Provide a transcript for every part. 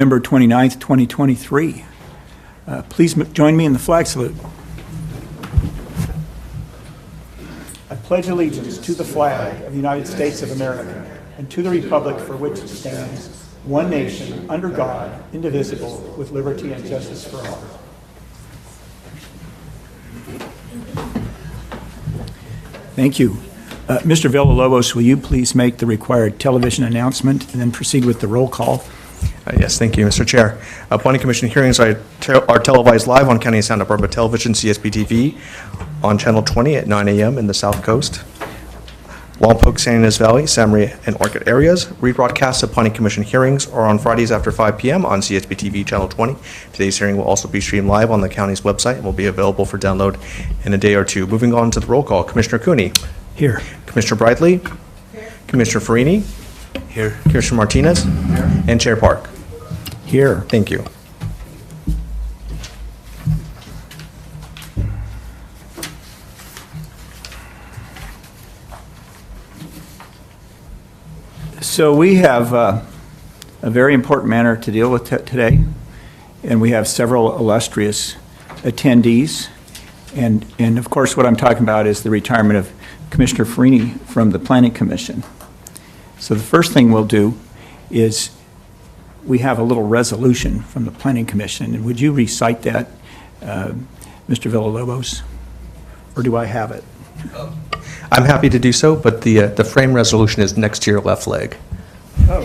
November 29th, 2023. Please join me in the flag salute. I pledge allegiance to the flag of the United States of America and to the republic for which it stands, one nation, under God, indivisible, with liberty and justice for all. Thank you. Mr. Villalobos, will you please make the required television announcement and then proceed with the roll call? Yes, thank you, Mr. Chair. Planning Commission hearings are televised live on County of Santa Barbara Television, CSB TV, on Channel 20 at 9 a.m. in the South Coast. Lompoc, San Ynez Valley, San Maria, and Orchid areas. Rebroadcasts of Planning Commission hearings are on Fridays after 5 p.m. on CSB TV Channel 20. Today's hearing will also be streamed live on the county's website and will be available for download in a day or two. Moving on to the roll call. Commissioner Cooney. Here. Commissioner Bradley. Here. Commissioner Farini. Here. Commissioner Martinez. Here. And Chair Park. Here. Thank you. So we have a very important matter to deal with today, and we have several illustrious attendees. And of course, what I'm talking about is the retirement of Commissioner Farini from the Planning Commission. So the first thing we'll do is we have a little resolution from the Planning Commission. And would you recite that, Mr. Villalobos? Or do I have it? I'm happy to do so, but the frame resolution is next to your left leg. Oh.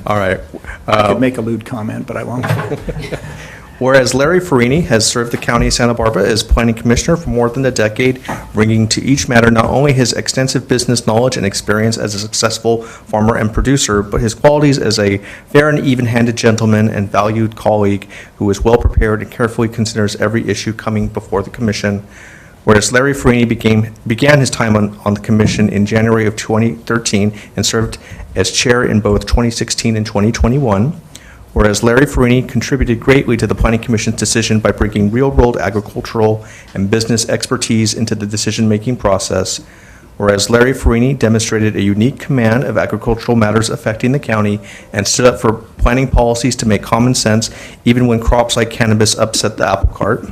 All right. I could make a lewd comment, but I won't. Whereas Larry Farini has served the County of Santa Barbara as Planning Commissioner for more than a decade, bringing to each matter not only his extensive business knowledge and experience as a successful farmer and producer, but his qualities as a fair and even-handed gentleman and valued colleague who is well prepared and carefully considers every issue coming before the Commission. Whereas Larry Farini began his time on the Commission in January of 2013 and served as chair in both 2016 and 2021. Whereas Larry Farini contributed greatly to the Planning Commission's decision by bringing real-world agricultural and business expertise into the decision-making process. Whereas Larry Farini demonstrated a unique command of agricultural matters affecting the county and stood up for planning policies to make common sense even when crops like cannabis upset the apple cart.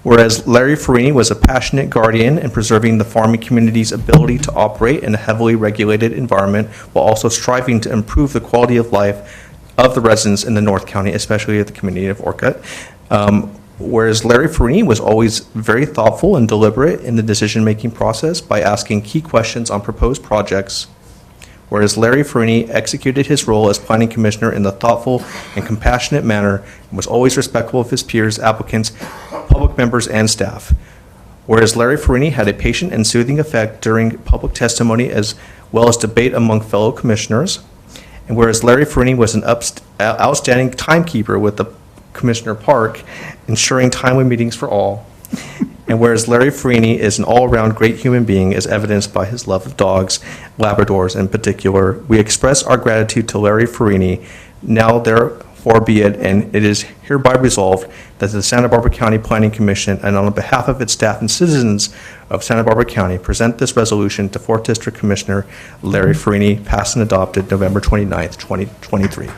Whereas Larry Farini was a passionate guardian in preserving the farming community's ability to operate in a heavily regulated environment while also striving to improve the quality of life of the residents in the North County, especially at the community of Orcutt. Whereas Larry Farini was always very thoughtful and deliberate in the decision-making process by asking key questions on proposed projects. Whereas Larry Farini executed his role as Planning Commissioner in a thoughtful and compassionate manner and was always respectful of his peers, applicants, public members, and staff. Whereas Larry Farini had a patient and soothing effect during public testimony as well as debate among fellow commissioners. And whereas Larry Farini was an outstanding timekeeper with the Commissioner Park, ensuring timely meetings for all. And whereas Larry Farini is an all-around great human being, as evidenced by his love of dogs, Labradors in particular, we express our gratitude to Larry Farini. Now therefore be it, and it is hereby resolved that the Santa Barbara County Planning Commission, and on behalf of its staff and citizens of Santa Barbara County, present this resolution to 4th District Commissioner Larry Farini, passed and adopted November 29th, 2023.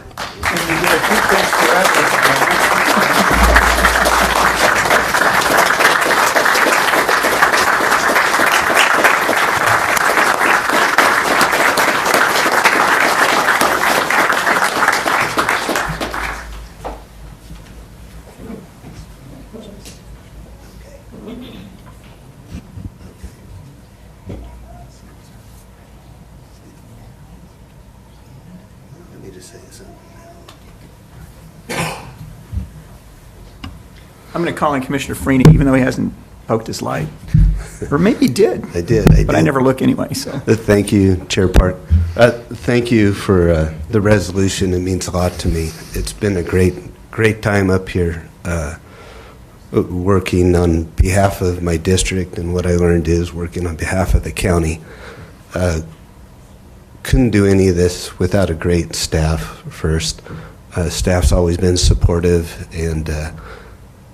I'm going to call on Commissioner Farini, even though he hasn't poked his light. Or maybe he did. I did. But I never look anyway, so. Thank you, Chair Park. Thank you for the resolution. It means a lot to me. It's been a great time up here working on behalf of my district, and what I learned is working on behalf of the county. Couldn't do any of this without a great staff first. Staff's always been supportive and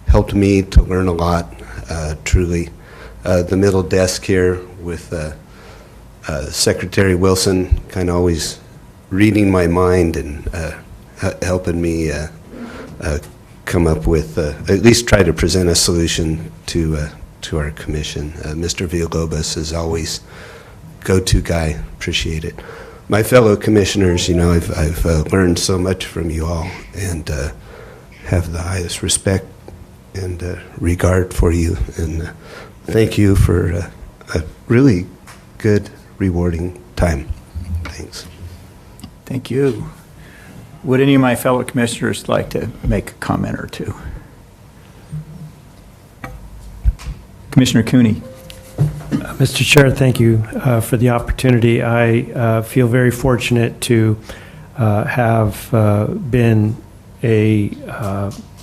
helped me to learn a lot, truly. The middle desk here with Secretary Wilson kind of always reading my mind and helping me come up with, at least try to present a solution to our commission. Mr. Villalobos is always go-to guy. Appreciate it. My fellow commissioners, you know, I've learned so much from you all, and have the highest respect and regard for you. And thank you for a really good, rewarding time. Thanks. Thank you. Would any of my fellow commissioners like to make a comment or two? Commissioner Cooney. Mr. Chair, thank you for the opportunity. I feel very fortunate to have been a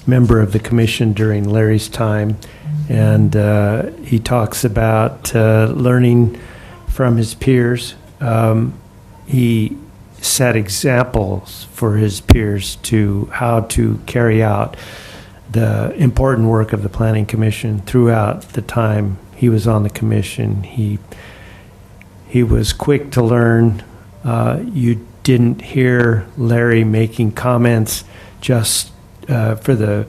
member of the commission during Larry's time, and he talks about learning from his peers. He set examples for his peers to how to carry out the important work of the Planning Commission throughout the time he was on the commission. He was quick to learn. You didn't hear Larry making comments just for the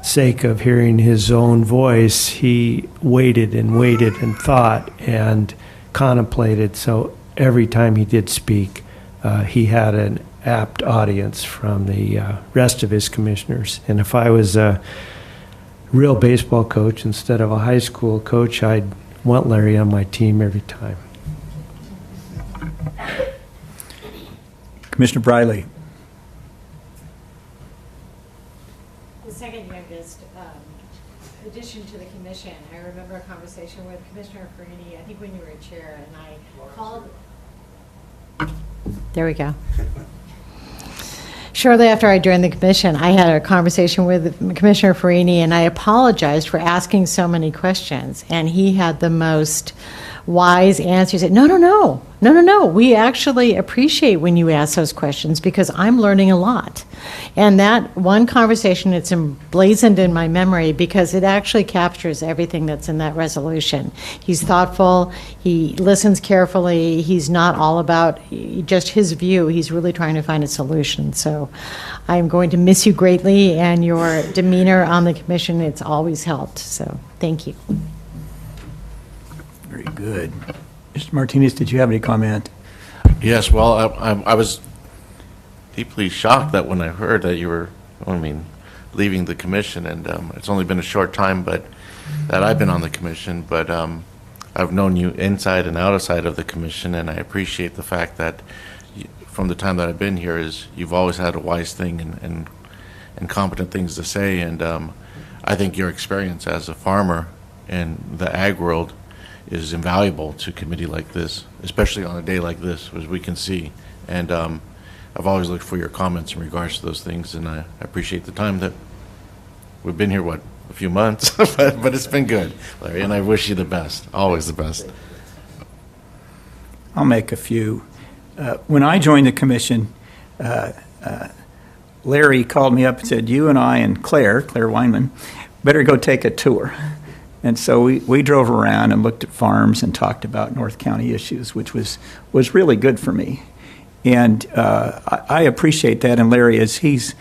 sake of hearing his own voice. He waited and waited and thought and contemplated. So every time he did speak, he had an apt audience from the rest of his commissioners. And if I was a real baseball coach instead of a high school coach, I'd want Larry on my team every time. Commissioner Briley. The second youngest addition to the commission, I remember a conversation with Commissioner Farini, I think when you were chair, and I called. There we go. Shortly after I joined the commission, I had a conversation with Commissioner Farini, and I apologized for asking so many questions. And he had the most wise answers. He said, no. We actually appreciate when you ask those questions because I'm learning a lot. And that one conversation, it's emblazoned in my memory because it actually captures everything that's in that resolution. He's thoughtful. He listens carefully. He's not all about just his view. He's really trying to find a solution. So I'm going to miss you greatly, and your demeanor on the commission, it's always helped. So thank you. Very good. Mr. Martinez, did you have any comment? Yes, well, I was deeply shocked that when I heard that you were, leaving the commission, and it's only been a short time, but that I've been on the commission, but I've known you inside and outside of the commission, and I appreciate the fact that from the time that I've been here is you've always had a wise thing and competent things to say, and I think your experience as a farmer in the ag world is invaluable to a committee like this, especially on a day like this, as we can see. And I've always looked for your comments in regards to those things, and I appreciate the time that we've been here, a few months, but it's been good, Larry, and I wish you the best, always the best. I'll make a few. When I joined the commission, Larry called me up and said, you and I and Claire Weinman, better go take a tour. And so we drove around and looked at farms and talked about North County issues, which was really good for me. And I appreciate that. And Larry, as he's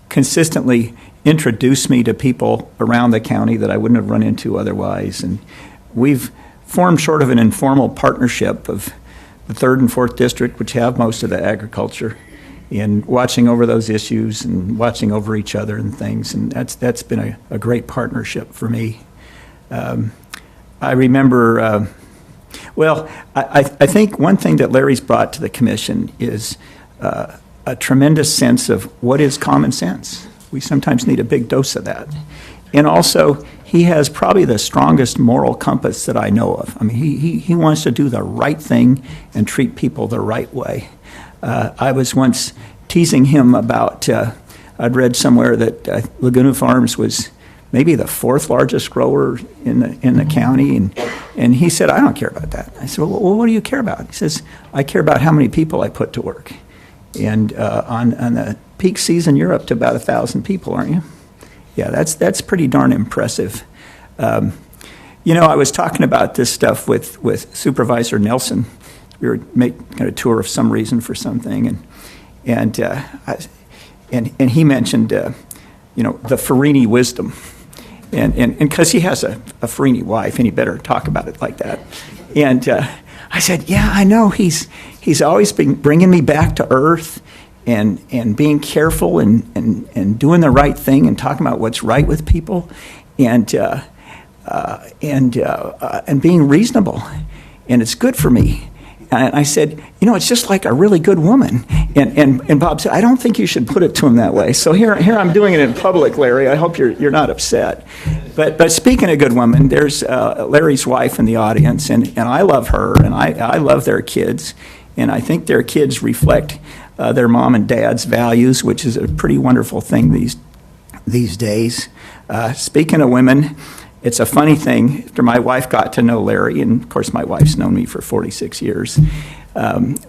consistently introduced me to people around the county that I wouldn't have run into otherwise. And we've formed sort of an informal partnership of the 3rd and 4th District, which have most of the agriculture, in watching over those issues and watching over each other and things. And that's been a great partnership for me. I remember, I think one thing that Larry's brought to the commission is a tremendous sense of what is common sense. We sometimes need a big dose of that. And also, he has probably the strongest moral compass that I know of. I mean, he wants to do the right thing and treat people the right way. I was once teasing him about, I'd read somewhere that Laguna Farms was maybe the 4th largest grower in the county, and he said, I don't care about that. I said, well, what do you care about? He says, I care about how many people I put to work. And on the peak season, you're up to about 1,000 people, aren't you? Yeah, that's pretty darn impressive. I was talking about this stuff with Supervisor Nelson. We were making a tour of some reason for something, and and he mentioned the Farini wisdom, and because he has a Farini wife, and he better talk about it like that. And I said, yeah, I know he's always been bringing me back to earth, and being careful and doing the right thing and talking about what's right with people, and being reasonable, and it's good for me. And I said, it's just like a really good woman. And Bob said, I don't think you should put it to him that way. So here I'm doing it in public, Larry. I hope you're not upset. But speaking of good woman, there's Larry's wife in the audience, and I love her, and I love their kids, and I think their kids reflect their mom and dad's values, which is a pretty wonderful thing these days. Speaking of women, it's a funny thing. After my wife got to know Larry, and of course my wife's known me for 46 years,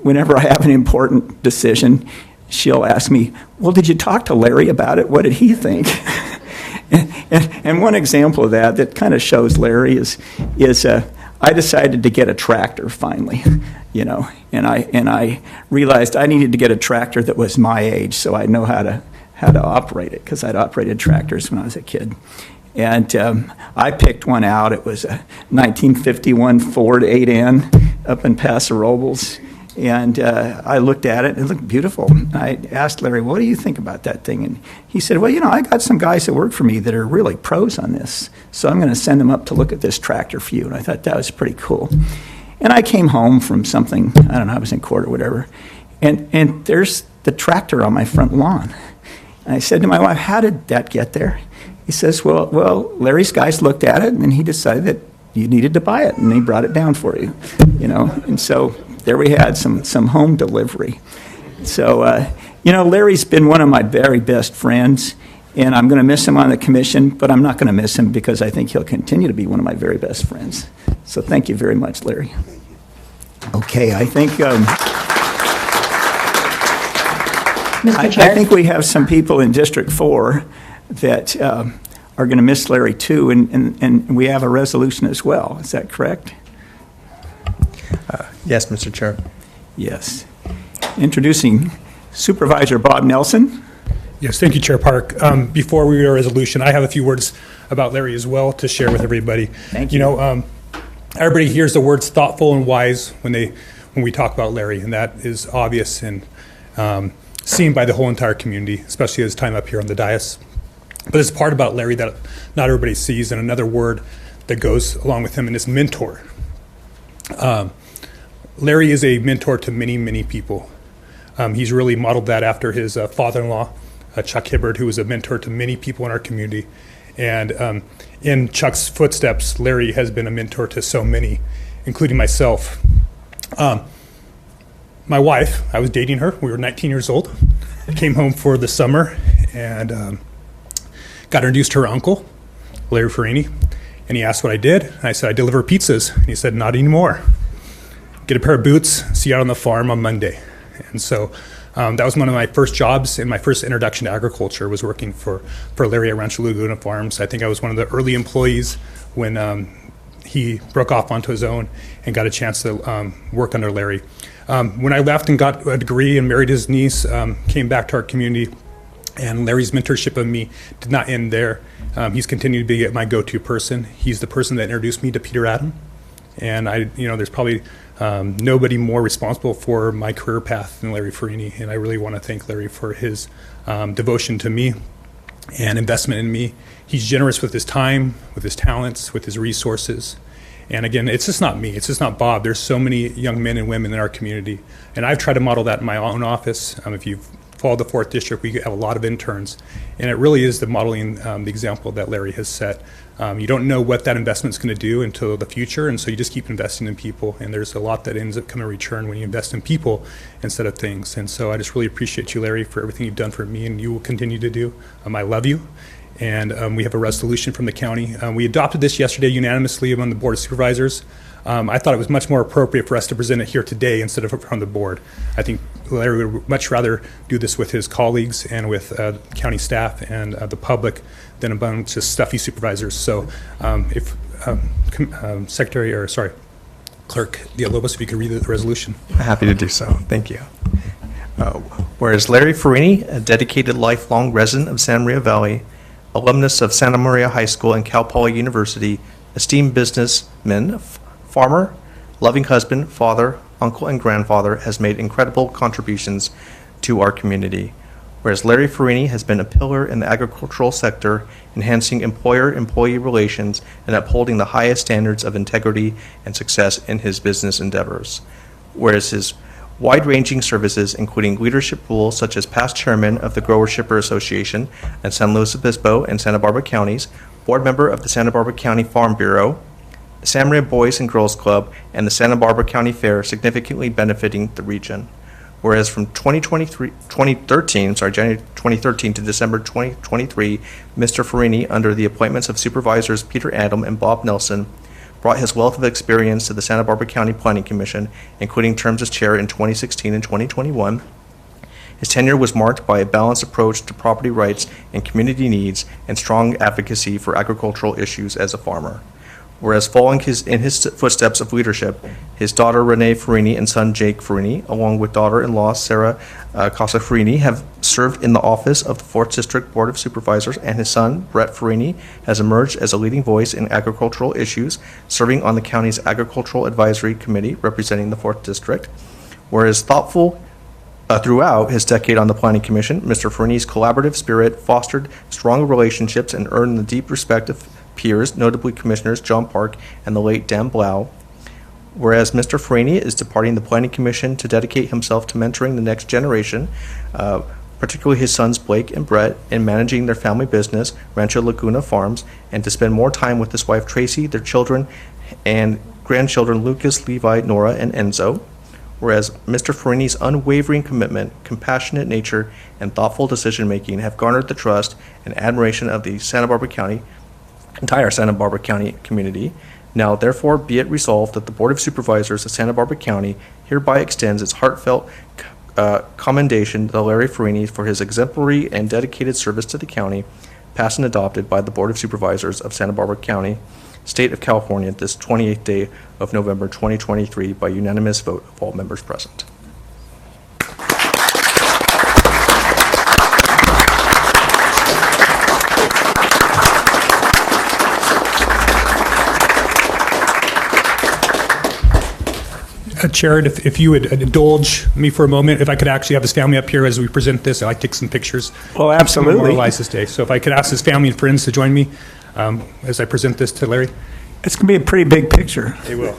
whenever I have an important decision, she'll ask me, well, did you talk to Larry about it? What did he think? and one example of that kind of shows Larry is I decided to get a tractor finally, and I realized I needed to get a tractor that was my age so I'd know how to operate it, because I'd operated tractors when I was a kid. And I picked one out. It was a 1951 Ford 8N up in Paso Robles. And I looked at it. It looked beautiful. I asked Larry, what do you think about that thing? And he said, well, I got some guys that work for me that are really pros on this, so I'm going to send them up to look at this tractor for you. And I thought that was pretty cool. And I came home from something, I don't know, I was in court or whatever, and there's the tractor on my front lawn. And I said to my wife, how did that get there? He says, well, Larry's guys looked at it, and he decided that you needed to buy it, and he brought it down for you, And so there we had some home delivery. So, Larry's been one of my very best friends, and I'm going to miss him on the commission, but I'm not going to miss him because I think he'll continue to be one of my very best friends. So thank you very much, Larry. Okay, I think... Mr. Chair? I think we have some people in District 4 that are going to miss Larry too, and we have a resolution as well. Is that correct? Yes, Mr. Chair. Yes. Introducing Supervisor Bob Nelson. Yes, thank you, Chair Park. Before we read our resolution, I have a few words about Larry as well to share with everybody. Thank you. Everybody hears the words thoughtful and wise when we talk about Larry, and that is obvious and seen by the whole entire community, especially his time up here on the dais. But there's a part about Larry that not everybody sees, and another word that goes along with him, and is mentor. Larry is a mentor to many, many people. He's really modeled that after his father-in-law, Chuck Hibbard, who was a mentor to many people in our community. And in Chuck's footsteps, Larry has been a mentor to so many, including myself. My wife, I was dating her. We were 19 years old. I came home for the summer and got introduced to her uncle, Larry Farini. And he asked what I did. And I said, I deliver pizzas. And he said, not anymore. Get a pair of boots, see you out on the farm on Monday. And so that was one of my first jobs, and my first introduction to agriculture was working for Larry at Rancho Laguna Farms. I think I was one of the early employees when he broke off onto his own and got a chance to work under Larry. When I left and got a degree and married his niece, came back to our community, and Larry's mentorship of me did not end there. He's continued to be my go-to person. He's the person that introduced me to Peter Adam, and there's probably nobody more responsible for my career path than Larry Farini, and I really want to thank Larry for his devotion to me and investment in me. He's generous with his time, with his talents, with his resources. And again, it's just not me. It's just not Bob. There's so many young men and women in our community. And I've tried to model that in my own office. If you've followed the 4th District, we have a lot of interns. And it really is the modeling, the example that Larry has set. You don't know what that investment's going to do until the future, and so you just keep investing in people. And there's a lot that ends up coming in return when you invest in people instead of things. And so I just really appreciate you, Larry, for everything you've done for me, and you will continue to do. I love you. And we have a resolution from the county. We adopted this yesterday unanimously among the Board of Supervisors. I thought it was much more appropriate for us to present it here today instead of from the board. I think Larry would much rather do this with his colleagues and with county staff and the public than a bunch of stuffy supervisors. So if Clerk Villalobos, if you could read the resolution. Happy to do so. Thank you. Whereas Larry Farini, a dedicated lifelong resident of Santa Maria Valley, alumnus of Santa Maria High School and Cal Poly University, esteemed businessman, farmer, loving husband, father, uncle, and grandfather, has made incredible contributions to our community. Whereas Larry Farini has been a pillar in the agricultural sector, enhancing employer-employee relations and upholding the highest standards of integrity and success in his business endeavors. Whereas his wide-ranging services, including leadership roles such as past chairman of the Grower Shipper Association in San Luis Obispo and Santa Barbara counties, board member of the Santa Barbara County Farm Bureau, Santa Maria Boys and Girls Club, and the Santa Barbara County Fair, significantly benefiting the region. Whereas from January 2013 to December 2023, Mr. Farini, under the appointments of Supervisors Peter Adam and Bob Nelson, brought his wealth of experience to the Santa Barbara County Planning Commission, including terms as chair in 2016 and 2021. His tenure was marked by a balanced approach to property rights and community needs and strong advocacy for agricultural issues as a farmer. Whereas following in his footsteps of leadership, his daughter Renee Farini and son Jake Farini, along with daughter-in-law Sarah Casa Farini, have served in the office of the 4th District Board of Supervisors, and his son, Brett Farini, has emerged as a leading voice in agricultural issues, serving on the county's Agricultural Advisory Committee representing the 4th District. Whereas thoughtful throughout his decade on the Planning Commission, Mr. Farini's collaborative spirit fostered strong relationships and earned the deep respect of peers, notably Commissioners John Park and the late Dan Blau. Whereas Mr. Farini is departing the Planning Commission to dedicate himself to mentoring the next generation, particularly his sons Blake and Brett, in managing their family business, Rancho Laguna Farms, and to spend more time with his wife Tracy, their children, and grandchildren Lucas, Levi, Nora, and Enzo. Whereas Mr. Farini's unwavering commitment, compassionate nature, and thoughtful decision-making have garnered the trust and admiration of the entire Santa Barbara County community. Now, therefore, be it resolved that the Board of Supervisors of Santa Barbara County hereby extends its heartfelt commendation to Larry Farini for his exemplary and dedicated service to the county, passed and adopted by the Board of Supervisors of Santa Barbara County, State of California, this 28th day of November 2023 by unanimous vote of all members present. Chair, if you would indulge me for a moment, if I could actually have his family up here as we present this, I'd like to take some pictures. Well, absolutely. Memorialize this day. So if I could ask his family and friends to join me as I present this to Larry. It's going to be a pretty big picture. They will.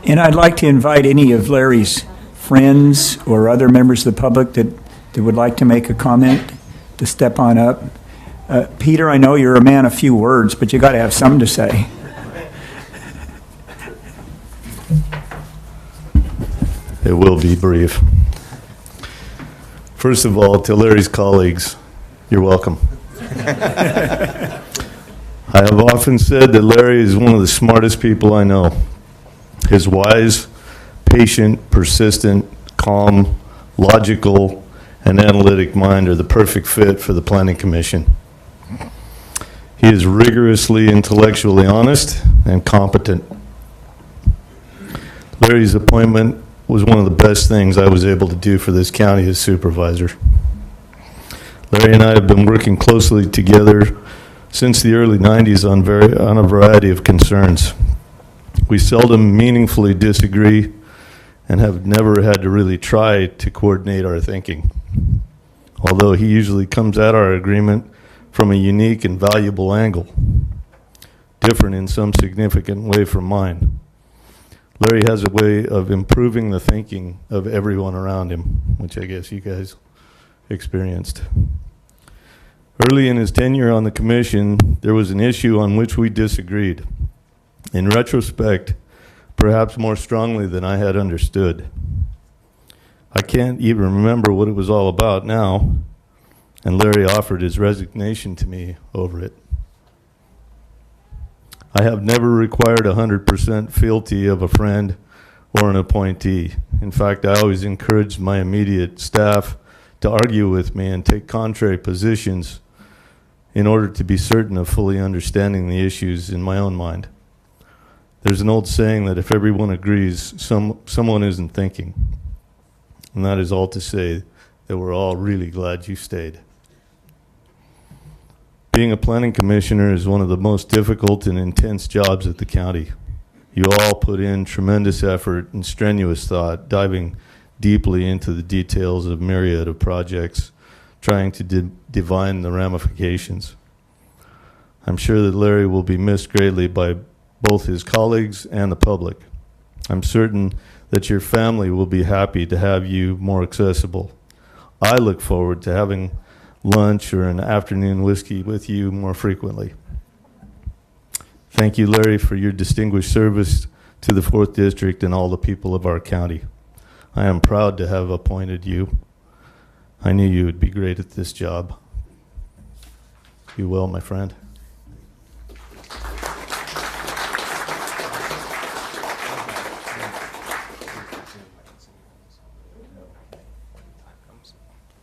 And I'd like to invite any of Larry's friends or other members of the public that would like to make a comment to step on up. Peter, I know you're a man of few words, but you got to have something to say. It will be brief. First of all, to Larry's colleagues, you're welcome. I have often said that Larry is one of the smartest people I know. His wise, patient, persistent, calm, logical, and analytic mind are the perfect fit for the Planning Commission. He is rigorously intellectually honest and competent. Larry's appointment was one of the best things I was able to do for this county as supervisor. Larry and I have been working closely together since the early 90s on a variety of concerns. We seldom meaningfully disagree and have never had to really try to coordinate our thinking, although he usually comes at our agreement from a unique and valuable angle, different in some significant way from mine. Larry has a way of improving the thinking of everyone around him, which I guess you guys experienced. Early in his tenure on the commission, there was an issue on which we disagreed. In retrospect, perhaps more strongly than I had understood. I can't even remember what it was all about now, and Larry offered his resignation to me over it. I have never required 100% fealty of a friend or an appointee. In fact, I always encouraged my immediate staff to argue with me and take contrary positions in order to be certain of fully understanding the issues in my own mind. There's an old saying that if everyone agrees, someone isn't thinking. And that is all to say that we're all really glad you stayed. Being a planning commissioner is one of the most difficult and intense jobs at the county. You all put in tremendous effort and strenuous thought, diving deeply into the details of myriad of projects, trying to divine the ramifications. I'm sure that Larry will be missed greatly by both his colleagues and the public. I'm certain that your family will be happy to have you more accessible. I look forward to having lunch or an afternoon whiskey with you more frequently. Thank you, Larry, for your distinguished service to the 4th District and all the people of our county. I am proud to have appointed you. I knew you would be great at this job. You will, my friend.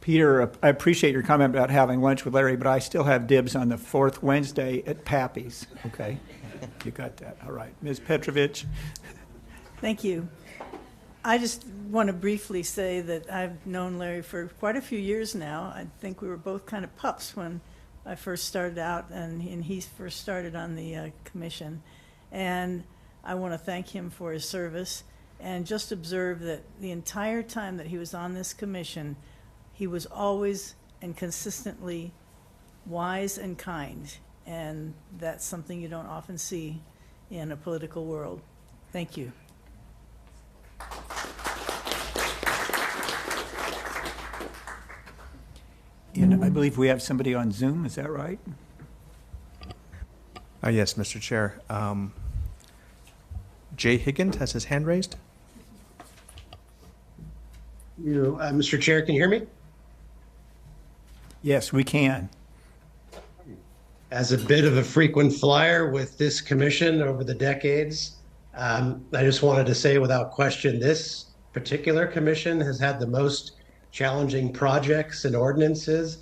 Peter, I appreciate your comment about having lunch with Larry, but I still have dibs on the 4th Wednesday at Pappy's. Okay? You got that. All right. Ms. Petrovich. Thank you. I just want to briefly say that I've known Larry for quite a few years now. I think we were both kind of pups when I first started out and he first started on the commission. And I want to thank him for his service and just observe that the entire time that he was on this commission, he was always and consistently wise and kind. And that's something you don't often see in a political world. Thank you. And I believe we have somebody on Zoom. Is that right? Yes, Mr. Chair. Jay Higgins has his hand raised. Mr. Chair, can you hear me? Yes, we can. As a bit of a frequent flyer with this commission over the decades, I just wanted to say without question, this particular commission has had the most challenging projects and ordinances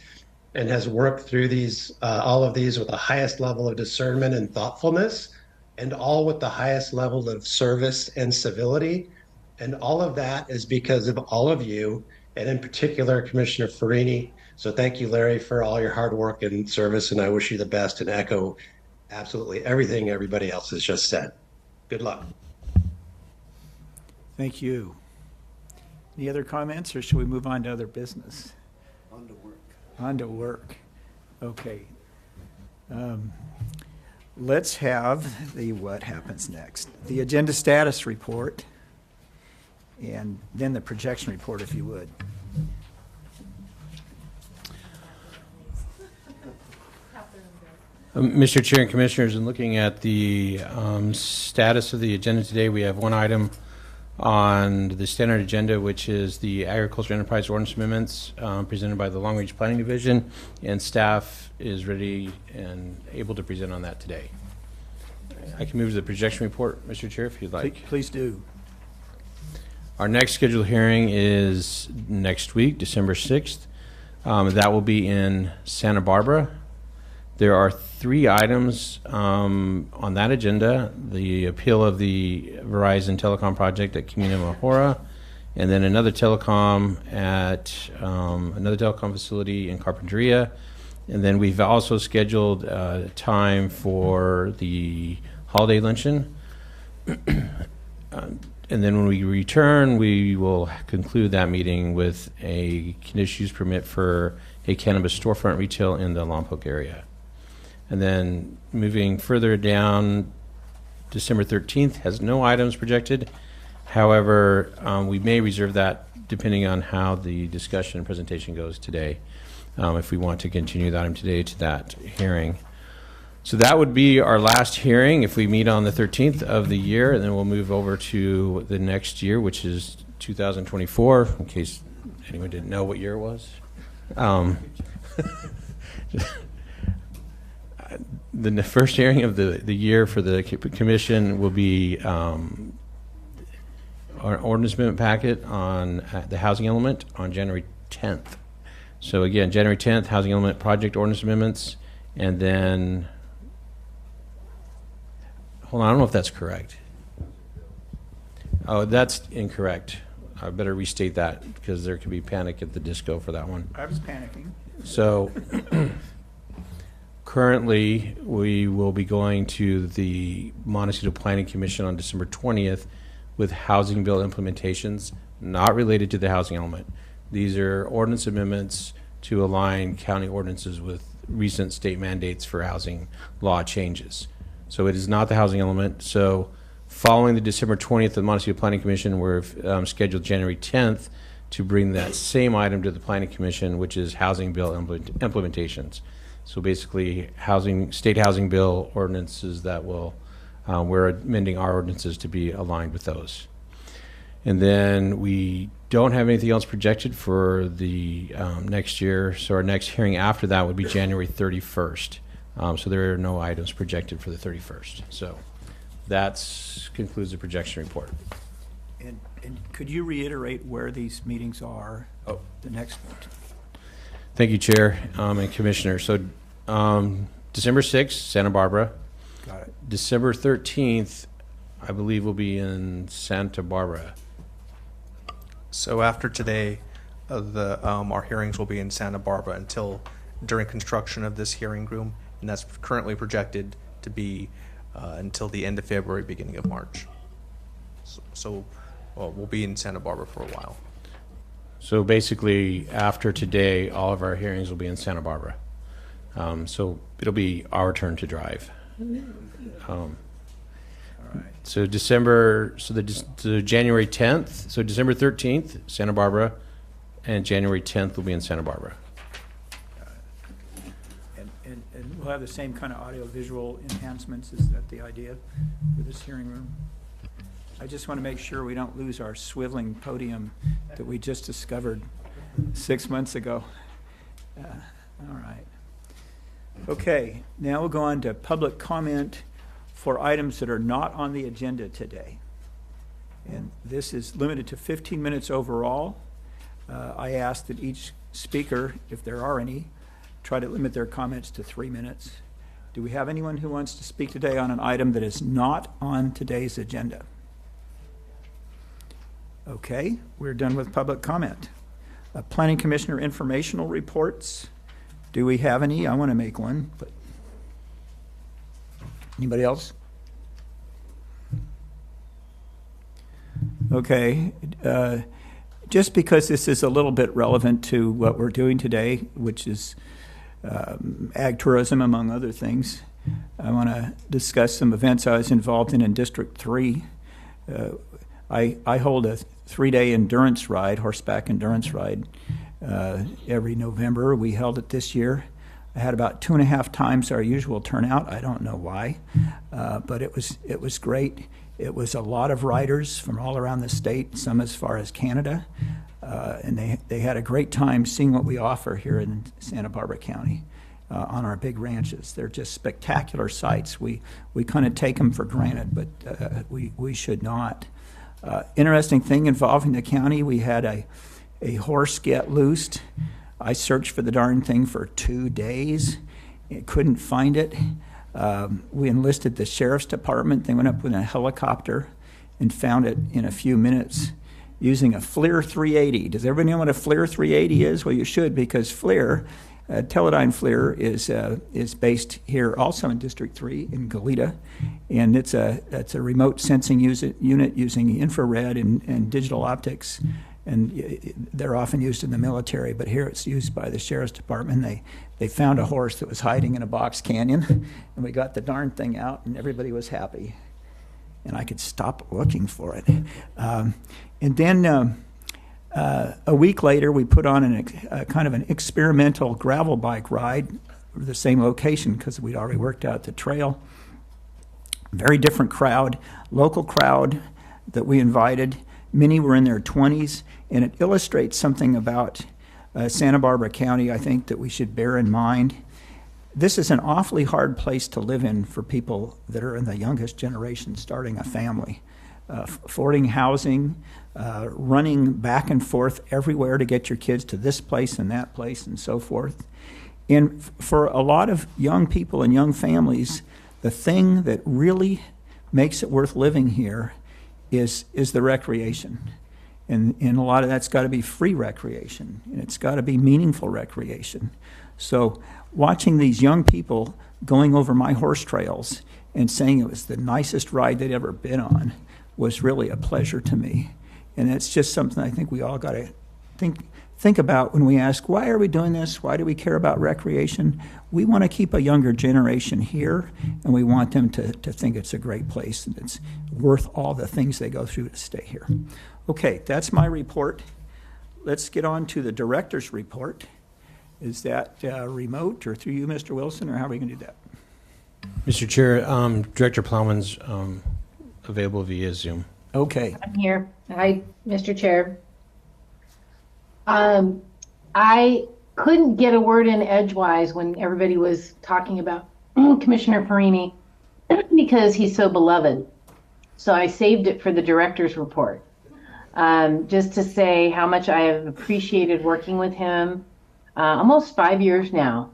and has worked through these, all of these with the highest level of discernment and thoughtfulness, and all with the highest level of service and civility. And all of that is because of all of you, and in particular, Commissioner Farini. So thank you, Larry, for all your hard work and service, and I wish you the best and echo absolutely everything everybody else has just said. Good luck. Thank you. Any other comments, or should we move on to other business? On to work. On to work. Okay. Let's have the what happens next. The agenda status report, and then the projection report, if you would. Mr. Chair and Commissioners, in looking at the status of the agenda today, we have one item on the standard agenda, which is the Agriculture Enterprise Ordinance Amendments presented by the Long Range Planning Division, and staff is ready and able to present on that today. I can move to the projection report, Mr. Chair, if you'd like. Please do. Our next scheduled hearing is next week, December 6th. That will be in Santa Barbara. There are 3 items on that agenda: the appeal of the Verizon telecom project at Camino Mejora, and then another telecom at another telecom facility in Carpinteria. And then we've also scheduled time for the holiday luncheon. And then when we return, we will conclude that meeting with a conditional use permit for a cannabis storefront retail in the Lompoc area. And then moving further down December 13th has no items projected. However, we may reserve that depending on how the discussion and presentation goes today, if we want to continue the item today to that hearing. So that would be our last hearing if we meet on the 13th of the year, and then we'll move over to the next year, which is 2024, in case anyone didn't know what year it was. The first hearing of the year for the commission will be our ordinance amendment packet on the housing element on January 10th. So again, January 10th, housing element project ordinance amendments, and then, hold on, I don't know if that's correct. Oh, that's incorrect. I better restate that because there could be panic at the disco for that one. I was panicking. So currently, we will be going to the Montecito Planning Commission on December 20th with housing bill implementations not related to the housing element. These are ordinance amendments to align county ordinances with recent state mandates for housing law changes. So it is not the housing element. So following the December 20th of the Montecito Planning Commission, we're scheduled January 10th to bring that same item to the Planning Commission, which is housing bill implementations. So basically, state housing bill ordinances that will, we're amending our ordinances to be aligned with those. And then we don't have anything else projected for the next year. So our next hearing after that would be January 31st. So there are no items projected for the 31st. So that concludes the projection report. And could you reiterate where these meetings are? Oh. The next one. Thank you, Chair and Commissioner. So December 6th, Santa Barbara. Got it. December 13th, I believe, will be in Santa Barbara. So after today, our hearings will be in Santa Barbara until during construction of this hearing room, and that's currently projected to be until the end of February, beginning of March. So we'll be in Santa Barbara for a while. So basically, after today, all of our hearings will be in Santa Barbara. So it'll be our turn to drive. So January 10th, so December 13th, Santa Barbara, and January 10th will be in Santa Barbara. And we'll have the same kind of audio-visual enhancements. Is that the idea for this hearing room? I just want to make sure we don't lose our swiveling podium that we just discovered 6 months ago. All right. Okay, now we'll go on to public comment for items that are not on the agenda today. And this is limited to 15 minutes overall. I ask that each speaker, if there are any, try to limit their comments to 3 minutes. Do we have anyone who wants to speak today on an item that is not on today's agenda? Okay, we're done with public comment. Planning Commissioner informational reports. Do we have any? I want to make one, but anybody else? Okay, just because this is a little bit relevant to what we're doing today, which is ag tourism, among other things, I want to discuss some events I was involved in District 3. I hold a 3-day endurance ride, horseback endurance ride, every November. We held it this year. I had about 2.5 times our usual turnout. I don't know why, but it was great. It was a lot of riders from all around the state, some as far as Canada, and they had a great time seeing what we offer here in Santa Barbara County on our big ranches. They're just spectacular sights. We kind of take them for granted, but we should not. Interesting thing involving the county, we had a horse get loosed. I searched for the darn thing for 2 days. Couldn't find it. We enlisted the sheriff's department. They went up with a helicopter and found it in a few minutes using a FLIR 380. Does everybody know what a FLIR 380 is? Well, you should, because FLIR, Teledyne FLIR, is based here also in District 3 in Goleta, and it's a remote sensing unit using infrared and digital optics. And they're often used in the military, but here it's used by the sheriff's department. They found a horse that was hiding in a box canyon, and we got the darn thing out, and everybody was happy. and I could stop looking for it. And then a week later, we put on a kind of an experimental gravel bike ride, the same location because we'd already worked out the trail. Very different crowd, local crowd that we invited. Many were in their 20s, and it illustrates something about Santa Barbara County, I think, that we should bear in mind. This is an awfully hard place to live in for people that are in the youngest generation starting a family. Affording housing, running back and forth everywhere to get your kids to this place and that place and so forth. And for a lot of young people and young families, the thing that really makes it worth living here is the recreation. And a lot of that's got to be free recreation, and it's got to be meaningful recreation. So watching these young people going over my horse trails and saying it was the nicest ride they'd ever been on was really a pleasure to me. And it's just something I think we all got to think about when we ask, why are we doing this? Why do we care about recreation? We want to keep a younger generation here, and we want them to think it's a great place and it's worth all the things they go through to stay here. Okay, that's my report. Let's get on to the director's report. Is that remote or through you, Mr. Wilson, or how are we going to do that? Mr. Chair, Director Plowman's available via Zoom. Okay. I'm here. Hi, Mr. Chair. I couldn't get a word in edgewise when everybody was talking about Commissioner Perini because he's so beloved. So I saved it for the director's report. Just to say how much I have appreciated working with him, almost 5 years now.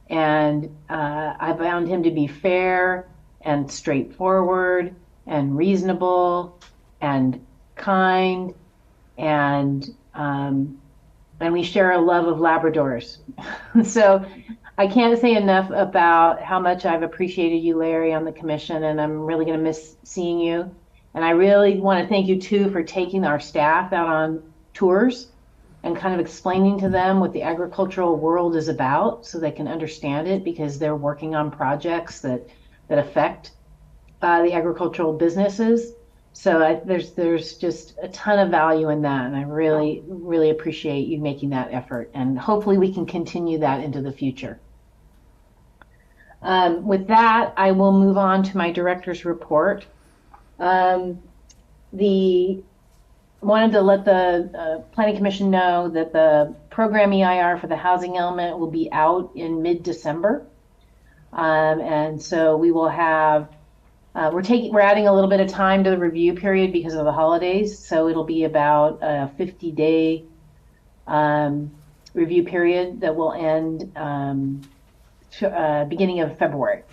And I found him to be fair and straightforward and reasonable and kind, and we share a love of Labradors. So I can't say enough about how much I've appreciated you, Larry, on the commission, and I'm really going to miss seeing you. And I really want to thank you, too, for taking our staff out on tours and kind of explaining to them what the agricultural world is about so they can understand it, because they're working on projects that affect the agricultural businesses. So there's just a ton of value in that, and I really, really appreciate you making that effort. And hopefully we can continue that into the future. With that, I will move on to my director's report. Wanted to let the Planning Commission know that the program EIR for the housing element will be out in mid-December. And so we will have, we're adding a little bit of time to the review period because of the holidays. So it'll be about a 50-day review period that will end beginning of February.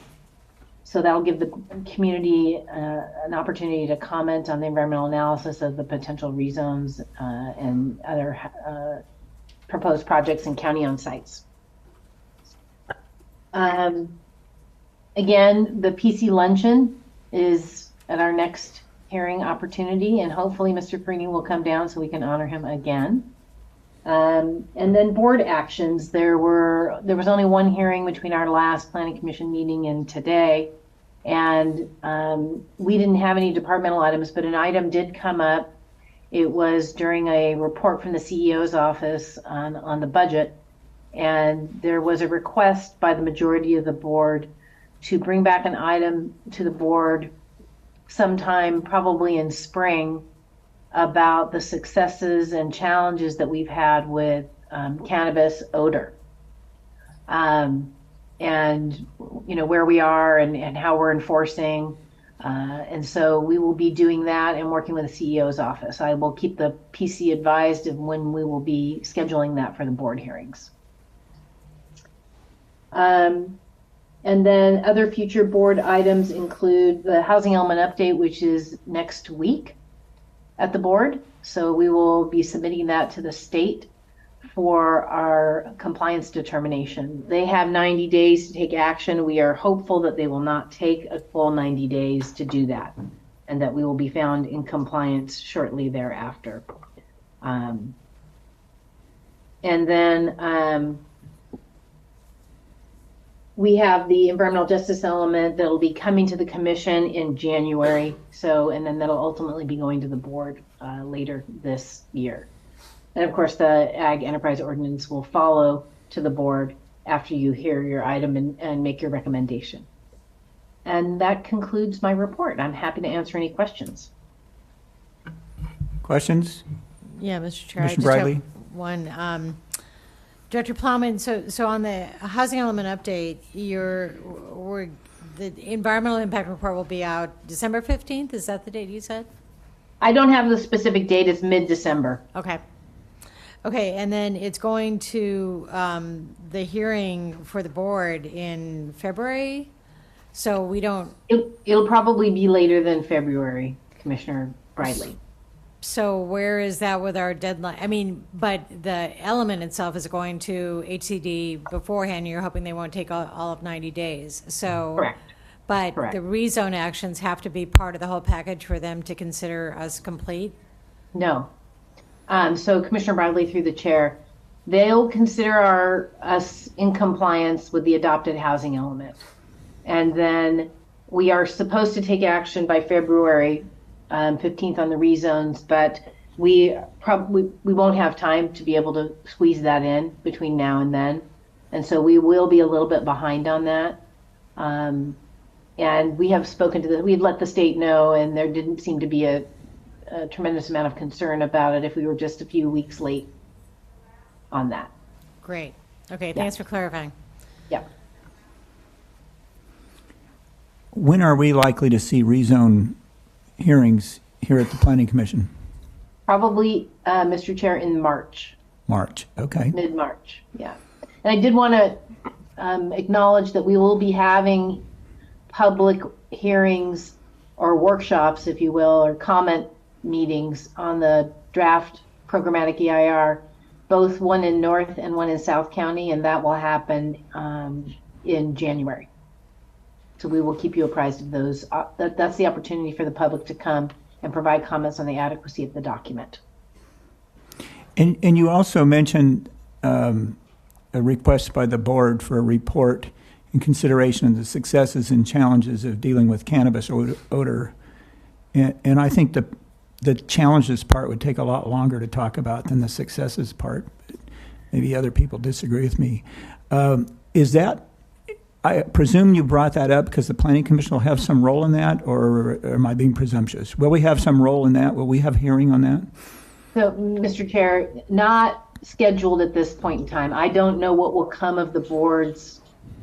So that'll give the community an opportunity to comment on the environmental analysis of the potential rezones and other proposed projects and county-owned sites. Again, the PC luncheon is at our next hearing opportunity, and hopefully Mr. Perini will come down so we can honor him again. And then board actions. There was only one hearing between our last Planning Commission meeting and today, and we didn't have any departmental items, but an item did come up. It was during a report from the CEO's office on the budget, and there was a request by the majority of the board to bring back an item to the board sometime probably in spring about the successes and challenges that we've had with cannabis odor, and where we are and how we're enforcing. And so we will be doing that and working with the CEO's office. I will keep the PC advised of when we will be scheduling that for the board hearings. And then other future board items include the housing element update, which is next week at the board. So we will be submitting that to the state for our compliance determination. They have 90 days to take action. We are hopeful that they will not take a full 90 days to do that, and that we will be found in compliance shortly thereafter. And then we have the environmental justice element that'll be coming to the commission in January. So, and then that'll ultimately be going to the board later this year. And of course, the Ag Enterprise Ordinance will follow to the board after you hear your item and make your recommendation. And that concludes my report. I'm happy to answer any questions. Questions? Yeah, Mr. Chair. I Commissioner just Bradley? have one. Director Plowman, so on the housing element update, the environmental impact report will be out December 15th? Is that the date you said? I don't have the specific date. It's mid-December. Okay. Okay, and then it's going to the hearing for the board in February? So we don't... It'll probably be later than February, Commissioner Bradley. So where is that with our deadline? I mean, but the element itself is going to HCD beforehand. You're hoping they won't take all of 90 days. So, Correct. But Correct. the rezone actions have to be part of the whole package for them to consider us complete? No. So Commissioner Bradley, through the chair, they'll consider us in compliance with the adopted housing element. And then we are supposed to take action by February 15th on the rezones, but we won't have time to be able to squeeze that in between now and then. And so we will be a little bit behind on that. And we have we've let the state know, and there didn't seem to be a tremendous amount of concern about it if we were just a few weeks late on that. Great. Okay, thanks for clarifying. Yeah. When are we likely to see rezone hearings here at the Planning Commission? Probably, Mr. Chair, in March. March, okay. Mid-March, yeah. And I did want to acknowledge that we will be having public hearings or workshops, if you will, or comment meetings on the draft programmatic EIR, both one in North and one in South County, and that will happen in January. So we will keep you apprised of those. That's the opportunity for the public to come and provide comments on the adequacy of the document. And you also mentioned a request by the board for a report in consideration of the successes and challenges of dealing with cannabis odor. And I think the challenges part would take a lot longer to talk about than the successes part. Maybe other people disagree with me. Is that, I presume you brought that up because the Planning Commission will have some role in that, or am I being presumptuous? Will we have some role in that? Will we have hearing on that? So, Mr. Chair, not scheduled at this point in time. I don't know what will come of the board's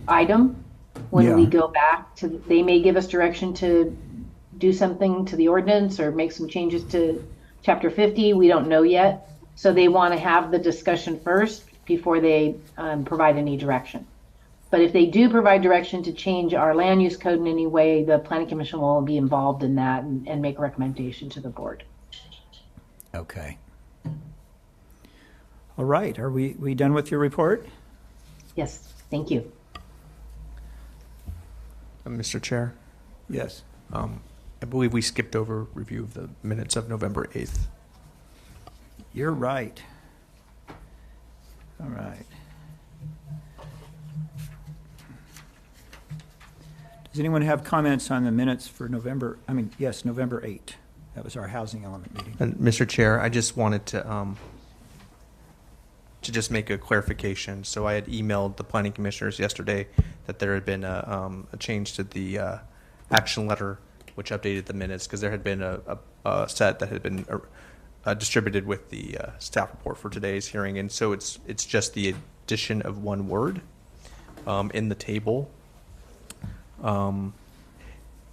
item when we go back to, they may give us direction to do something to the ordinance or make some changes to Chapter 50. We don't know yet. So they want to have the discussion first before they provide any direction. But if they do provide direction to change our land use code in any way, the Planning Commission will be involved in that and make a recommendation to the board. Okay. All right. Are we done with your report? Yes, thank you. Mr. Chair, Yes. I believe we skipped over review of the minutes of November 8th. You're right. All right. Does anyone have comments on the minutes for November 8? That was our housing element meeting. And Mr. Chair, I just wanted to just make a clarification. So I had emailed the planning commissioners yesterday that there had been a change to the action letter, which updated the minutes because there had been a set that had been distributed with the staff report for today's hearing, and so it's just the addition of one word in the table.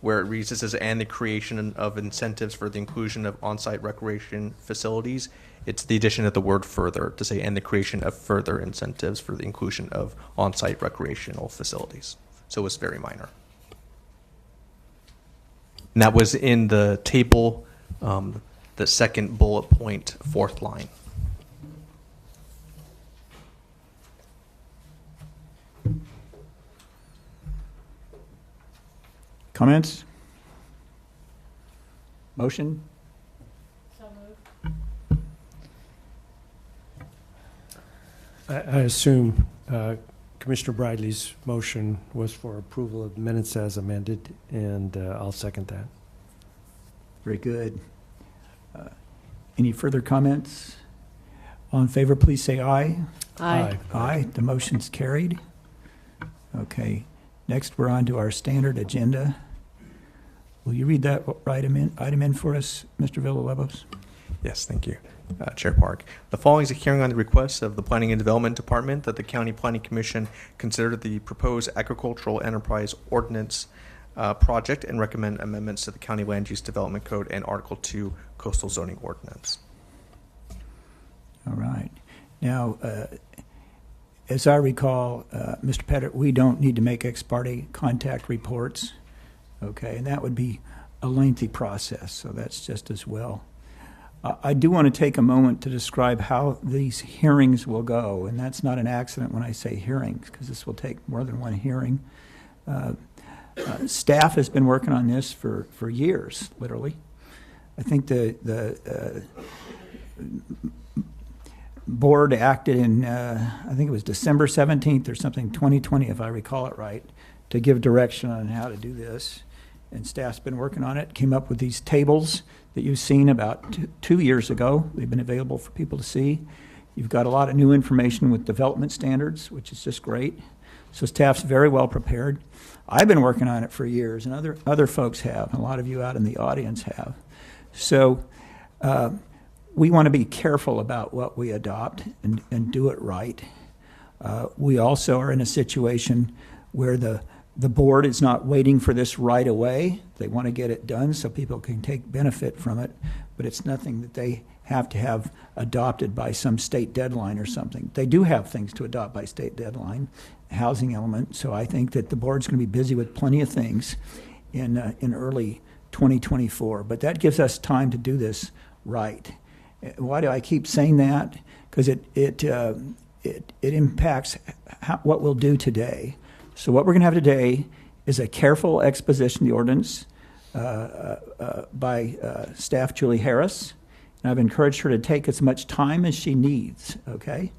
Where it reads, it says, and the creation of incentives for the inclusion of on-site recreation facilities. It's the addition of the word further to say, and the creation of further incentives for the inclusion of on-site recreational facilities. So it was very minor. And that was in the table, the second bullet point, fourth line. Comments? Motion? So moved. I assume Commissioner Bridley's motion was for approval of minutes as amended, and I'll second that. Very good. Any further comments? All in favor, please say aye. Aye. Aye, the motion's carried. Okay, next we're on to our standard agenda. Will you read that item in for us, Mr. Villalobos? Yes, thank you, Chair Park. The following is a hearing on the request of the Planning and Development Department that the County Planning Commission consider the proposed agricultural enterprise ordinance project and recommend amendments to the County Land Use Development Code and Article 2 Coastal Zoning Ordinance. All right. Now, as I recall, Mr. Pettit, we don't need to make ex parte contact reports, okay? And that would be a lengthy process, so that's just as well. I do want to take a moment to describe how these hearings will go, and that's not an accident when I say hearings, because this will take more than one hearing. Staff has been working on this for years, literally. I think the board acted in, I think it was December 17th or something, 2020, if I recall it right, to give direction on how to do this. And staff's been working on it, came up with these tables that you've seen about 2 years ago. They've been available for people to see. You've got a lot of new information with development standards, which is just great. So staff's very well prepared. I've been working on it for years, and other folks have, and a lot of you out in the audience have. So we want to be careful about what we adopt and do it right. We also are in a situation where the board is not waiting for this right away. They want to get it done so people can take benefit from it, but it's nothing that they have to have adopted by some state deadline or something. They do have things to adopt by state deadline, housing element, so I think that the board's going to be busy with plenty of things in early 2024, but that gives us time to do this right. Why do I keep saying that? Because it impacts what we'll do today. So what we're going to have today is a careful exposition of the ordinance by staff Julie Harris. And I've encouraged her to take as much time as she needs, okay?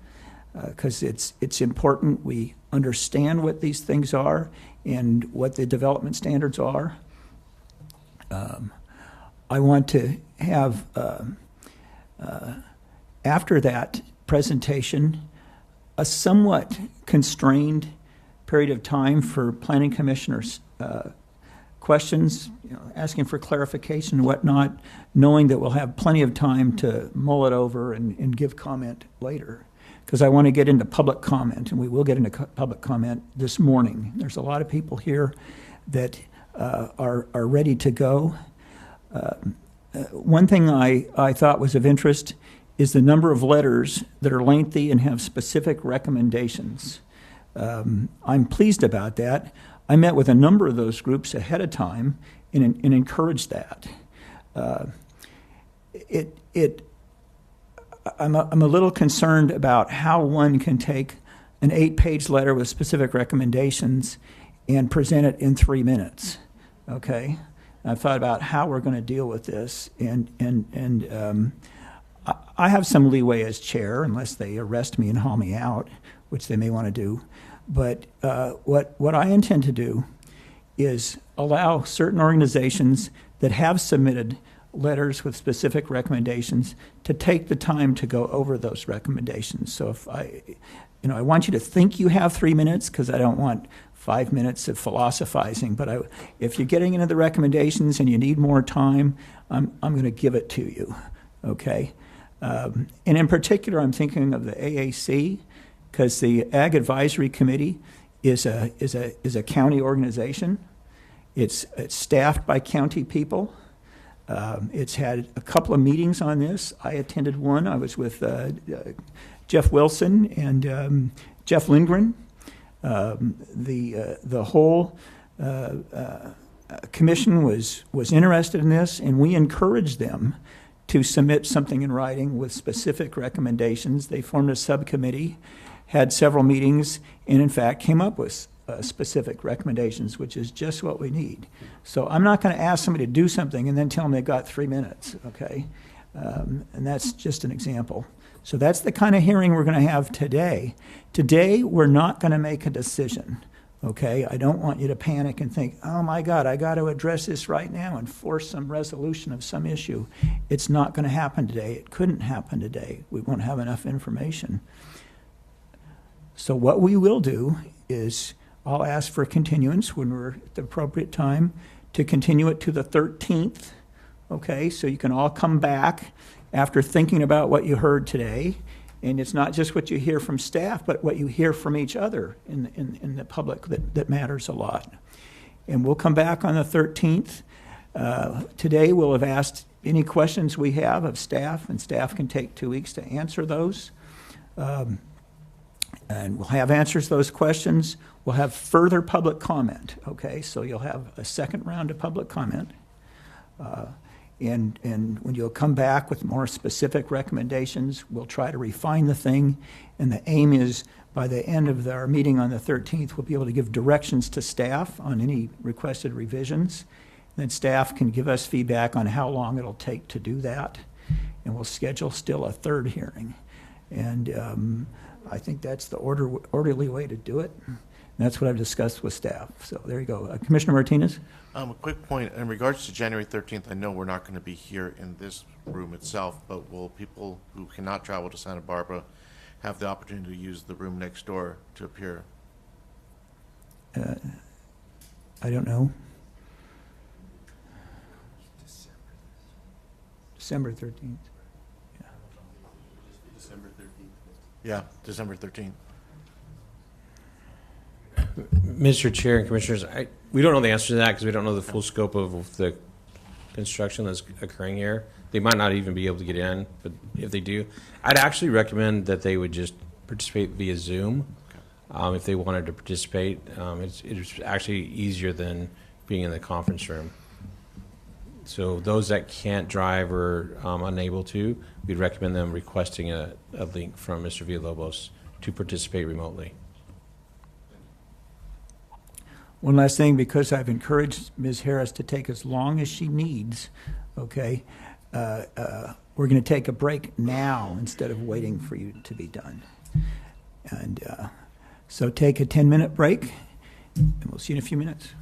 Because it's important we understand what these things are and what the development standards are. I want to have, after that presentation, a somewhat constrained period of time for planning commissioners' questions, asking for clarification and whatnot, knowing that we'll have plenty of time to mull it over and give comment later. Because I want to get into public comment, and we will get into public comment this morning. There's a lot of people here that are ready to go. One thing I thought was of interest is the number of letters that are lengthy and have specific recommendations. I'm pleased about that. I met with a number of those groups ahead of time and encouraged that. I'm a little concerned about how one can take an 8-page letter with specific recommendations and present it in 3 minutes. Okay, I've thought about how we're going to deal with this, and I have some leeway as chair, unless they arrest me and haul me out, which they may want to do. But what I intend to do is allow certain organizations that have submitted letters with specific recommendations to take the time to go over those recommendations. So if I want you to think you have 3 minutes, because I don't want 5 minutes of philosophizing, but if you're getting into the recommendations and you need more time, I'm going to give it to you, okay? And in particular, I'm thinking of the AAC, because the Ag Advisory Committee is a county organization. It's staffed by county people. It's had a couple of meetings on this. I attended one. I was with Jeff Wilson and Jeff Lindgren. The whole commission was interested in this, and we encouraged them to submit something in writing with specific recommendations. They formed a subcommittee, had several meetings, and in fact came up with specific recommendations, which is just what we need. So I'm not going to ask somebody to do something and then tell them they've got 3 minutes, okay? And that's just an example. So that's the kind of hearing we're going to have today. Today, we're not going to make a decision, okay? I don't want you to panic and think, oh my God, I got to address this right now and force some resolution of some issue. It's not going to happen today. It couldn't happen today. We won't have enough information. So what we will do is I'll ask for a continuance when we're at the appropriate time to continue it to the 13th, okay? So you can all come back after thinking about what you heard today. And it's not just what you hear from staff, but what you hear from each other in the public that matters a lot. And we'll come back on the 13th. Today, we'll have asked any questions we have of staff, and staff can take 2 weeks to answer those. And we'll have answers to those questions. We'll have further public comment, okay? So you'll have a second round of public comment. And when you'll come back with more specific recommendations, we'll try to refine the thing. And the aim is, by the end of our meeting on the 13th, we'll be able to give directions to staff on any requested revisions. Then staff can give us feedback on how long it'll take to do that. And we'll schedule still a third hearing. And I think that's the orderly way to do it. And that's what I've discussed with staff. So there you go. Commissioner Martinez? A quick point, in regards to January 13th, I know we're not going to be here in this room itself, but will people who cannot travel to Santa Barbara have the opportunity to use the room next door to appear? I don't know. December 13th. December 13th. Yeah, December 13th. Mr. Chair and Commissioners, we don't know the answer to that because we don't know the full scope of the construction that's occurring here. They might not even be able to get in, but if they do, I'd actually recommend that they would just participate via Zoom. If they wanted to participate, it's actually easier than being in the conference room. So those that can't drive or unable to, we'd recommend them requesting a link from Mr. Villalobos to participate remotely. One last thing, because I've encouraged Ms. Harris to take as long as she needs, okay, we're going to take a break now instead of waiting for you to be done. And so take a 10-minute break, and we'll see you in a few minutes.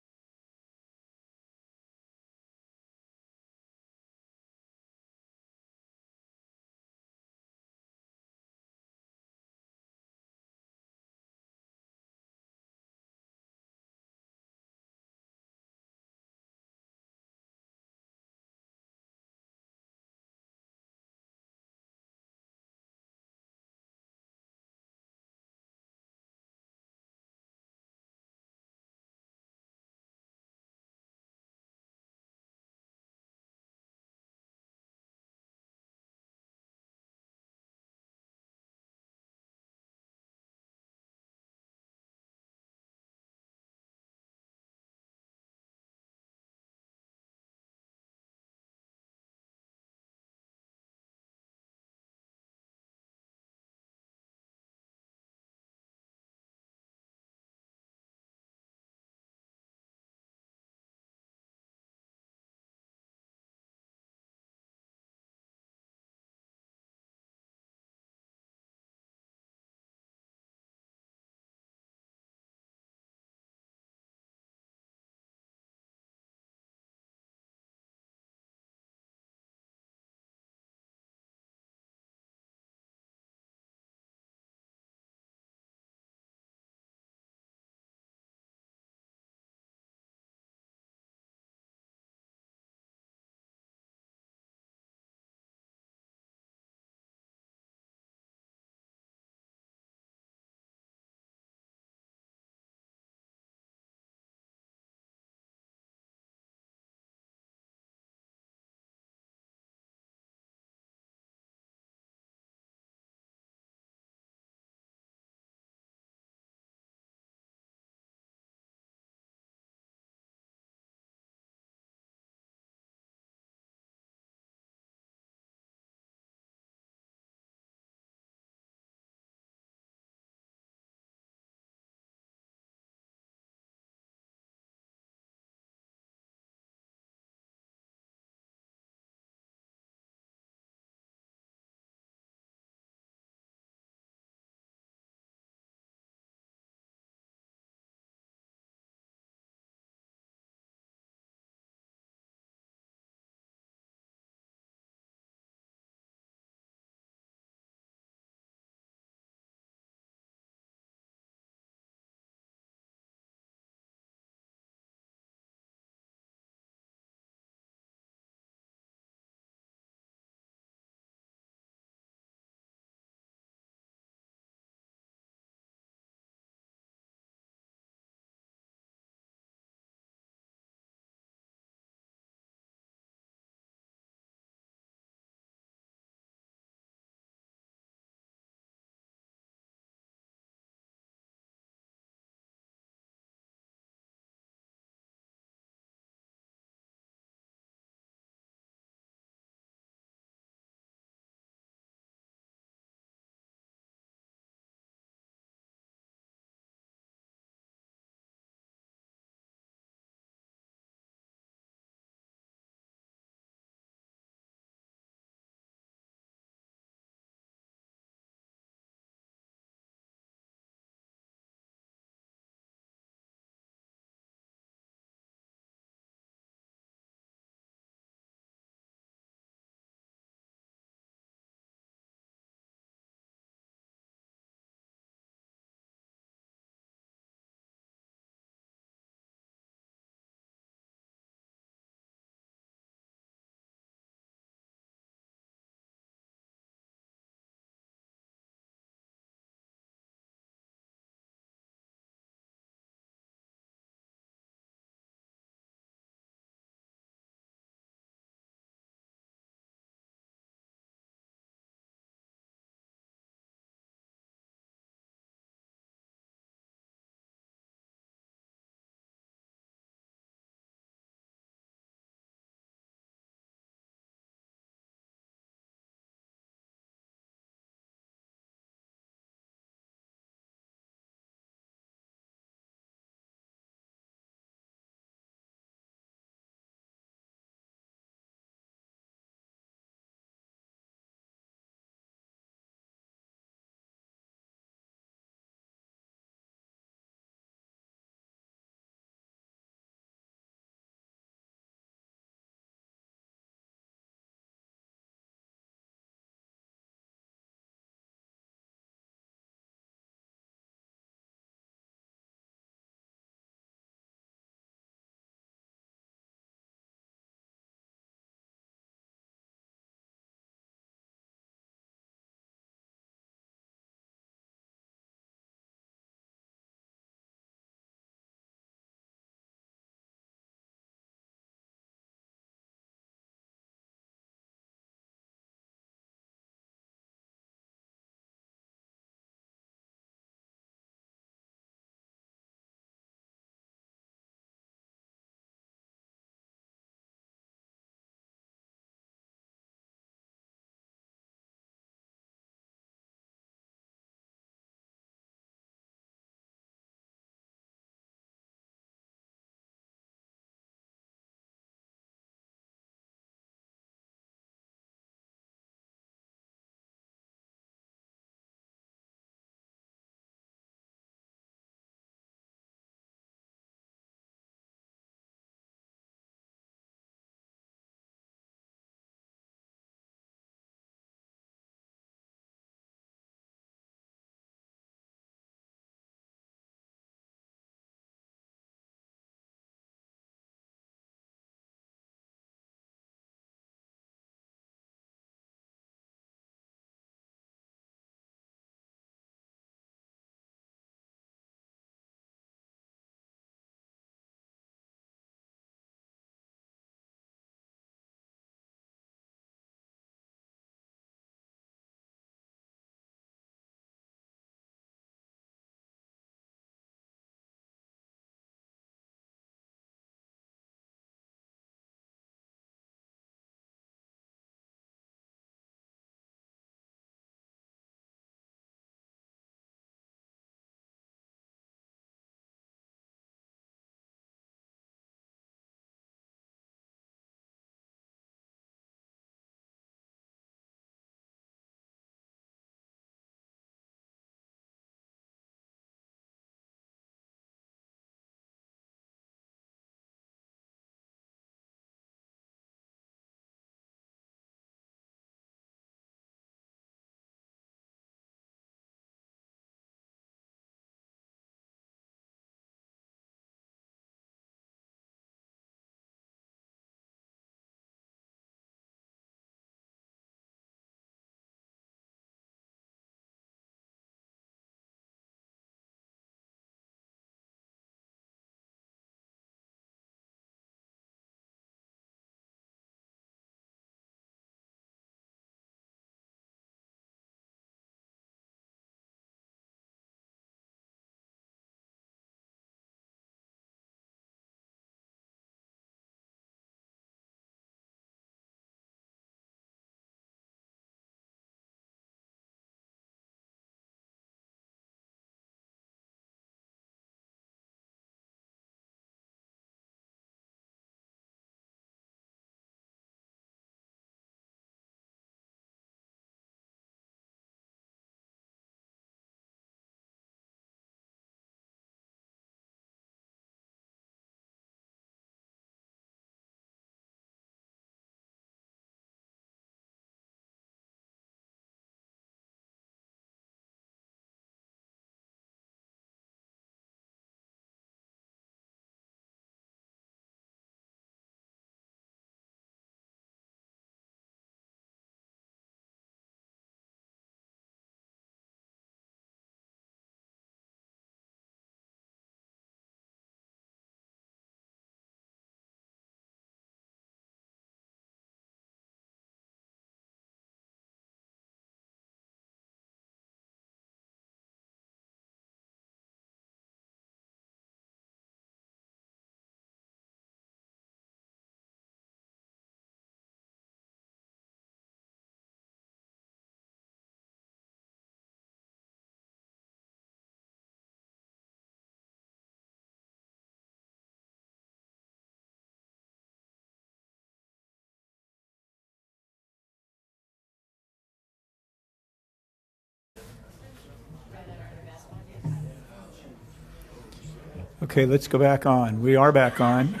Okay, let's go back on. We are back on.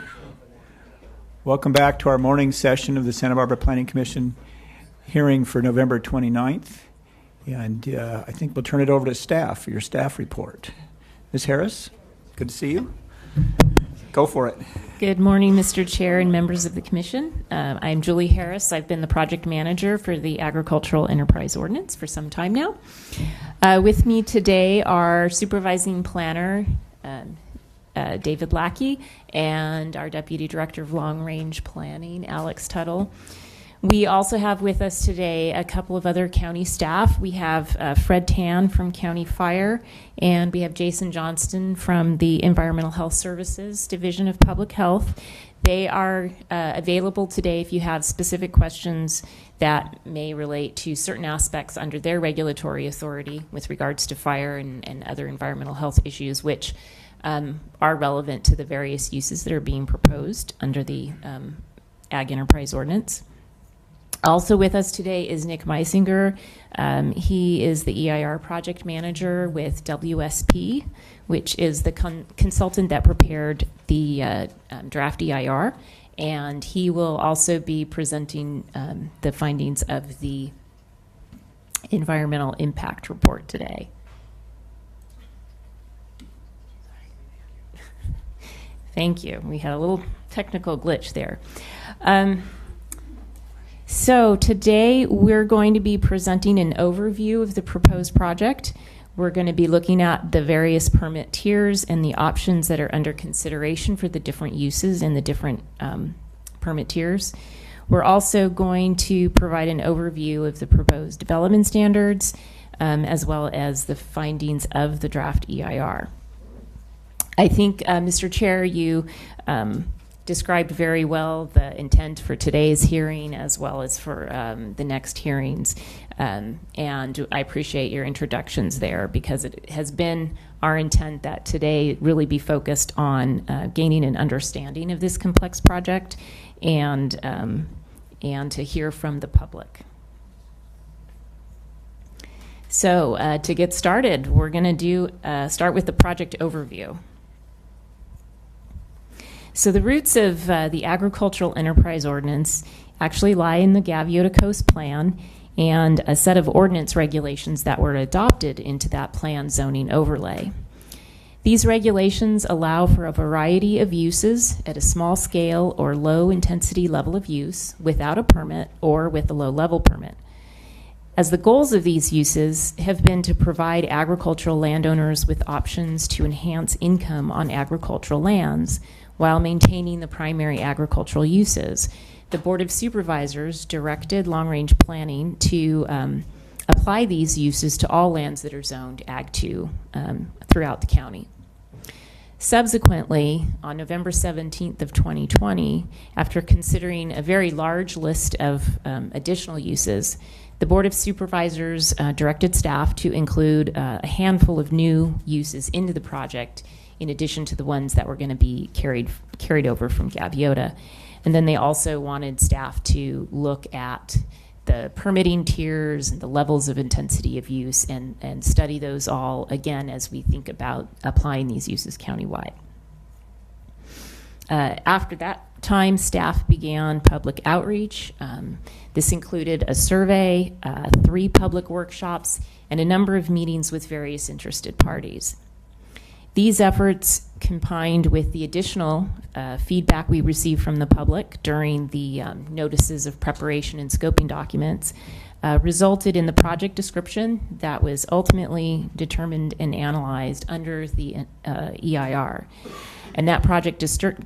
Welcome back to our morning session of the Santa Barbara Planning Commission hearing for November 29th. And I think we'll turn it over to staff for your staff report. Ms. Harris, good to see you. Go for it. Good morning, Mr. Chair and members of the Commission. I'm Julie Harris. I've been the project manager for the Agricultural Enterprise Ordinance for some time now. With me today are Supervising Planner David Lackey and our Deputy Director of Long Range Planning, Alex Tuttle. We also have with us today a couple of other county staff. We have Fred Tan from County Fire, and we have Jason Johnston from the Environmental Health Services Division of Public Health. They are available today if you have specific questions that may relate to certain aspects under their regulatory authority with regards to fire and other environmental health issues, which are relevant to the various uses that are being proposed under the Ag Enterprise Ordinance. Also with us today is Nick Meisinger. He is the EIR project manager with WSP, which is the consultant that prepared the draft EIR. And he will also be presenting the findings of the environmental impact report today. Thank you. We had a little technical glitch there. So today we're going to be presenting an overview of the proposed project. We're going to be looking at the various permit tiers and the options that are under consideration for the different uses in the different permit tiers. We're also going to provide an overview of the proposed development standards as well as the findings of the draft EIR. I think, Mr. Chair, you described very well the intent for today's hearing as well as for the next hearings. And I appreciate your introductions there because it has been our intent that today really be focused on gaining an understanding of this complex project and to hear from the public. So to get started, we're going to start with the project overview. So the roots of the Agricultural Enterprise Ordinance actually lie in the Gaviota Coast Plan and a set of ordinance regulations that were adopted into that plan zoning overlay. These regulations allow for a variety of uses at a small scale or low intensity level of use without a permit or with a low level permit. As the goals of these uses have been to provide agricultural landowners with options to enhance income on agricultural lands while maintaining the primary agricultural uses, the Board of Supervisors directed long-range planning to apply these uses to all lands that are zoned Ag 2 throughout the county. Subsequently, on November 17th of 2020, after considering a very large list of additional uses, the Board of Supervisors directed staff to include a handful of new uses into the project in addition to the ones that were going to be carried over from Gaviota. And then they also wanted staff to look at the permitting tiers and the levels of intensity of use and study those all again as we think about applying these uses countywide. After that time, staff began public outreach. This included a survey, 3 public workshops, and a number of meetings with various interested parties. These efforts, combined with the additional feedback we received from the public during the notices of preparation and scoping documents, resulted in the project description that was ultimately determined and analyzed under the EIR. And that project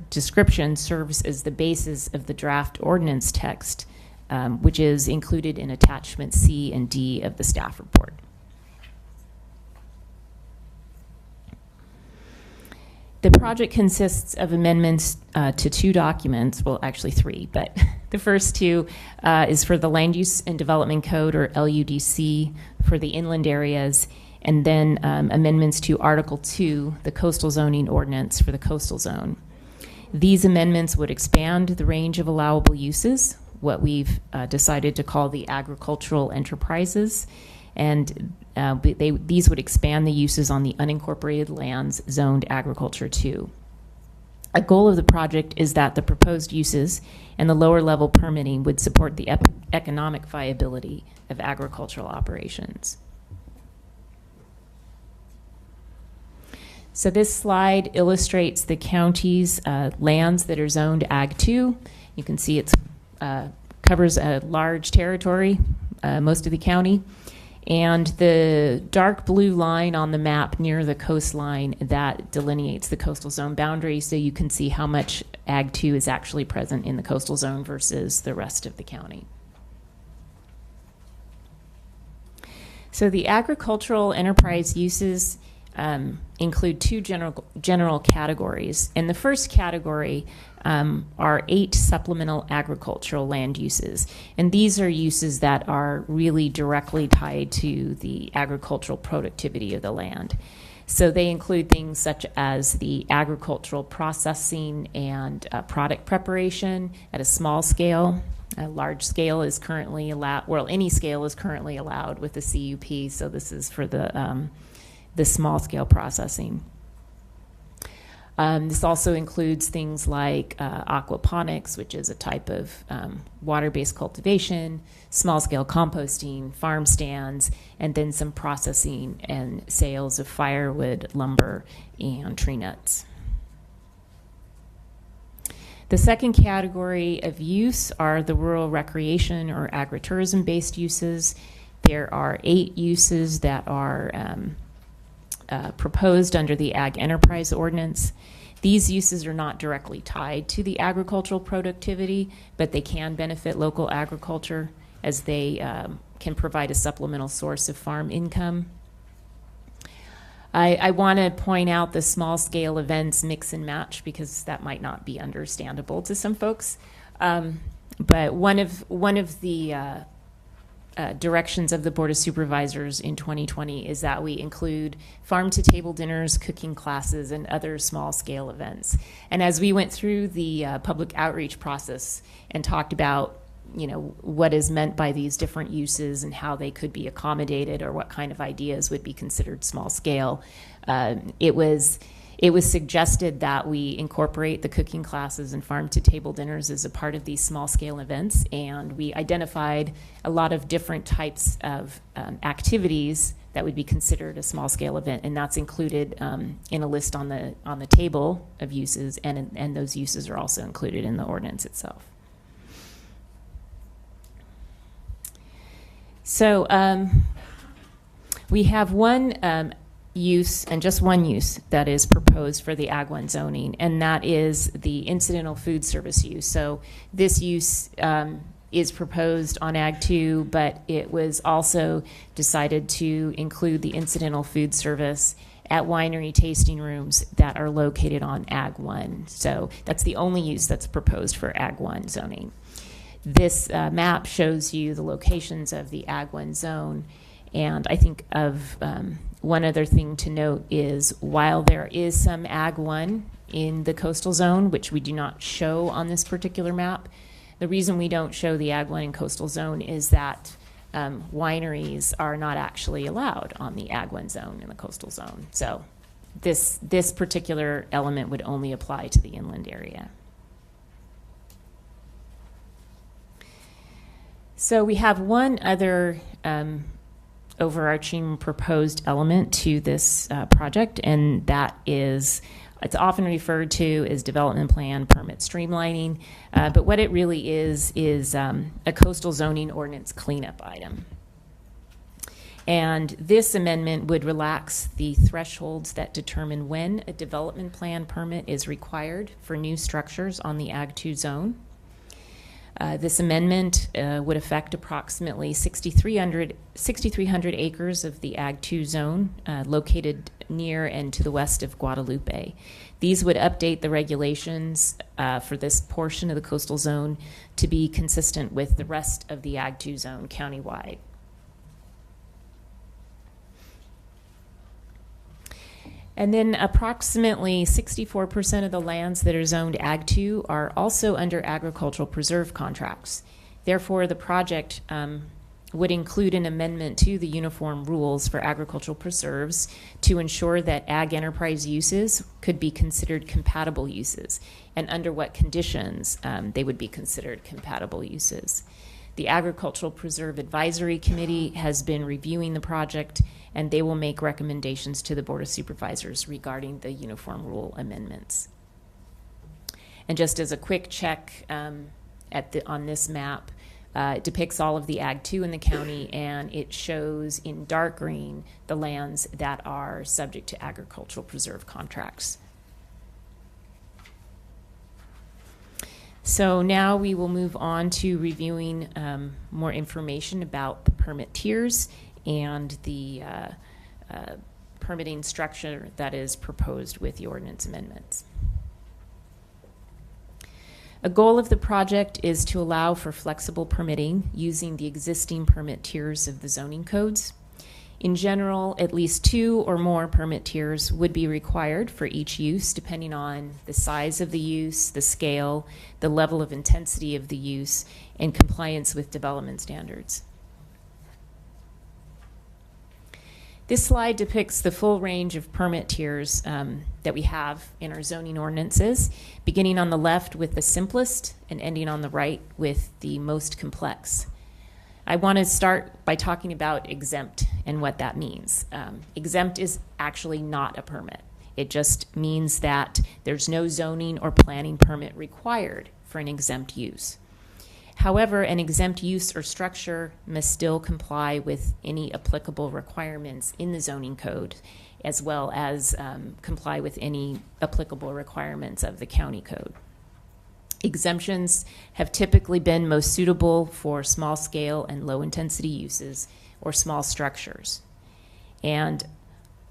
description serves as the basis of the draft ordinance text, which is included in attachment C and D of the staff report. The project consists of amendments to 2 documents, well, actually 3, but the first 2 is for the Land Use and Development Code, or LUDC, for the inland areas, and then amendments to Article 2, the Coastal Zoning Ordinance for the coastal zone. These amendments would expand the range of allowable uses, what we've decided to call the agricultural enterprises, and These would expand the uses on the unincorporated lands zoned agriculture 2. A goal of the project is that the proposed uses and the lower level permitting would support the economic viability of agricultural operations. So this slide illustrates the county's lands that are zoned Ag 2. You can see it covers a large territory, most of the county. And the dark blue line on the map near the coastline, that delineates the coastal zone boundary, so you can see how much Ag 2 is actually present in the coastal zone versus the rest of the county. So the agricultural enterprise uses include two general categories. And the first category are 8 supplemental agricultural land uses. And these are uses that are really directly tied to the agricultural productivity of the land. So they include things such as the agricultural processing and product preparation at a small scale. A large scale is currently allowed, well, any scale is currently allowed with the CUP, so this is for the small scale processing. This also includes things like aquaponics, which is a type of water-based cultivation, small-scale composting, farm stands, and then some processing and sales of firewood, lumber, and tree nuts. The second category of use are the rural recreation or agritourism-based uses. There are 8 uses that are proposed under the Ag Enterprise Ordinance. These uses are not directly tied to the agricultural productivity, but they can benefit local agriculture as they can provide a supplemental source of farm income. I want to point out the small scale events mix and match because that might not be understandable to some folks. But one of the directions of the Board of Supervisors in 2020 is that we include farm-to-table dinners, cooking classes, and other small-scale events. And as we went through the public outreach process and talked about, what is meant by these different uses and how they could be accommodated or what kind of ideas would be considered small-scale, it was suggested that we incorporate the cooking classes and farm-to-table dinners as a part of these small-scale events, and we identified a lot of different types of activities that would be considered a small-scale event, and that's included in a list on the table of uses, and those uses are also included in the ordinance itself. So we have one use, and just one use, that is proposed for the Ag 1 zoning, and that is the incidental food service use. So this use is proposed on Ag 2, but it was also decided to include the incidental food service at winery tasting rooms that are located on Ag 1. So that's the only use that's proposed for Ag 1 zoning. This map shows you the locations of the Ag 1 zone, and I think of one other thing to note is while there is some Ag 1 in the coastal zone, which we do not show on this particular map, the reason we don't show the Ag 1 in coastal zone is that wineries are not actually allowed on the Ag 1 zone in the coastal zone. So this particular element would only apply to the inland area. So we have one other overarching proposed element to this project, and that is, it's often referred to as development plan permit streamlining, but what it really is a coastal zoning ordinance cleanup item. And this amendment would relax the thresholds that determine when a development plan permit is required for new structures on the Ag 2 zone. This amendment would affect approximately 6,300 acres of the Ag 2 zone located near and to the west of Guadalupe. These would update the regulations for this portion of the coastal zone to be consistent with the rest of the Ag 2 zone countywide. And then approximately 64% of the lands that are zoned Ag 2 are also under agricultural preserve contracts. Therefore, the project would include an amendment to the uniform rules for agricultural preserves to ensure that ag enterprise uses could be considered compatible uses, and under what conditions they would be considered compatible uses. The Agricultural Preserve Advisory Committee has been reviewing the project, and they will make recommendations to the Board of Supervisors regarding the uniform rule amendments. And just as a quick check on this map, it depicts all of the Ag 2 in the county, and it shows in dark green the lands that are subject to agricultural preserve contracts. So now we will move on to reviewing more information about the permit tiers and the permitting structure that is proposed with the ordinance amendments. A goal of the project is to allow for flexible permitting using the existing permit tiers of the zoning codes. In general, at least 2 or more permit tiers would be required for each use, depending on the size of the use, the scale, the level of intensity of the use, and compliance with development standards. This slide depicts the full range of permit tiers that we have in our zoning ordinances, beginning on the left with the simplest and ending on the right with the most complex. I want to start by talking about exempt and what that means. Exempt is actually not a permit. It just means that there's no zoning or planning permit required for an exempt use. However, an exempt use or structure must still comply with any applicable requirements in the zoning code, as well as comply with any applicable requirements of the county code. Exemptions have typically been most suitable for small scale and low intensity uses or small structures. And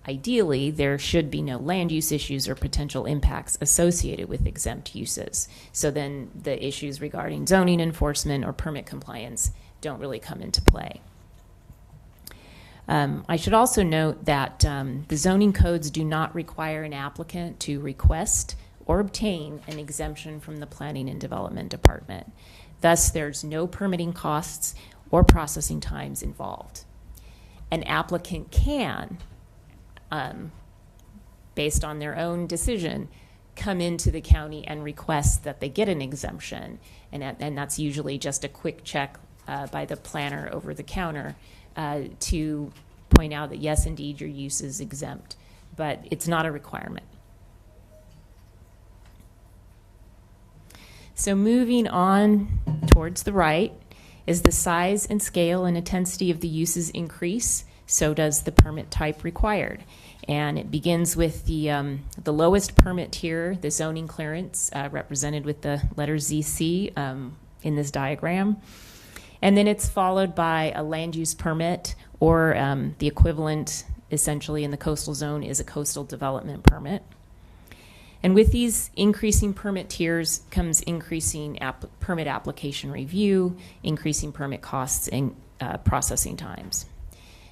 ideally, there should be no land use issues or potential impacts associated with exempt uses. So then the issues regarding zoning enforcement or permit compliance don't really come into play. I should also note that the zoning codes do not require an applicant to request or obtain an exemption from the Planning and Development Department. Thus, there's no permitting costs or processing times involved. An applicant can, based on their own decision, come into the county and request that they get an exemption, and that's usually just a quick check by the planner over the counter to point out that yes, indeed, your use is exempt, but it's not a requirement. So moving on towards the right, as the size and scale and intensity of the uses increase, so does the permit type required. And it begins with the lowest permit tier, the zoning clearance, represented with the letter ZC in this diagram. And then it's followed by a land use permit, or the equivalent essentially in the coastal zone is a coastal development permit. And with these increasing permit tiers comes increasing permit application review, increasing permit costs, and processing times.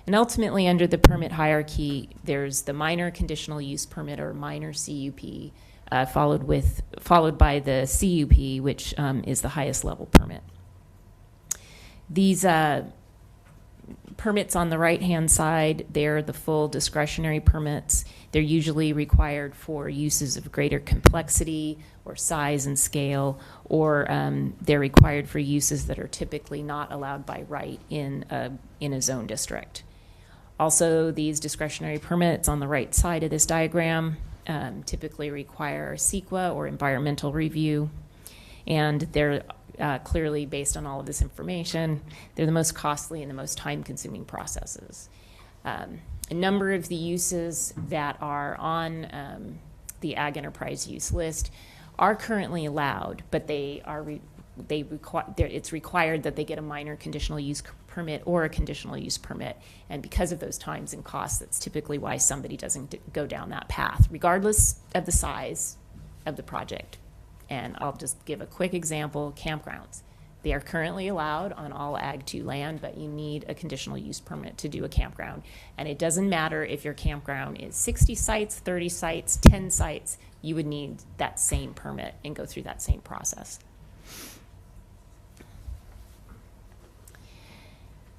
And ultimately, under the permit hierarchy, there's the minor conditional use permit, or minor CUP, followed by the CUP, which is the highest level permit. These permits on the right-hand side, they're the full discretionary permits. They're usually required for uses of greater complexity or size and scale, or they're required for uses that are typically not allowed by right in a zone district. Also, these discretionary permits on the right side of this diagram typically require CEQA or environmental review, and they're clearly, based on all of this information, they're the most costly and the most time-consuming processes. A number of the uses that are on the ag enterprise use list are currently allowed, but it's required that they get a minor conditional use permit or a conditional use permit, and because of those times and costs, that's typically why somebody doesn't go down that path, regardless of the size of the project. And I'll just give a quick example: campgrounds. They are currently allowed on all Ag 2 land, but you need a conditional use permit to do a campground. And it doesn't matter if your campground is 60 sites, 30 sites, 10 sites, you would need that same permit and go through that same process.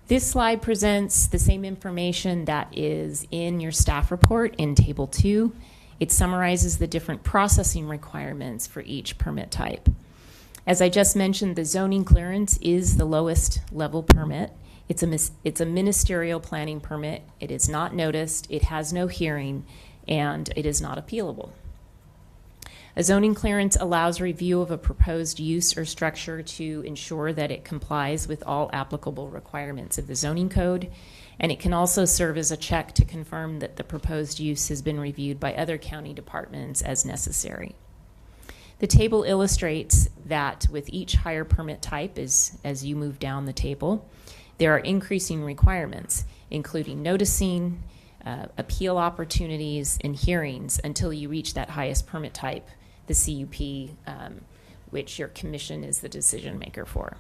This slide presents the same information that is in your staff report in Table 2. It summarizes the different processing requirements for each permit type. As I just mentioned, the zoning clearance is the lowest level permit. It's a ministerial planning permit. It is not noticed, it has no hearing, and it is not appealable. A zoning clearance allows review of a proposed use or structure to ensure that it complies with all applicable requirements of the zoning code, and it can also serve as a check to confirm that the proposed use has been reviewed by other county departments as necessary. The table illustrates that with each higher permit type, as you move down the table, there are increasing requirements, including noticing, appeal opportunities, and hearings until you reach that highest permit type, the CUP, which your commission is the decision maker for.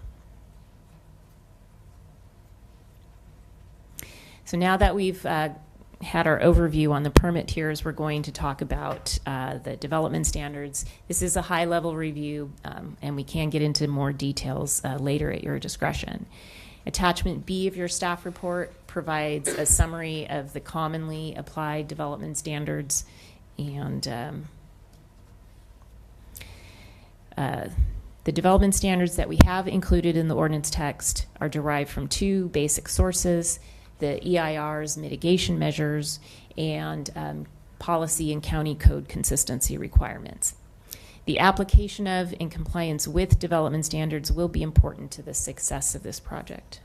So now that we've had our overview on the permit tiers, we're going to talk about the development standards. This is a high-level review, and we can get into more details later at your discretion. Attachment B of your staff report provides a summary of the commonly applied development standards, and the development standards that we have included in the ordinance text are derived from two basic sources: the EIR's mitigation measures and policy and county code consistency requirements. The application of and compliance with development standards will be important to the success of this project.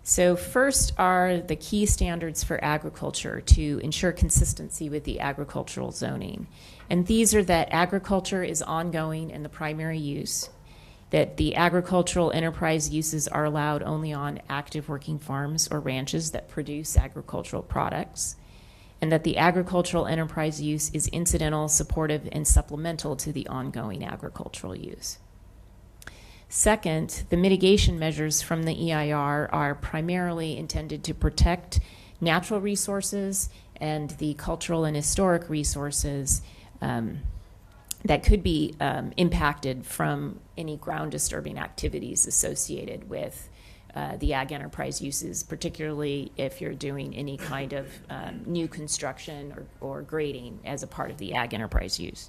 So first are the key standards for agriculture to ensure consistency with the agricultural zoning. And these are that agriculture is ongoing in the primary use, that the agricultural enterprise uses are allowed only on active working farms or ranches that produce agricultural products, and that the agricultural enterprise use is incidental, supportive, and supplemental to the ongoing agricultural use. Second, the mitigation measures from the EIR are primarily intended to protect natural resources and the cultural and historic resources that could be impacted from any ground disturbing activities associated with the ag enterprise uses, particularly if you're doing any kind of new construction or grading as a part of the ag enterprise use.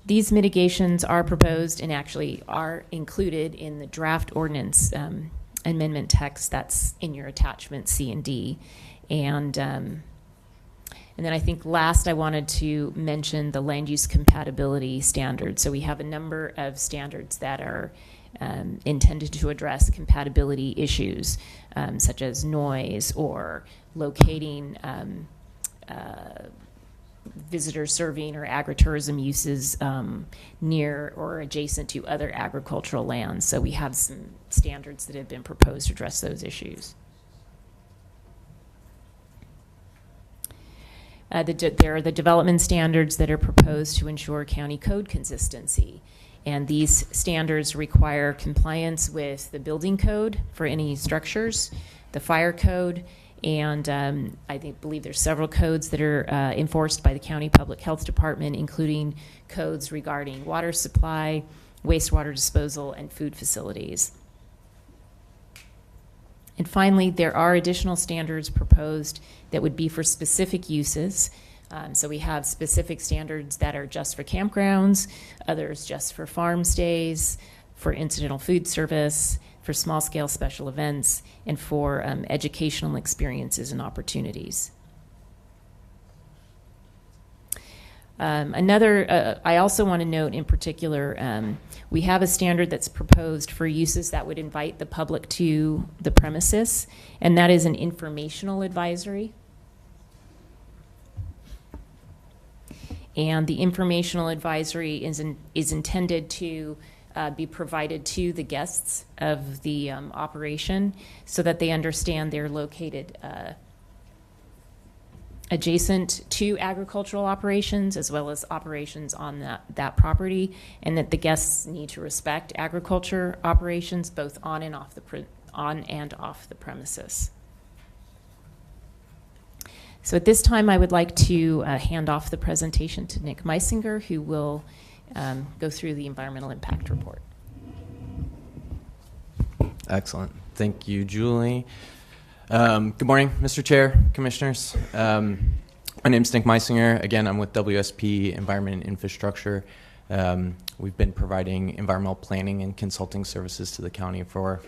These mitigations are proposed and actually are included in the draft ordinance amendment text that's in your attachment C and D. And then I think last I wanted to mention the land use compatibility standards. So we have a number of standards that are intended to address compatibility issues, such as noise or locating visitor serving or agritourism uses near or adjacent to other agricultural lands. So we have some standards that have been proposed to address those issues. There are the development standards that are proposed to ensure county code consistency. And these standards require compliance with the building code for any structures, the fire code, and I believe there's several codes that are enforced by the County Public Health Department, including codes regarding water supply, wastewater disposal, and food facilities. And finally, there are additional standards proposed that would be for specific uses. So we have specific standards that are just for campgrounds, others just for farm stays, for incidental food service, for small-scale special events, and for educational experiences and opportunities. I also want to note in particular, we have a standard that's proposed for uses that would invite the public to the premises, and that is an informational advisory. And the informational advisory is intended to be provided to the guests of the operation so that they understand they're located adjacent to agricultural operations as well as operations on that property, and that the guests need to respect agriculture operations both on and off the premises. So at this time, I would like to hand off the presentation to Nick Meisinger, who will go through the environmental impact report. Excellent. Thank you, Julie. Good morning, Mr. Chair, Commissioners. My name is Nick Meisinger. Again, I'm with WSP Environment and Infrastructure. We've been providing environmental planning and consulting services to the county for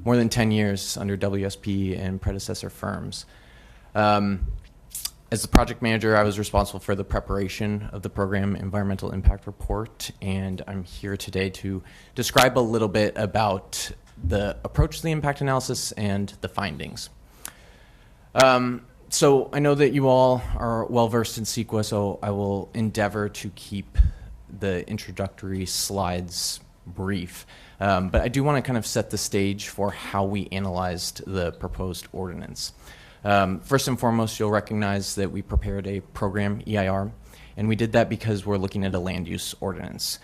more than 10 years under WSP and predecessor firms. As the project manager, I was responsible for the preparation of the program environmental impact report, and I'm here today to describe a little bit about the approach to the impact analysis and the findings. So I know that you all are well versed in CEQA, so I will endeavor to keep the introductory slides brief. But I do want to kind of set the stage for how we analyzed the proposed ordinance. First and foremost, you'll recognize that we prepared a program EIR, and we did that because we're looking at a land use ordinance.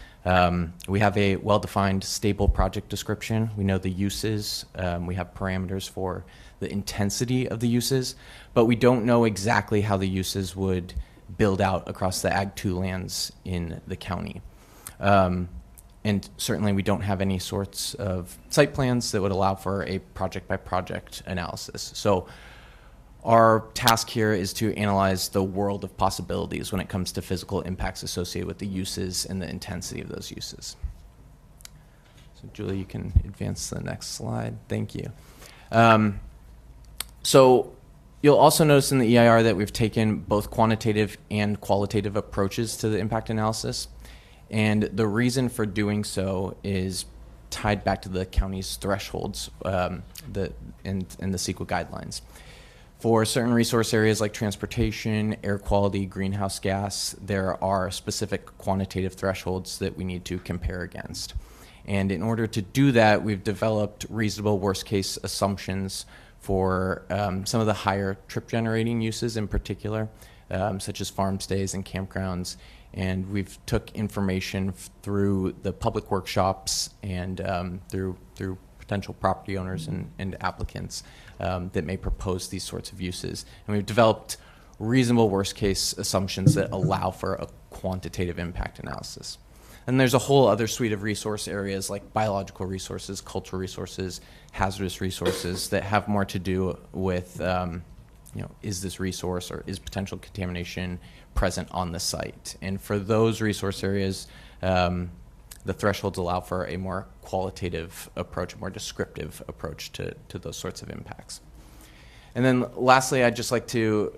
We have a well-defined, stable project description. We know the uses. We have parameters for the intensity of the uses, but we don't know exactly how the uses would build out across the Ag 2 lands in the county. And certainly we don't have any sorts of site plans that would allow for a project-by-project analysis. So our task here is to analyze the world of possibilities when it comes to physical impacts associated with the uses and the intensity of those uses. So Julie, you can advance to the next slide. Thank you. So you'll also notice in the EIR that we've taken both quantitative and qualitative approaches to the impact analysis. And the reason for doing so is tied back to the county's thresholds and the CEQA guidelines. For certain resource areas like transportation, air quality, greenhouse gas, there are specific quantitative thresholds that we need to compare against. And in order to do that, we've developed reasonable worst case assumptions for some of the higher trip generating uses in particular, such as farm stays and campgrounds. And we've took information through the public workshops and through potential property owners and applicants that may propose these sorts of uses. And we've developed reasonable worst case assumptions that allow for a quantitative impact analysis. And there's a whole other suite of resource areas like biological resources, cultural resources, hazardous resources that have more to do with, is this resource or is potential contamination present on the site? And for those resource areas, the thresholds allow for a more qualitative approach, a more descriptive approach to those sorts of impacts. And then lastly, I'd just like to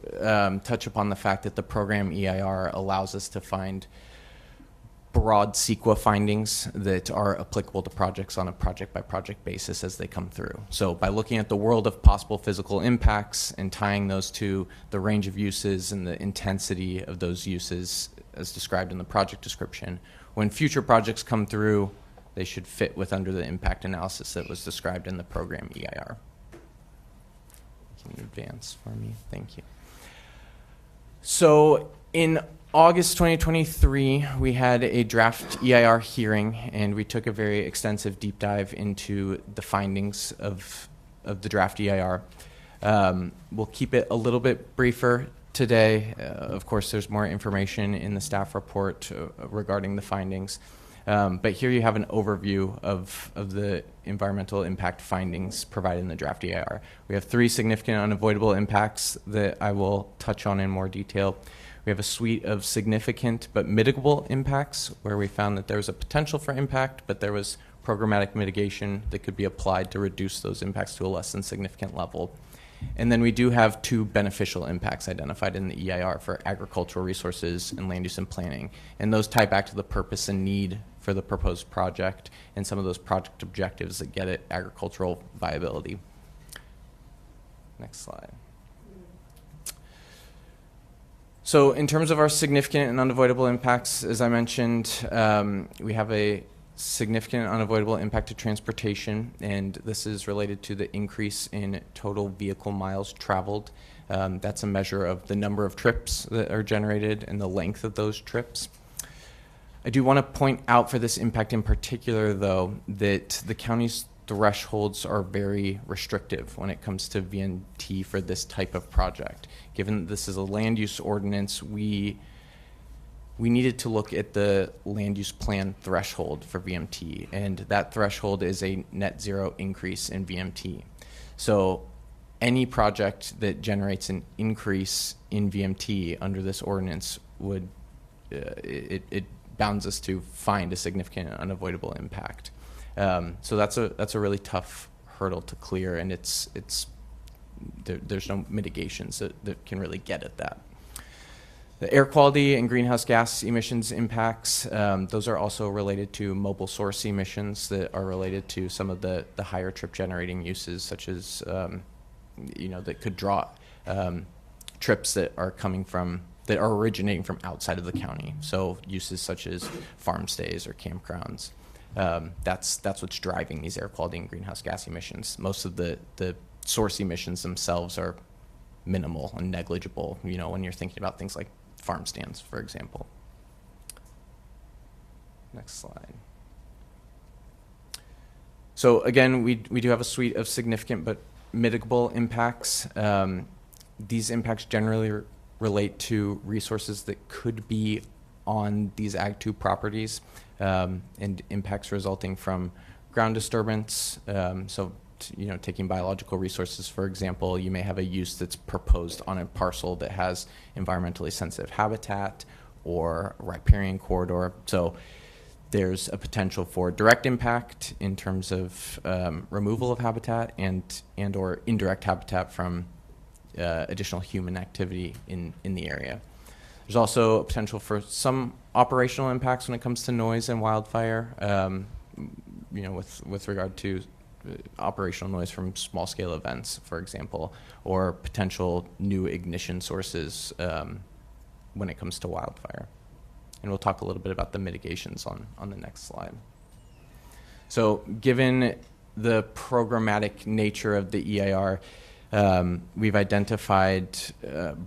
touch upon the fact that the program EIR allows us to find broad CEQA findings that are applicable to projects on a project-by-project basis as they come through. So by looking at the world of possible physical impacts and tying those to the range of uses and the intensity of those uses as described in the project description, when future projects come through, they should fit with under the impact analysis that was described in the program EIR. Can you advance for me? Thank you. So in August 2023, we had a draft EIR hearing, and we took a very extensive deep dive into the findings of the draft EIR. We'll keep it a little bit briefer today. Of course, there's more information in the staff report regarding the findings. But here you have an overview of the environmental impact findings provided in the draft EIR. We have 3 significant unavoidable impacts that I will touch on in more detail. We have a suite of significant but mitigable impacts where we found that there was a potential for impact, but there was programmatic mitigation that could be applied to reduce those impacts to a less than significant level. And then we do have 2 beneficial impacts identified in the EIR for agricultural resources and land use and planning. And those tie back to the purpose and need for the proposed project and some of those project objectives that get at agricultural viability. Next slide. So in terms of our significant and unavoidable impacts, as I mentioned, we have a significant unavoidable impact to transportation, and this is related to the increase in total vehicle miles traveled. That's a measure of the number of trips that are generated and the length of those trips. I do want to point out for this impact in particular, though, that the county's thresholds are very restrictive when it comes to VNT for this type of project. Given that this is a land use ordinance, we we needed to look at the land use plan threshold for VMT, and that threshold is a net zero increase in VMT. So any project that generates an increase in VMT under this ordinance would, it bounds us to find a significant and unavoidable impact. So that's a really tough hurdle to clear, and there's no mitigations that can really get at that. The air quality and greenhouse gas emissions impacts, those are also related to mobile source emissions that are related to some of the higher trip generating uses, such as, that could draw trips that are originating from outside of the county. So uses such as farm stays or campgrounds. That's what's driving these air quality and greenhouse gas emissions. Most of the source emissions themselves are minimal and negligible, when you're thinking about things like farm stands, for example. Next slide. So again, we do have a suite of significant but mitigable impacts. These impacts generally relate to resources that could be on these Ag 2 properties, and impacts resulting from ground disturbance. Taking biological resources, for example, you may have a use that's proposed on a parcel that has environmentally sensitive habitat or riparian corridor. So there's a potential for direct impact in terms of removal of habitat and or indirect habitat from additional human activity in the area. There's also a potential for some operational impacts when it comes to noise and wildfire, with regard to operational noise from small-scale events, for example, or potential new ignition sources when it comes to wildfire. And we'll talk a little bit about the mitigations on the next slide. So given the programmatic nature of the EIR, we've identified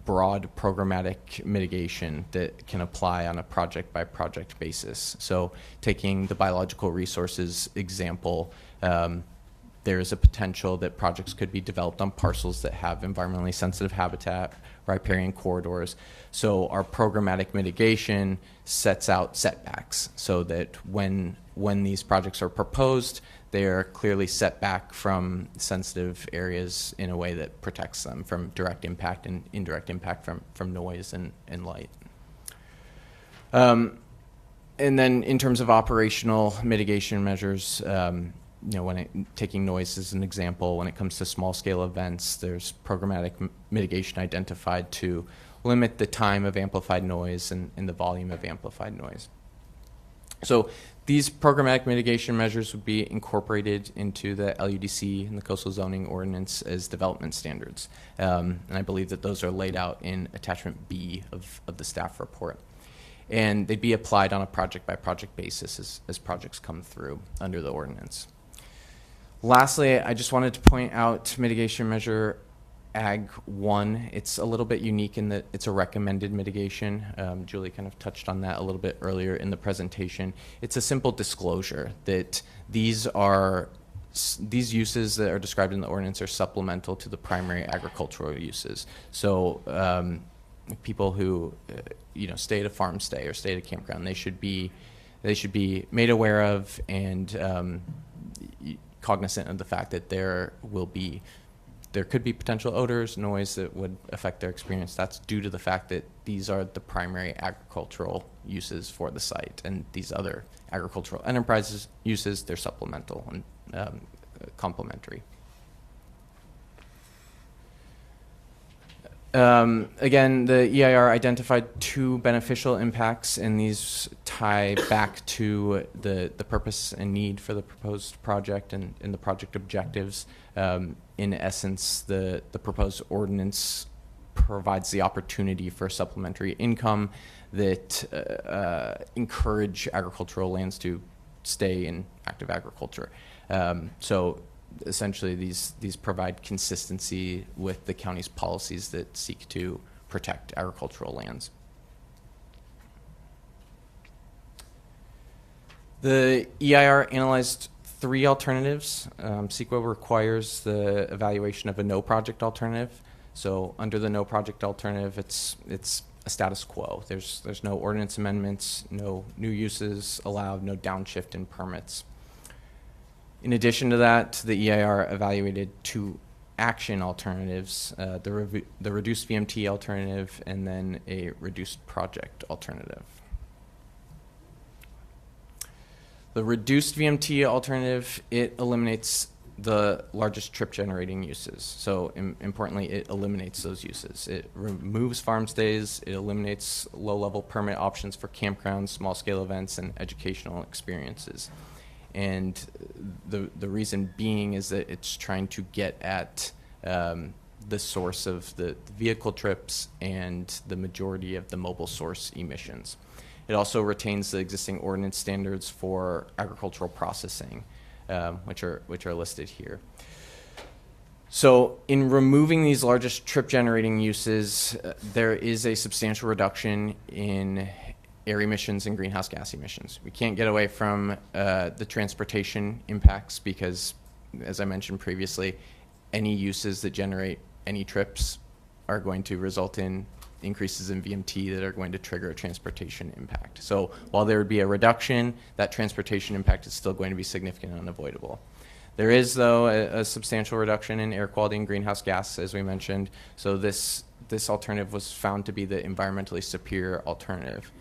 broad programmatic mitigation that can apply on a project-by-project basis. So taking the biological resources example, there is a potential that projects could be developed on parcels that have environmentally sensitive habitat, riparian corridors. So our programmatic mitigation sets out setbacks so that when these projects are proposed, they are clearly set back from sensitive areas in a way that protects them from direct impact and indirect impact from noise and light. And then in terms of operational mitigation measures, taking noise as an example, when it comes to small-scale events, there's programmatic mitigation identified to limit the time of amplified noise and the volume of amplified noise. So these programmatic mitigation measures would be incorporated into the LUDC and the coastal zoning ordinance as development standards. And I believe that those are laid out in attachment B of the staff report. And they'd be applied on a project-by-project basis as projects come through under the ordinance. Lastly, I just wanted to point out mitigation measure Ag 1. It's a little bit unique in that it's a recommended mitigation. Julie kind of touched on that a little bit earlier in the presentation. It's a simple disclosure that these uses that are described in the ordinance are supplemental to the primary agricultural uses. So people who stay at a farm stay or stay at a campground, they should be made aware of and cognizant of the fact that there could be potential odors, noise that would affect their experience. That's due to the fact that these are the primary agricultural uses for the site, and these other agricultural enterprises uses, they're supplemental and complementary. Again, the EIR identified 2 beneficial impacts, and these tie back to the purpose and need for the proposed project and the project objectives. In essence, the proposed ordinance provides the opportunity for supplementary income that encourage agricultural lands to stay in active agriculture. So essentially these provide consistency with the county's policies that seek to protect agricultural lands. The EIR analyzed 3 alternatives. CEQA requires the evaluation of a no project alternative. So under the no project alternative, it's a status quo. There's no ordinance amendments, no new uses allowed, no downshift in permits. In addition to that, the EIR evaluated two action alternatives, the reduced VMT alternative and then a reduced project alternative. The reduced VMT alternative, it eliminates the largest trip generating uses. So importantly, it eliminates those uses. It removes farm stays, it eliminates low level permit options for campgrounds, small scale events, and educational experiences. And the reason being is that it's trying to get at the source of the vehicle trips and the majority of the mobile source emissions. It also retains the existing ordinance standards for agricultural processing, which are listed here. So in removing these largest trip generating uses, there is a substantial reduction in air emissions and greenhouse gas emissions. We can't get away from the transportation impacts because, as I mentioned previously, any uses that generate any trips are going to result in increases in VMT that are going to trigger a transportation impact. So while there would be a reduction, that transportation impact is still going to be significant and unavoidable. There is, though, a substantial reduction in air quality and greenhouse gas, as we mentioned. So this alternative was found to be the environmentally superior alternative.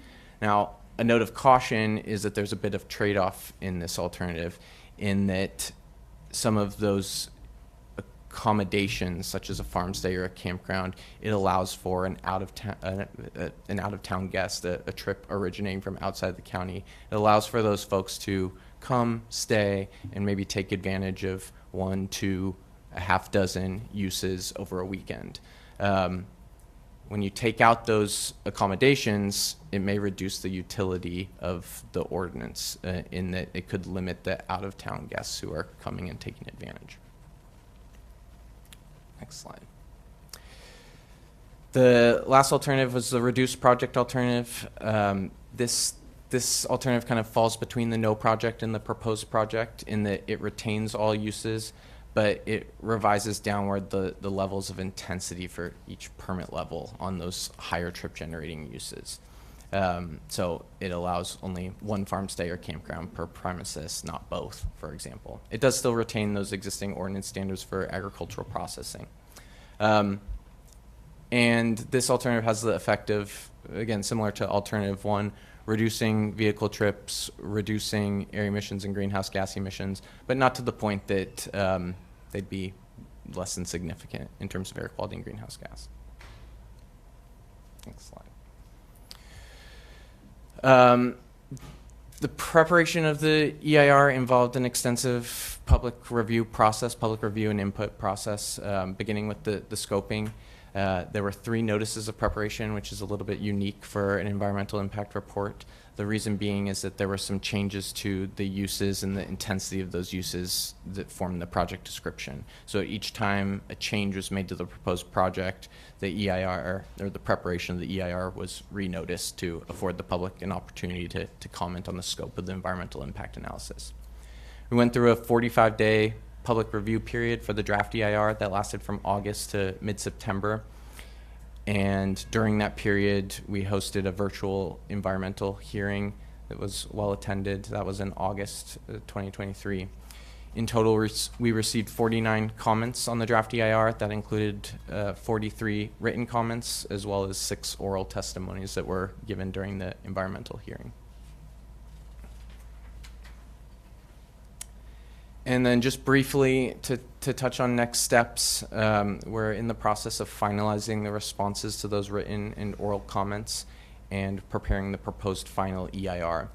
Now, a note of caution is that there's a bit of trade-off in this alternative in that some of those accommodations, such as a farm stay or a campground, it allows for an out-of-town guest, a trip originating from outside the county. It allows for those folks to come, stay, and maybe take advantage of 1 to a half dozen uses over a weekend. When you take out those accommodations, it may reduce the utility of the ordinance in that it could limit the out-of-town guests who are coming and taking advantage. Next slide. The last alternative was the reduced project alternative. This alternative kind of falls between the no project and the proposed project in that it retains all uses, but it revises downward the levels of intensity for each permit level on those higher trip generating uses. So it allows only one farm stay or campground per premises, not both, for example. It does still retain those existing ordinance standards for agricultural processing. And this alternative has the effect of, again, similar to alternative 1, reducing vehicle trips, reducing air emissions and greenhouse gas emissions, but not to the point that they'd be less than significant in terms of air quality and greenhouse gas. Next slide. The preparation of the EIR involved an extensive public review and input process, beginning with the scoping. There were 3 notices of preparation, which is a little bit unique for an environmental impact report. The reason being is that there were some changes to the uses and the intensity of those uses that form the project description. So each time a change was made to the proposed project, the EIR, or the preparation of the EIR, was re-noticed to afford the public an opportunity to comment on the scope of the environmental impact analysis. We went through a 45-day public review period for the draft EIR that lasted from August to mid-September. And during that period, we hosted a virtual environmental hearing that was well attended. That was in August 2023. In total, we received 49 comments on the draft EIR. That included 43 written comments, as well as 6 oral testimonies that were given during the environmental hearing. And then just briefly to touch on next steps, we're in the process of finalizing the responses to those written and oral comments and preparing the proposed final EIR.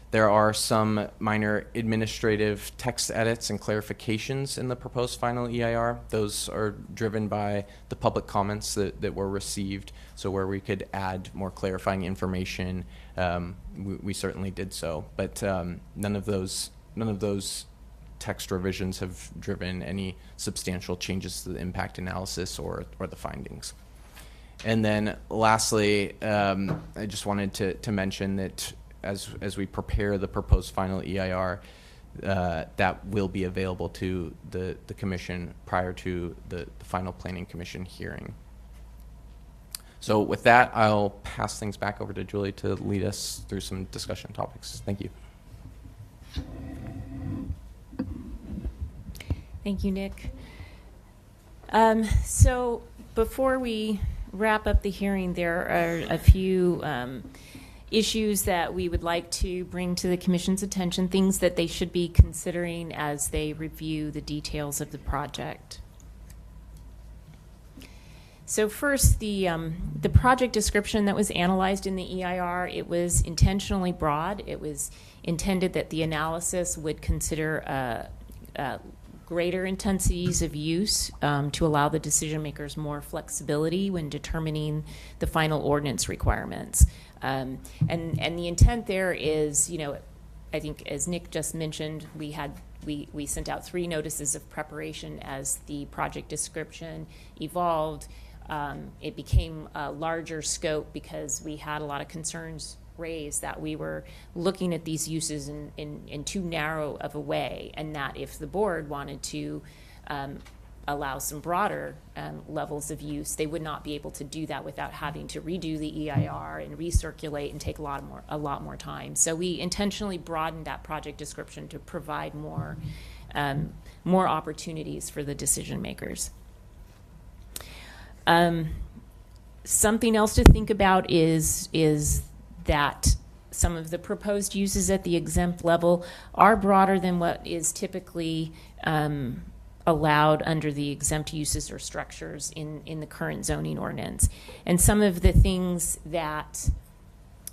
There are some minor administrative text edits and clarifications in the proposed final EIR. Those are driven by the public comments that were received. So where we could add more clarifying information, we certainly did so. But none of those text revisions have driven any substantial changes to the impact analysis or the findings. And then lastly, I just wanted to mention that as we prepare the proposed final EIR, that will be available to the commission prior to the final planning commission hearing. So with that, I'll pass things back over to Julie to lead us through some discussion topics. Thank you. Thank you, Nick. So before we wrap up the hearing, there are a few issues that we would like to bring to the Commission's attention, things that they should be considering as they review the details of the project. So first, the project description that was analyzed in the EIR, it was intentionally broad. It was intended that the analysis would consider greater intensities of use to allow the decision makers more flexibility when determining the final ordinance requirements. And the intent there is, I think as Nick just mentioned, we sent out 3 notices of preparation as the project description evolved. It became a larger scope because we had a lot of concerns raised that we were looking at these uses in too narrow of a way, and that if the board wanted to allow some broader levels of use, they would not be able to do that without having to redo the EIR and recirculate and take a lot more time. So we intentionally broadened that project description to provide more opportunities for the decision makers. Something else to think about is that some of the proposed uses at the exempt level are broader than what is typically allowed under the exempt uses or structures in the current zoning ordinance. And some of the things that,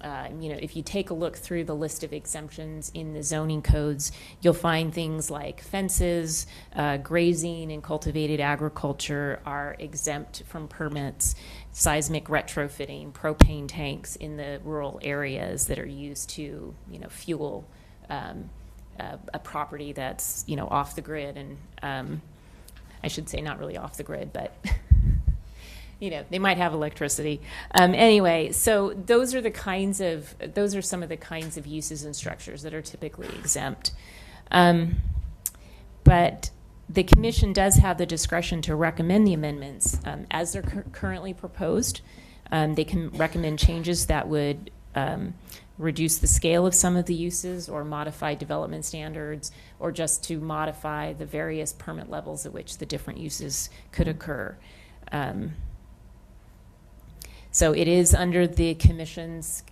if you take a look through the list of exemptions in the zoning codes, you'll find things like fences, grazing, and cultivated agriculture are exempt from permits. Seismic retrofitting, propane tanks in the rural areas that are used to, fuel a property that's, off the grid, and I should say not really off the grid, but they might have electricity. Anyway, so those are some of the kinds of uses and structures that are typically exempt. But the Commission does have the discretion to recommend the amendments as they're currently proposed. They can recommend changes that would reduce the scale of some of the uses or modify development standards, or just to modify the various permit levels at which the different uses could occur. So it is under the Commission's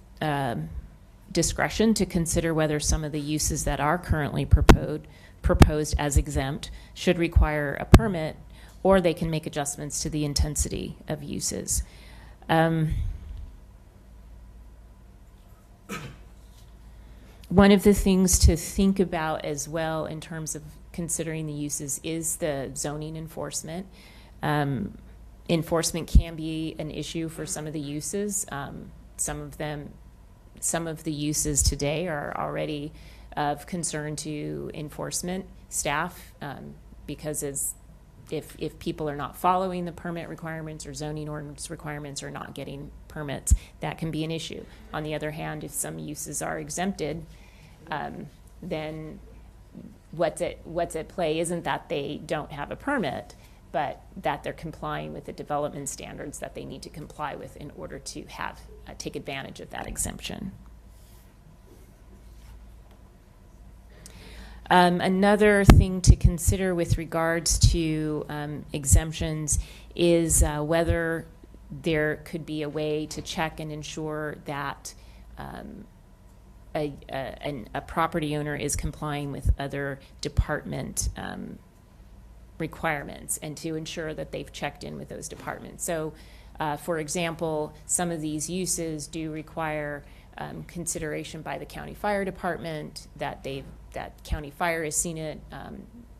discretion to consider whether some of the uses that are currently proposed as exempt should require a permit, or they can make adjustments to the intensity of uses. One of the things to think about as well in terms of considering the uses is the zoning enforcement. Enforcement can be an issue for some of the uses. Some of the uses today are already of concern to enforcement staff because if people are not following the permit requirements or zoning ordinance requirements or not getting permits, that can be an issue. On the other hand, if some uses are exempted, then what's at play isn't that they don't have a permit, but that they're complying with the development standards that they need to comply with in order to take advantage of that exemption. Another thing to consider with regards to exemptions is whether there could be a way to check and ensure that a property owner is complying with other department requirements, and to ensure that they've checked in with those departments. So, for example, some of these uses do require consideration by the county fire department, that county fire has seen it.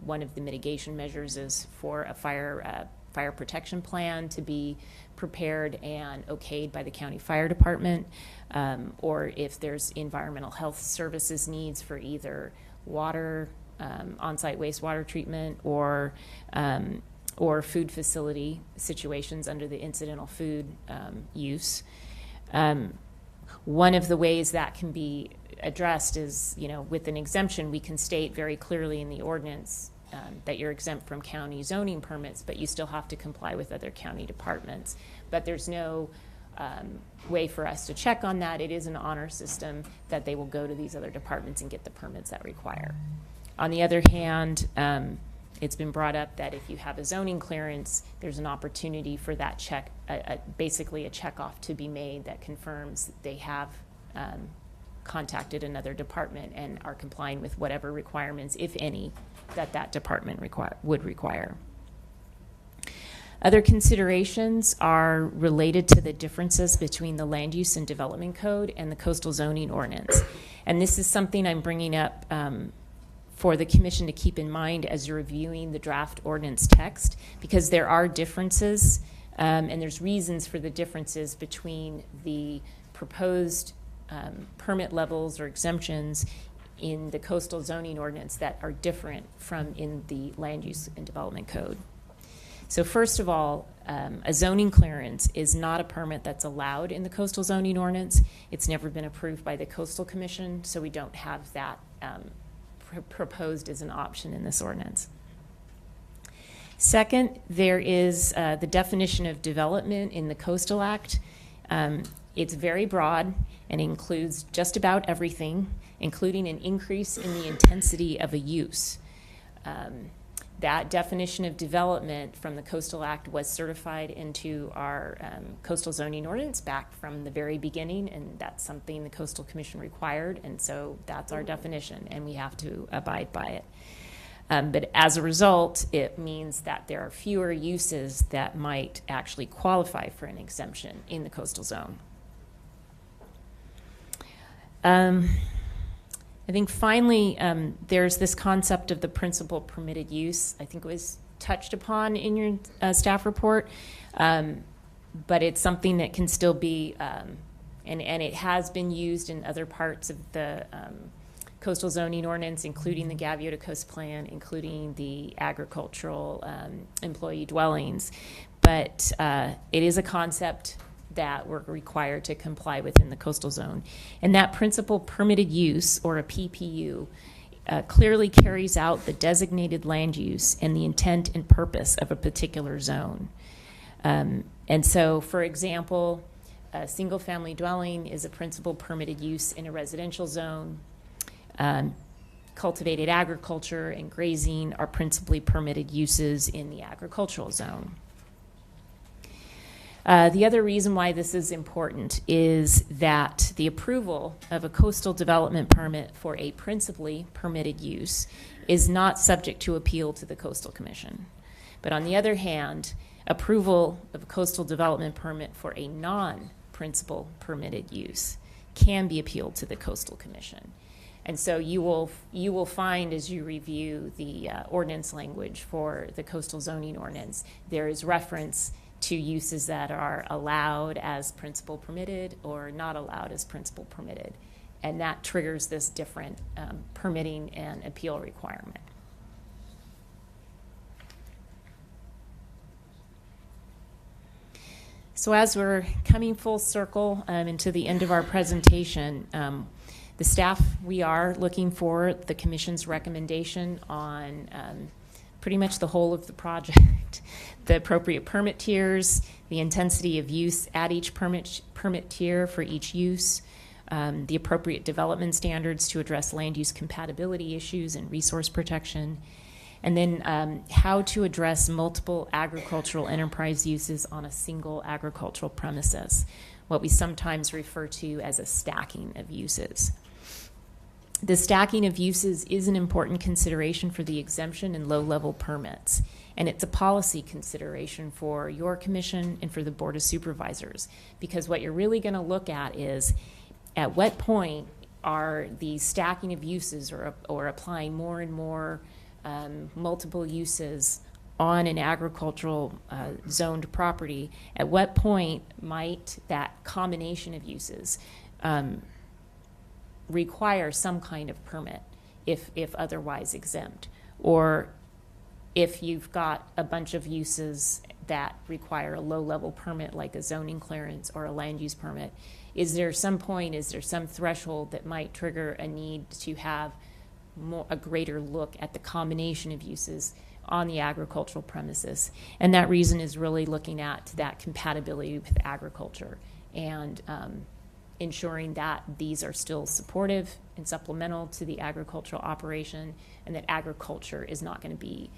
One of the mitigation measures is for a fire protection plan to be prepared and okayed by the county fire department, or if there's environmental health services needs for either water, on-site wastewater treatment, or food facility situations under the incidental food use. One of the ways that can be addressed is, with an exemption, we can state very clearly in the ordinance that you're exempt from county zoning permits, but you still have to comply with other county departments. But there's no way for us to check on that. It is an honor system that they will go to these other departments and get the permits that require. On the other hand, it's been brought up that if you have a zoning clearance, there's an opportunity for that check, basically a checkoff to be made that confirms that they have contacted another department and are complying with whatever requirements, if any, that department would require. Other considerations are related to the differences between the Land Use and Development Code and the Coastal Zoning Ordinance. And this is something I'm bringing up for the Commission to keep in mind as you're reviewing the draft ordinance text, because there are differences and there's reasons for the differences between the proposed permit levels or exemptions in the Coastal Zoning Ordinance that are different from in the Land Use and Development Code. So first of all, a zoning clearance is not a permit that's allowed in the Coastal Zoning Ordinance. It's never been approved by the Coastal Commission, so we don't have that proposed as an option in this ordinance. Second, there is the definition of development in the Coastal Act. It's very broad and includes just about everything, including an increase in the intensity of a use. That definition of development from the Coastal Act was certified into our Coastal Zoning Ordinance back from the very beginning, and that's something the Coastal Commission required, and so that's our definition, and we have to abide by it. But as a result, it means that there are fewer uses that might actually qualify for an exemption in the coastal zone. I think finally, there's this concept of the principal permitted use. I think it was touched upon in your staff report, but it's something that can still be, and it has been used in other parts of the Coastal Zoning Ordinance, including the Gaviota Coast Plan, including the agricultural employee dwellings. But it is a concept that we're required to comply with in the coastal zone. And that principal permitted use, or a PPU, clearly carries out the designated land use and the intent and purpose of a particular zone. And so, for example, a single-family dwelling is a principal permitted use in a residential zone. Cultivated agriculture and grazing are principally permitted uses in the agricultural zone. The other reason why this is important is that the approval of a coastal development permit for a principally permitted use is not subject to appeal to the Coastal Commission. But on the other hand, approval of a coastal development permit for a non-principal permitted use can be appealed to the Coastal Commission. And so you will find, as you review the ordinance language for the Coastal Zoning Ordinance, there is reference to uses that are allowed as principal permitted or not allowed as principal permitted. And that triggers this different permitting and appeal requirement. So as we're coming full circle into the end of our presentation, the staff, we are looking for the Commission's recommendation on pretty much the whole of the project, the appropriate permit tiers, the intensity of use at each permit tier for each use, the appropriate development standards to address land use compatibility issues and resource protection, and then how to address multiple agricultural enterprise uses on a single agricultural premises, what we sometimes refer to as a stacking of uses. The stacking of uses is an important consideration for the exemption and low-level permits, and it's a policy consideration for your commission and for the Board of Supervisors, because what you're really going to look at is at what point are the stacking of uses or applying more and more multiple uses on an agricultural zoned property, at what point might that combination of uses require some kind of permit if otherwise exempt, or if you've got a bunch of uses that require a low-level permit like a zoning clearance or a land use permit, is there some threshold that might trigger a need to have a greater look at the combination of uses on the agricultural premises. And that reason is really looking at that compatibility with agriculture and ensuring that these are still supportive and supplemental to the agricultural operation, and that agriculture is not going to be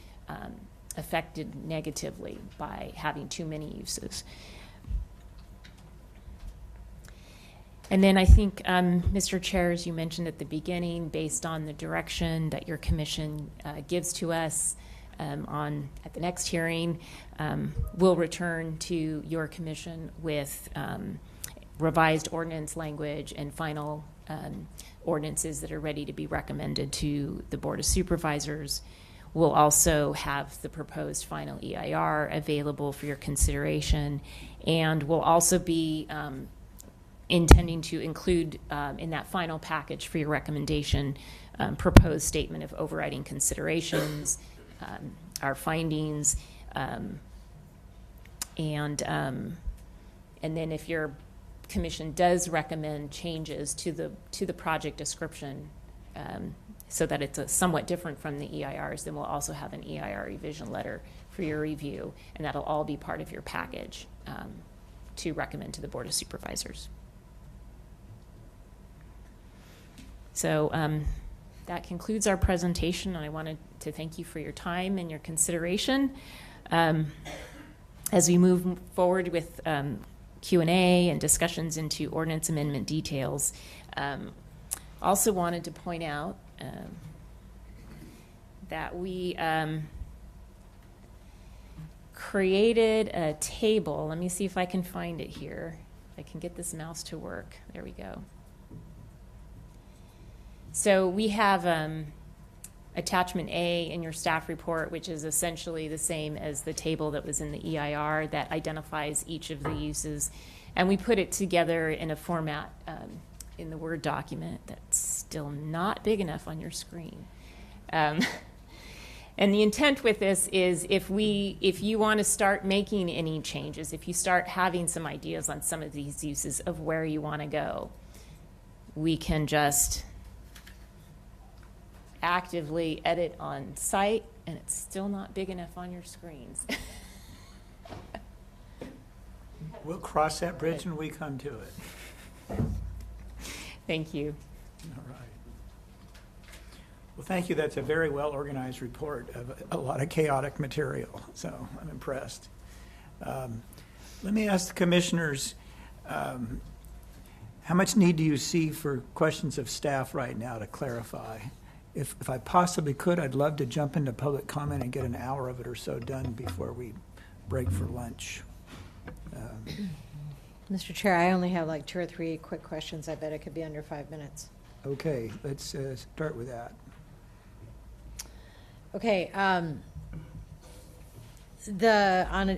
affected negatively by having too many uses. And then I think, Mr. Chair, as you mentioned at the beginning, based on the direction that your commission gives to us at the next hearing, we'll return to your commission with revised ordinance language and final ordinances that are ready to be recommended to the Board of Supervisors. We'll also have the proposed final EIR available for your consideration, and we'll also be intending to include in that final package for your recommendation proposed statement of overriding considerations, our findings, and then if your commission does recommend changes to the project description so that it's somewhat different from the EIRs, then we'll also have an EIR revision letter for your review, and that'll all be part of your package to recommend to the Board of Supervisors. So that concludes our presentation, and I wanted to thank you for your time and your consideration. As we move forward with Q&A and discussions into ordinance amendment details, also wanted to point out that we created a table. Let me see if I can find it here. If I can get this mouse to work. There we go. So we have attachment A in your staff report, which is essentially the same as the table that was in the EIR that identifies each of the uses. And we put it together in a format in the Word document that's still not big enough on your screen. And the intent with this is if you want to start making any changes, if you start having some ideas on some of these uses of where you want to go, we can just actively edit on site, and it's still not big enough on your screens. We'll cross that bridge when we come to it. Thank you. All right. Well, thank you. That's a very well-organized report of a lot of chaotic material, so I'm impressed. Let me ask the commissioners, how much need do you see for questions of staff right now to clarify? If I possibly could, I'd love to jump into public comment and get an hour of it or so done before we break for lunch. Mr. Chair, I only have like 2 or 3 quick questions. I bet it could be under 5 minutes. Okay, let's start with that. Okay, on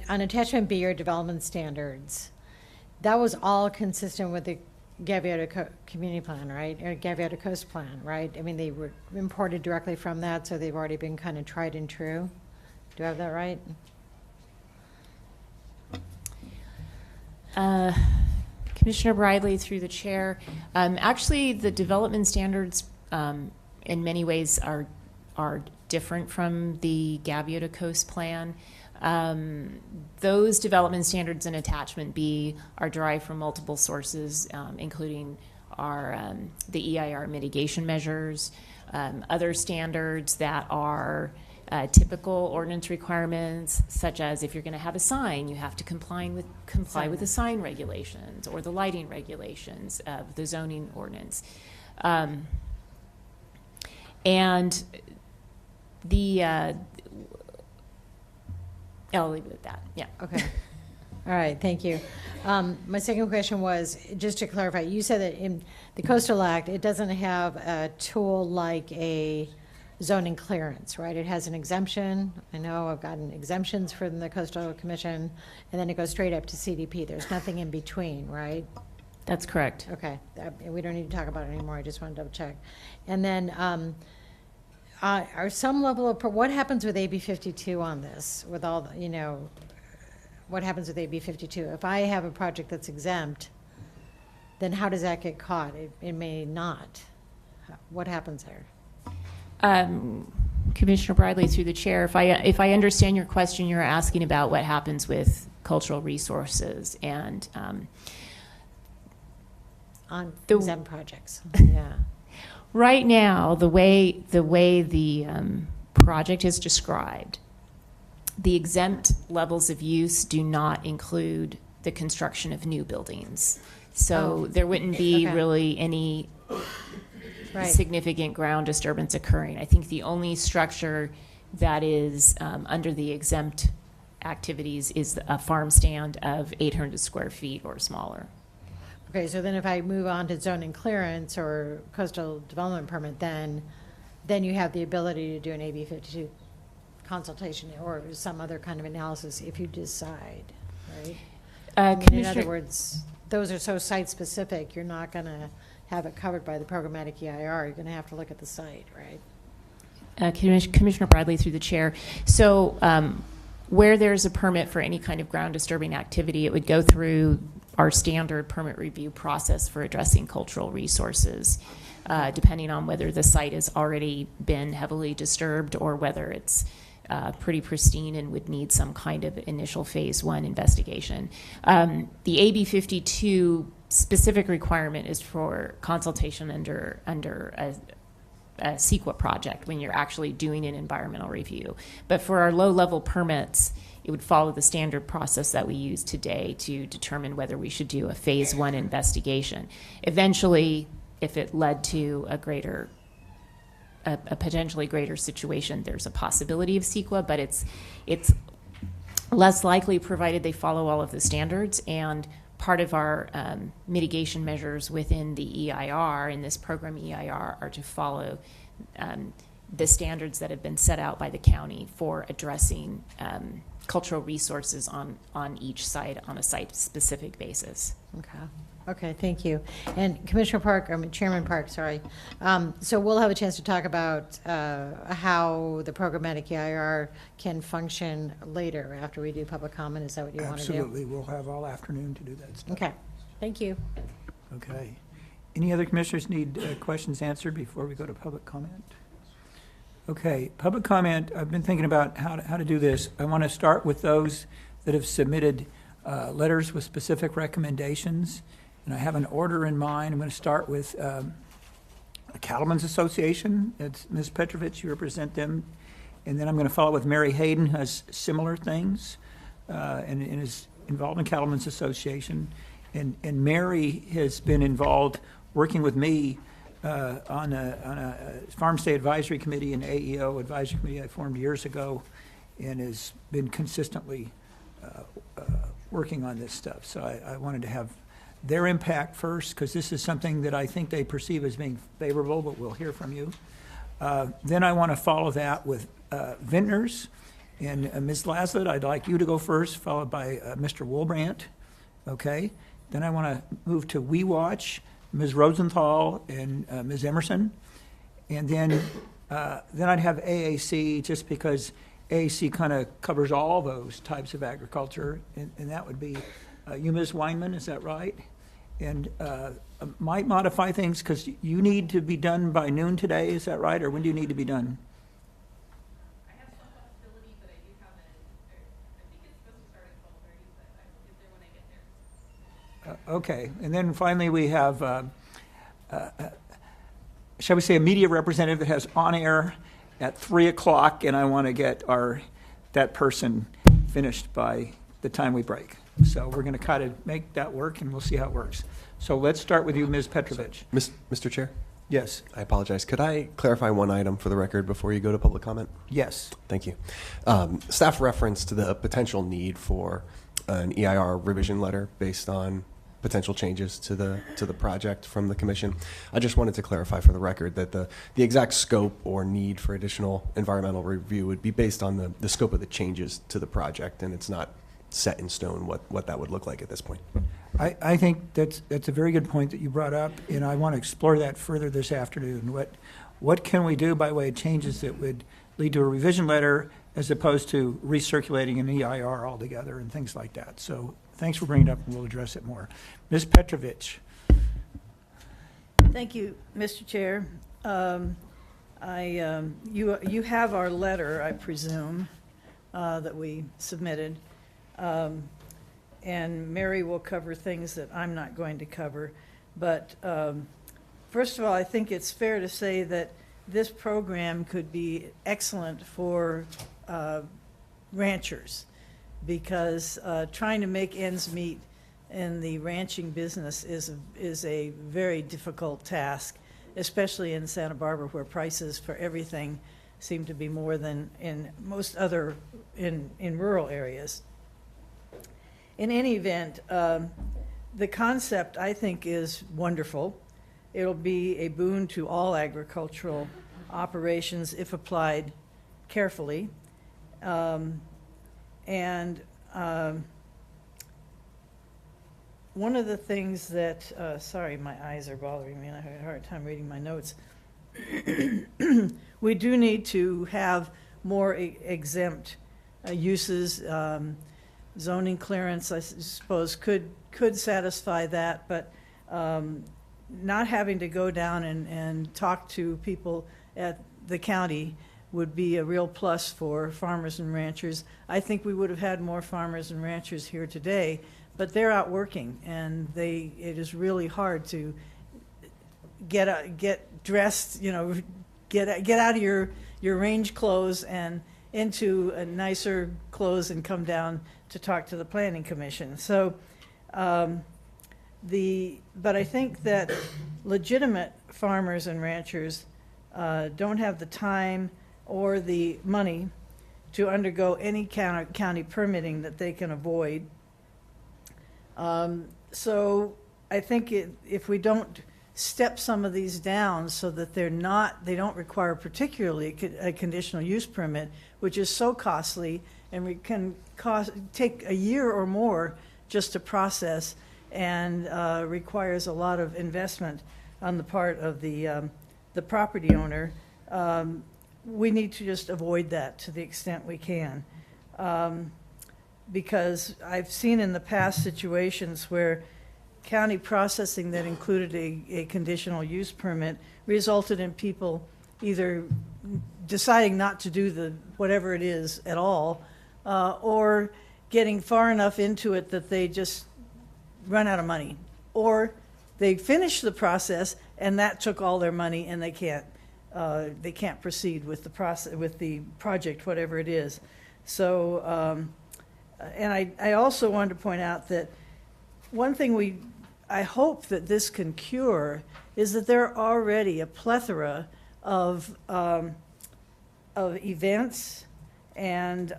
attachment B, your development standards, that was all consistent with the Gaviota Community Plan, right? Or Gaviota Coast Plan, right? I mean, they were imported directly from that, so they've already been kind of tried and true. Do I have that right? Commissioner Bridley, through the chair. Actually, the development standards in many ways are different from the Gaviota Coast Plan. Those development standards in attachment B are derived from multiple sources, including the EIR mitigation measures, other standards that are typical ordinance requirements, such as if you're going to have a sign, you have to comply with the sign regulations or the lighting regulations of the zoning ordinance. And I'll leave it at that. Yeah. Okay. All right. Thank you. My second question was, just to clarify, you said that in the Coastal Act, it doesn't have a tool like a zoning clearance, right? It has an exemption. I know I've gotten exemptions from the Coastal Commission, and then it goes straight up to CDP. There's nothing in between, right? That's correct. Okay. We don't need to talk about it anymore. I just want to double check. And then are some level of, what happens with AB 52 on this, with all the, what happens with AB 52? If I have a project that's exempt, then how does that get caught? It may not. What happens there? Commissioner Bradley, through the chair, if I understand your question, you're asking about what happens with cultural resources and On exempt projects. Yeah. right now, the way the project is described, the exempt levels of use do not include the construction of new buildings. So there wouldn't be really any significant ground disturbance occurring. I think the only structure that is under the exempt activities is a farm stand of 800 square feet or smaller. Okay, so then if I move on to zoning clearance or coastal development permit, then you have the ability to do an AB 52 consultation or some other kind of analysis if you decide, right? I mean, in other words, those are so site-specific, you're not going to have it covered by the programmatic EIR. You're going to have to look at the site, right? Commissioner Bradley, through the chair. So where there's a permit for any kind of ground disturbing activity, it would go through our standard permit review process for addressing cultural resources, depending on whether the site has already been heavily disturbed or whether it's pretty pristine and would need some kind of initial phase 1 investigation. The AB 52 specific requirement is for consultation under a CEQA project when you're actually doing an environmental review. But for our low-level permits, it would follow the standard process that we use today to determine whether we should do a phase 1 investigation. Eventually, if it led to a potentially greater situation, there's a possibility of CEQA, but it's less likely provided they follow all of the standards. And part of our mitigation measures within the EIR, in this program EIR, are to follow the standards that have been set out by the county for addressing cultural resources on each site on a site-specific basis. Okay. Okay, thank you. And Commissioner Park, Chairman Park, sorry. So we'll have a chance to talk about how the programmatic EIR can function later after we do public comment. Is that what you want to do? Absolutely. We'll have all afternoon to do that stuff. Okay, thank you. Okay. Any other commissioners need questions answered before we go to public comment? Okay, public comment, I've been thinking about how to do this. I want to start with those that have submitted letters with specific recommendations. And I have an order in mind. I'm going to start with the Cattlemen's Association. It's Ms. Petrovich, you represent them. And then I'm going to follow with Mary Hayden, who has similar things and is involved in Cattlemen's Association. And Mary has been involved working with me on a Farm Stay Advisory Committee and AEO Advisory Committee I formed years ago, and has been consistently working on this stuff. So I wanted to have their impact first, because this is something that I think they perceive as being favorable, but we'll hear from you. Then I want to follow that with Vintners. And Ms. Laslett, I'd like you to go first, followed by Mr. Woolbrandt. Okay. Then I want to move to We Watch, Ms. Rosenthal and Ms. Emerson. And then I'd have AAC, just because AAC kind of covers all those types of agriculture, and that would be you, Ms. Weinman, is that right? And might modify things, because you need to be done by noon today, is that right? Or when do you need to be done? I have some flexibility, but I do have I think it's supposed to start at 12:30, but I will get there when I get there. Okay. And then finally, we have, shall we say, a media representative that has on air at 3 o'clock, and I want to get that person finished by the time we break. So we're going to kind of make that work, and we'll see how it works. So let's start with you, Ms. Petrovich. Mr. Chair? Yes. I apologize. Could I clarify one item for the record before you go to public comment? Yes. Thank you. Staff referenced the potential need for an EIR revision letter based on potential changes to the project from the commission. I just wanted to clarify for the record that the exact scope or need for additional environmental review would be based on the scope of the changes to the project, and it's not set in stone what that would look like at this point. I think that's a very good point that you brought up, and I want to explore that further this afternoon. What can we do by way of changes that would lead to a revision letter as opposed to recirculating an EIR altogether and things like that? So thanks for bringing it up, and we'll address it more. Ms. Petrovich. Thank you, Mr. Chair. You have our letter, I presume, that we submitted. And Mary will cover things that I'm not going to cover. But first of all, I think it's fair to say that this program could be excellent for ranchers, because trying to make ends meet in the ranching business is a very difficult task, especially in Santa Barbara, where prices for everything seem to be more than in most other in rural areas. In any event, the concept, I think, is wonderful. It'll be a boon to all agricultural operations if applied carefully. One of the things that, sorry, my eyes are bothering me and I have a hard time reading my notes. We do need to have more exempt uses. Zoning clearance, I suppose, could satisfy that, but not having to go down and talk to people at the county would be a real plus for farmers and ranchers. I think we would have had more farmers and ranchers here today, but they're out working, and it is really hard to get dressed, get out of your range clothes and into a nicer clothes and come down to talk to the planning commission. So, but I think that legitimate farmers and ranchers don't have the time or the money to undergo any county permitting that they can avoid. So I think if we don't step some of these down so that they don't require particularly a conditional use permit, which is so costly and can take a year or more just to process, and requires a lot of investment on the part of the property owner. We need to just avoid that to the extent we can. Because I've seen in the past situations where county processing that included a conditional use permit resulted in people either deciding not to do whatever it is at all, or getting far enough into it that they just run out of money, or they finish the process and that took all their money and they can't proceed with the process, with the project, whatever it is. So, and I also wanted to point out that one thing I hope that this can cure is that there are already a plethora of events and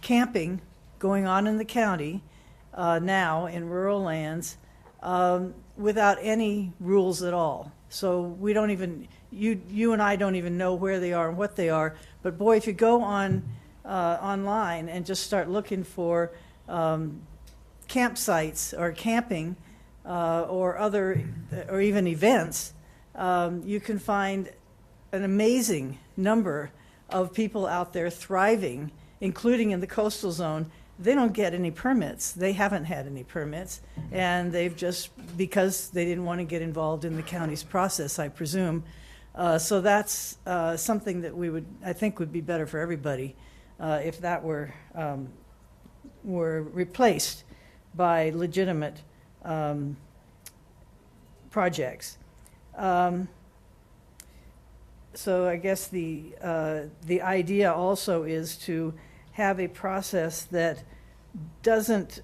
camping going on in the county now in rural lands without any rules at all. So we don't even, you and I don't even know where they are and what they are. But boy, if you go online and just start looking for campsites or camping or even events, you can find an amazing number of people out there thriving, including in the coastal zone. They don't get any permits. They haven't had any permits, and they've just, because they didn't want to get involved in the county's process, I presume. So that's something that I think would be better for everybody if that were replaced by legitimate projects. So I guess the idea also is to have a process that doesn't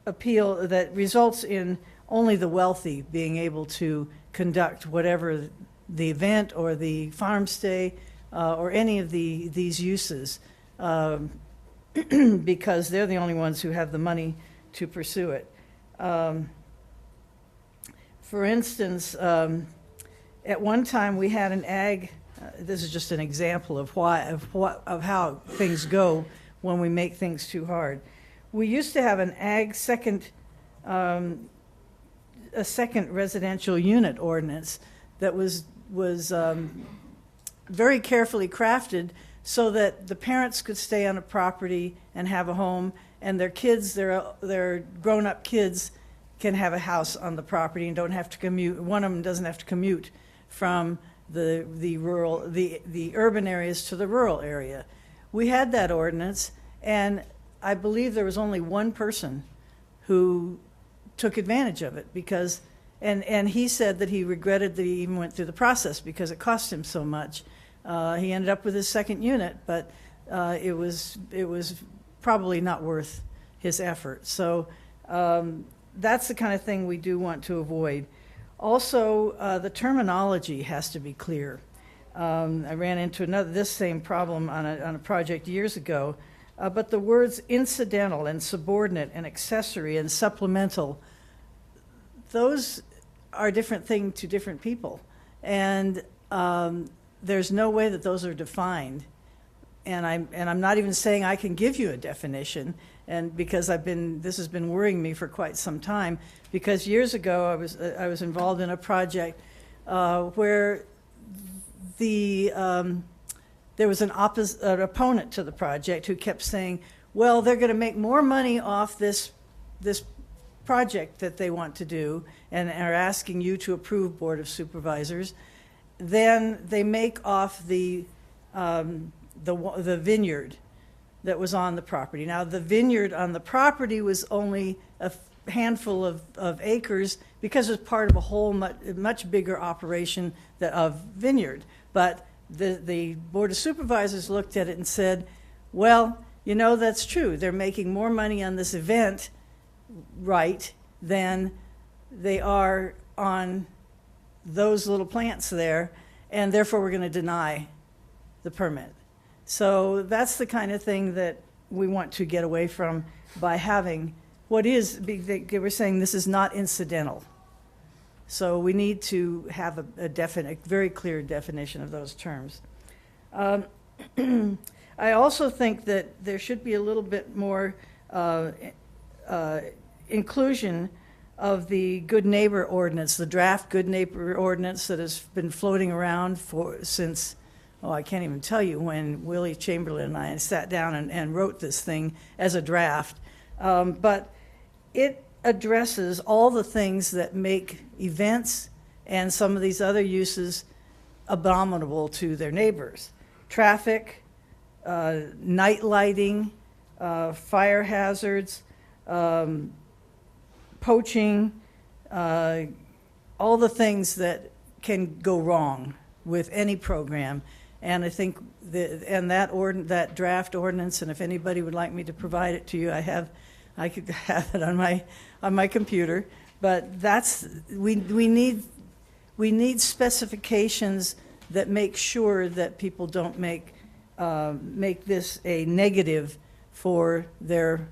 appeal, that results in only the wealthy being able to conduct whatever the event or the farm stay or any of these uses, because they're the only ones who have the money to pursue it. For instance, at one time we had an ag. This is just an example of how things go when we make things too hard. We used to have an ag a second residential unit ordinance that was very carefully crafted so that the parents could stay on a property and have a home, and their kids, their grown-up kids, can have a house on the property and don't have to commute. One of them doesn't have to commute from the urban areas to the rural area. We had that ordinance, and I believe there was only one person who took advantage of it because, and he said that he regretted that he even went through the process because it cost him so much. He ended up with his second unit, but it was probably not worth his effort. So that's the kind of thing we do want to avoid. Also, the terminology has to be clear. I ran into this same problem on a project years ago, but the words incidental and subordinate and accessory and supplemental, those are different things to different people. And there's no way that those are defined. And I'm not even saying I can give you a definition, and because this has been worrying me for quite some time. Because years ago I was involved in a project where there was an opponent to the project who kept saying, well, they're going to make more money off this project that they want to do and are asking you to approve, Board of Supervisors, than they make off the vineyard that was on the property. Now, the vineyard on the property was only a handful of acres because it was part of a whole much bigger operation of vineyard. But the Board of Supervisors looked at it and said, well, you know, that's true. They're making more money on this event, right, than they are on those little plants there, and therefore we're going to deny the permit. So that's the kind of thing that we want to get away from by having they were saying this is not incidental. So we need to have a very clear definition of those terms. I also think that there should be a little bit more inclusion of the Good Neighbor Ordinance, the draft Good Neighbor Ordinance that has been floating around since, I can't even tell you when Willie Chamberlain and I sat down and wrote this thing as a draft. But it addresses all the things that make events and some of these other uses abominable to their neighbors. Traffic, night lighting, fire hazards, poaching, all the things that can go wrong with any program. And I think that draft ordinance, and if anybody would like me to provide it to you, I could have it on my computer. But we need specifications that make sure that people don't make this a negative for their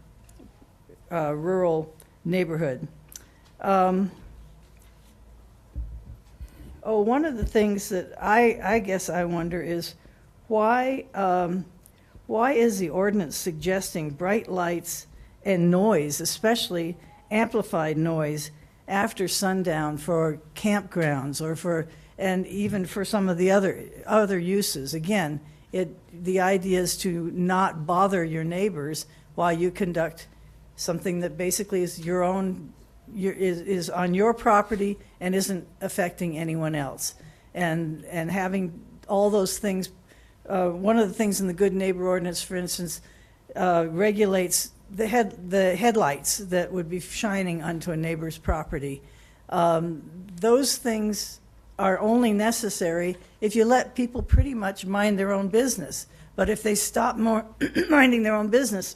rural neighborhood. One of the things that I guess I wonder is why is the ordinance suggesting bright lights and noise, especially amplified noise, after sundown for campgrounds and even for some of the other uses? Again, the idea is to not bother your neighbors while you conduct something that basically is is on your property and isn't affecting anyone else. And having all those things, one of the things in the Good Neighbor Ordinance, for instance, regulates the headlights that would be shining onto a neighbor's property. Those things are only necessary if you let people pretty much mind their own business. But if they stop minding their own business,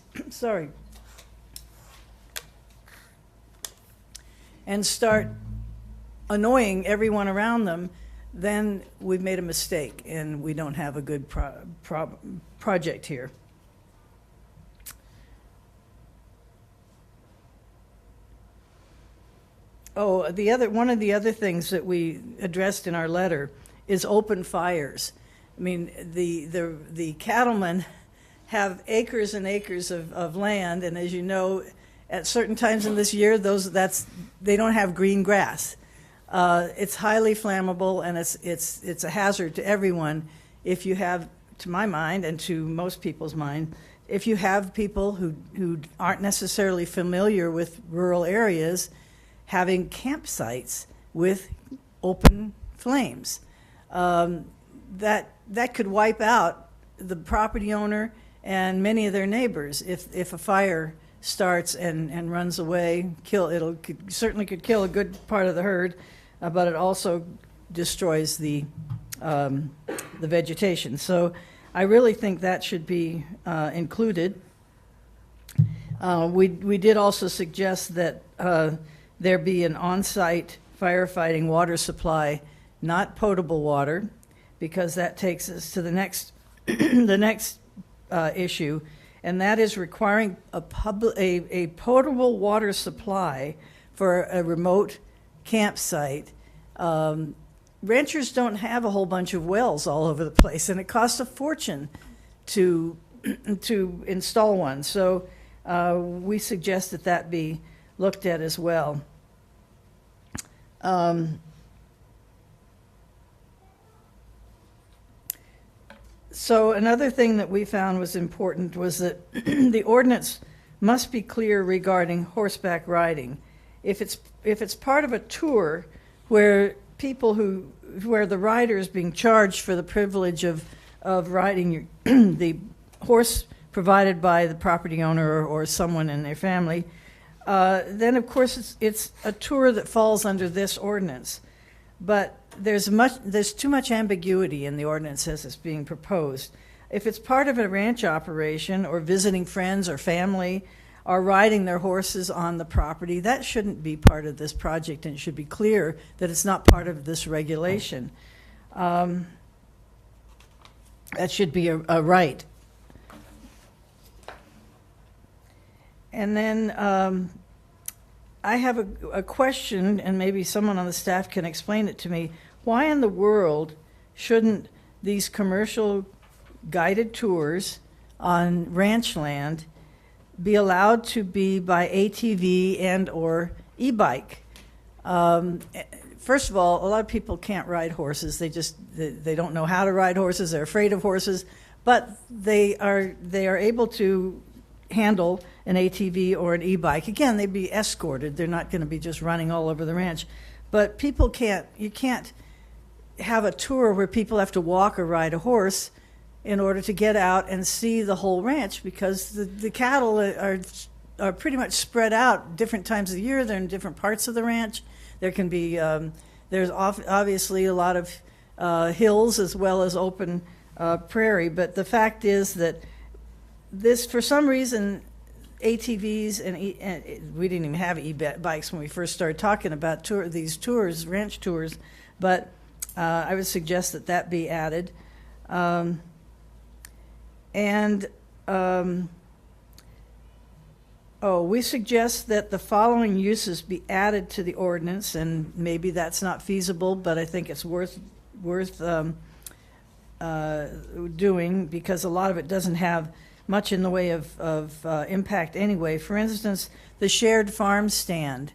and start annoying everyone around them, then we've made a mistake and we don't have a good project here. One of the other things that we addressed in our letter is open fires. I mean, the cattlemen have acres and acres of land, and as you know, at certain times in this year, they don't have green grass. It's highly flammable, and it's a hazard to everyone. If you have, to my mind, and to most people's mind, if you have people who aren't necessarily familiar with rural areas, having campsites with open flames. that could wipe out the property owner and many of their neighbors if a fire starts and runs away. Certainly could kill a good part of the herd, but it also destroys the vegetation. So I really think that should be included. We did also suggest that there be an on-site firefighting water supply, not potable water, because that takes us to the next the next issue, and that is requiring a potable water supply for a remote campsite. Ranchers don't have a whole bunch of wells all over the place, and it costs a fortune to install one. So we suggest that be looked at as well. So another thing that we found was important was that the ordinance must be clear regarding horseback riding. If it's part of a tour where where the rider is being charged for the privilege of riding the horse provided by the property owner or someone in their family, then of course it's a tour that falls under this ordinance. But there's too much ambiguity in the ordinance as it's being proposed. If it's part of a ranch operation or visiting friends or family or riding their horses on the property, that shouldn't be part of this project, and it should be clear that it's not part of this regulation. That should be a right. And then I have a question, and maybe someone on the staff can explain it to me. Why in the world shouldn't these commercial guided tours on ranch land be allowed to be by ATV and or e-bike? First of all, a lot of people can't ride horses. They don't know how to ride horses. They're afraid of horses, but they are able to handle an ATV or an e-bike. Again, they'd be escorted. They're not going to be just running all over the ranch. But you can't have a tour where people have to walk or ride a horse in order to get out and see the whole ranch, because the cattle are pretty much spread out different times of the year. They're in different parts of the ranch. There can be, there's obviously a lot of hills as well as open prairie. But the fact is that this, for some reason, ATVs and we didn't even have e-bikes when we first started talking about these tours, ranch tours, but I would suggest that be added. We suggest that the following uses be added to the ordinance, and maybe that's not feasible, but I think it's worth doing, because a lot of it doesn't have much in the way of impact anyway. For instance, the shared farm stand.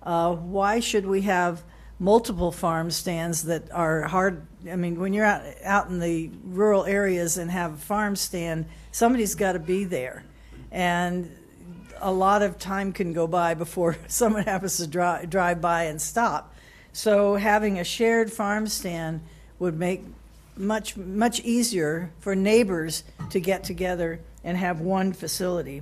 Why should we have multiple farm stands that are hard? I mean, when you're out in the rural areas and have a farm stand, somebody's got to be there. And a lot of time can go by before someone happens to drive by and stop. So having a shared farm stand would make much easier for neighbors to get together and have one facility.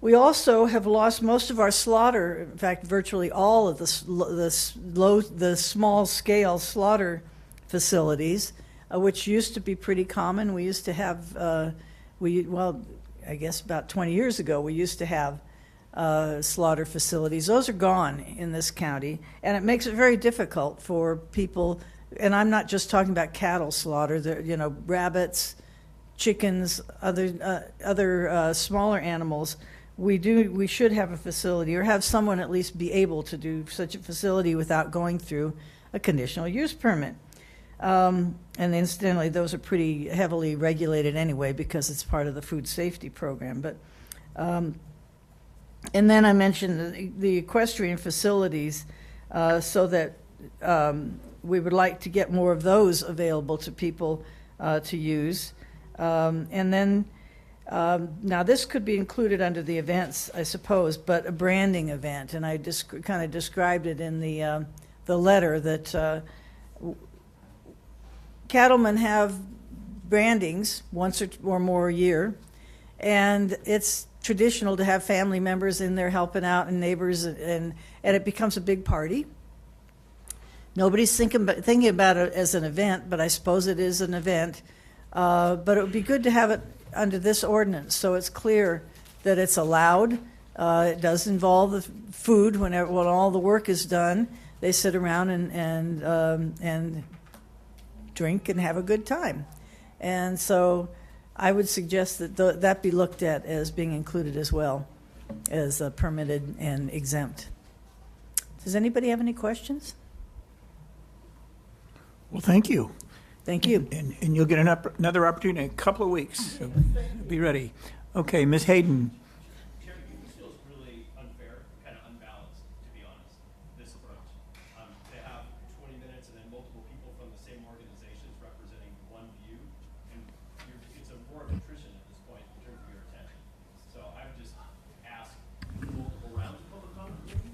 We also have lost most of our slaughter, in fact, virtually all of the small-scale slaughter facilities, which used to be pretty common. We used to have, I guess about 20 years ago, we used to have slaughter facilities. Those are gone in this county, and it makes it very difficult for people. And I'm not just talking about cattle slaughter. There, rabbits, chickens, other smaller animals. We should have a facility, or have someone at least be able to do such a facility without going through a conditional use permit. And incidentally, those are pretty heavily regulated anyway, because it's part of the food safety program. But and then I mentioned the equestrian facilities, so that we would like to get more of those available to people to use. And then now this could be included under the events, I suppose, but a branding event, and I just kind of described it in the letter that cattlemen have brandings once or more a year, and it's traditional to have family members in there helping out and neighbors, and it becomes a big party. Nobody's thinking about it as an event, but I suppose it is an event. But it would be good to have it under this ordinance, so it's clear that it's allowed. It does involve the food when all the work is done. They sit around and drink and have a good time. And so I would suggest that that be looked at as being included as well as permitted and exempt. Does anybody have any questions? Well, thank you. Thank you. And you'll get another opportunity in a couple of weeks. So be ready. Okay, Ms. Hayden. This feels really unfair, kind of unbalanced, to be honest, this approach. To have 20 minutes and then multiple people from the same organizations representing one view, and it's a war of attrition at this point in terms of your attention. So I would just ask multiple rounds of public comment, if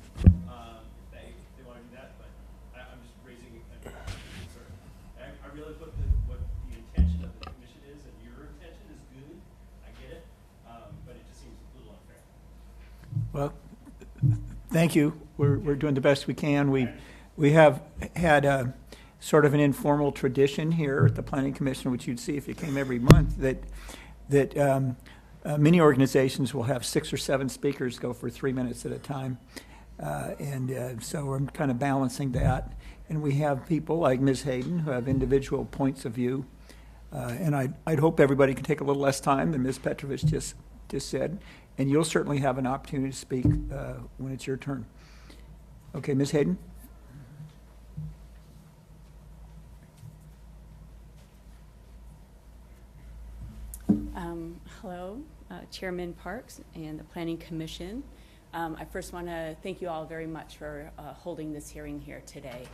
they want to do that, but I'm just raising a concern. I really put what the intention of the commission is, and your intention is good. I get it, but it just seems a little unfair. Well, thank you. We're doing the best we can. We have had a sort of an informal tradition here at the Planning Commission, which you'd see if you came every month, that many organizations will have 6 or 7 speakers go for 3 minutes at a time. So we're kind of balancing that. And we have people like Ms. Hayden who have individual points of view. And I'd hope everybody can take a little less time than Ms. Petrovich just said. And you'll certainly have an opportunity to speak when it's your turn. Okay, Ms. Hayden? Hello, Chairman Parks and the Planning Commission. I first want to thank you all very much for holding this hearing here today.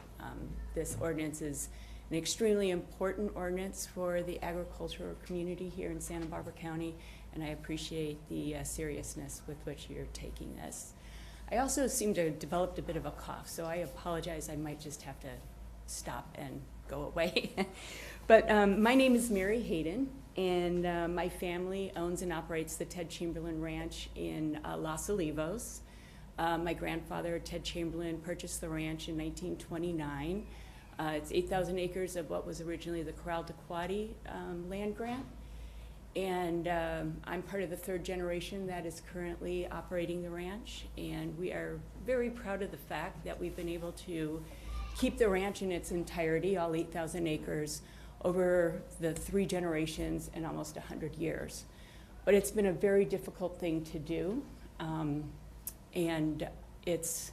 This ordinance is an extremely important ordinance for the agricultural community here in Santa Barbara County, and I appreciate the seriousness with which you're taking this. I also seem to have developed a bit of a cough, so I apologize. I might just have to stop and go away. But my name is Mary Hayden, and my family owns and operates the Ted Chamberlain Ranch in Los Olivos. My grandfather, Ted Chamberlain, purchased the ranch in 1929. It's 8,000 acres of what was originally the Corral de Quadi land grant. And I'm part of the 3rd generation that is currently operating the ranch. And we are very proud of the fact that we've been able to keep the ranch in its entirety, all 8,000 acres, over the 3 generations and almost 100 years. But it's been a very difficult thing to do. And it's,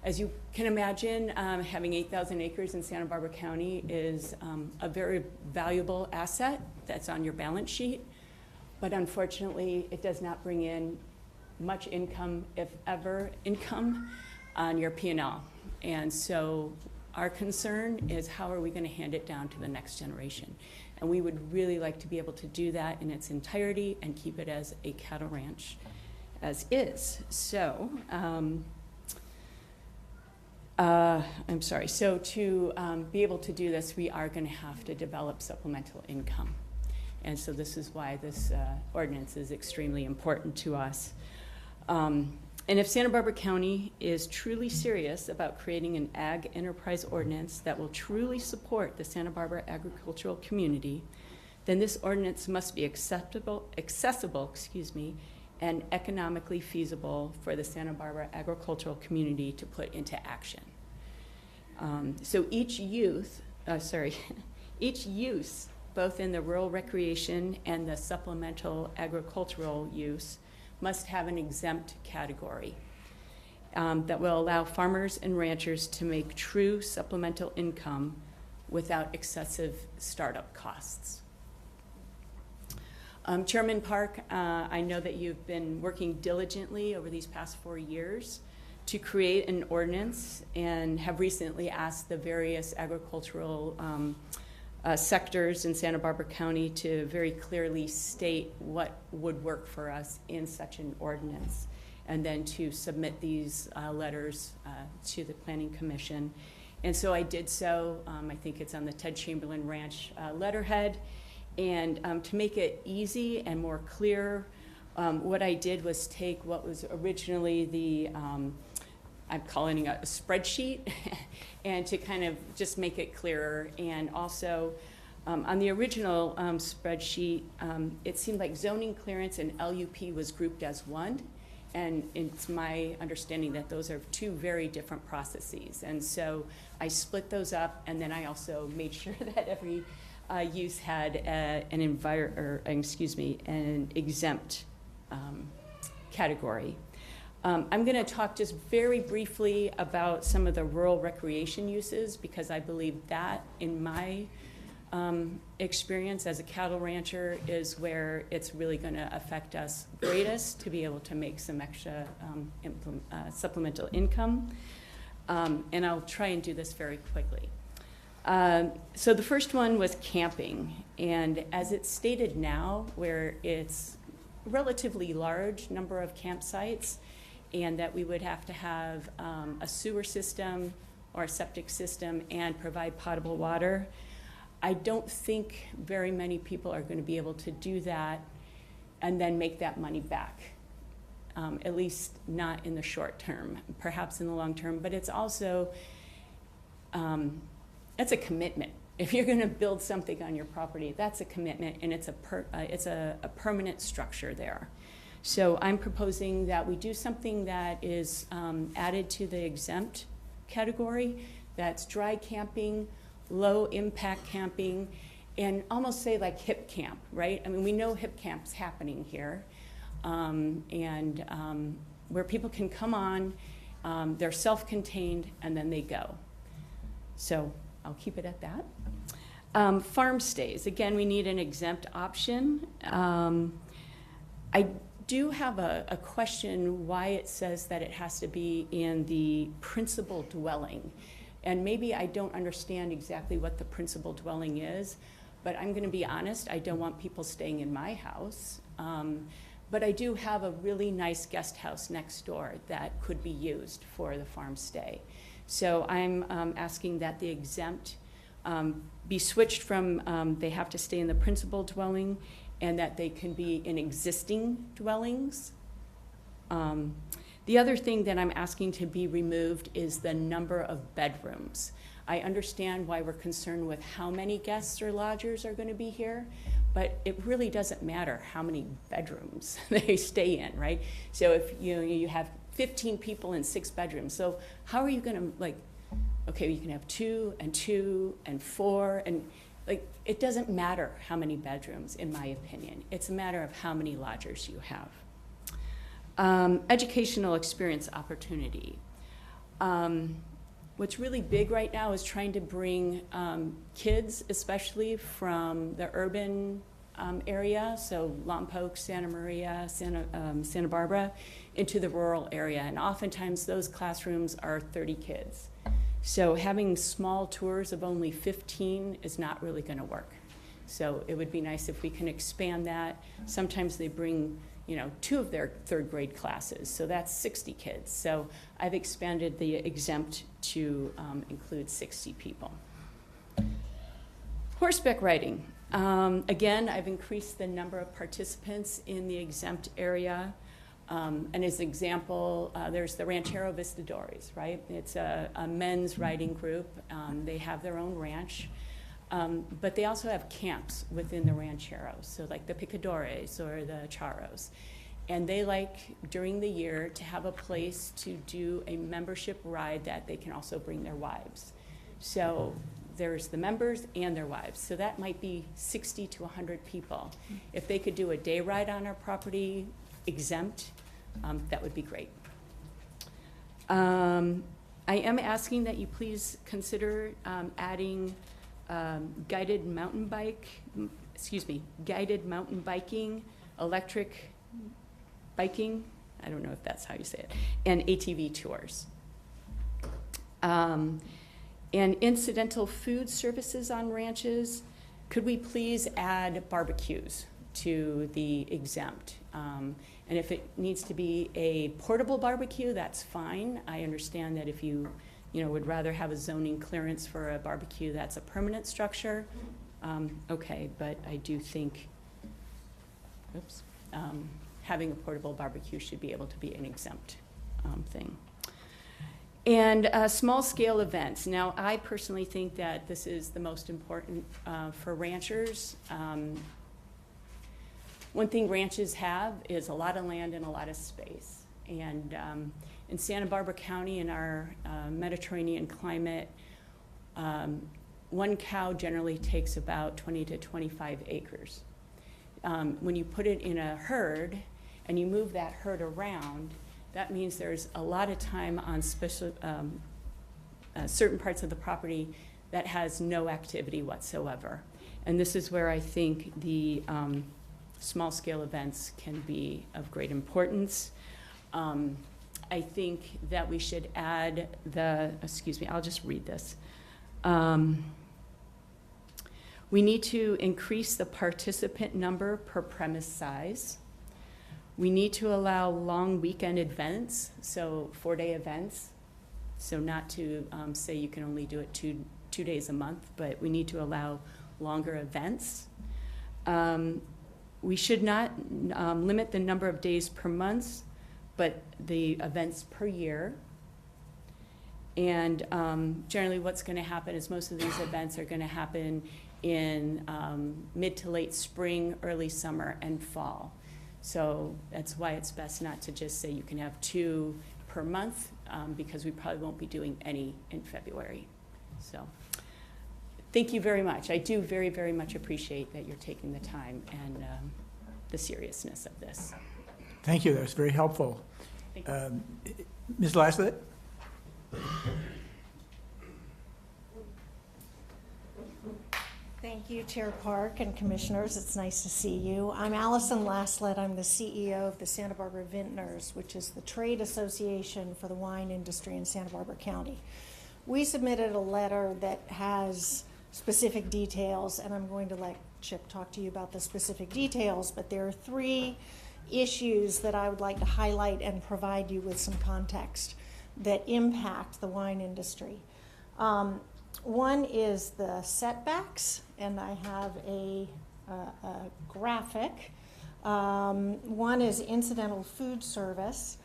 as you can imagine, having 8,000 acres in Santa Barbara County is a very valuable asset that's on your balance sheet. But unfortunately, it does not bring in much income, if ever income, on your P&L. And so our concern is how are we going to hand it down to the next generation? And we would really like to be able to do that in its entirety and keep it as a cattle ranch as is. So, I'm sorry. So to be able to do this, we are going to have to develop supplemental income. And so this is why this ordinance is extremely important to us. And if Santa Barbara County is truly serious about creating an ag enterprise ordinance that will truly support the Santa Barbara agricultural community, then this ordinance must be accessible, and economically feasible for the Santa Barbara agricultural community to put into action. So each use, both in the rural recreation and the supplemental agricultural use, must have an exempt category that will allow farmers and ranchers to make true supplemental income without excessive startup costs. Chairman Park, I know that you've been working diligently over these past 4 years to create an ordinance and have recently asked the various agricultural sectors in Santa Barbara County to very clearly state what would work for us in such an ordinance, and then to submit these letters to the Planning Commission. And so I did so. I think it's on the Ted Chamberlain Ranch letterhead. And to make it easy and more clear, what I did was take what was originally the, I'm calling it a spreadsheet, and to kind of just make it clearer. And also, on the original spreadsheet, it seemed like zoning clearance and LUP was grouped as one. And it's my understanding that those are two very different processes. And so I split those up, and then I also made sure that every use had an exempt category. I'm going to talk just very briefly about some of the rural recreation uses, because I believe that, in my experience as a cattle rancher, is where it's really going to affect us greatest to be able to make some extra supplemental income. And I'll try and do this very quickly. So the first one was camping. And as it's stated now, where it's relatively large number of campsites, and that we would have to have a sewer system or a septic system and provide potable water, I don't think very many people are going to be able to do that and then make that money back, at least not in the short term, perhaps in the long term. But it's also, it's a commitment. If you're going to build something on your property, that's a commitment, and it's a permanent structure there. So I'm proposing that we do something that is added to the exempt category. That's dry camping, low impact camping, and almost say like hip camp, right? I mean, we know hip camp's happening here, and where people can come on, they're self-contained, and then they go. So I'll keep it at that. Farm stays, again, we need an exempt option. I do have a question why it says that it has to be in the principal dwelling. And maybe I don't understand exactly what the principal dwelling is, but I'm going to be honest, I don't want people staying in my house. But I do have a really nice guest house next door that could be used for the farm stay. So I'm asking that the exempt be switched from they have to stay in the principal dwelling, and that they can be in existing dwellings. The other thing that I'm asking to be removed is the number of bedrooms. I understand why we're concerned with how many guests or lodgers are going to be here, but it really doesn't matter how many bedrooms they stay in, right? So if you have 15 people in 6 bedrooms, so how are you going to, like, okay, you can have 2 and 2 and 4, and like, it doesn't matter how many bedrooms, in my opinion. It's a matter of how many lodgers you have. Educational experience opportunity. What's really big right now is trying to bring kids, especially from the urban area, so Lompoc, Santa Maria, Santa Barbara, into the rural area. And oftentimes those classrooms are 30 kids. So having small tours of only 15 is not really going to work. So it would be nice if we can expand that. Sometimes they bring 2 of their 3rd grade classes, so that's 60 kids. So I've expanded the exempt to include 60 people. Horseback riding. Again, I've increased the number of participants in the exempt area. And as an example, there's the Ranchero Vistadores, right? It's a men's riding group. They have their own ranch. But they also have camps within the rancheros, so like the picadores or the charros. And they like, during the year, to have a place to do a membership ride that they can also bring their wives. So there's the members and their wives. So that might be 60 to 100 people. If they could do a day ride on our property, exempt, that would be great. I am asking that you please consider adding guided mountain biking, electric biking, I don't know if that's how you say it, and ATV tours. And incidental food services on ranches, could we please add barbecues to the exempt? And if it needs to be a portable barbecue, that's fine. I understand that if you would rather have a zoning clearance for a barbecue that's a permanent structure, okay, but I do think, having a portable barbecue should be able to be an exempt thing. And small-scale events. Now, I personally think that this is the most important for ranchers. One thing ranches have is a lot of land and a lot of space. And in Santa Barbara County, in our Mediterranean climate, one cow generally takes about 20 to 25 acres. When you put it in a herd and you move that herd around, that means there's a lot of time on certain parts of the property that has no activity whatsoever. And this is where I think the small-scale events can be of great importance. I think that we should add I'll just read this. We need to increase the participant number per premise size. We need to allow long weekend events, so 4-day events. So not to say you can only do it two days a month, but we need to allow longer events. We should not limit the number of days per month, but the events per year. And generally what's going to happen is most of these events are going to happen in mid to late spring, early summer, and fall. So that's why it's best not to just say you can have 2 per month, because we probably won't be doing any in February. So thank you very much. I do very, very much appreciate that you're taking the time and the seriousness of this. Thank you. That was very helpful. Thank you. Ms. Laslett? Thank you, Chair Park and Commissioners. It's nice to see you. I'm Allison Laslett. I'm the CEO of the Santa Barbara Vintners, which is the trade association for the wine industry in Santa Barbara County. We submitted a letter that has specific details, and I'm going to let Chip talk to you about the specific details, but there are 3 issues that I would like to highlight and provide you with some context that impact the wine industry. One is the setbacks, and I have a graphic. One is incidental food service,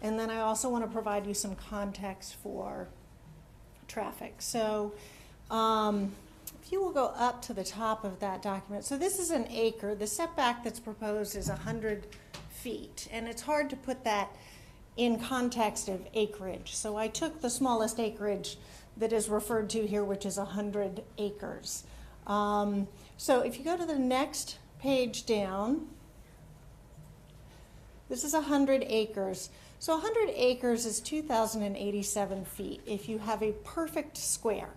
and then I also want to provide you some context for traffic. So if you will go up to the top of that document. So this is an acre. The setback that's proposed is 100 feet, and it's hard to put that in context of acreage. So I took the smallest acreage that is referred to here, which is 100 acres. So if you go to the next page down, this is 100 acres. So 100 acres is 2,087 feet if you have a perfect square.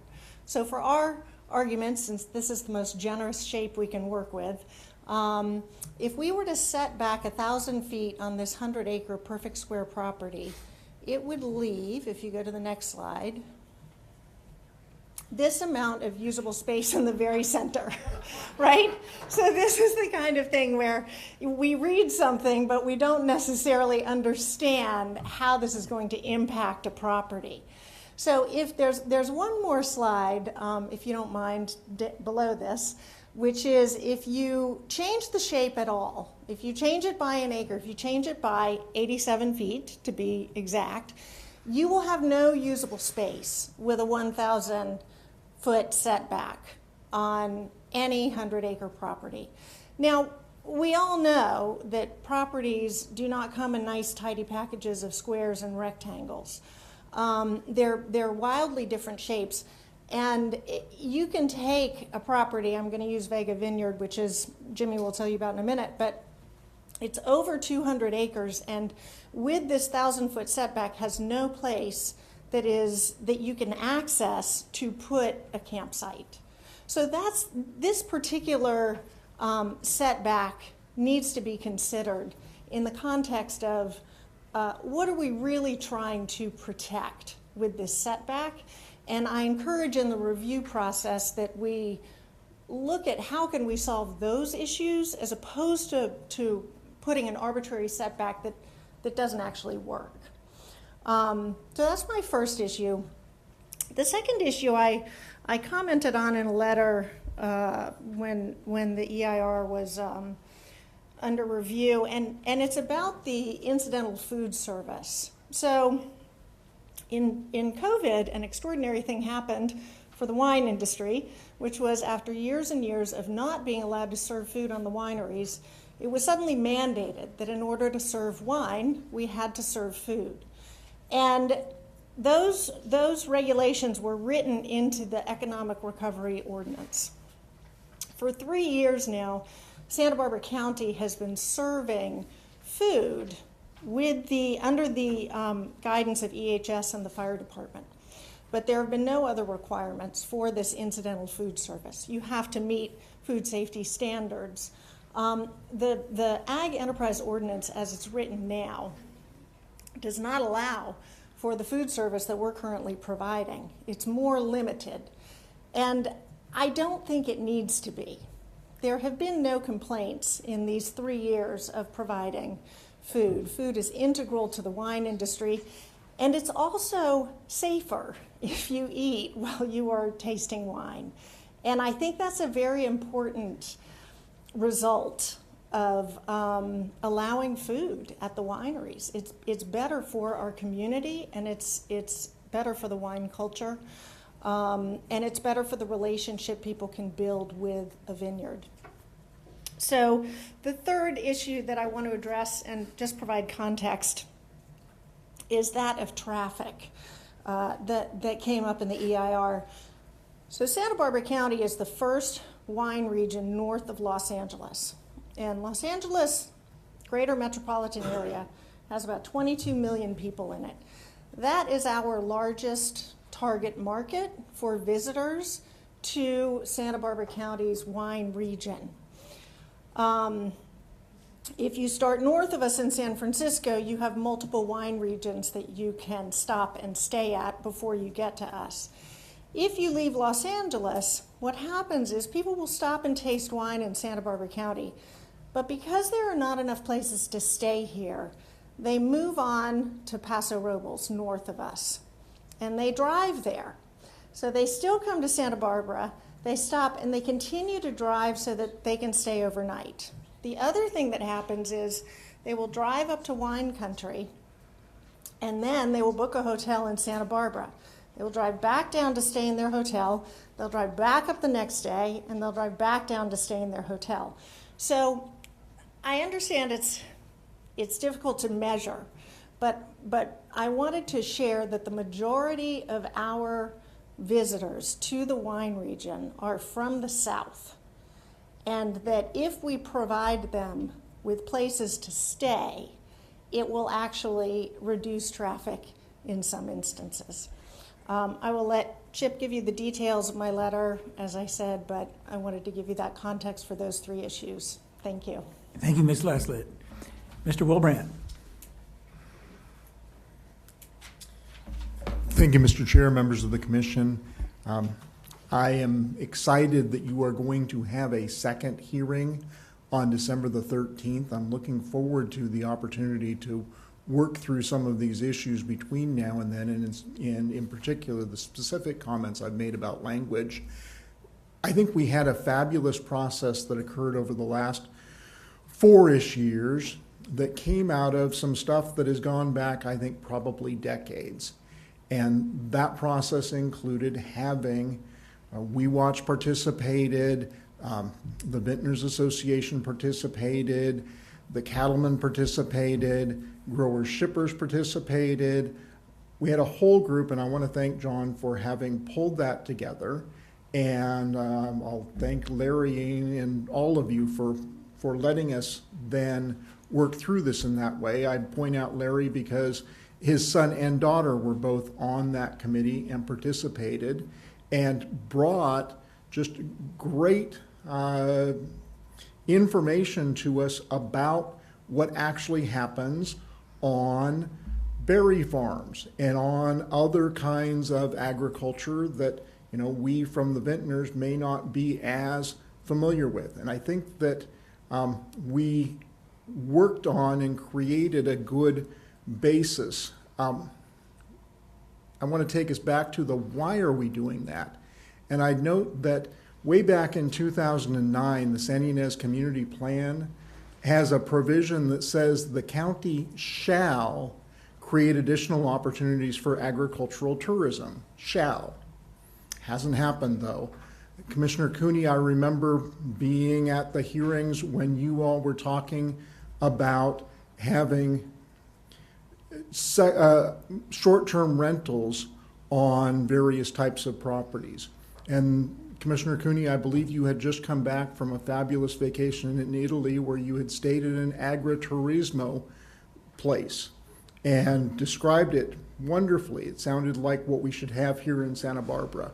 So for our argument, since this is the most generous shape we can work with, if we were to set back 1,000 feet on this 100-acre perfect square property, it would leave, if you go to the next slide, this amount of usable space in the very center, right? So this is the kind of thing where we read something, but we don't necessarily understand how this is going to impact a property. So if there's one more slide, if you don't mind, below this, which is if you change the shape at all, if you change it by an acre, if you change it by 87 feet to be exact, you will have no usable space with a 1,000-foot setback on any 100-acre property. Now, we all know that properties do not come in nice, tidy packages of squares and rectangles. They're wildly different shapes. And you can take a property, I'm going to use Vega Vineyard, which is, Jimmy will tell you about in a minute, but it's over 200 acres, and with this 1,000-foot setback has no place that you can access to put a campsite. So this particular setback needs to be considered in the context of what are we really trying to protect with this setback. And I encourage in the review process that we look at how can we solve those issues as opposed to putting an arbitrary setback that doesn't actually work. So that's my first issue. The second issue I commented on in a letter when the EIR was under review, and it's about the incidental food service. So in COVID, an extraordinary thing happened for the wine industry, which was after years and years of not being allowed to serve food on the wineries, it was suddenly mandated that in order to serve wine, we had to serve food. And those regulations were written into the Economic Recovery Ordinance. For 3 years now, Santa Barbara County has been serving food under the guidance of EHS and the fire department. But there have been no other requirements for this incidental food service. You have to meet food safety standards. The Ag Enterprise Ordinance, as it's written now, does not allow for the food service that we're currently providing. It's more limited. And I don't think it needs to be. There have been no complaints in these 3 years of providing food. Food is integral to the wine industry, and it's also safer if you eat while you are tasting wine. And I think that's a very important result of allowing food at the wineries. It's better for our community, and it's better for the wine culture, and it's better for the relationship people can build with a vineyard. So the third issue that I want to address and just provide context is that of traffic that came up in the EIR. So Santa Barbara County is the first wine region north of Los Angeles. And Los Angeles, greater metropolitan area, has about 22 million people in it. That is our largest target market for visitors to Santa Barbara County's wine region. If you start north of us in San Francisco, you have multiple wine regions that you can stop and stay at before you get to us. If you leave Los Angeles, what happens is people will stop and taste wine in Santa Barbara County, but because there are not enough places to stay here, they move on to Paso Robles, north of us, and they drive there. So they still come to Santa Barbara, they stop, and they continue to drive so that they can stay overnight. The other thing that happens is they will drive up to wine country, and then they will book a hotel in Santa Barbara. They will drive back down to stay in their hotel, they'll drive back up the next day, and they'll drive back down to stay in their hotel. So I understand it's difficult to measure, but I wanted to share that the majority of our visitors to the wine region are from the South, and that if we provide them with places to stay, it will actually reduce traffic in some instances. I will let Chip give you the details of my letter, as I said, but I wanted to give you that context for those 3 issues. Thank you. Thank you, Ms. Leslett. Mr. Wilbrand. Thank you, Mr. Chair, members of the commission. I am excited that you are going to have a second hearing on December the 13th. I'm looking forward to the opportunity to work through some of these issues between now and then, and in particular, the specific comments I've made about language. I think we had a fabulous process that occurred over the last 4-ish years that came out of some stuff that has gone back, I think, probably decades. And that process included having WeWatch participated, the Vintners Association participated, the cattlemen participated, growers shippers participated. We had a whole group, and I want to thank John for having pulled that together. And I'll thank Larry and all of you for letting us then work through this in that way. I'd point out Larry because his son and daughter were both on that committee and participated and brought just great information to us about what actually happens on berry farms and on other kinds of agriculture that we from the vintners may not be as familiar with. And I think that we worked on and created a good basis. I want to take us back to the why are we doing that? And I'd note that way back in 2009, the San Ynez Community Plan has a provision that says the county shall create additional opportunities for agricultural tourism. Shall. Hasn't happened, though. Commissioner Cooney, I remember being at the hearings when you all were talking about having short-term rentals on various types of properties. And Commissioner Cooney, I believe you had just come back from a fabulous vacation in Italy where you had stayed at an agriturismo place and described it wonderfully. It sounded like what we should have here in Santa Barbara.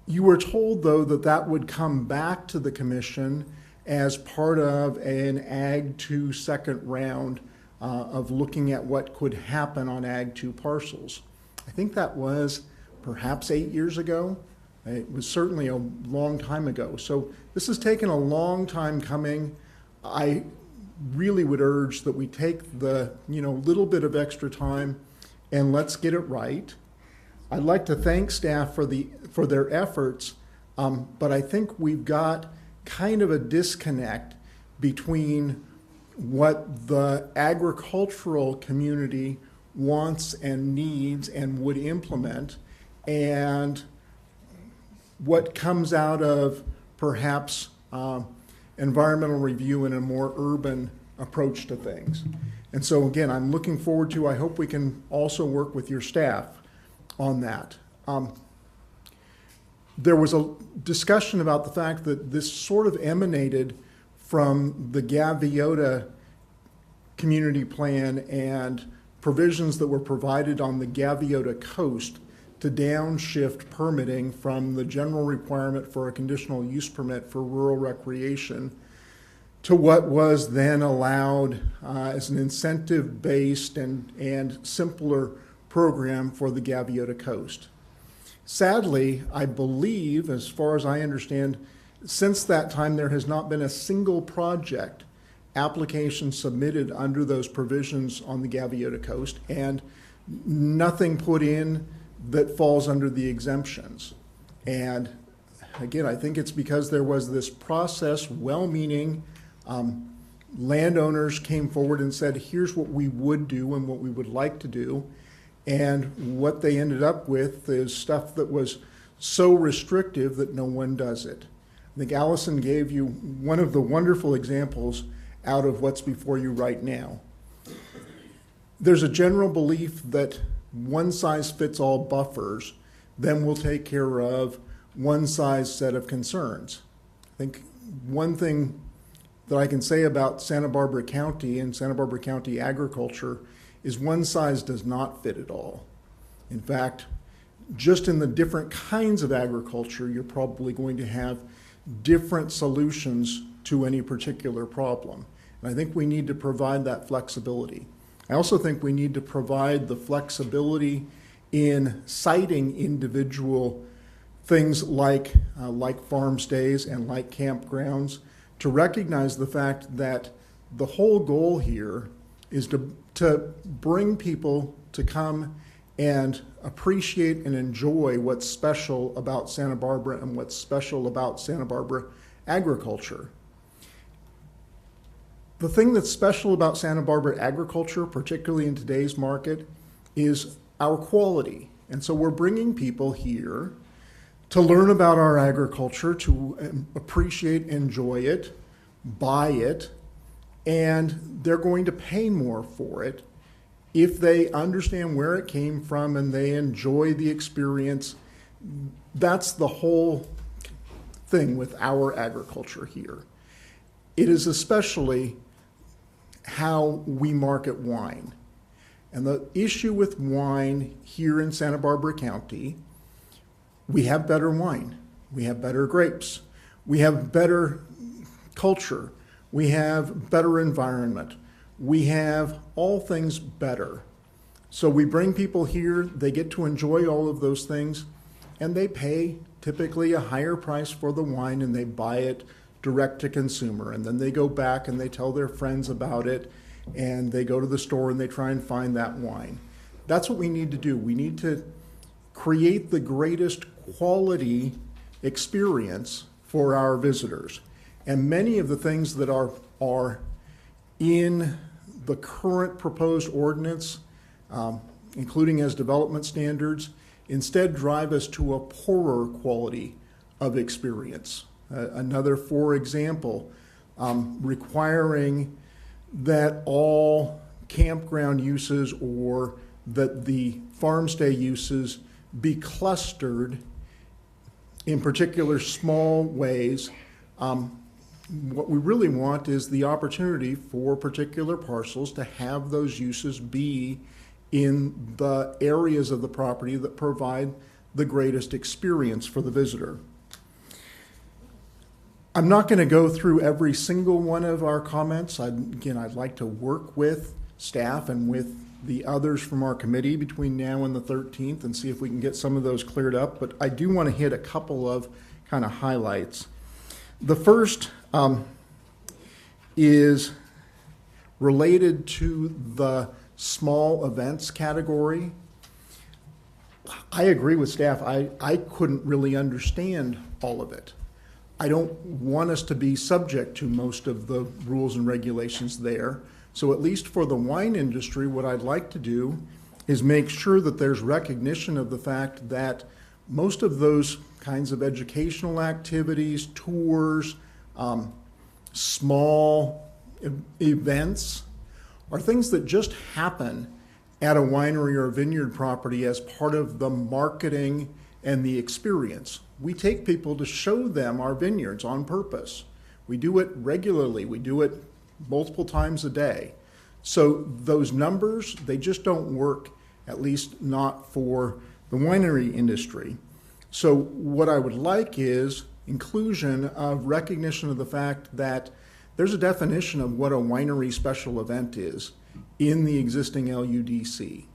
You were told, though, that that would come back to the commission as part of an Ag 2 second round of looking at what could happen on Ag 2 parcels. I think that was perhaps 8 years ago. It was certainly a long time ago. So this has taken a long time coming. I really would urge that we take the little bit of extra time and let's get it right. I'd like to thank staff for their efforts, but I think we've got kind of a disconnect between what the agricultural community wants and needs and would implement and what comes out of perhaps environmental review and a more urban approach to things. And so again, I'm looking forward to, I hope we can also work with your staff on that. There was a discussion about the fact that this sort of emanated from the Gaviota community plan and provisions that were provided on the Gaviota coast to downshift permitting from the general requirement for a conditional use permit for rural recreation to what was then allowed as an incentive-based and simpler program for the Gaviota coast. Sadly, I believe, as far as I understand, since that time there has not been a single project application submitted under those provisions on the Gaviota coast and nothing put in that falls under the exemptions. And again, I think it's because there was this process, well-meaning landowners came forward and said, here's what we would do and what we would like to do. And what they ended up with is stuff that was so restrictive that no one does it. I think Allison gave you one of the wonderful examples out of what's before you right now. There's a general belief that one-size-fits-all buffers then will take care of one-size set of concerns. I think one thing that I can say about Santa Barbara County and Santa Barbara County agriculture is one size does not fit it all. In fact, just in the different kinds of agriculture, you're probably going to have different solutions to any particular problem. And I think we need to provide that flexibility. I also think we need to provide the flexibility in citing individual things like farm stays and like campgrounds to recognize the fact that the whole goal here is to bring people to come and appreciate and enjoy what's special about Santa Barbara and what's special about Santa Barbara agriculture. The thing that's special about Santa Barbara agriculture, particularly in today's market, is our quality. And so we're bringing people here to learn about our agriculture, to appreciate, enjoy it, buy it, and they're going to pay more for it if they understand where it came from and they enjoy the experience. That's the whole thing with our agriculture here. It is especially how we market wine. And the issue with wine here in Santa Barbara County, we have better wine, we have better grapes, we have better culture, we have better environment, we have all things better. So we bring people here, they get to enjoy all of those things, and they pay typically a higher price for the wine and they buy it direct to consumer. And then they go back and they tell their friends about it and they go to the store and they try and find that wine. That's what we need to do. We need to create the greatest quality experience for our visitors. And many of the things that are in the current proposed ordinance, including as development standards, instead drive us to a poorer quality of experience. Another, for example, requiring that all campground uses or that the farm stay uses be clustered in particular small ways. What we really want is the opportunity for particular parcels to have those uses be in the areas of the property that provide the greatest experience for the visitor. I'm not going to go through every single one of our comments. I'd like to work with staff and with the others from our committee between now and the 13th and see if we can get some of those cleared up. But I do want to hit a couple of kind of highlights. The first is related to the small events category. I agree with staff. I couldn't really understand all of it. I don't want us to be subject to most of the rules and regulations there. So at least for the wine industry, what I'd like to do is make sure that there's recognition of the fact that most of those kinds of educational activities, tours, small events are things that just happen at a winery or a vineyard property as part of the marketing and the experience. We take people to show them our vineyards on purpose. We do it regularly. We do it multiple times a day. So those numbers, they just don't work, at least not for the winery industry. So what I would like is inclusion of recognition of the fact that there's a definition of what a winery special event is in the existing LUDC.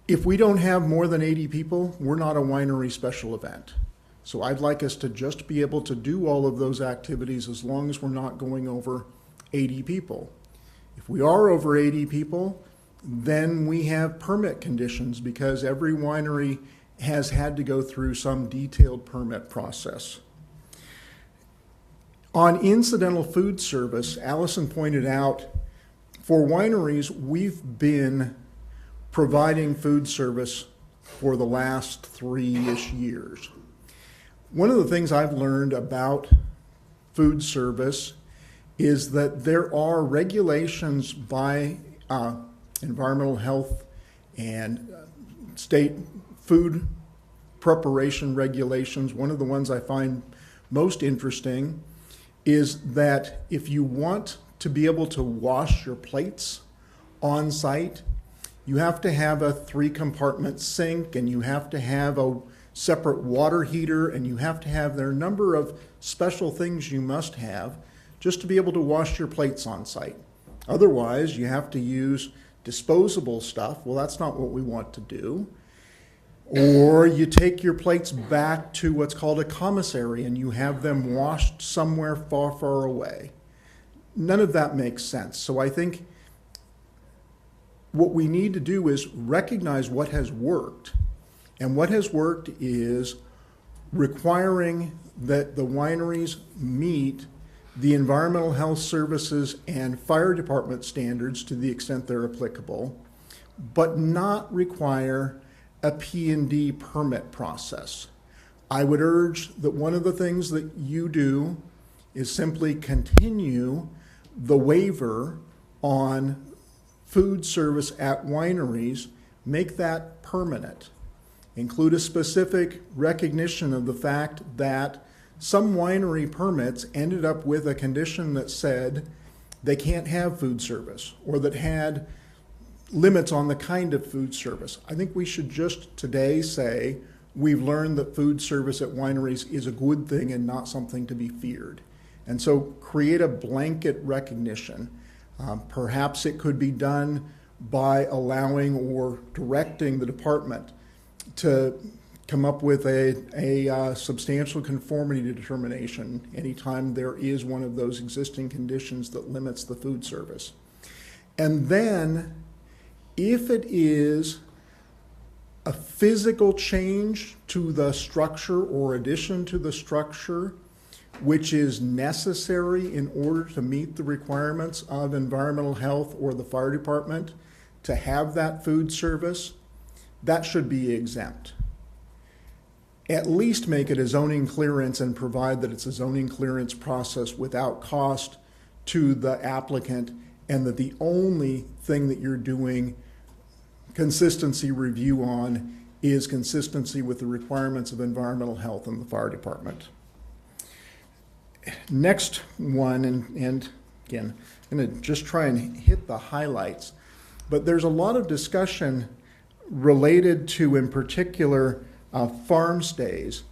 If we don't have more than 80 people, we're not a winery special event. So I'd like us to just be able to do all of those activities as long as we're not going over 80 people. If we are over 80 people, then we have permit conditions because every winery has had to go through some detailed permit process. On incidental food service, Allison pointed out, for wineries, we've been providing food service for the last 3-ish years. One of the things I've learned about food service is that there are regulations by environmental health and state food preparation regulations. One of the ones I find most interesting is that if you want to be able to wash your plates on site, you have to have a 3-compartment sink, and you have to have a separate water heater, and you have to have there are a number of special things you must have just to be able to wash your plates on site. Otherwise, you have to use disposable stuff. Well, that's not what we want to do. Or you take your plates back to what's called a commissary and you have them washed somewhere far, far away. None of that makes sense. So I think what we need to do is recognize what has worked. And what has worked is requiring that the wineries meet the environmental health services and fire department standards to the extent they're applicable, but not require a P&D permit process. I would urge that one of the things that you do is simply continue the waiver on food service at wineries, make that permanent. Include a specific recognition of the fact that some winery permits ended up with a condition that said they can't have food service or that had limits on the kind of food service. I think we should just today say we've learned that food service at wineries is a good thing and not something to be feared. And so create a blanket recognition. Perhaps it could be done by allowing or directing the department to come up with a substantial conformity determination anytime there is one of those existing conditions that limits the food service. And then If it is a physical change to the structure or addition to the structure, which is necessary in order to meet the requirements of environmental health or the fire department to have that food service, that should be exempt. At least make it a zoning clearance and provide that it's a zoning clearance process without cost to the applicant, and that the only thing that you're doing consistency review on is consistency with the requirements of environmental health and the fire department. Next one, and again, I'm going to just try and hit the highlights, but there's a lot of discussion related to, in particular, farm stays,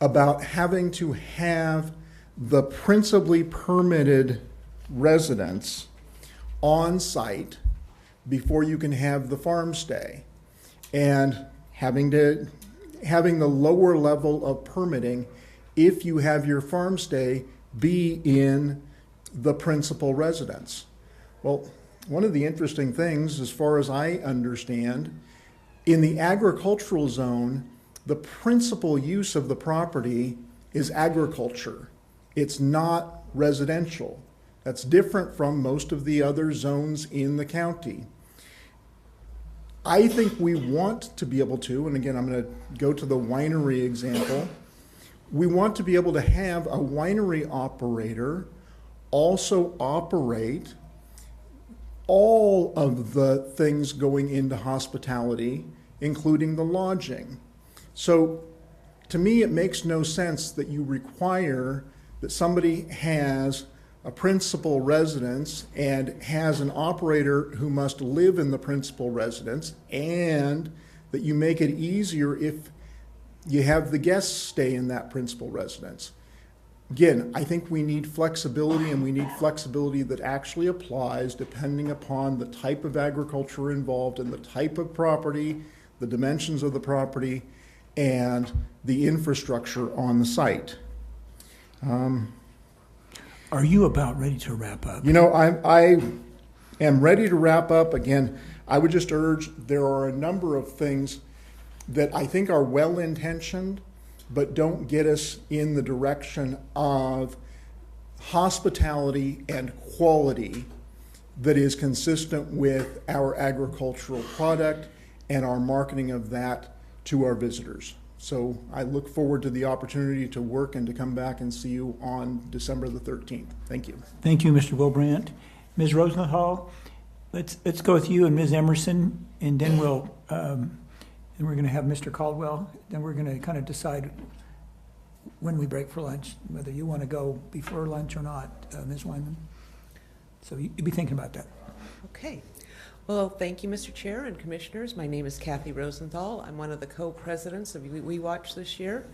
about having to have the principally permitted residence on site before you can have the farm stay, and having the lower level of permitting if you have your farm stay be in the principal residence. Well, one of the interesting things, as far as I understand, in the agricultural zone, the principal use of the property is agriculture. It's not residential. That's different from most of the other zones in the county. I think we want to be able to, and again, I'm going to go to the winery example, we want to be able to have a winery operator also operate all of the things going into hospitality, including the lodging. So to me, it makes no sense that you require that somebody has a principal residence and has an operator who must live in the principal residence, and that you make it easier if you have the guests stay in that principal residence. Again, I think we need flexibility, and we need flexibility that actually applies depending upon the type of agriculture involved and the type of property, the dimensions of the property, and the infrastructure on the site. Are you about ready to wrap up? You know, I am ready to wrap up. Again, I would just urge, there are a number of things that I think are well-intentioned, but don't get us in the direction of hospitality and quality that is consistent with our agricultural product and our marketing of that to our visitors. So I look forward to the opportunity to work and to come back and see you on December the 13th. Thank you. Thank you, Mr. Wilbrandt. Ms. Rosenthal, let's go with you and Ms. Emerson, and then we're going to have Mr. Caldwell. Then we're going to kind of decide when we break for lunch, whether you want to go before lunch or not, Ms. Wyman. So you be thinking about that. Okay. Well, thank you, Mr. Chair and Commissioners. My name is Kathy Rosenthal. I'm one of the co-presidents of WeWatch this year.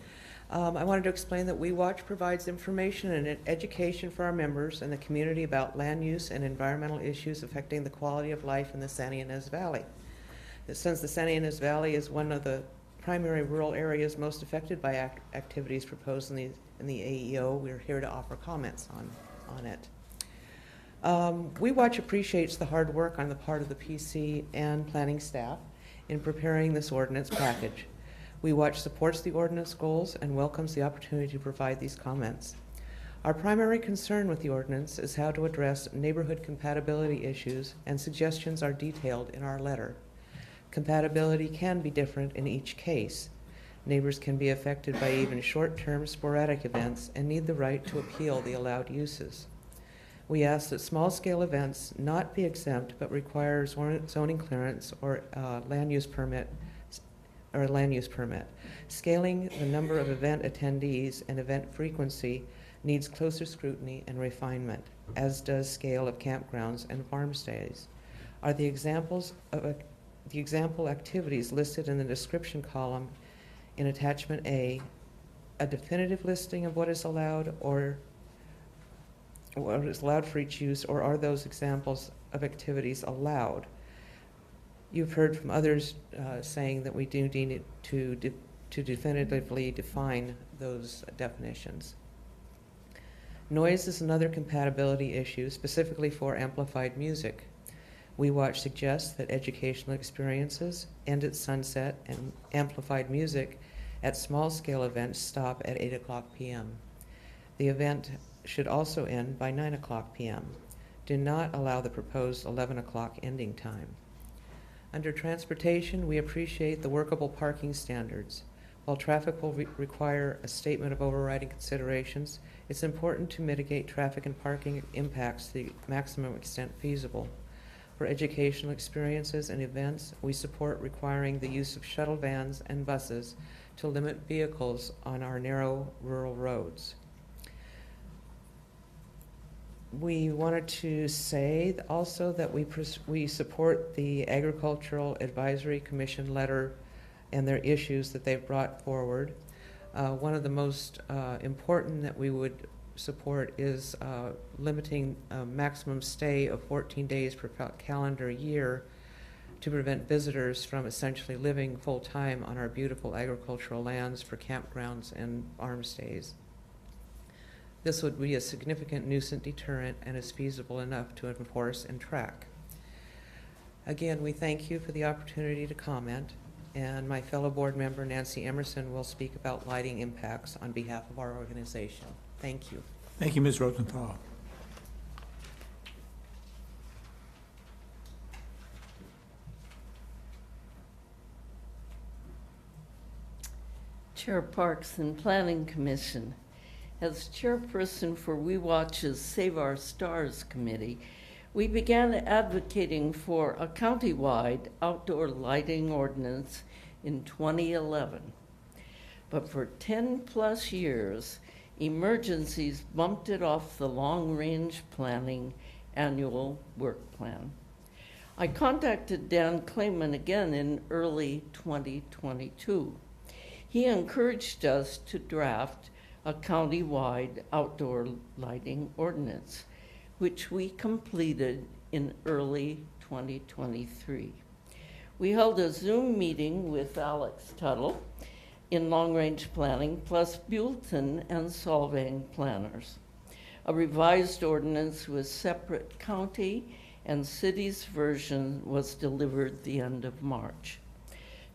I wanted to explain that WeWatch provides information and education for our members and the community about land use and environmental issues affecting the quality of life in the Santa Ynez Valley. Since the Santa Ynez Valley is one of the primary rural areas most affected by activities proposed in the AEO, we're here to offer comments on it. WeWatch appreciates the hard work on the part of the PC and planning staff in preparing this ordinance package. WeWatch supports the ordinance goals and welcomes the opportunity to provide these comments. Our primary concern with the ordinance is how to address neighborhood compatibility issues, and suggestions are detailed in our letter. Compatibility can be different in each case. Neighbors can be affected by even short-term sporadic events and need the right to appeal the allowed uses. We ask that small-scale events not be exempt but require zoning clearance or land use permit. Scaling the number of event attendees and event frequency needs closer scrutiny and refinement, as does scale of campgrounds and farm stays. Are the example activities listed in the description column in attachment A definitive listing of what is allowed or what is allowed for each use, or are those examples of activities allowed? You've heard from others saying that we do need to definitively define those definitions. Noise is another compatibility issue, specifically for amplified music. We Watch suggests that educational experiences end at sunset and amplified music at small-scale events stop at 8 o'clock p.m. The event should also end by 9 o'clock p.m. Do not allow the proposed 11 o'clock ending time. Under transportation, we appreciate the workable parking standards. While traffic will require a statement of overriding considerations, it's important to mitigate traffic and parking impacts to the maximum extent feasible. For educational experiences and events, we support requiring the use of shuttle vans and buses to limit vehicles on our narrow rural roads. We wanted to say also that we support the Agricultural Advisory Commission letter and their issues that they've brought forward. One of the most important that we would support is limiting a maximum stay of 14 days per calendar year to prevent visitors from essentially living full-time on our beautiful agricultural lands for campgrounds and farm stays. This would be a significant nuisance deterrent and is feasible enough to enforce and track. Again, we thank you for the opportunity to comment, and my fellow board member Nancy Emerson will speak about lighting impacts on behalf of our organization. Thank you. Thank you, Ms. Rosenthal. Chair Parks and Planning Commission. As chairperson for We Watch's Save Our Stars Committee, we began advocating for a countywide outdoor lighting ordinance in 2011. But for 10+ years, emergencies bumped it off the long-range planning annual work plan. I contacted Dan Clayman again in early 2022. He encouraged us to draft a county-wide outdoor lighting ordinance, which we completed in early 2023. We held a Zoom meeting with Alex Tuttle in long-range planning, plus Buellton and Solvang planners. A revised ordinance with separate county and city's version was delivered the end of March.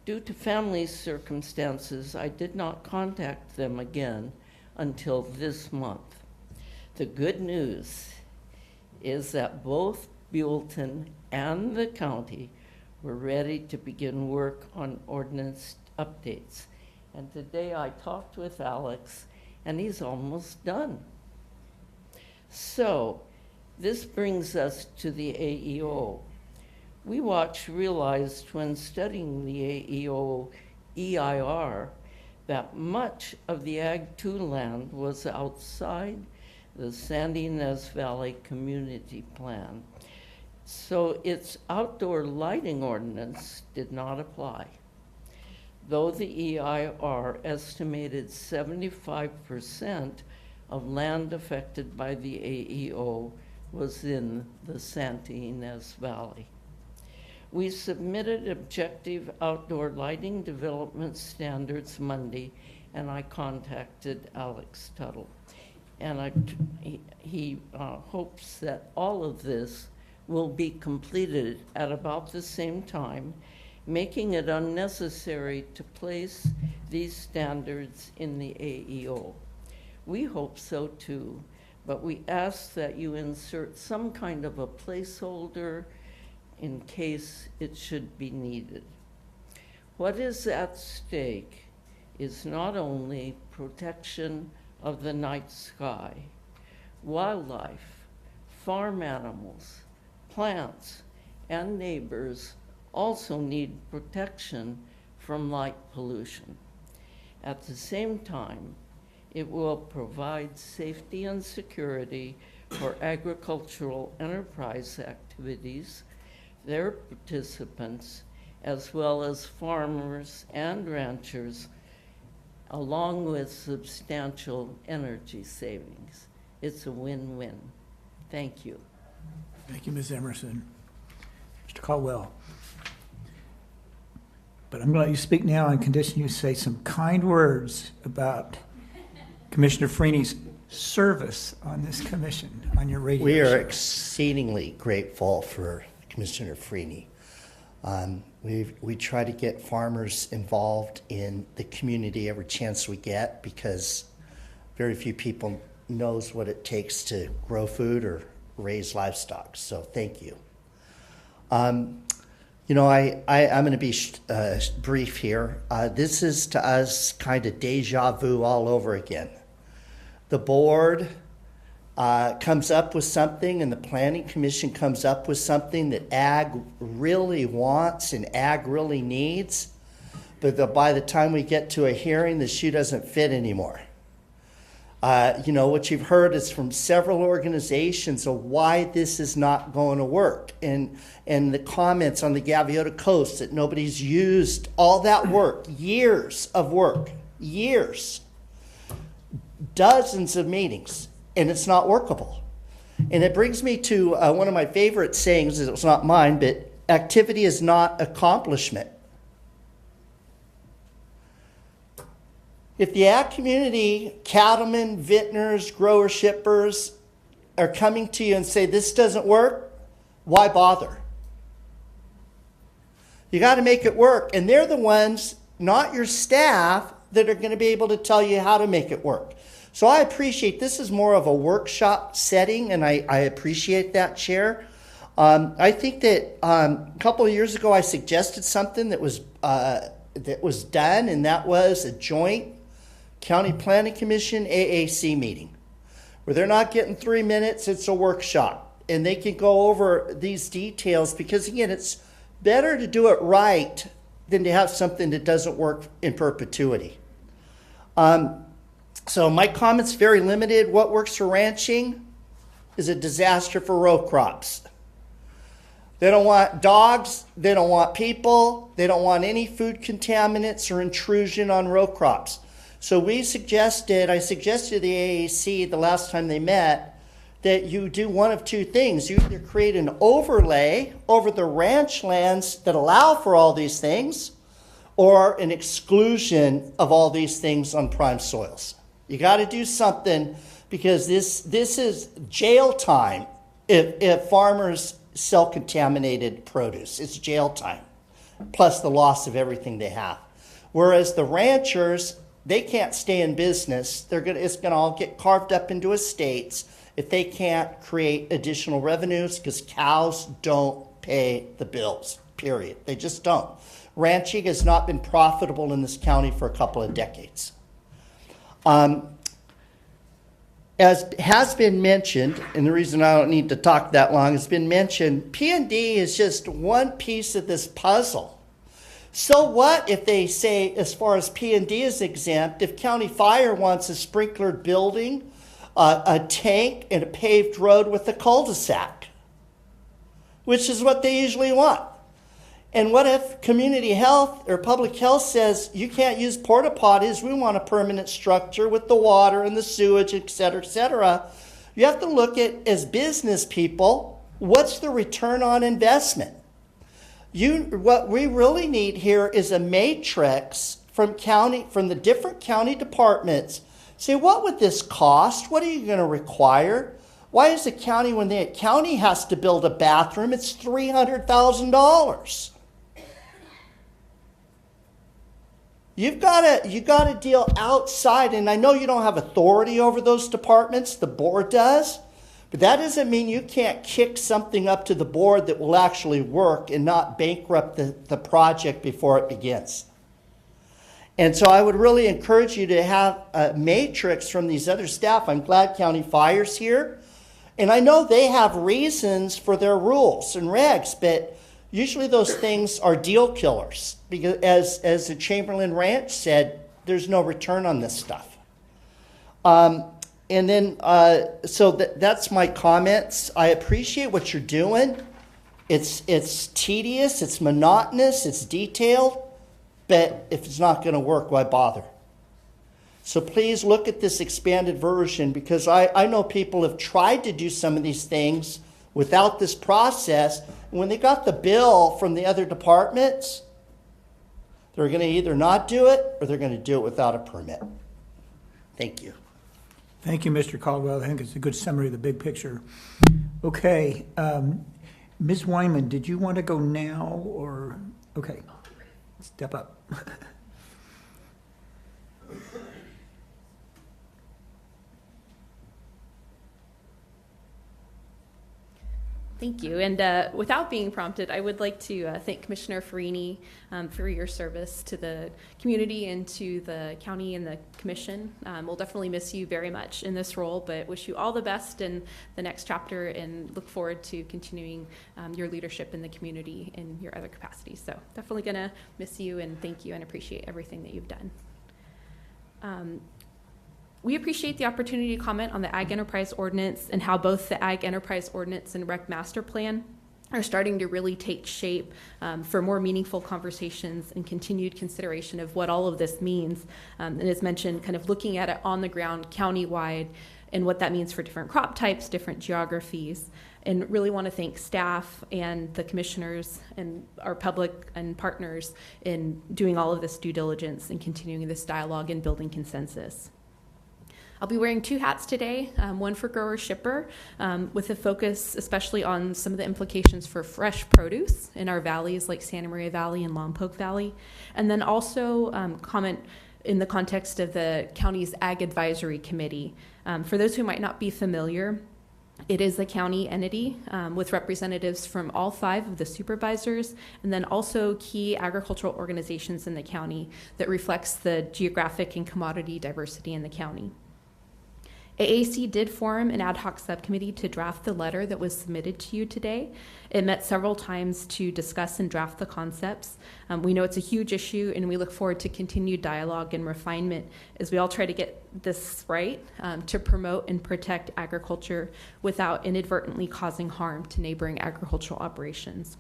Due to family circumstances, I did not contact them again until this month. The good news is that both Buellton and the county were ready to begin work on ordinance updates. And today I talked with Alex, and he's almost done. So this brings us to the AEO. We Watch realized when studying the AEO EIR that much of the Ag 2 land was outside the Sandy Nez Valley Community Plan. So its outdoor lighting ordinance did not apply. Though the EIR estimated 75% of land affected by the AEO was in the Sandy Nez Valley. We submitted objective outdoor lighting development standards Monday, and I contacted Alex Tuttle. And he hopes that all of this will be completed at about the same time, making it unnecessary to place these standards in the AEO. We hope so too, but we ask that you insert some kind of a placeholder in case it should be needed. What is at stake is not only protection of the night sky, wildlife, farm animals, plants, and neighbors also need protection from light pollution. At the same time, it will provide safety and security for agricultural enterprise activities, their participants, as well as farmers and ranchers, along with substantial energy savings. It's a win-win. Thank you. Thank you, Ms. Emerson. Mr. Caldwell. But I'm going to let you speak now on condition you say some kind words about Commissioner Freeney's service on this commission, on your radio We are show. exceedingly grateful for Commissioner Freeney. We try to get farmers involved in the community every chance we get because very few people knows what it takes to grow food or raise livestock. So thank you. I'm going to be brief here. This is to us kind of deja vu all over again. The board comes up with something and the Planning Commission comes up with something that ag really wants and ag really needs, but by the time we get to a hearing, the shoe doesn't fit anymore. What you've heard is from several organizations of why this is not going to work, and the comments on the Gaviota Coast that nobody's used all that work, years of work, years, dozens of meetings, and it's not workable. And it brings me to one of my favorite sayings. It's not mine, but activity is not accomplishment. If the ag community, cattlemen, vintners, growers, shippers are coming to you and say this doesn't work, why bother? You got to make it work. And they're the ones, not your staff, that are going to be able to tell you how to make it work. So I appreciate this is more of a workshop setting, and I appreciate that, Chair. I think that a couple of years ago I suggested something that was done, and that was a joint County Planning Commission AAC meeting where they're not getting 3 minutes, it's a workshop, and they can go over these details because, again, it's better to do it right than to have something that doesn't work in perpetuity. So my comment's very limited. What works for ranching is a disaster for row crops. They don't want dogs, they don't want people, they don't want any food contaminants or intrusion on row crops. So I suggested to the AAC the last time they met that you do one of two things. You either create an overlay over the ranch lands that allow for all these things, or an exclusion of all these things on prime soils. You got to do something because this is jail time if farmers sell contaminated produce. It's jail time, plus the loss of everything they have. Whereas the ranchers, they can't stay in business. It's going to all get carved up into estates if they can't create additional revenues because cows don't pay the bills, period. They just don't. Ranching has not been profitable in this county for a couple of decades. As has been mentioned, and the reason I don't need to talk that long has been mentioned, P&D is just one piece of this puzzle. So what if they say, as far as P&D is exempt, if County Fire wants a sprinklered building, a tank, and a paved road with a cul-de-sac, which is what they usually want? And what if community health or public health says you can't use porta potties, we want a permanent structure with the water and the sewage, et cetera, et cetera? You have to look at, as business people, what's the return on investment? What we really need here is a matrix from the different county departments. Say, what would this cost? What are you going to require? Why is the county, when the county has to build a bathroom, it's $300,000? You got to deal outside, and I know you don't have authority over those departments, the board does, but that doesn't mean you can't kick something up to the board that will actually work and not bankrupt the project before it begins. And so I would really encourage you to have a matrix from these other staff. I'm glad County Fire's here. And I know they have reasons for their rules and regs, but usually those things are deal killers. Because as the Chamberlain Ranch said, there's no return on this stuff. That's my comments. I appreciate what you're doing. It's tedious, it's monotonous, it's detailed, but if it's not going to work, why bother? So please look at this expanded version, because I know people have tried to do some of these things without this process. And when they got the bill from the other departments, they're going to either not do it or they're going to do it without a permit. Thank you. Thank you, Mr. Caldwell. I think it's a good summary of the big picture. Okay. Ms. Wyman, did you want to go now or, okay, step up. Thank you. And without being prompted, I would like to thank Commissioner Farini for your service to the community and to the county and the commission. We'll definitely miss you very much in this role, but wish you all the best in the next chapter and look forward to continuing your leadership in the community in your other capacities. So definitely going to miss you and thank you and appreciate everything that you've done. We appreciate the opportunity to comment on the Ag Enterprise Ordinance and how both the Ag Enterprise Ordinance and Rec Master Plan are starting to really take shape for more meaningful conversations and continued consideration of what all of this means. And as mentioned, kind of looking at it on the ground countywide and what that means for different crop types, different geographies. And really want to thank staff and the commissioners and our public and partners in doing all of this due diligence and continuing this dialogue and building consensus. I'll be wearing two hats today, one for grower shipper, with a focus especially on some of the implications for fresh produce in our valleys like Santa Maria Valley and Lompoc Valley, and then also comment in the context of the county's Ag Advisory Committee. For those who might not be familiar, it is a county entity with representatives from all 5 of the supervisors and then also key agricultural organizations in the county that reflects the geographic and commodity diversity in the county. AAC did form an ad hoc subcommittee to draft the letter that was submitted to you today. It met several times to discuss and draft the concepts. We know it's a huge issue, and we look forward to continued dialogue and refinement as we all try to get this right to promote and protect agriculture without inadvertently causing harm to neighboring agricultural operations.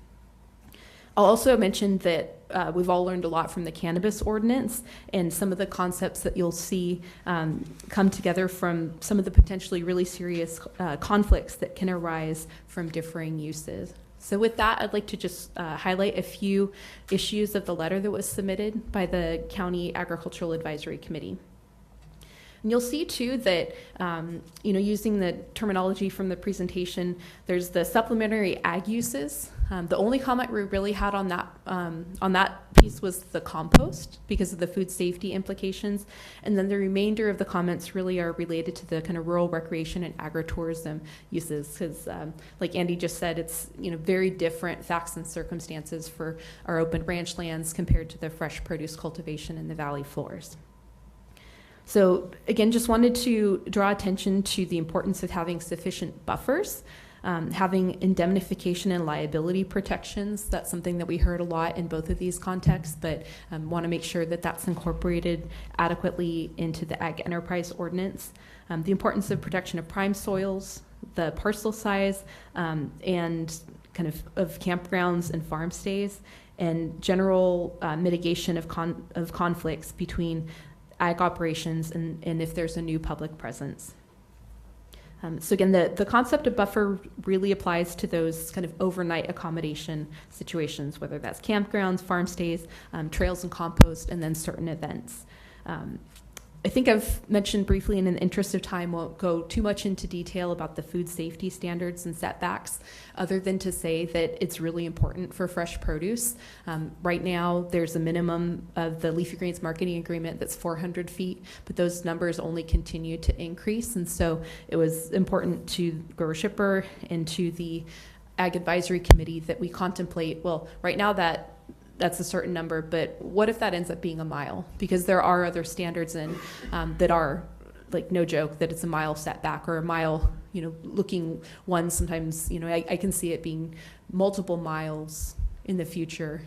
I'll also mention that we've all learned a lot from the cannabis ordinance and some of the concepts that you'll see come together from some of the potentially really serious conflicts that can arise from differing uses. So with that, I'd like to just highlight a few issues of the letter that was submitted by the County Agricultural Advisory Committee. And you'll see too that, using the terminology from the presentation, there's the supplementary ag uses. The only comment we really had on that piece was the compost because of the food safety implications. And then the remainder of the comments really are related to the kind of rural recreation and agritourism uses. Because like Andy just said, it's very different facts and circumstances for our open ranch lands compared to the fresh produce cultivation in the valley floors. So again, just wanted to draw attention to the importance of having sufficient buffers, having indemnification and liability protections. That's something that we heard a lot in both of these contexts, but want to make sure that that's incorporated adequately into the Ag Enterprise Ordinance. The importance of protection of prime soils, the parcel size, and kind of campgrounds and farm stays, and general mitigation of conflicts between ag operations and if there's a new public presence. So again, the concept of buffer really applies to those kind of overnight accommodation situations, whether that's campgrounds, farm stays, trails and compost, and then certain events. I think I've mentioned briefly, and in the interest of time, won't go too much into detail about the food safety standards and setbacks, other than to say that it's really important for fresh produce. Right now, there's a minimum of the Leafy Greens Marketing Agreement that's 400 feet, but those numbers only continue to increase. And so it was important to Grower Shipper and to the Ag Advisory Committee that we contemplate, well, right now that's a certain number, but what if that ends up being a mile? Because there are other standards in that are, like, no joke, that it's a mile setback or a mile, looking one sometimes, I can see it being multiple miles in the future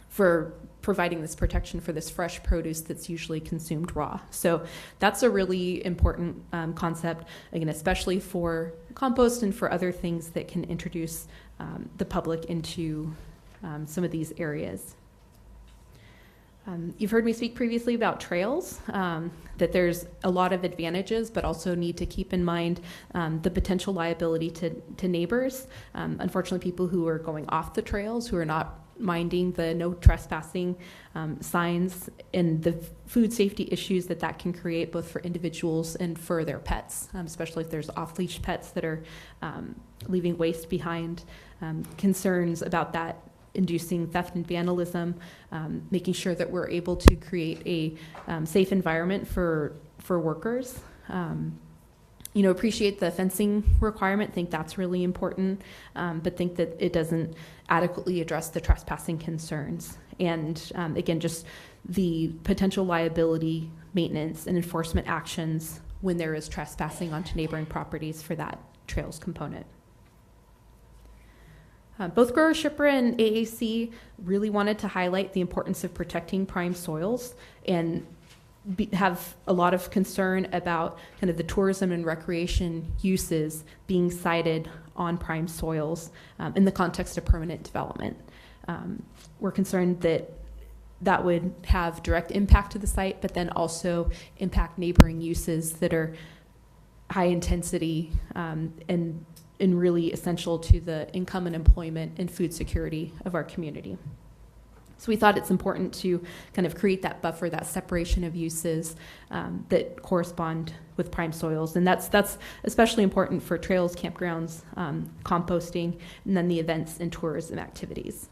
for providing this protection for this fresh produce that's usually consumed raw. So that's a really important concept, again, especially for compost and for other things that can introduce the public into some of these areas. You've heard me speak previously about trails, that there's a lot of advantages, but also need to keep in mind the potential liability to neighbors. Unfortunately, people who are going off the trails, who are not minding the no trespassing signs and the food safety issues that can create both for individuals and for their pets, especially if there's off-leash pets that are leaving waste behind, concerns about that inducing theft and vandalism, making sure that we're able to create a safe environment for workers. Appreciate the fencing requirement, think that's really important, but think that it doesn't adequately address the trespassing concerns. And again, just the potential liability, maintenance, and enforcement actions when there is trespassing onto neighboring properties for that trails component. Both Grower Shipra and AAC really wanted to highlight the importance of protecting prime soils and have a lot of concern about kind of the tourism and recreation uses being sited on prime soils in the context of permanent development. We're concerned that would have direct impact to the site, but then also impact neighboring uses that are high intensity and really essential to the income and employment and food security of our community. So we thought it's important to kind of create that buffer, that separation of uses that correspond with prime soils. And that's especially important for trails, campgrounds, composting, and then the events and tourism activities.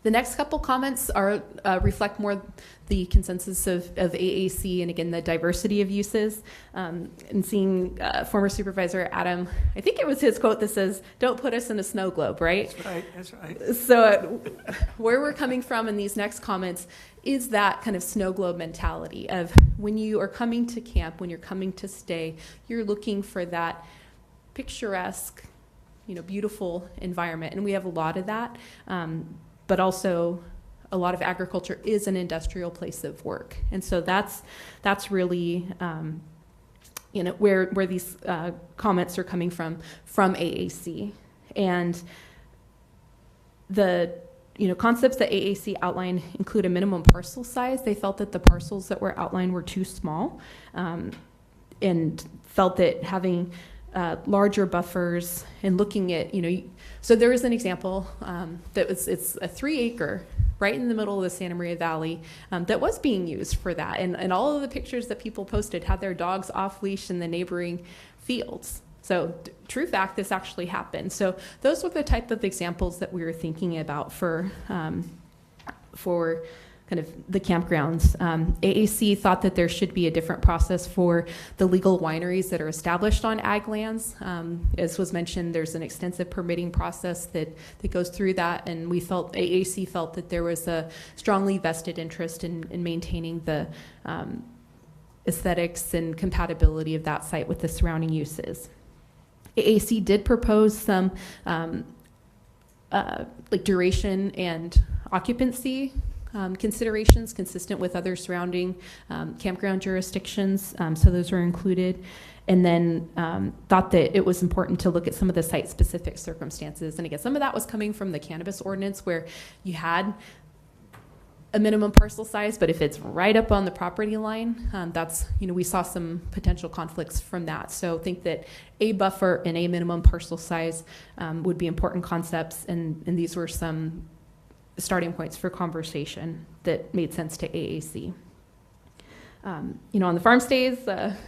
The next couple comments are reflect more the consensus of AAC and again the diversity of uses. And seeing former Supervisor Adam, I think it was his quote that says, "Don't put us in a snow globe," right? That's right. That's right. So where we're coming from in these next comments is that kind of snow globe mentality of when you are coming to camp, when you're coming to stay, you're looking for that picturesque, beautiful environment, and we have a lot of that. But also a lot of agriculture is an industrial place of work. And so that's really, where these comments are coming from AAC. And the, concepts that AAC outlined include a minimum parcel size. They felt that the parcels that were outlined were too small, and felt that having larger buffers and looking at, so there is an example it's a 3-acre right in the middle of the Santa Maria Valley that was being used for that. And all of the pictures that people posted had their dogs off leash in the neighboring fields. So true fact, this actually happened. So those were the type of examples that we were thinking about for kind of the campgrounds. AAC thought that there should be a different process for the legal wineries that are established on ag lands. As was mentioned, there's an extensive permitting process that goes through that, and AAC felt that there was a strongly vested interest in maintaining the aesthetics and compatibility of that site with the surrounding uses. AAC did propose some duration and occupancy considerations consistent with other surrounding campground jurisdictions, so those were included. And then thought that it was important to look at some of the site-specific circumstances. And again, some of that was coming from the cannabis ordinance where you had a minimum parcel size, but if it's right up on the property line, that's, we saw some potential conflicts from that. So think that a buffer and a minimum parcel size would be important concepts, and these were some starting points for conversation that made sense to AAC. On the farm stays,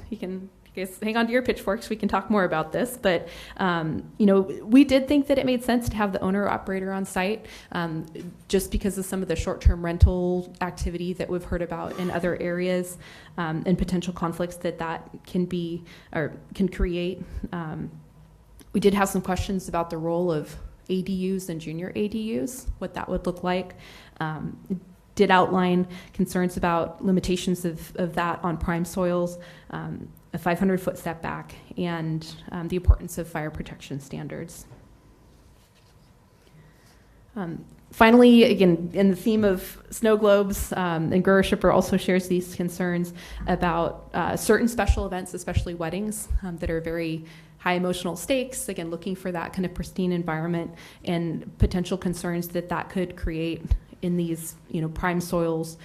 you guys hang on to your pitchforks, we can talk more about this, but we did think that it made sense to have the owner or operator on site, just because of some of the short-term rental activity that we've heard about in other areas, and potential conflicts that can be or can create. We did have some questions about the role of ADUs and junior ADUs, what that would look like. Did outline concerns about limitations of that on prime soils, a 500-foot setback, and the importance of fire protection standards. Finally, again, in the theme of snow globes, and Grower Shipra also shares these concerns about certain special events, especially weddings, that are very high emotional stakes, again, looking for that kind of pristine environment and potential concerns that could create in these, prime soils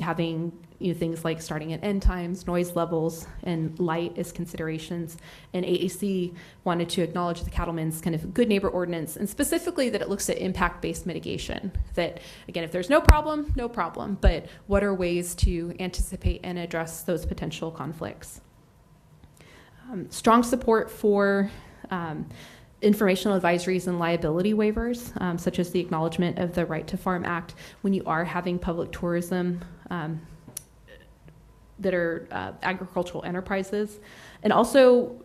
having things like starting and end times, noise levels, and light as considerations. And AAC wanted to acknowledge the Cattlemen's kind of good neighbor ordinance, and specifically that it looks at impact-based mitigation. That, again, if there's no problem, no problem, but what are ways to anticipate and address those potential conflicts? Strong support for informational advisories and liability waivers, such as the acknowledgement of the Right to Farm Act when you are having public tourism that are agricultural enterprises. And also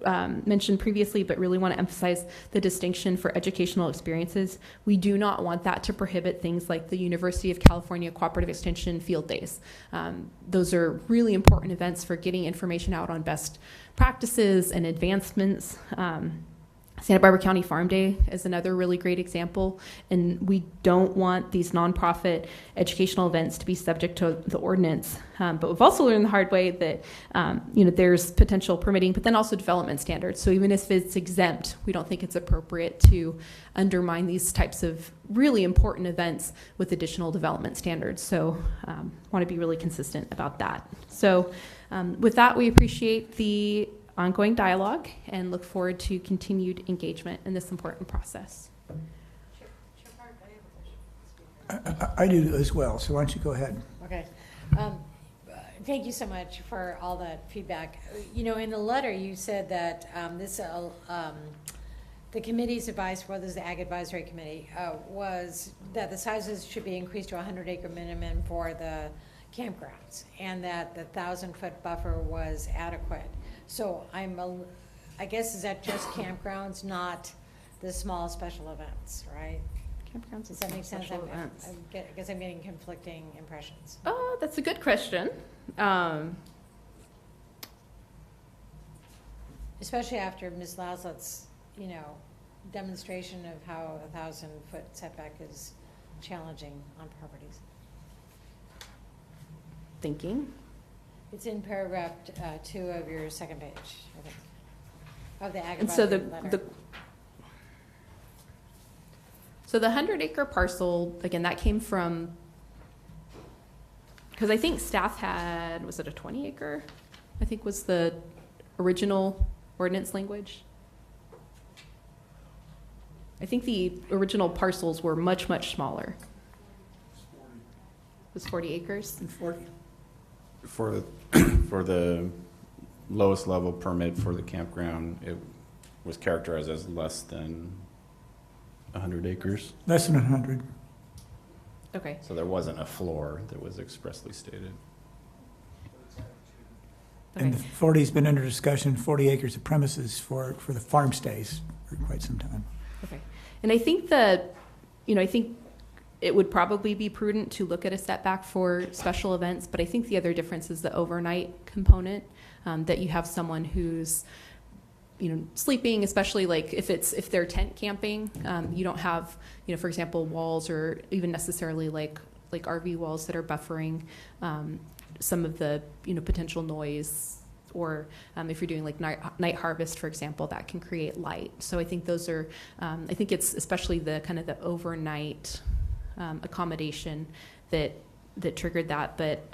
mentioned previously, but really want to emphasize the distinction for educational experiences. We do not want that to prohibit things like the University of California Cooperative Extension Field Days. Those are really important events for getting information out on best practices and advancements. Santa Barbara County Farm Day is another really great example, and we don't want these nonprofit educational events to be subject to the ordinance. But we've also learned the hard way that there's potential permitting, but then also development standards. So even if it's exempt, we don't think it's appropriate to undermine these types of really important events with additional development standards. So want to be really consistent about that. So with that, we appreciate the ongoing dialogue and look forward to continued engagement in this important process. I do as well, so why don't you go ahead? Okay. Thank you so much for all that feedback. In the letter, you said that the committee's advice, whether it's the Ag Advisory Committee, was that the sizes should be increased to 100-acre minimum for the campgrounds, and that the 1,000-foot buffer was adequate. So I guess, is that just campgrounds, not the small special events, right? Campgrounds. Does that make sense? Special events. I guess I'm getting conflicting impressions. Oh, that's a good question. Especially after Ms. Laslet's, demonstration of how a 1,000-foot setback is challenging on properties. Thinking. It's in paragraph 2 of your second page, I think, of the Ag And so Advisory letter. So the 100-acre parcel, again, that came from, because I think staff had, was it a 20-acre? I think was the original ordinance language. I think the original parcels were much, much smaller. It was 40 acres? And 40. For the lowest level permit for the campground, it was characterized as less than 100 acres. Less than 100. Okay. So there wasn't a floor that was expressly stated. And the 40's been under discussion, 40 acres of premises for the farm stays for quite some time. Okay. And I think that, I think it would probably be prudent to look at a setback for special events, but I think the other difference is the overnight component, that you have someone who's, sleeping, especially like if they're tent camping, you don't have, for example, walls or even necessarily like RV walls that are buffering some of the, potential noise, or if you're doing like night harvest, for example, that can create light. So I think those are, I think it's especially the kind of the overnight accommodation that triggered that, but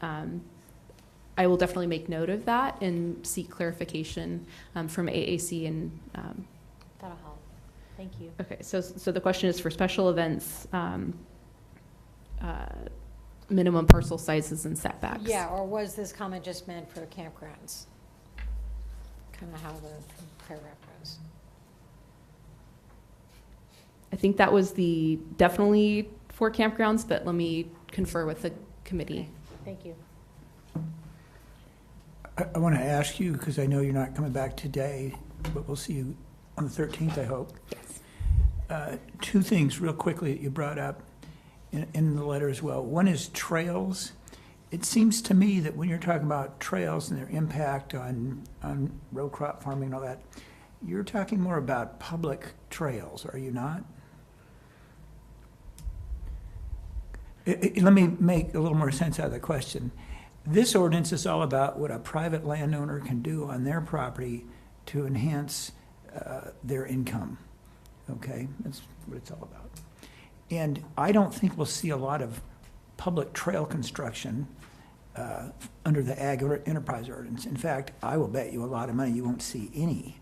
I will definitely make note of that and seek clarification from AAC and. That'll help. Thank you. Okay, so the question is for special events, minimum parcel sizes and setbacks. Yeah, or was this comment just meant for campgrounds? Kind of how the paragraph goes. I think that was definitely for campgrounds, but let me confer with the committee. Okay. Thank you. I want to ask you, because I know you're not coming back today, but we'll see you on the 13th, I hope. Yes. Two things real quickly that you brought up in the letter as well. One is trails. It seems to me that when you're talking about trails and their impact on row crop farming and all that, you're talking more about public trails, are you not? Let me make a little more sense out of the question. This ordinance is all about what a private landowner can do on their property to enhance their income. Okay, that's what it's all about. And I don't think we'll see a lot of public trail construction under the Ag Enterprise Ordinance. In fact, I will bet you a lot of money you won't see any.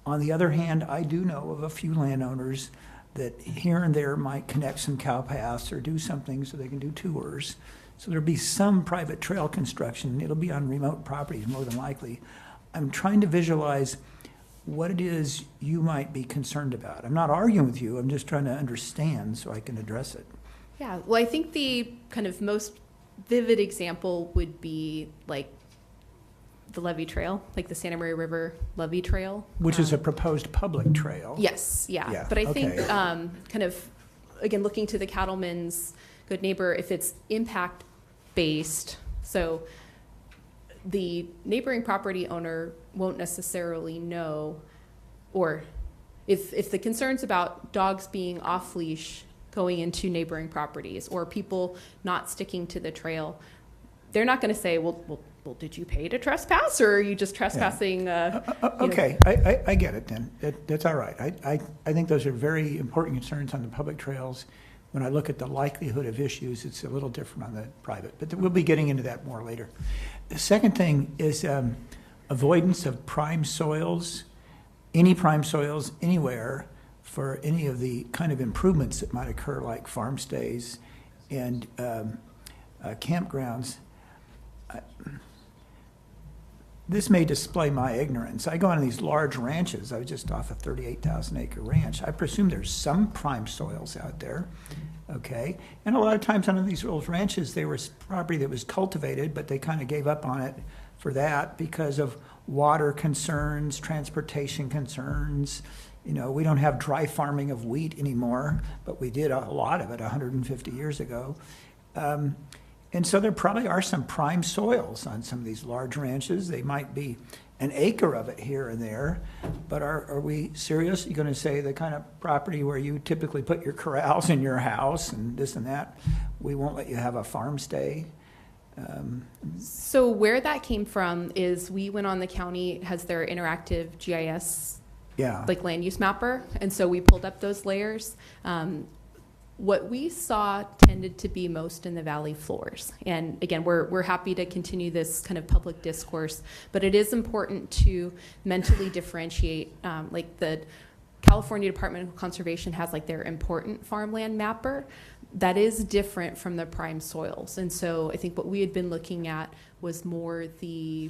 On the other hand, I do know of a few landowners that here and there might connect some cow paths or do something so they can do tours. So there'll be some private trail construction. It'll be on remote properties more than likely. I'm trying to visualize what it is you might be concerned about. I'm not arguing with you, I'm just trying to understand so I can address it. Yeah, well, I think the kind of most vivid example would be like the Levee Trail, like the Santa Maria River Levee Trail. Which is a proposed public trail. Yes, yeah. Yeah, But I think okay. kind of, again, looking to the Cattleman's Good Neighbor, if it's impact-based, so the neighboring property owner won't necessarily know, or if the concerns about dogs being off-leash going into neighboring properties or people not sticking to the trail, they're not going to say, well, did you pay to trespass, or are you just trespassing? Okay, I get it then. That's all right. I think those are very important concerns on the public trails. When I look at the likelihood of issues, it's a little different on the private, but we'll be getting into that more later. The second thing is avoidance of prime soils, any prime soils anywhere for any of the kind of improvements that might occur, like farm stays and campgrounds. This may display my ignorance. I go on these large ranches. I was just off a 38,000 acre ranch. I presume there's some prime soils out there, okay? And a lot of times on these old ranches, there was property that was cultivated, but they kind of gave up on it for that because of water concerns, transportation concerns. You know, we don't have dry farming of wheat anymore, but we did a lot of it 150 years ago. And so there probably are some prime soils on some of these large ranches. They might be an acre of it here and there, but are we serious? You're going to say the kind of property where you typically put your corrals in your house and this and that, we won't let you have a farm stay? So where that came from is we went on, the county has their interactive GIS, like land use mapper, and so we pulled up those layers. What we saw tended to be most in the valley floors. And again, we're happy to continue this kind of public discourse, but it is important to mentally differentiate, like the California Department of Conservation has like their important farmland mapper. That is different from the prime soils. And so I think what we had been looking at was more the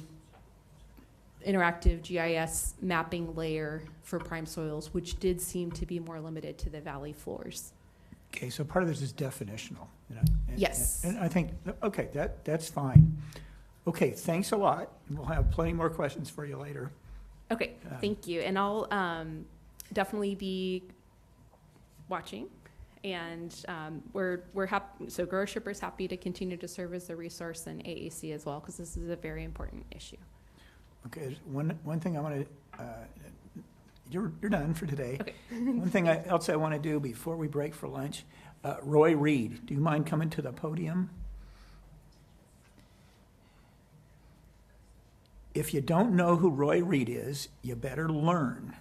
interactive GIS mapping layer for prime soils, which did seem to be more limited to the valley floors. Okay, so part of this is definitional. You know, Yes. And I think, okay, that's fine. Okay, thanks a lot. We'll have plenty more questions for you later. Okay, thank you. And I'll definitely be watching. And we're happy, so Grower Shipper's happy to continue to serve as a resource, and AAC as well, because this is a very important issue. Okay, one thing I want to, you're done for today. Okay. One thing else I want to do before we break for lunch, Roy Reed, do you mind coming to the podium? If you don't know who Roy Reed is, you better learn,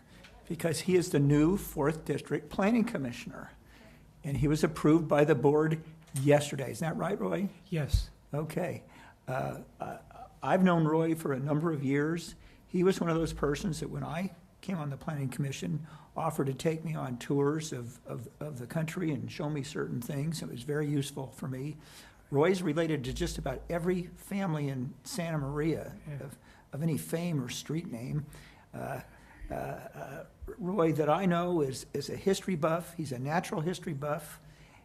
because he is the new 4th District Planning Commissioner. And he was approved by the board yesterday. Is that right, Roy? Yes. Okay. I've known Roy for a number of years. He was one of those persons that when I came on the Planning Commission, offered to take me on tours of the country and show me certain things. It was very useful for me. Roy's related to just about every family in Santa Maria of any fame or street name. Roy, that I know, is a history buff. He's a natural history buff.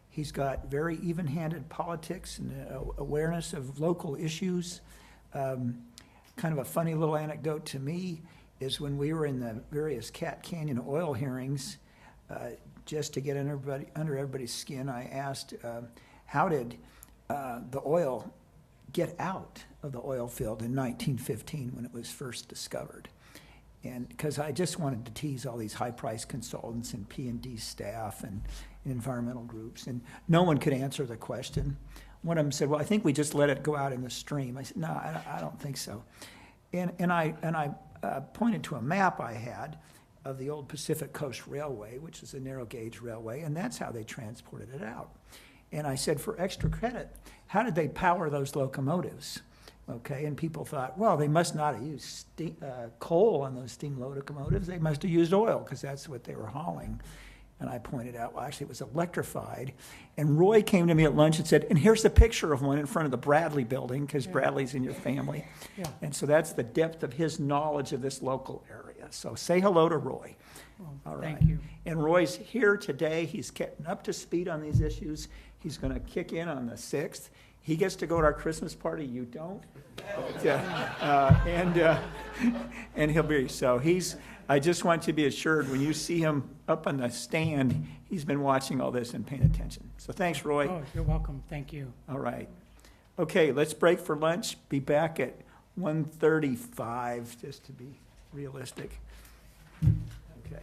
He's got very even-handed politics and awareness of local issues. Kind of a funny little anecdote to me is when we were in the various Cat Canyon oil hearings, just to get under everybody's skin, I asked, how did the oil get out of the oil field in 1915 when it was first discovered? And because I just wanted to tease all these high-priced consultants and P&D staff and environmental groups, and no one could answer the question. One of them said, well, I think we just let it go out in the stream. I said, no, I don't think so. And I pointed to a map I had of the old Pacific Coast Railway, which is a narrow gauge railway, and that's how they transported it out. And I said, for extra credit, how did they power those locomotives? Okay, and people thought, well, they must not have used coal on those steam locomotives. They must have used oil because that's what they were hauling. And I pointed out, well, actually, it was electrified. And Roy came to me at lunch and said, and here's the picture of one in front of the Bradley building, because Bradley's in your family. Yeah. And so that's the depth of his knowledge of this local area. So say hello to Roy. All right. Thank you. And Roy's here today. He's getting up to speed on these issues. He's going to kick in on the 6th. He gets to go to our Christmas party. You don't. And he'll be, so I just want you to be assured when you see him up on the stand, he's been watching all this and paying attention. So thanks, Roy. Oh, you're welcome. Thank you. All right. Okay, let's break for lunch. Be back at 1:35, just to be realistic. Okay.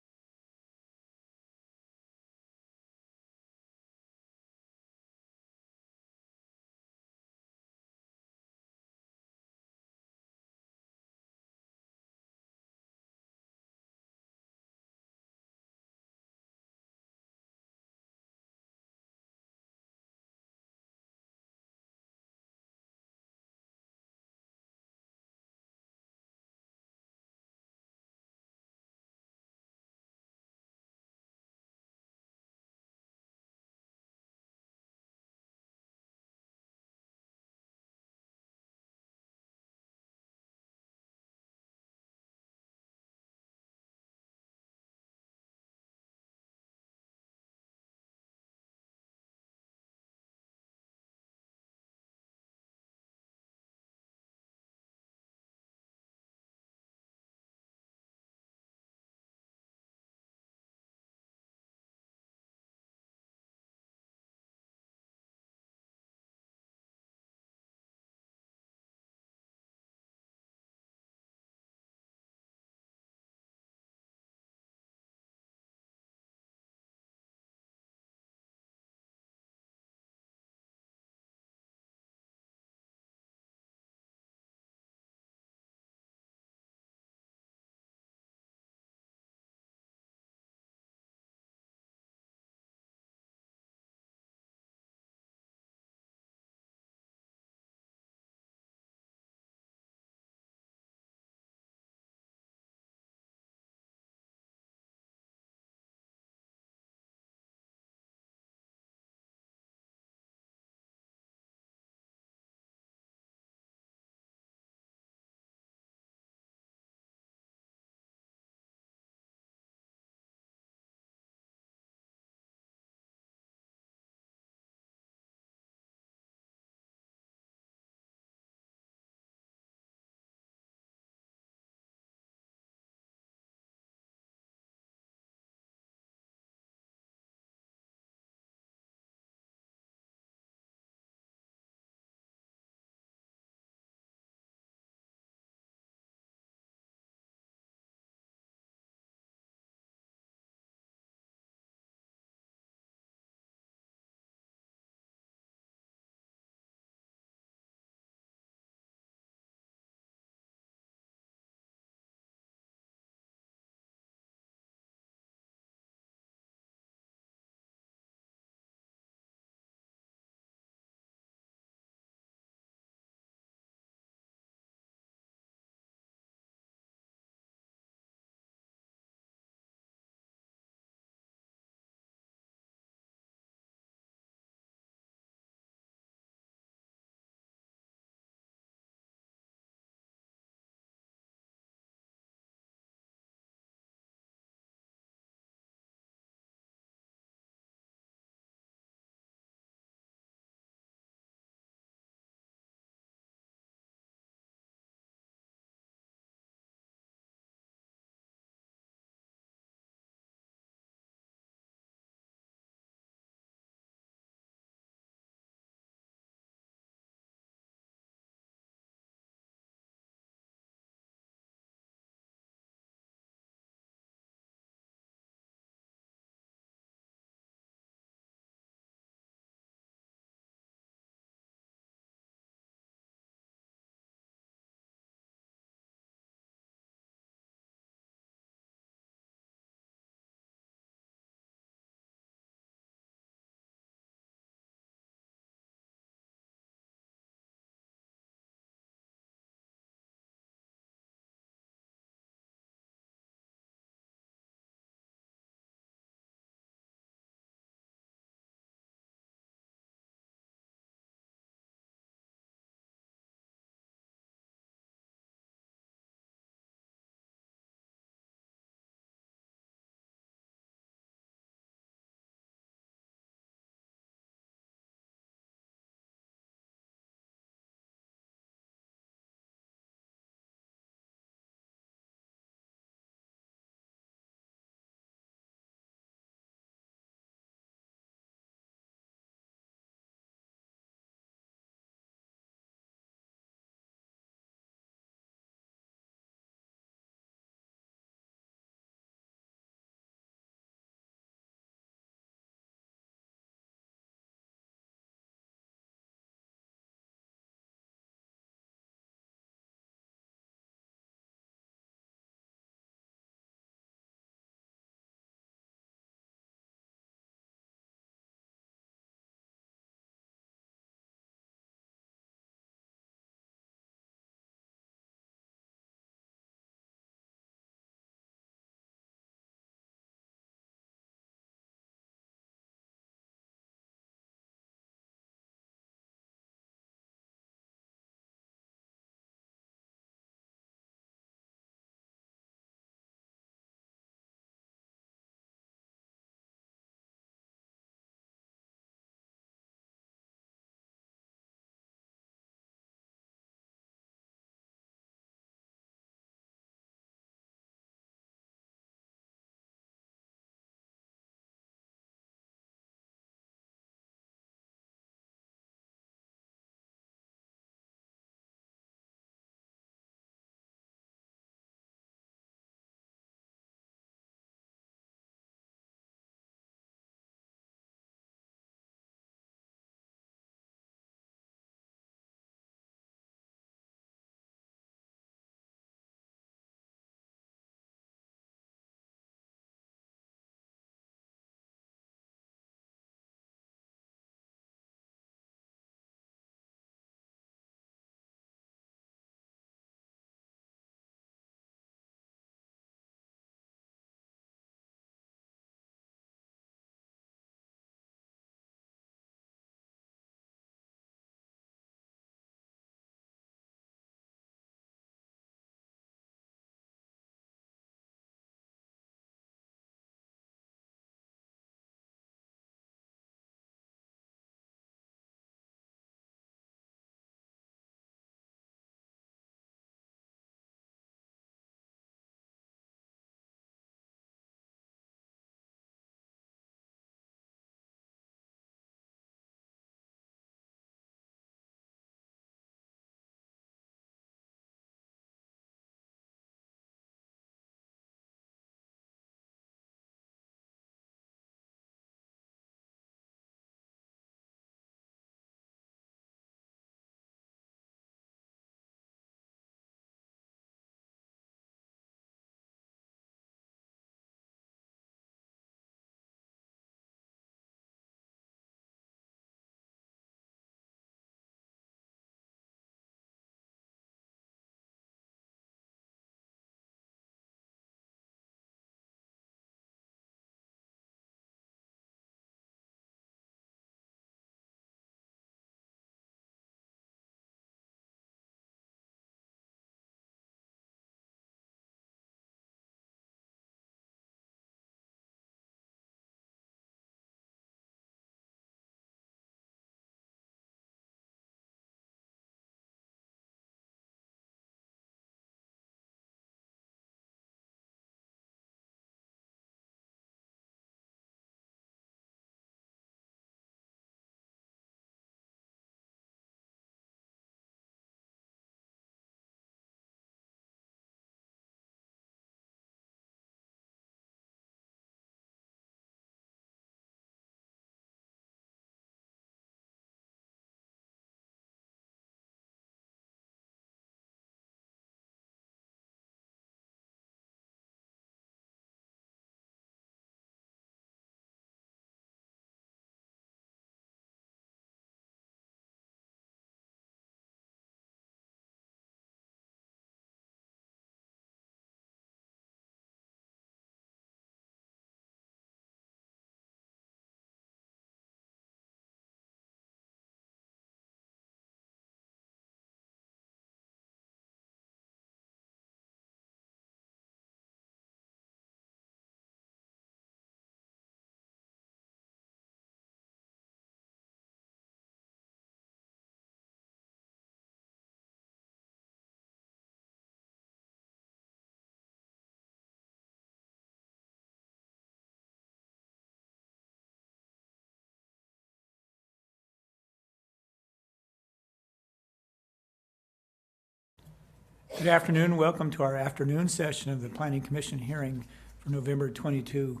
Good afternoon. Welcome to our afternoon session of the Planning Commission hearing for November 22,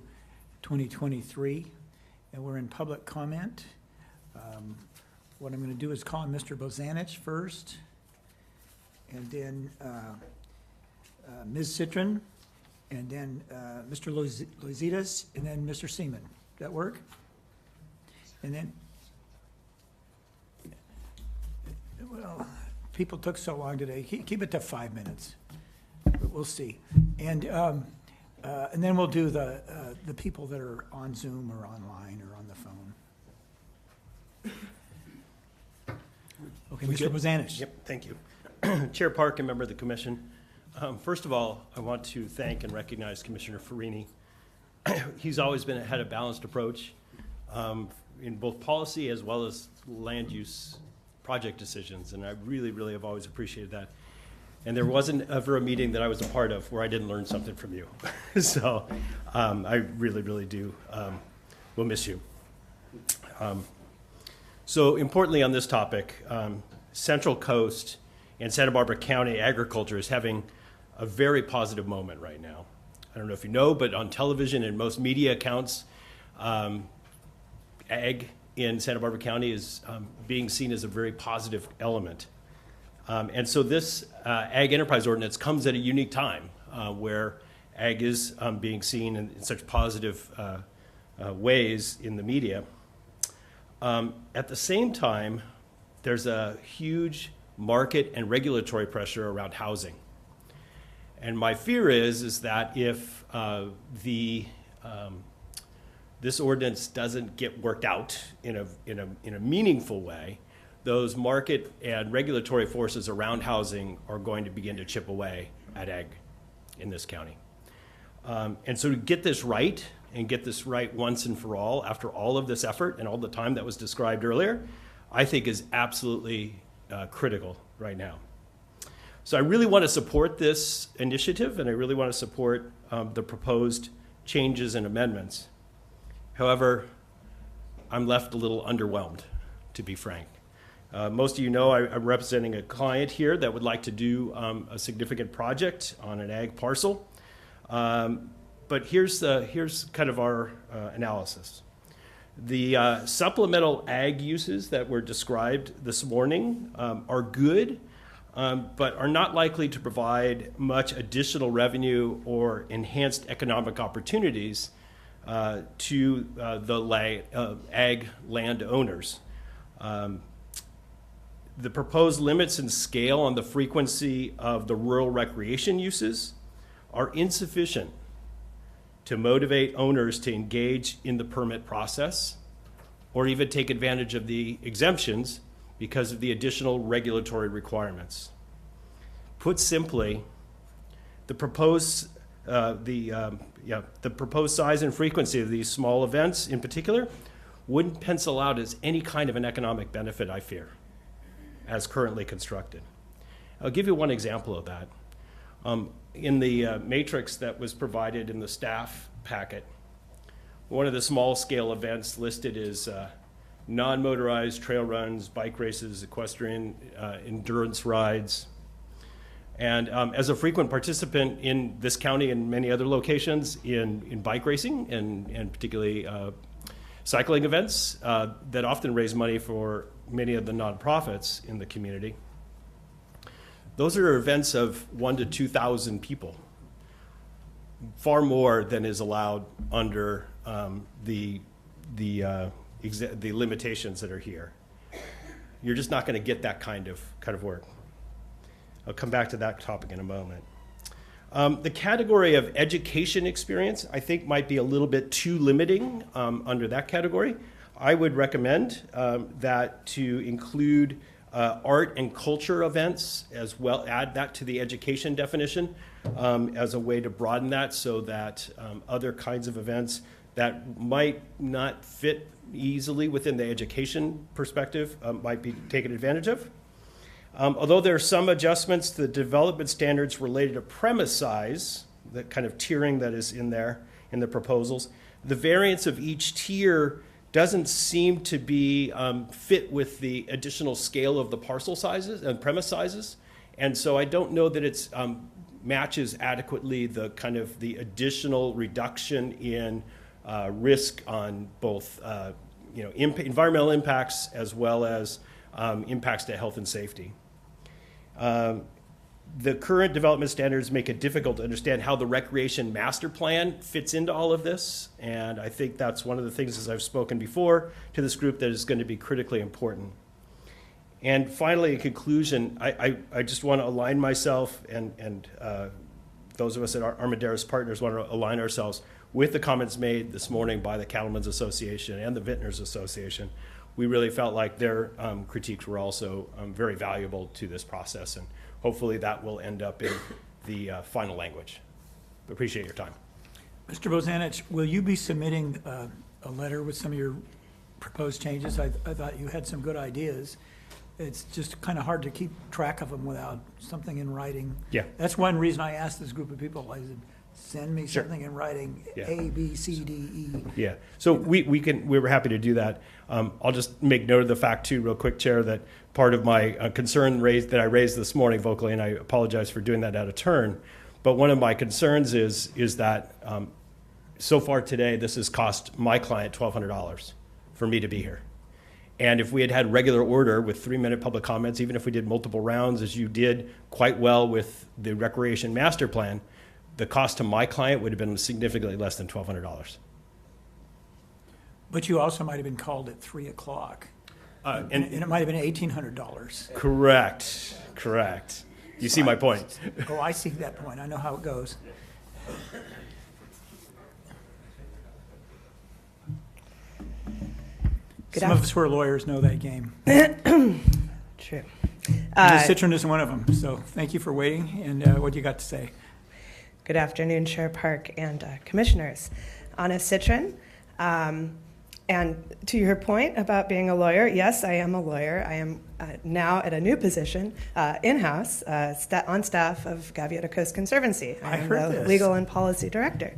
2023. And we're in public comment. What I'm going to do is call on Mr. Bozanich first, and then Ms. Citron, and then Mr. Loizitas, and then Mr. Seaman. Does that work? And then, well, people took so long today. Keep it to 5 minutes. But we'll see. And then we'll do the people that are on Zoom or online or on the phone. Okay, Mr. Bozanich. Yep, thank you. Chair Park and member of the commission. First of all, I want to thank and recognize Commissioner Farini. He's always had a balanced approach in both policy as well as land use project decisions, and I really, really have always appreciated that. And there wasn't ever a meeting that I was a part of where I didn't learn something from you. So I really, really do will miss you. So importantly on this topic, Central Coast and Santa Barbara County agriculture is having a very positive moment right now. I don't know if you know, but on television and most media accounts, ag in Santa Barbara County is being seen as a very positive element. And so this ag enterprise ordinance comes at a unique time where ag is being seen in such positive ways in the media. At the same time, there's a huge market and regulatory pressure around housing. And my fear is that if this ordinance doesn't get worked out in a meaningful way, those market and regulatory forces around housing are going to begin to chip away at ag in this county. And so to get this right, and get this right once and for all, after all of this effort and all the time that was described earlier, I think is absolutely critical right now. So I really want to support this initiative, and I really want to support the proposed changes and amendments. However, I'm left a little underwhelmed, to be frank. Most of you know I'm representing a client here that would like to do a significant project on an ag parcel. But here's kind of our analysis. The supplemental ag uses that were described this morning are good, but are not likely to provide much additional revenue or enhanced economic opportunities to the ag landowners. The proposed limits and scale on the frequency of the rural recreation uses are insufficient to motivate owners to engage in the permit process or even take advantage of the exemptions because of the additional regulatory requirements. Put simply, the proposed size and frequency of these small events in particular wouldn't pencil out as any kind of an economic benefit, I fear, as currently constructed. I'll give you one example of that. In the matrix that was provided in the staff packet, one of the small-scale events listed is non-motorized trail runs, bike races, equestrian endurance rides. And as a frequent participant in this county and many other locations in bike racing and particularly cycling events that often raise money for many of the nonprofits in the community, those are events of 1,000 to 2,000 people, far more than is allowed under the limitations that are here. You're just not going to get that kind of work. I'll come back to that topic in a moment. The category of education experience, I think, might be a little bit too limiting under that category. I would recommend that to include art and culture events as well, add that to the education definition as a way to broaden that so that other kinds of events that might not fit easily within the education perspective might be taken advantage of. Although there are some adjustments to the development standards related to premise size, the kind of tiering that is in there in the proposals, the variance of each tier doesn't seem to be fit with the additional scale of the parcel sizes and premise sizes And so I don't know that it's matches adequately the kind of the additional reduction in risk on both environmental impacts as well as impacts to health and safety. The current development standards make it difficult to understand how the recreation master plan fits into all of this. And I think that's one of the things, as I've spoken before to this group, that is going to be critically important. And finally, in conclusion, I just want to align myself and those of us at Armendaris Partners want to align ourselves with the comments made this morning by the Cattlemen's Association and the Vintners Association. We really felt like their critiques were also very valuable to this process, and hopefully that will end up in the final language. Appreciate your time. Mr. Bozanich, will you be submitting a letter with some of your proposed changes? I thought you had some good ideas. It's just kind of hard to keep track of them without something in writing. Yeah. That's one reason I asked this group of people. I said, send me Sure. something in writing, Yeah. A, B, C, D, E. Yeah, so we were happy to do that. I'll just make note of the fact too, real quick, Chair, that part of my concern that I raised this morning vocally, and I apologize for doing that out of turn, but one of my concerns is that so far today, this has cost my client $1,200 for me to be here. And if we had had regular order with 3-minute public comments, even if we did multiple rounds, as you did quite well with the Recreation Master Plan, the cost to my client would have been significantly less than $1,200. But you also might have been called at 3 o'clock. And it might have been $1,800. Correct. You see my point. Oh, I see that point. I know how it goes. Some of us who are lawyers know that game. True. Citron is one of them. So thank you for waiting. And what do you got to say? Good afternoon, Chair Park and Commissioners. Anna Citron. And to your point about being a lawyer, yes, I am a lawyer. I am now at a new position, in-house, on staff of Gaviota Coast Conservancy. I am the Legal and Policy Director.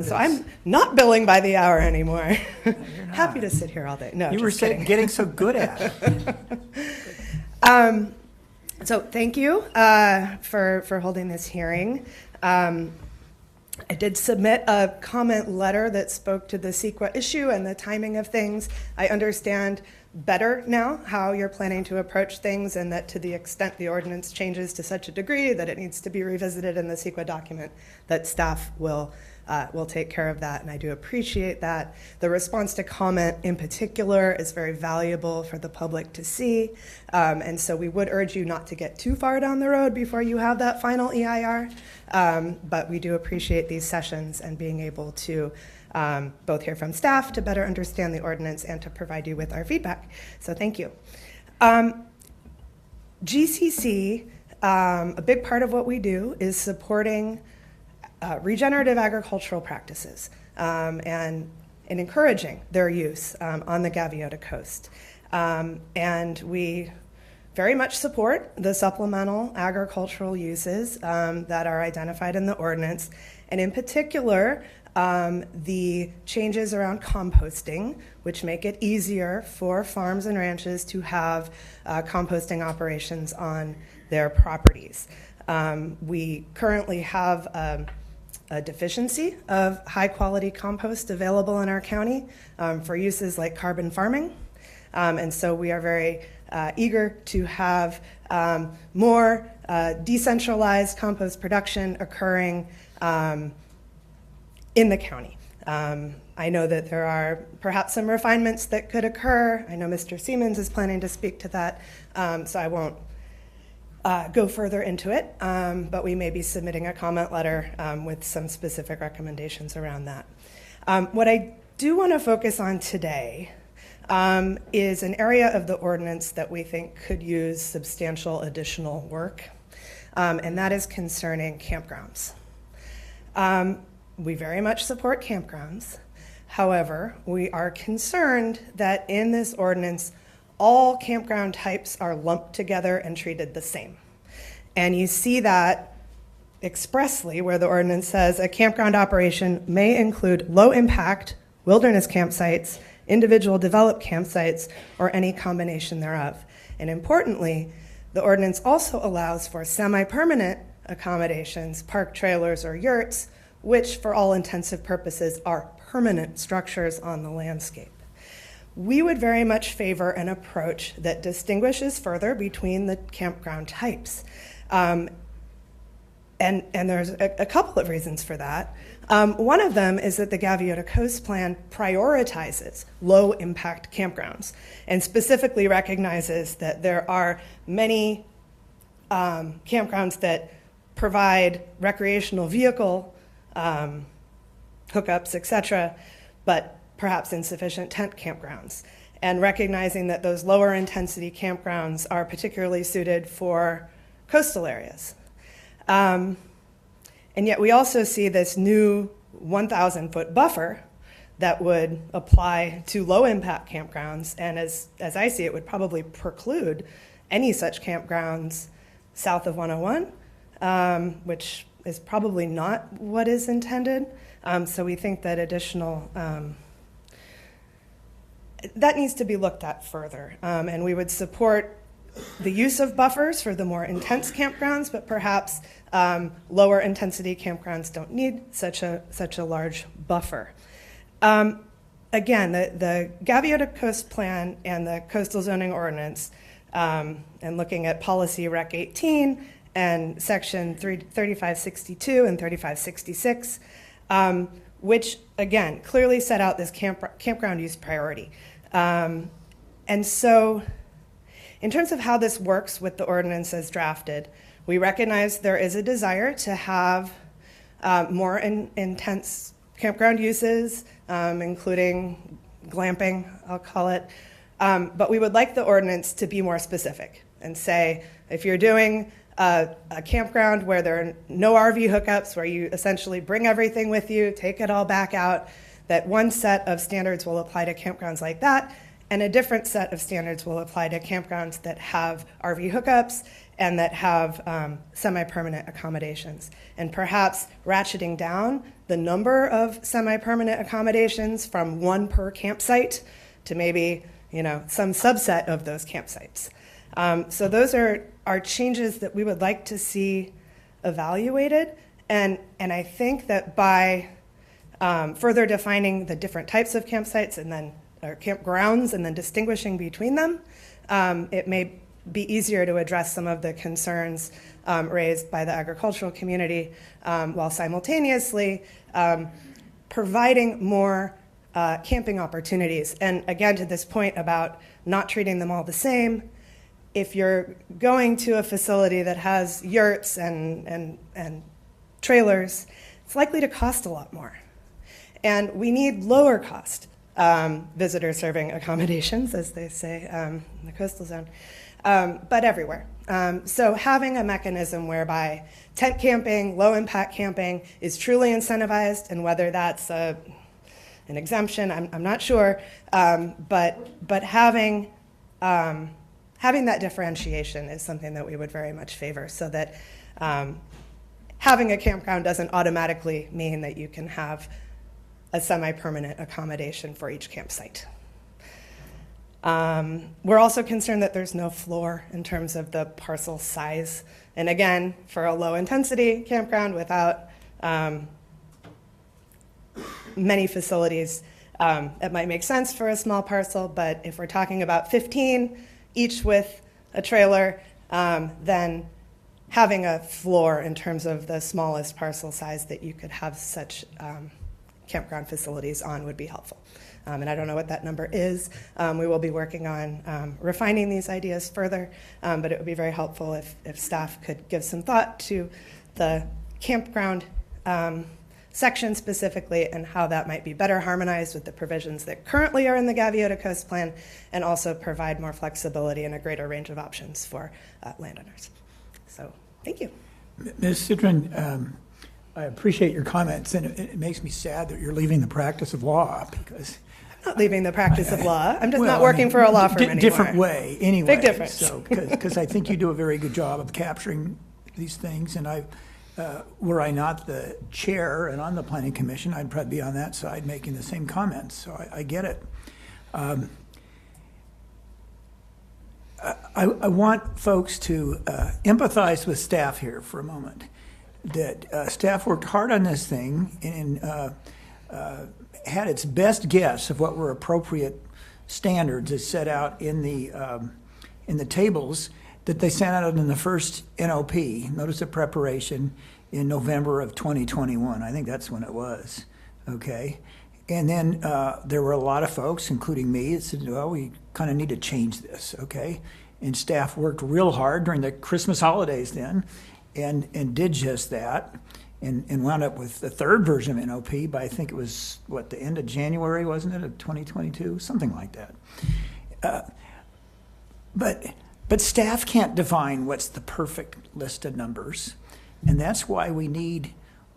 So I'm not billing by the hour anymore. Happy to sit here all day. No, you were getting so good at it. So thank you for holding this hearing. I did submit a comment letter that spoke to the CEQA issue and the timing of things. I understand better now how you're planning to approach things, and that to the extent the ordinance changes to such a degree that it needs to be revisited in the CEQA document, that staff will take care of that, and I do appreciate that. The response to comment in particular is very valuable for the public to see, and so we would urge you not to get too far down the road before you have that final EIR, but we do appreciate these sessions and being able to both hear from staff to better understand the ordinance and to provide you with our feedback. So thank you. GCC, a big part of what we do is supporting regenerative agricultural practices and encouraging their use on the Gaviota Coast. And we very much support the supplemental agricultural uses that are identified in the ordinance, and in particular, the changes around composting, which make it easier for farms and ranches to have composting operations on their properties. We currently have a deficiency of high-quality compost available in our county for uses like carbon farming. And so we are very eager to have more decentralized compost production occurring in the county. I know that there are perhaps some refinements that could occur. I know Mr. Siemens is planning to speak to that, so I won't go further into it, but we may be submitting a comment letter with some specific recommendations around that. What I do want to focus on today is an area of the ordinance that we think could use substantial additional work, and that is concerning campgrounds. We very much support campgrounds. However, we are concerned that in this ordinance, all campground types are lumped together and treated the same. And you see that expressly where the ordinance says a campground operation may include low-impact wilderness campsites, individual developed campsites, or any combination thereof. And importantly, The ordinance also allows for semi-permanent accommodations, park trailers or yurts, which for all intensive purposes are permanent structures on the landscape. We would very much favor an approach that distinguishes further between the campground types. And there's a couple of reasons for that. One of them is that the Gaviota Coast Plan prioritizes low-impact campgrounds and specifically recognizes that there are many campgrounds that provide recreational vehicle hookups, etc., but perhaps insufficient tent campgrounds, and recognizing that those lower intensity campgrounds are particularly suited for coastal areas. And yet we also see this new 1,000-foot buffer that would apply to low-impact campgrounds, and as I see it, would probably preclude any such campgrounds south of 101, which is probably not what is intended. So we think that additional, that needs to be looked at further. And we would support the use of buffers for the more intense campgrounds, but perhaps lower intensity campgrounds don't need such a large buffer. Again, the Gaviota Coast Plan and the Coastal Zoning Ordinance, and looking at Policy Rec 18 and Section 3562 and 3566, which, again, clearly set out this campground use priority. And so in terms of how this works with the ordinance as drafted, we recognize there is a desire to have more intense campground uses, including glamping, I'll call it. But we would like the ordinance to be more specific and say, if you're doing a campground where there are no RV hookups, where you essentially bring everything with you, take it all back out, that one set of standards will apply to campgrounds like that, and a different set of standards will apply to campgrounds that have RV hookups and that have semi-permanent accommodations. And perhaps ratcheting down the number of semi-permanent accommodations from one per campsite to maybe, some subset of those campsites. So those are changes that we would like to see evaluated. And I think that by further defining the different types of campsites or campgrounds and then distinguishing between them, it may be easier to address some of the concerns raised by the agricultural community while simultaneously providing more camping opportunities. And again, to this point about not treating them all the same, if you're going to a facility that has yurts and trailers, it's likely to cost a lot more. And we need lower cost visitor serving accommodations, as they say in the coastal zone, but everywhere. So having a mechanism whereby tent camping, low impact camping is truly incentivized, and whether that's an exemption, I'm not sure, but having that differentiation is something that we would very much favor, so that having a campground doesn't automatically mean that you can have a semi-permanent accommodation for each campsite. We're also concerned that there's no floor in terms of the parcel size. And again, for a low-intensity campground without many facilities, it might make sense for a small parcel, but if we're talking about 15, each with a trailer, then having a floor in terms of the smallest parcel size that you could have such campground facilities on would be helpful. And I don't know what that number is. We will be working on refining these ideas further, but it would be very helpful if staff could give some thought to the campground section specifically and how that might be better harmonized with the provisions that currently are in the Gaviota Coast Plan, and also provide more flexibility and a greater range of options for landowners. So, thank you. Ms. Citron, I appreciate your comments, and it makes me sad that you're leaving the practice of law, because I'm not leaving the practice of law. I'm just not working for a law firm anymore. Different way, anyway. Big difference. So, because I think you do a very good job of capturing these things, and were I not the chair and on the Planning Commission, I'd probably be on that side making the same comments. So I get it. I want folks to empathize with staff here for a moment. That staff worked hard on this thing and had its best guess of what were appropriate standards as set out in the tables that they sent out in the first NOP, Notice of Preparation, in November of 2021. I think that's when it was, okay? And then there were a lot of folks, including me, that said, well, we kind of need to change this, okay? And staff worked real hard during the Christmas holidays then and did just that and wound up with the third version of NOP by, I think it was, what, the end of January, wasn't it, of 2022? Something like that. But staff can't define what's the perfect list of numbers. And that's why we need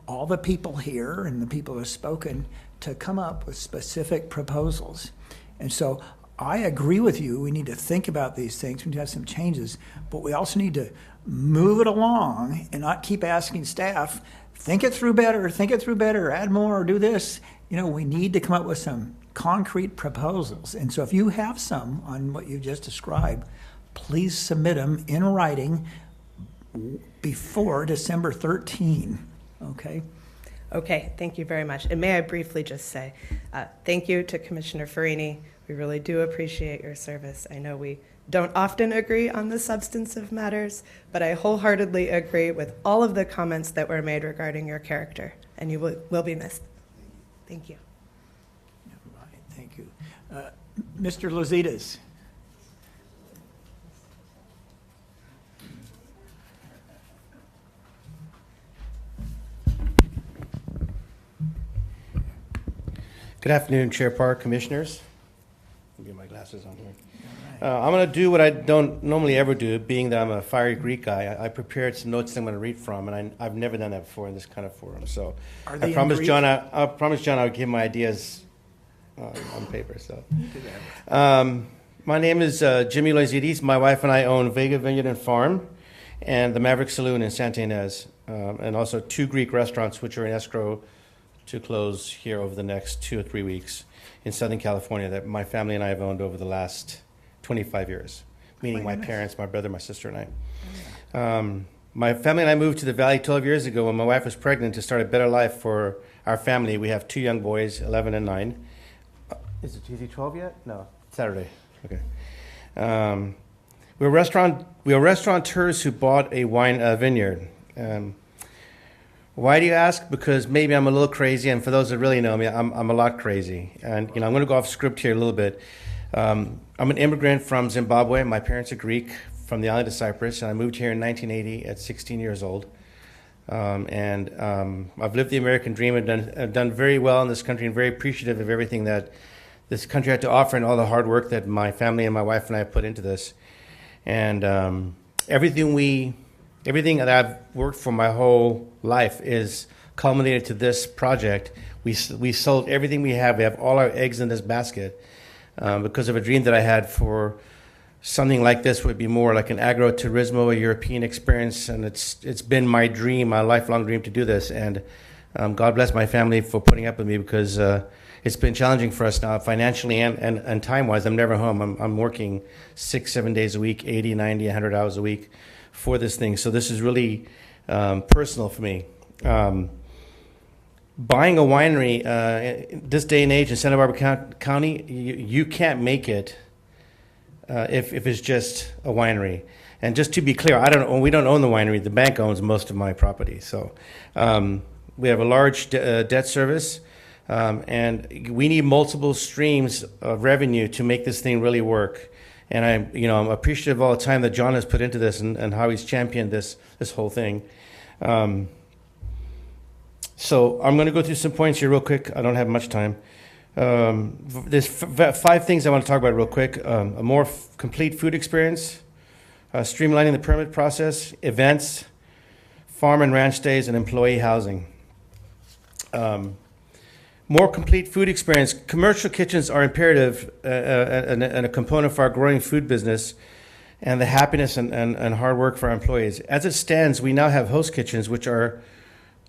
all the people here and the people who have spoken to come up with specific proposals. And so I agree with you. We need to think about these things. We need to have some changes. But we also need to move it along and not keep asking staff, think it through better, add more, do this. You know, we need to come up with some concrete proposals. And so if you have some on what you just described, please submit them in writing before December 13, okay? Okay, thank you very much. And may I briefly just say thank you to Commissioner Farini. We really do appreciate your service. I know we don't often agree on the substance of matters, but I wholeheartedly agree with all of the comments that were made regarding your character, and you will be missed. Thank you. All right, thank you. Mr. Lozitas. Good afternoon, Chair Park, Commissioners. Let me get my glasses on here. I'm going to do what I don't normally ever do, being that I'm a fiery Greek guy. I prepared some notes that I'm going to read from, and I've never done that before in this kind of forum. So I promised John I would give my ideas on paper. So my name is Jimmy Lozitas. My wife and I own Vega Vineyard and Farm and the Maverick Saloon in Santa Ynez, and also 2 Greek restaurants which are in escrow to close here over the next 2 or 3 weeks in Southern California that my family and I have owned over the last 25 years, meaning my parents, my brother, my sister, and I. My family and I moved to the Valley 12 years ago when my wife was pregnant to start a better life for our family. We have 2 young boys, 11 and 9. Is he 12 yet? No, Saturday. Okay. We are restaurateurs who bought a wine vineyard. Why do you ask? Because maybe I'm a little crazy, and for those that really know me, I'm a lot crazy. And I'm going to go off script here a little bit. I'm an immigrant from Zimbabwe. My parents are Greek from the island of Cyprus, and I moved here in 1980 at 16 years old. I've lived the American dream and done very well in this country, and very appreciative of everything that this country had to offer and all the hard work that my family and my wife and I have put into this. And everything that I've worked for my whole life is culminated to this project. We sold everything we have. We have all our eggs in this basket because of a dream that I had for something like this would be more like an agro-turismo, a European experience, and it's been my dream, my lifelong dream to do this. And God bless my family for putting up with me because it's been challenging for us now financially and time-wise. I'm never home. I'm working 6-7 days a week, 80, 90, 100 hours a week for this thing. So this is really personal for me. Buying a winery this day and age in Santa Barbara County, you can't make it if it's just a winery. And just to be clear, we don't own the winery. The bank owns most of my property. So we have a large debt service, and we need multiple streams of revenue to make this thing really work. And I'm appreciative of all the time that John has put into this and how he's championed this whole thing. So I'm going to go through some points here real quick. I don't have much time. There's 5 things I want to talk about real quick. A more complete food experience, streamlining the permit process, events, farm and ranch days, and employee housing. More complete food experience. Commercial kitchens are imperative and a component of our growing food business and the happiness and hard work for our employees. As it stands, we now have host kitchens, which are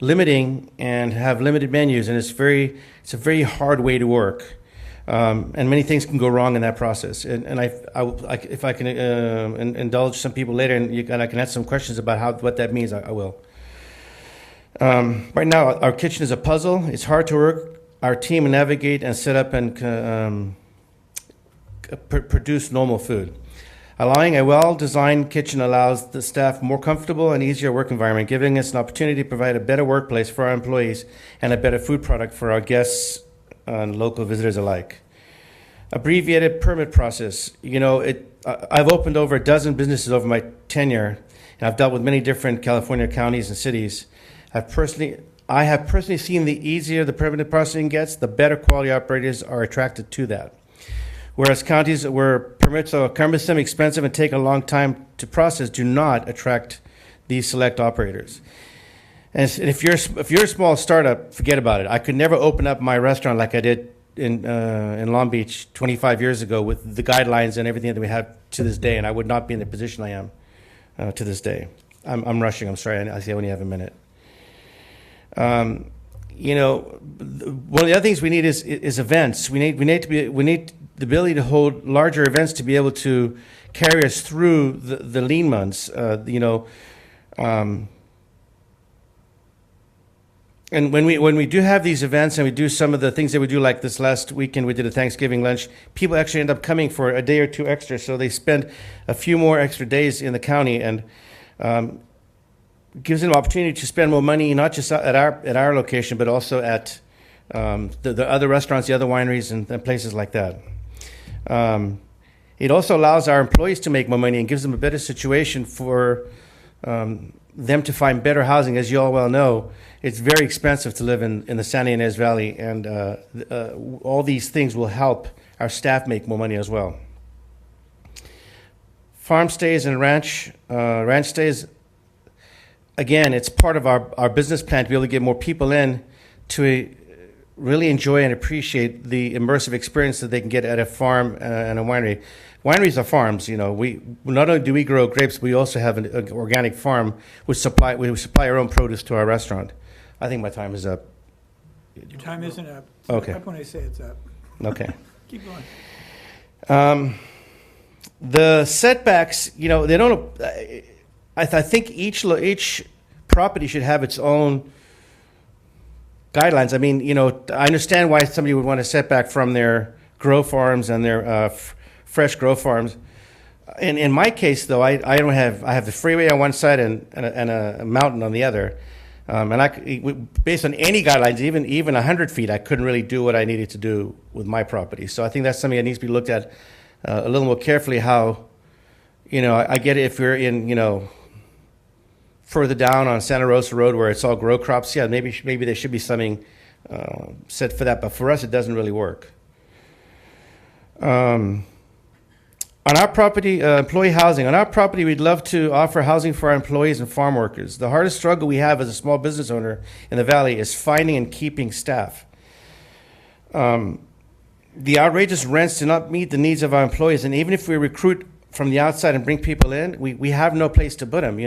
limiting and have limited menus, and it's a very hard way to work. And many things can go wrong in that process. And if I can indulge some people later, and I can ask some questions about what that means, I will. Right now, our kitchen is a puzzle. It's hard to work our team and navigate and set up and produce normal food. Allowing a well-designed kitchen allows the staff more comfortable and easier work environment, giving us an opportunity to provide a better workplace for our employees and a better food product for our guests and local visitors alike. Abbreviated permit process. I've opened over a dozen businesses over my tenure, and I've dealt with many different California counties and cities. I have personally seen the easier the permit processing gets, the better quality operators are attracted to that. Whereas counties where permits are cumbersome, expensive, and take a long time to process do not attract these select operators. And if you're a small startup, forget about it. I could never open up my restaurant like I did in Long Beach 25 years ago with the guidelines and everything that we have to this day, and I would not be in the position I am to this day. I'm rushing. I'm sorry. I see I only have a minute. One of the other things we need is events. We need the ability to hold larger events to be able to carry us through the lean months. And when we do have these events and we do some of the things that we do, like this last weekend, we did a Thanksgiving lunch, people actually end up coming for a day or two extra. So they spend a few more extra days in the county, and gives them an opportunity to spend more money, not just at our location, but also at the other restaurants, the other wineries, and places like that. It also allows our employees to make more money and gives them a better situation for them to find better housing. As you all well know, it's very expensive to live in the Santa Ynez Valley, and all these things will help our staff make more money as well. Farm stays and ranch stays, again, it's part of our business plan to be able to get more people in to really enjoy and appreciate the immersive experience that they can get at a farm and a winery. Wineries are farms. We not only do we grow grapes, we also have an organic farm we supply our own produce to our restaurant. I think my time is up. Your time isn't up. Okay. Up when I say it's up. Okay. Keep going. The setbacks, they don't. I think each property should have its own guidelines. I mean, I understand why somebody would want a setback from their grow farms and their fresh grow farms. In my case, though, I have the freeway on one side and a mountain on the other. Based on any guidelines, even 100 feet, I couldn't really do what I needed to do with my property. So I think that's something that needs to be looked at a little more carefully. How, I get it if you're in, further down on Santa Rosa Road where it's all grow crops. Yeah, maybe there should be something set for that. But for us, it doesn't really work. On our property, employee housing. On our property, we'd love to offer housing for our employees and farm workers. The hardest struggle we have as a small business owner in the Valley is finding and keeping staff. The outrageous rents do not meet the needs of our employees, and even if we recruit from the outside and bring people in, we have no place to put them.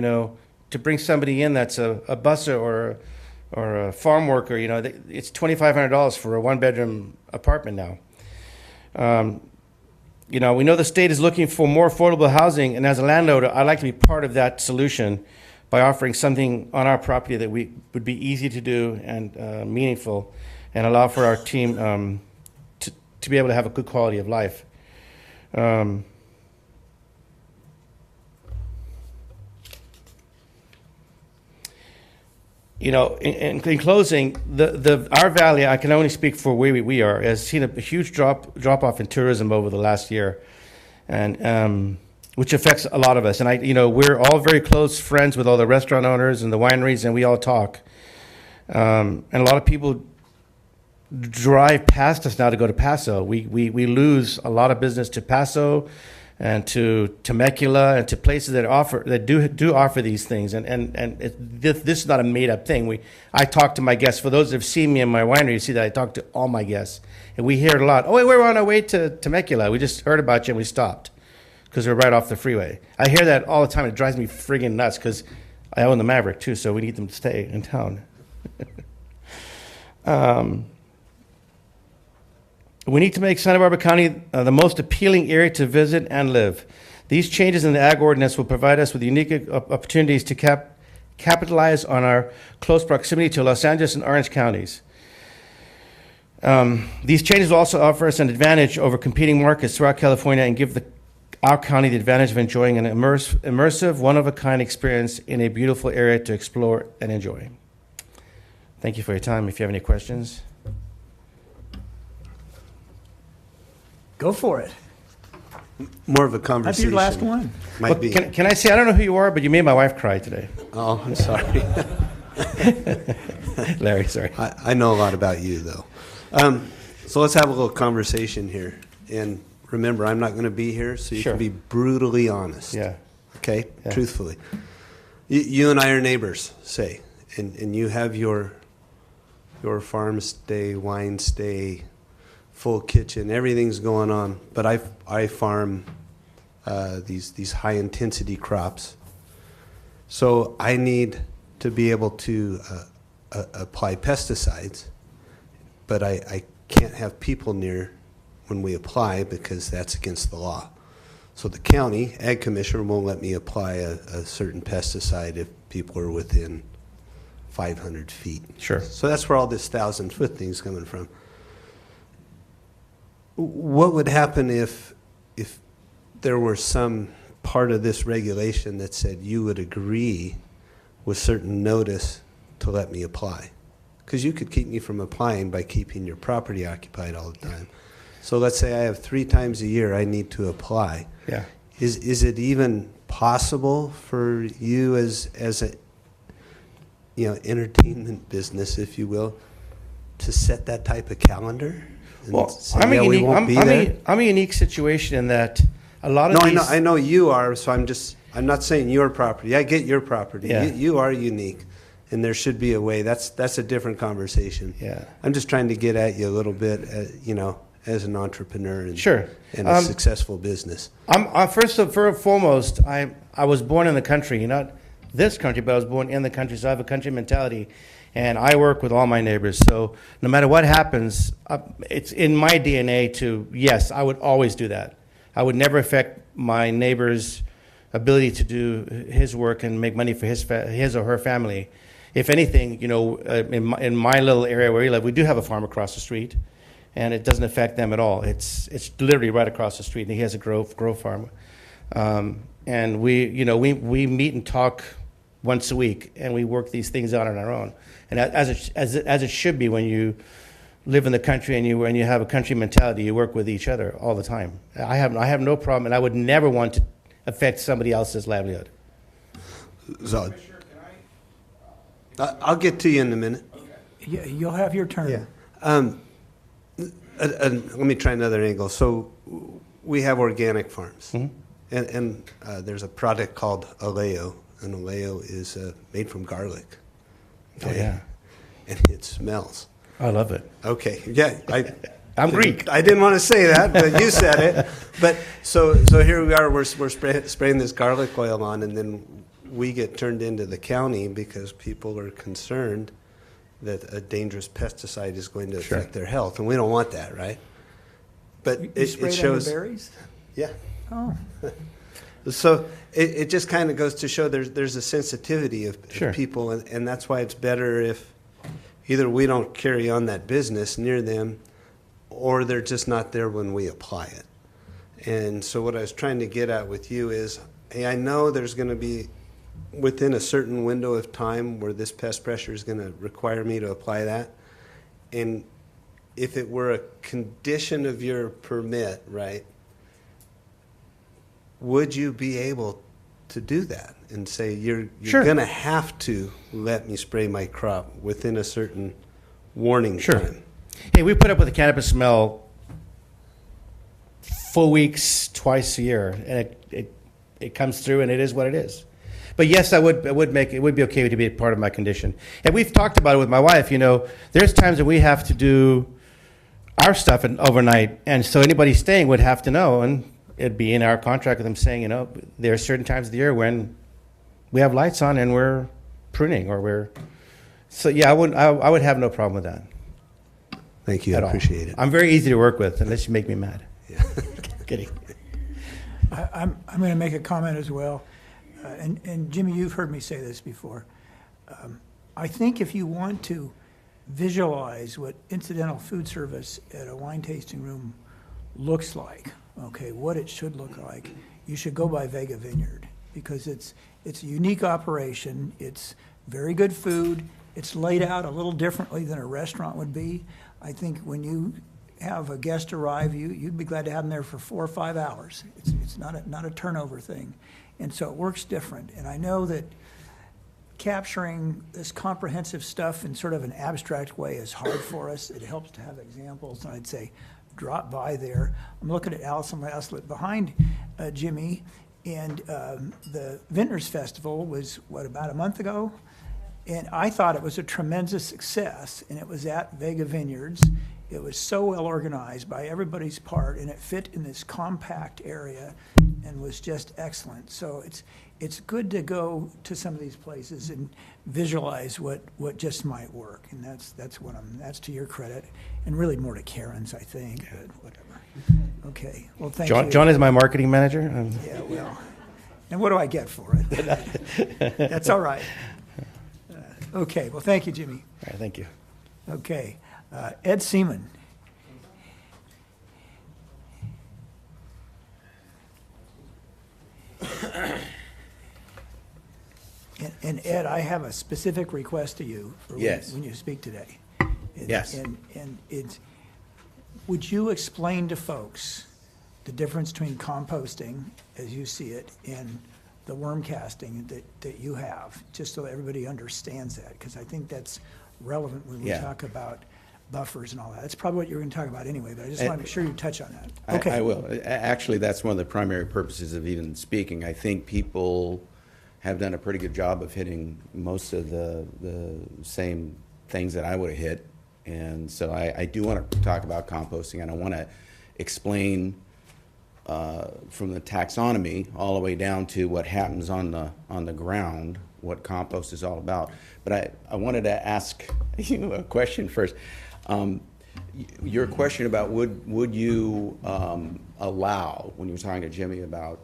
To bring somebody in that's a busser or a farm worker, it's $2,500 for a one-bedroom apartment now. We know the state is looking for more affordable housing, and as a landlord, I'd like to be part of that solution by offering something on our property that would be easy to do and meaningful, and allow for our team to be able to have a good quality of life. In closing, our valley, I can only speak for where we are, has seen a huge drop off in tourism over the last year, and which affects a lot of us. And we're all very close friends with all the restaurant owners and the wineries, and we all talk. And a lot of people drive past us now to go to Paso. We lose a lot of business to Paso and to Temecula and to places that do offer these things. And this is not a made up thing. I talk to my guests. For those that have seen me in my winery, you see that I talk to all my guests, and we hear it a lot. Oh, we're on our way to Temecula. We just heard about you and we stopped because we're right off the freeway. I hear that all the time. It drives me friggin' nuts because I own the Maverick too, so we need them to stay in town. We need to make Santa Barbara County the most appealing area to visit and live. These changes in the ag ordinance will provide us with unique opportunities to capitalize on our close proximity to Los Angeles and Orange counties. These changes will also offer us an advantage over competing markets throughout California and give our county the advantage of enjoying an immersive, one-of-a-kind experience in a beautiful area to explore and enjoy. Thank you for your time. If you have any questions. Go for it. More of a That's conversation. your last one. Might Well, be. can I say, I don't know who you are, but you made my wife cry today. Oh, I'm sorry. Larry, sorry. I know a lot about you, though. So let's have a little conversation here. And remember, I'm not going to be here, so you Sure. can be brutally honest. Yeah. Okay? Yeah. Truthfully. You and I are neighbors, say, and you have your farm stay, wine stay, full kitchen, everything's going on. But I farm these high intensity crops, so I need to be able to apply pesticides, but I can't have people near when we apply because that's against the law. So the county ag commissioner won't let me apply a certain pesticide if people are within 500 feet. Sure. So that's where all this 1,000-foot thing's coming from. What would happen if there were some part of this regulation that said you would agree with certain notice to let me apply? Because you could keep me from applying by keeping your property occupied all the time. So let's say I have 3 times a year I need to apply. Yeah. Is it even possible for you as a entertainment business, if you will, to set that type of calendar? And Well, say, I'm, yeah, a we unique, won't I'm, be I'm, there? a, I'm a unique situation in that a lot of No, these... I know you are, so I'm not saying your property. I get your property. Yeah. You are unique, and there should be a way. That's a different conversation. Yeah. I'm just trying to get at you a little bit, as an entrepreneur and, Sure. and a successful business. I'm first and foremost, I was born in the country, not this country, but I was born in the country, so I have a country mentality, and I work with all my neighbors. So no matter what happens, it's in my DNA to, yes, I would always do that. I would never affect my neighbor's ability to do his work and make money for his or her family. If anything, in my little area where we live, we do have a farm across the street, and it doesn't affect them at all. It's literally right across the street, and he has a grow farm. And we meet and talk once a week, and we work these things out on our own. And as it should be when you live in the country and you have a country mentality, you work with each other all the time. I have no problem, and I would never want to affect somebody else's livelihood. So, I'll get to you in a minute. Yeah, you'll have your turn. Let me try another angle. So we have organic farms, and there's a product called Aleo, and Aleo is made from garlic. Oh, yeah. And it smells. I love it. Okay, yeah. I'm Greek. I didn't want to say that, but you said it. But so here we are. We're spraying this garlic oil on, and then we get turned into the county because people are concerned that a dangerous pesticide is going to affect their health, and we don't want that, right? But You it sprayed shows. under berries? Yeah. Oh. So it just kind of goes to show there's a sensitivity of Sure. people, and that's why it's better if either we don't carry on that business near them, or they're just not there when we apply it. And so what I was trying to get at with you is, hey, I know there's going to be within a certain window of time where this pest pressure is going to require me to apply that. And if it were a condition of your permit, right, would you be able to do that and say you're Sure. going to have to let me spray my crop within a certain warning time? Hey, we put up with the cannabis smell 4 weeks, twice a year, and it comes through, and it is what it is. But yes, it would be okay to be a part of my condition. And we've talked about it with my wife. There's times that we have to do our stuff overnight, and so anybody staying would have to know, and it'd be in our contract with them saying, there are certain times of the year when we have lights on and we're pruning, or we're. So yeah, I would have no problem with that. Thank you. I at all. appreciate it. I'm very easy to work with, unless you make me mad. Yeah. Kidding. I'm going to make a comment as well. And Jimmy, you've heard me say this before. I think if you want to visualize what incidental food service at a wine tasting room looks like, okay, what it should look like, you should go by Vega Vineyard, because it's a unique operation. It's very good food. It's laid out a little differently than a restaurant would be. I think when you have a guest arrive, you'd be glad to have them there for 4 or 5 hours. It's not a turnover thing. And so it works different. And I know that capturing this comprehensive stuff in sort of an abstract way is hard for us. It helps to have examples, and I'd say drop by there. I'm looking at Allison Laslett behind Jimmy, and the Vintners Festival was, about a month ago? And I thought it was a tremendous success, and it was at Vega Vineyards. It was so well organized by everybody's part, and it fit in this compact area and was just excellent. So it's good to go to some of these places and visualize what just might work, and that's to your credit, and really more to Karen's, I think, but whatever. Okay, well, thank you. John is my marketing manager. Yeah, well, and what do I get for it? That's all right. Okay, well, thank you, Jimmy. All right, thank you. Okay, Ed Seaman. And Ed, I have a specific request to you for Yes. when you speak today. Yes. And it's, would you explain to folks the difference between composting, as you see it, and the worm casting that you have, just so everybody understands that? Because I think that's relevant when we Yeah. talk about buffers and all that. That's probably what you're going to talk about anyway, but I just want to make sure you touch on that. Okay. I will. Actually, that's one of the primary purposes of even speaking. I think people have done a pretty good job of hitting most of the same things that I would have hit. And so I do want to talk about composting, and I want to explain from the taxonomy all the way down to what happens on the ground, what compost is all about. But I wanted to ask you a question first. Your question about would you allow, when you were talking to Jimmy about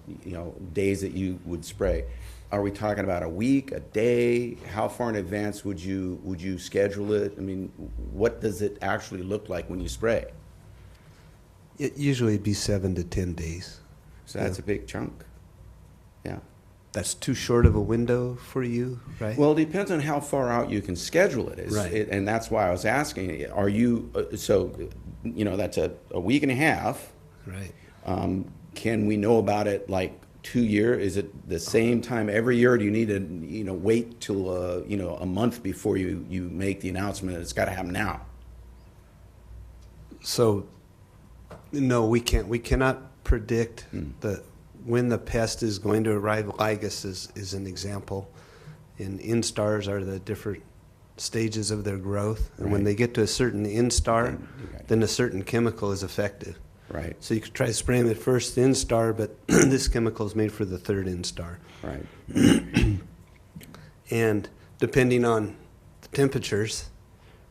days that you would spray, are we talking about a week, a day? How far in advance would you schedule it? I mean, what does it actually look like when you spray? It usually be 7 to 10 days. So that's a big chunk. Yeah. That's too short of a window for you, right? Well, it depends on how far out you can schedule it. Right. And that's why I was asking, are you, that's a week and a half. Right. Can we know about it like 2 years? Is it the same time every year? Or do you need to, wait till, a month before you make the announcement that it's got to happen now? So, no, we can't. We cannot predict when the pest is going to arrive. Lygus is an example, and instars are the different stages of their growth. And when they get to a certain instar, then a certain chemical is effective. Right. So you could try spraying the first instar, but this chemical is made for the third instar. Right. And depending on the temperatures,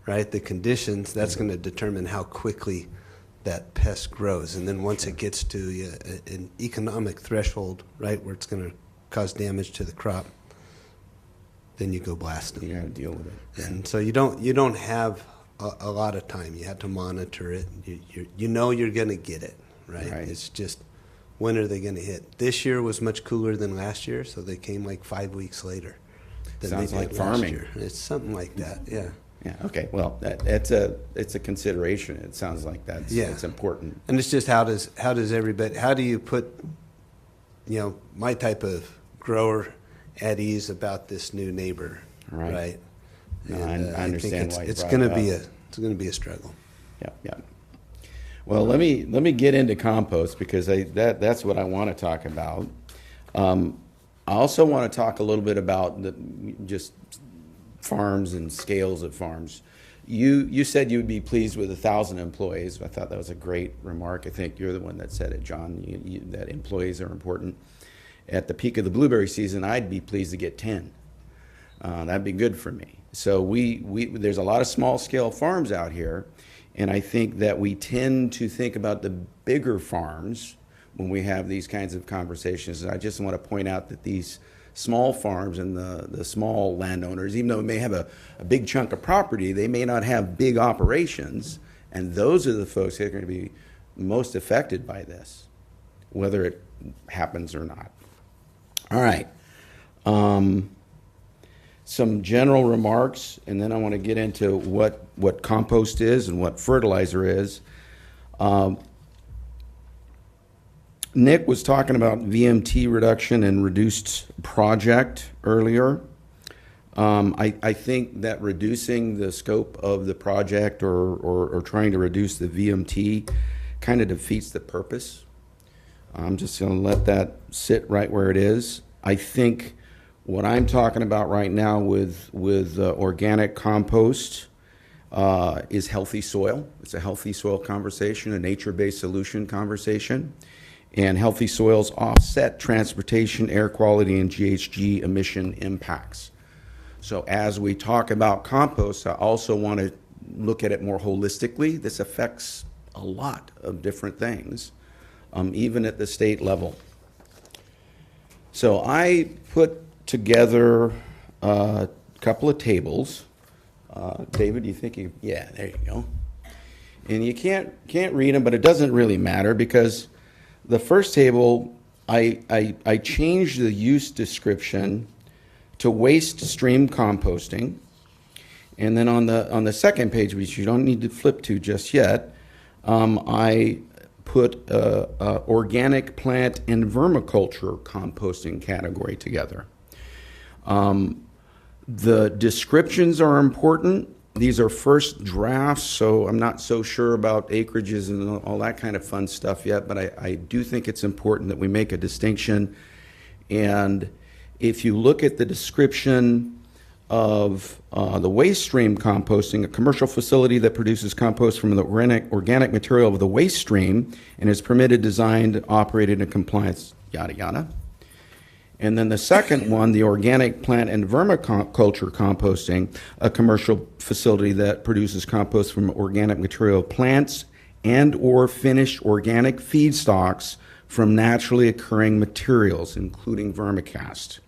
right, the conditions, that's going to determine how quickly that pest grows. And then once it gets to an economic threshold, right, where it's going to cause damage to the crop, then you go blasting. You got to deal with it. Yeah. And so you don't have a lot of time. You have to monitor it. You know you're going to get it, right? It's just, when are they going to hit? This year was much cooler than last year, so they came like 5 weeks later than Sounds they did like last farming. year. It's something like that, yeah. Yeah. Okay. Well, it's a consideration. It sounds like it's important. And it's just how does everybody, how do you put my type of grower at ease about this new neighbor, right? No, And, I understand think why you it's brought going it to up. it's going to be a struggle. Yeah. Well, let me get into compost, because that's what I want to talk about. I also want to talk a little bit about just farms and scales of farms. You said you would be pleased with 1,000 employees. I thought that was a great remark. I think you're the one that said it, John, that employees are important. At the peak of the blueberry season, I'd be pleased to get 10. That'd be good for me. So there's a lot of small scale farms out here, And I think that we tend to think about the bigger farms when we have these kinds of conversations. And I just want to point out that these small farms and the small landowners, even though they may have a big chunk of property, they may not have big operations. And those are the folks that are going to be most affected by this, whether it happens or not. All right. Some general remarks, and then I want to get into what compost is and what fertilizer is. Nick was talking about VMT reduction and reduced project earlier. I think that reducing the scope of the project or trying to reduce the VMT kind of defeats the purpose. I'm just going to let that sit right where it is. I think what I'm talking about right now with organic compost is healthy soil. It's a healthy soil conversation, a nature-based solution conversation. And healthy soils offset transportation, air quality, and GHG emission impacts. So as we talk about compost, I also want to look at it more holistically. This affects a lot of different things, even at the state level. So I put together a couple of tables. David, you think yeah, there you go. And you can't read them, but it doesn't really matter because the first table, I changed the use description to waste stream composting. And then on the second page, which you don't need to flip to just yet, I put organic plant and vermiculture composting category together. The descriptions are important. These are first drafts, so I'm not so sure about acreages and all that kind of fun stuff yet, but I do think it's important that we make a distinction. And if you look at the description of the waste stream composting, a commercial facility that produces compost from the organic material of the waste stream and is permitted, designed, operated in compliance, yada, yada. And then the second one, the organic plant and vermiculture composting, a commercial facility that produces compost from organic material plants and or finished organic feedstocks from naturally occurring materials, including vermicast.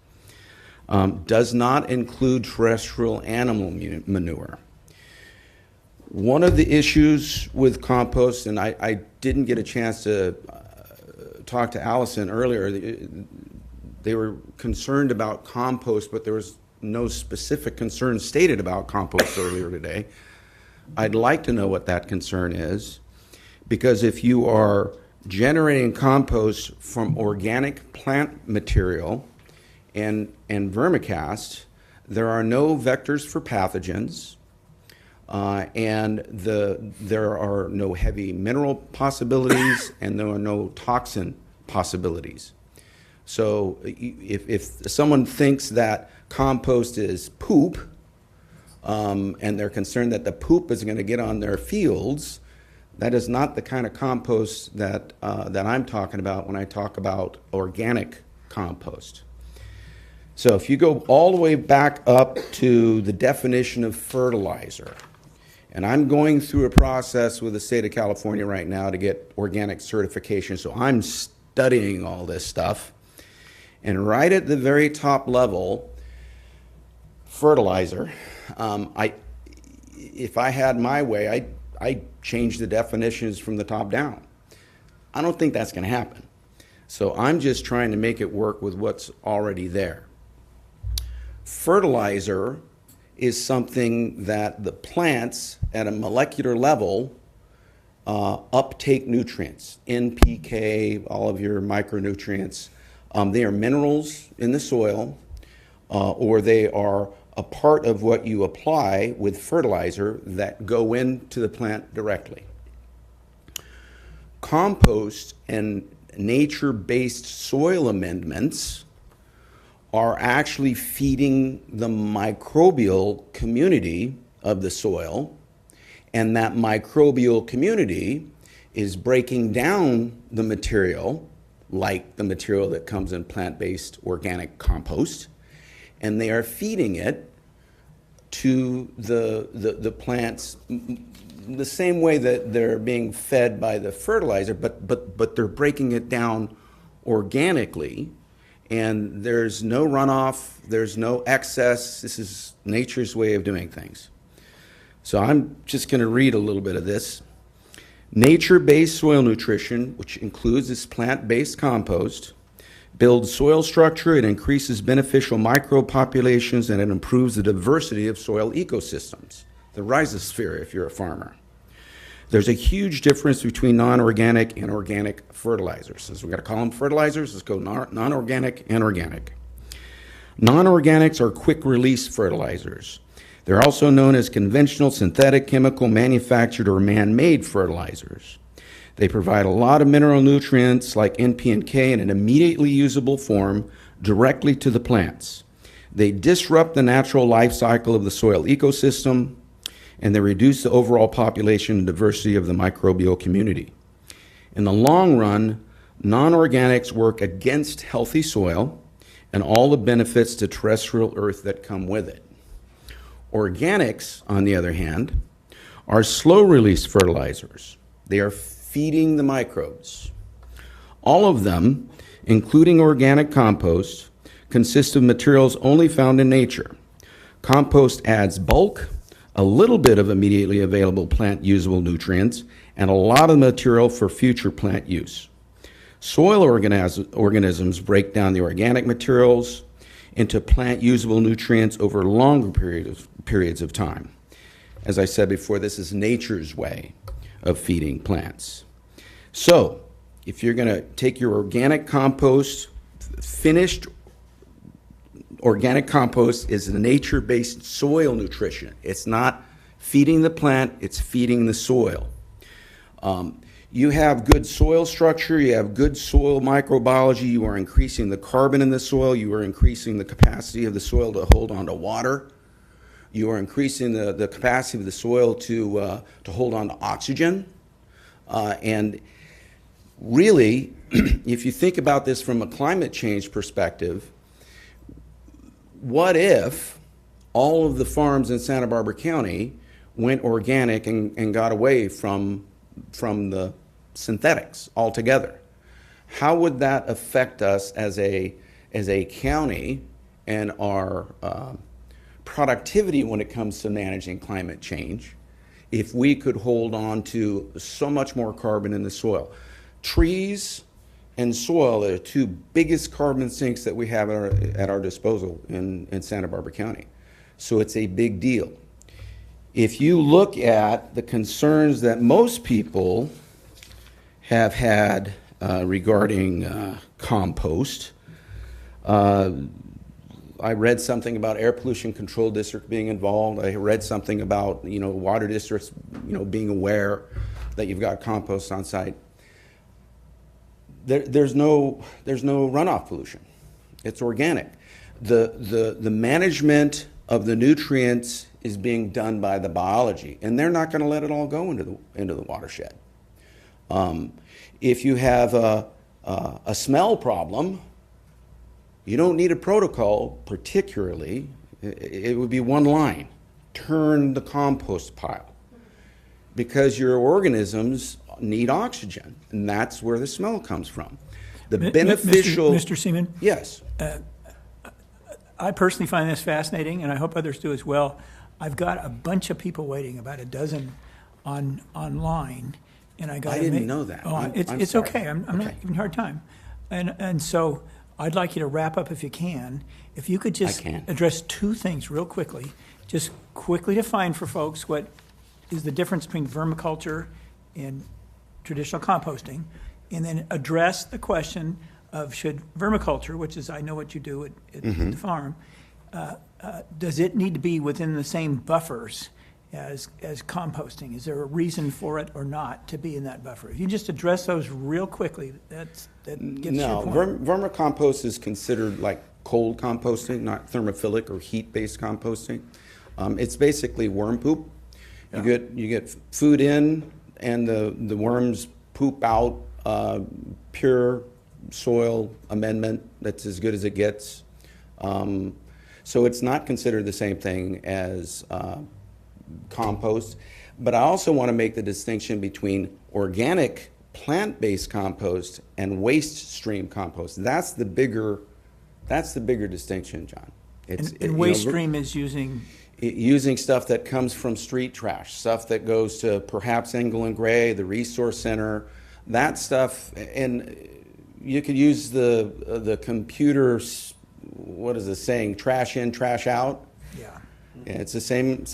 Does not include terrestrial animal manure. One of the issues with compost, and I didn't get a chance to talk to Allison earlier, they were concerned about compost, but there was no specific concern stated about compost earlier today. I'd like to know what that concern is, because if you are generating compost from organic plant material and vermicast, there are no vectors for pathogens, and there are no heavy mineral possibilities, and there are no toxin possibilities. So if someone thinks that compost is poop, and they're concerned that the poop is going to get on their fields, that is not the kind of compost that I'm talking about when I talk about organic compost. So if you go all the way back up to the definition of fertilizer, and I'm going through a process with the state of California right now to get organic certification, so I'm studying all this stuff. And right at the very top level, fertilizer, if I had my way, I'd change the definitions from the top down. I don't think that's going to happen. So I'm just trying to make it work with what's already there. Fertilizer is something that the plants at a molecular level uptake nutrients, NPK, all of your micronutrients. They are minerals in the soil, or they are a part of what you apply with fertilizer that go into the plant directly. Compost and nature-based soil amendments are actually feeding the microbial community of the soil, and that microbial community is breaking down the material, like the material that comes in plant-based organic compost, and they are feeding it to the plant's the same way that they're being fed by the fertilizer, but they're breaking it down organically, and there's no runoff, there's no excess. This is nature's way of doing things. So I'm just going to read a little bit of this. Nature-based soil nutrition, which includes this plant-based compost, builds soil structure, it increases beneficial microbe populations, and it improves the diversity of soil ecosystems, the rhizosphere if you're a farmer. There's a huge difference between non-organic and organic fertilizers. Since we've got to call them fertilizers, let's go non-organic and organic. Non-organics are quick-release fertilizers. They're also known as conventional, synthetic, chemical, manufactured, or man-made fertilizers. They provide a lot of mineral nutrients like NP and K in an immediately usable form directly to the plants. They disrupt the natural life cycle of the soil ecosystem, and they reduce the overall population and diversity of the microbial community. In the long run, non-organics work against healthy soil and all the benefits to terrestrial earth that come with it. Organics, on the other hand, are slow-release fertilizers. They are feeding the microbes. All of them, including organic compost, consist of materials only found in nature. Compost adds bulk, a little bit of immediately available plant-usable nutrients, and a lot of material for future plant use. Soil organisms break down the organic materials into plant-usable nutrients over longer periods of time. As I said before, this is nature's way of feeding plants. So, if you're going to take your organic compost, finished organic compost is nature-based soil nutrition. It's not feeding the plant, it's feeding the soil. You have good soil structure, you have good soil microbiology, you are increasing the carbon in the soil, you are increasing the capacity of the soil to hold on to water, you are increasing the capacity of the soil to hold on to oxygen. And really, if you think about this from a climate change perspective, what if all of the farms in Santa Barbara County went organic and got away from the synthetics altogether? How would that affect us as a county and our productivity when it comes to managing climate change if we could hold on to so much more carbon in the soil? Trees and soil are the two biggest carbon sinks that we have at our disposal in Santa Barbara County. So it's a big deal. If you look at the concerns that most people have had regarding compost, I read something about air pollution control district being involved. I read something about water districts being aware that you've got compost on site. There's no runoff pollution. It's organic. The management of the nutrients is being done by the biology, and they're not going to let it all go into the watershed. If you have a smell problem, you don't need a protocol particularly. It would be one line: turn the compost pile, because your organisms need oxygen, and that's where the smell comes from. The beneficial... Mr. Seaman? Yes. I personally find this fascinating, and I hope others do as well. I've got a bunch of people waiting, about a dozen online, and I didn't know that. It's sorry. okay. I'm not giving you a hard time. And so I'd like you to wrap up if you can. If you could just address two things real quickly, just quickly define for folks what is the difference between vermiculture and traditional composting, and then address the question of should vermiculture, which is I know what you do at the farm, does it need to be within the same buffers as composting? Is there a reason for it or not to be in that buffer? If you just address those real quickly, that gets your point. Vermicompost is considered like cold composting, not thermophilic or heat-based composting. It's basically worm poop. You get food in, and the worms poop out pure soil amendment that's as good as it gets. So it's not considered the same thing as compost. But I also want to make the distinction between organic plant-based compost and waste stream compost. That's the bigger distinction, John. And waste stream is using stuff that comes from street trash, stuff that goes to perhaps Engel and Gray, the Resource Center, that stuff. And you could use the computer's, what is the saying, trash in, trash out. Yeah. It's the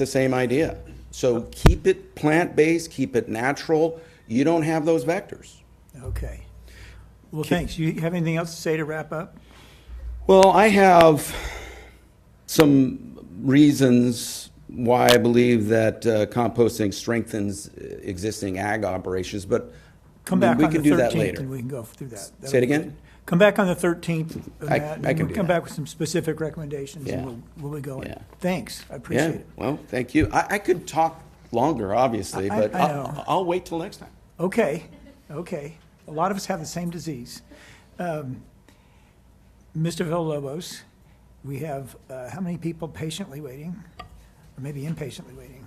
same idea. So keep it plant-based, keep it natural. You don't have those vectors. Okay. Well, thanks. You have anything else to say to wrap up? Well, I have some reasons why I believe that composting strengthens existing ag operations, but Come back we on can the do 13th that later. and we can go through that. Say it again? Come back on the 13th. I and can we'll do come that. back with some specific recommendations Yeah. and we'll be going. Yeah. Thanks. I appreciate Yeah, it. well, thank you. I could talk longer, obviously, but I know. I'll wait till next time. Okay. Okay. A lot of us have the same disease. Mr. Villalobos, we have how many people patiently waiting, or maybe impatiently waiting?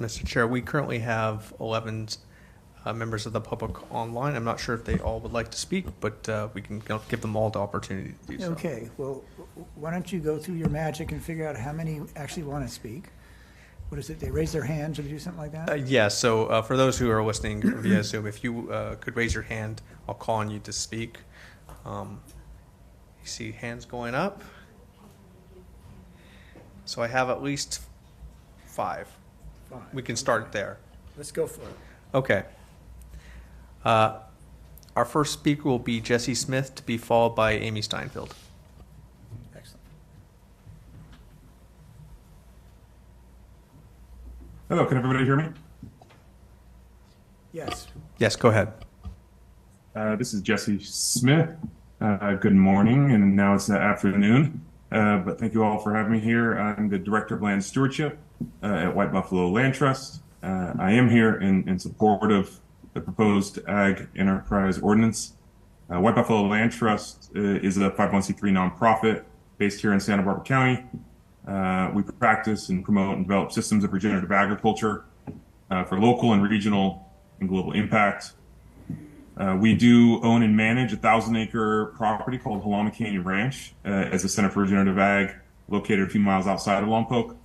Mr. Chair, we currently have 11 members of the public online. I'm not sure if they all would like to speak, but we can give them all the opportunity to do so. Okay. Well, why don't you go through your magic and figure out how many actually want to speak? What is it? They raise their hands or do something like that? Yeah, so for those who are listening via Zoom, if you could raise your hand, I'll call on you to speak. You see hands going up. So I have at least 5. We can start there. Let's go for it. Okay. Our first speaker will be Jesse Smith, to be followed by Amy Steinfeld. Excellent. Hello, can everybody hear me? Yes. Yes, go ahead. This is Jesse Smith. Good morning, and now it's the afternoon. But thank you all for having me here. I'm the Director of Land Stewardship at White Buffalo Land Trust. I am here in support of the proposed Ag Enterprise Ordinance. White Buffalo Land Trust is a 501c3 nonprofit based here in Santa Barbara County. We practice and promote and develop systems of regenerative agriculture for local and regional and global impact. We do own and manage a 1,000-acre property called Halama Canyon Ranch as a Center for Regenerative Ag, located a few miles outside of Lompoc.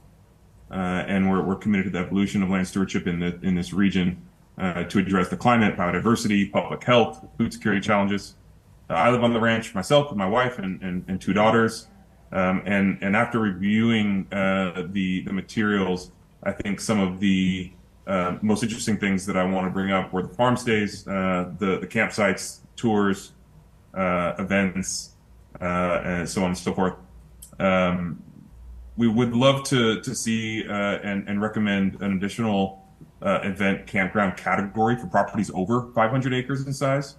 And we're committed to the evolution of land stewardship in this region to address the climate, biodiversity, public health, food security challenges. I live on the ranch myself with my wife and 2 daughters. And after reviewing the materials, I think some of the most interesting things that I want to bring up were the farm stays, the campsites, tours, events, and so on and so forth. We would love to see and recommend an additional event campground category for properties over 500 acres in size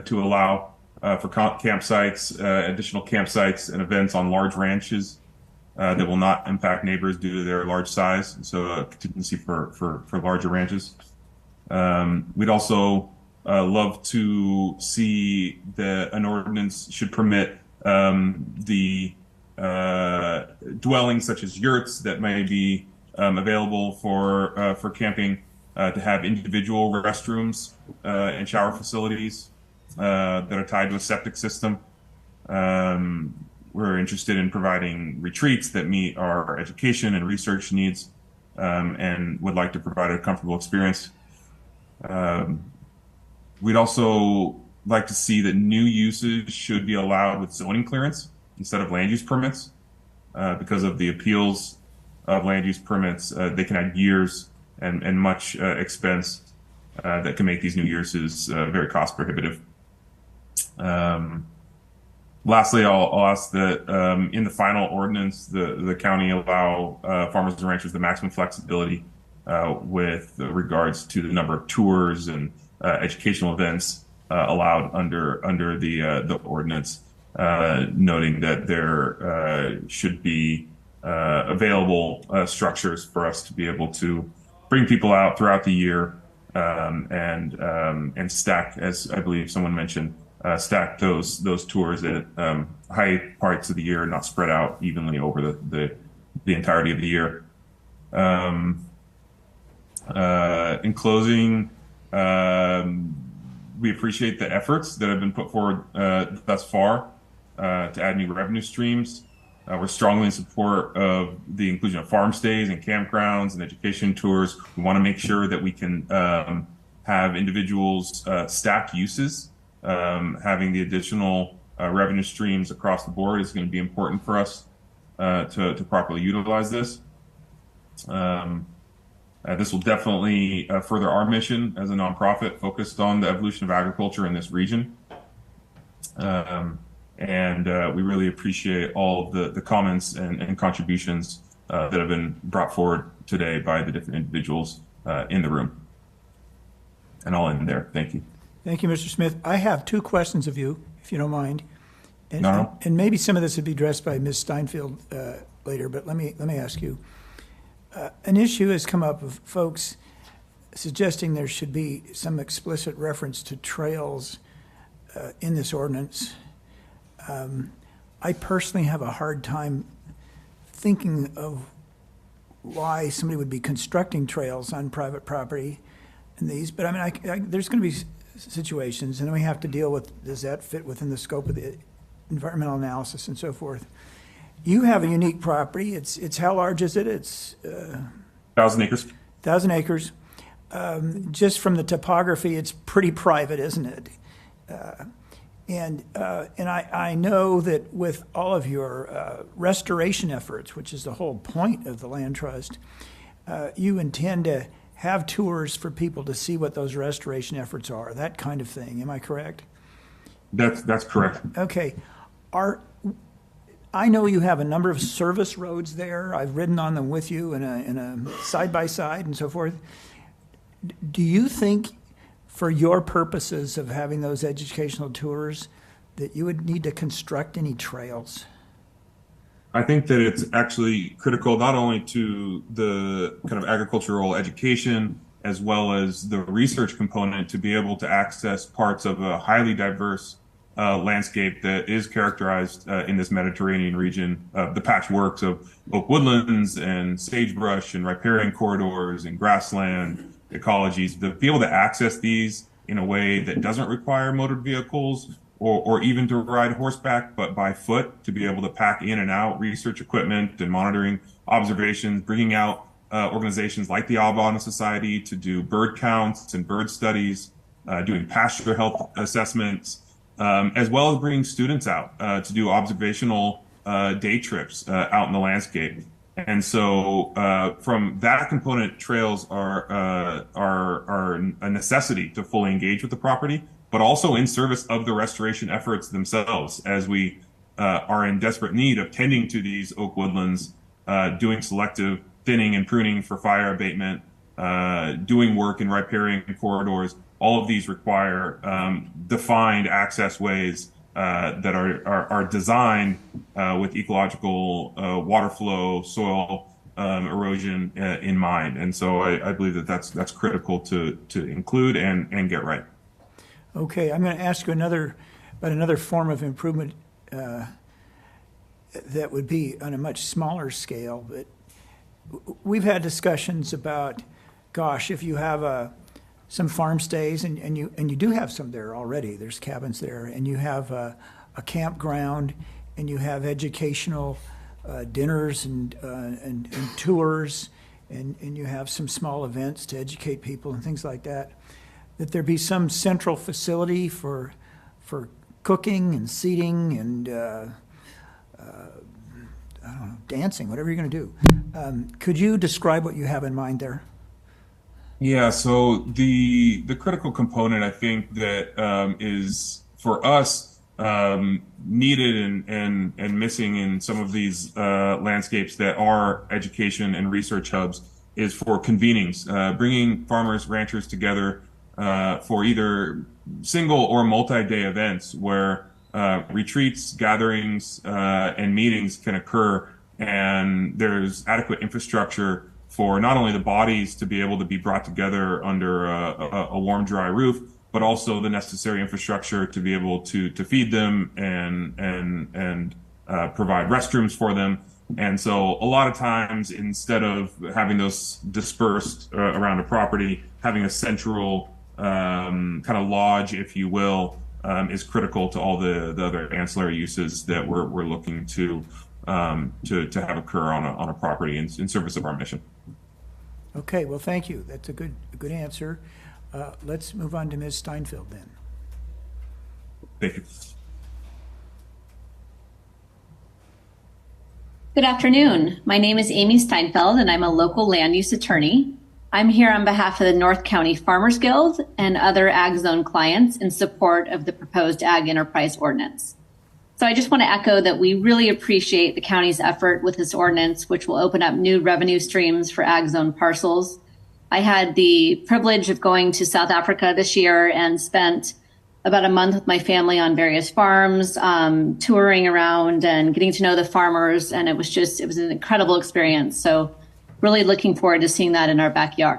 to allow for campsites, additional campsites and events on large ranches that will not impact neighbors due to their large size. So a contingency for larger ranches. We'd also love to see that an ordinance should permit the dwellings such as yurts that may be available for camping to have individual restrooms and shower facilities that are tied to a septic system. We're interested in providing retreats that meet our education and research needs, and would like to provide a comfortable experience. We'd also like to see that new uses should be allowed with zoning clearance instead of land use permits. Because of the appeals of land use permits, they can add years and much expense that can make these new uses very cost prohibitive. Lastly, I'll ask that in the final ordinance, the county allow farmers and ranchers the maximum flexibility with regards to the number of tours and educational events allowed under the ordinance, noting that there should be available structures for us to be able to bring people out throughout the year and stack, as I believe someone mentioned, stack those tours at high parts of the year, not spread out evenly over the entirety of the year. In closing, we appreciate the efforts that have been put forward thus far to add new revenue streams. We're strongly in support of the inclusion of farm stays and campgrounds and education tours. We want to make sure that we can have individuals stack uses. Having the additional revenue streams across the board is going to be important for us to properly utilize this. This will definitely further our mission as a nonprofit focused on the evolution of agriculture in this region. We really appreciate all of the comments and contributions that have been brought forward today by the different individuals in the room. And I'll end there. Thank you. Thank you, Mr. Smith. I have two questions of you, if you don't mind. And, No. and maybe some of this would be addressed by Ms. Steinfeld later, but let me ask you. An issue has come up of folks suggesting there should be some explicit reference to trails in this ordinance. I personally have a hard time thinking of why somebody would be constructing trails on private property in these, but I mean, there's going to be situations, and then we have to deal with, does that fit within the scope of the environmental analysis and so forth. You have a unique property. It's how large is it? It's 1,000 acres. 1,000 acres. Just from the topography, it's pretty private, isn't it? And I know that with all of your restoration efforts, which is the whole point of the Land Trust, you intend to have tours for people to see what those restoration efforts are, that kind of thing. Am I correct? That's correct. Okay. I know you have a number of service roads there. I've ridden on them with you in a side-by-side and so forth. Do you think, for your purposes of having those educational tours, that you would need to construct any trails? I think that it's actually critical not only to the kind of agricultural education as well as the research component to be able to access parts of a highly diverse landscape that is characterized in this Mediterranean region, the patchworks of oak woodlands and sagebrush and riparian corridors and grassland ecologies, to be able to access these in a way that doesn't require motored vehicles or even to ride horseback, but by foot, to be able to pack in and out research equipment and monitoring observations, bringing out organizations like the Audubon Society to do bird counts and bird studies, doing pasture health assessments, as well as bringing students out to do observational day trips out in the landscape. And so from that component, trails are a necessity to fully engage with the property, but also in service of the restoration efforts themselves, as we are in desperate need of tending to these oak woodlands, doing selective thinning and pruning for fire abatement, doing work in riparian corridors. All of these require defined access ways that are designed with ecological water flow, soil erosion in mind. And so I believe that that's critical to include and get right. Okay, I'm going to ask you about another form of improvement that would be on a much smaller scale. But we've had discussions about, gosh, if you have some farm stays, and you do have some there already. There's cabins there, and you have a campground, and you have educational dinners and tours, and you have some small events to educate people and things like that. That there be some central facility for cooking and seating and I don't know, dancing, whatever you're going to do. Could you describe what you have in mind there? Yeah, so the critical component, I think, that is for us needed and missing in some of these landscapes that are education and research hubs is for convenings, bringing farmers, ranchers together for either single or multi-day events where retreats, gatherings, and meetings can occur, and there's adequate infrastructure for not only the bodies to be able to be brought together under a warm, dry roof, but also the necessary infrastructure to be able to feed them and provide restrooms for them, And so a lot of times, instead of having those dispersed around a property, having a central kind of lodge, if you will, is critical to all the other ancillary uses that we're looking to have occur on a property in service of our mission. Okay, well, thank you. That's a good answer. Let's move on to Ms. Steinfeld then. Thank you. Good afternoon. My name is Amy Steinfeld, and I'm a local land use attorney. I'm here on behalf of the North County Farmers Guild and other Ag Zone clients in support of the proposed Ag Enterprise Ordinance. So I just want to echo that we really appreciate the county's effort with this ordinance, which will open up new revenue streams for Ag Zone parcels. I had the privilege of going to South Africa this year and spent about a month with my family on various farms, touring around and getting to know the farmers. And it was an incredible experience. So really looking forward to seeing that in our backyard.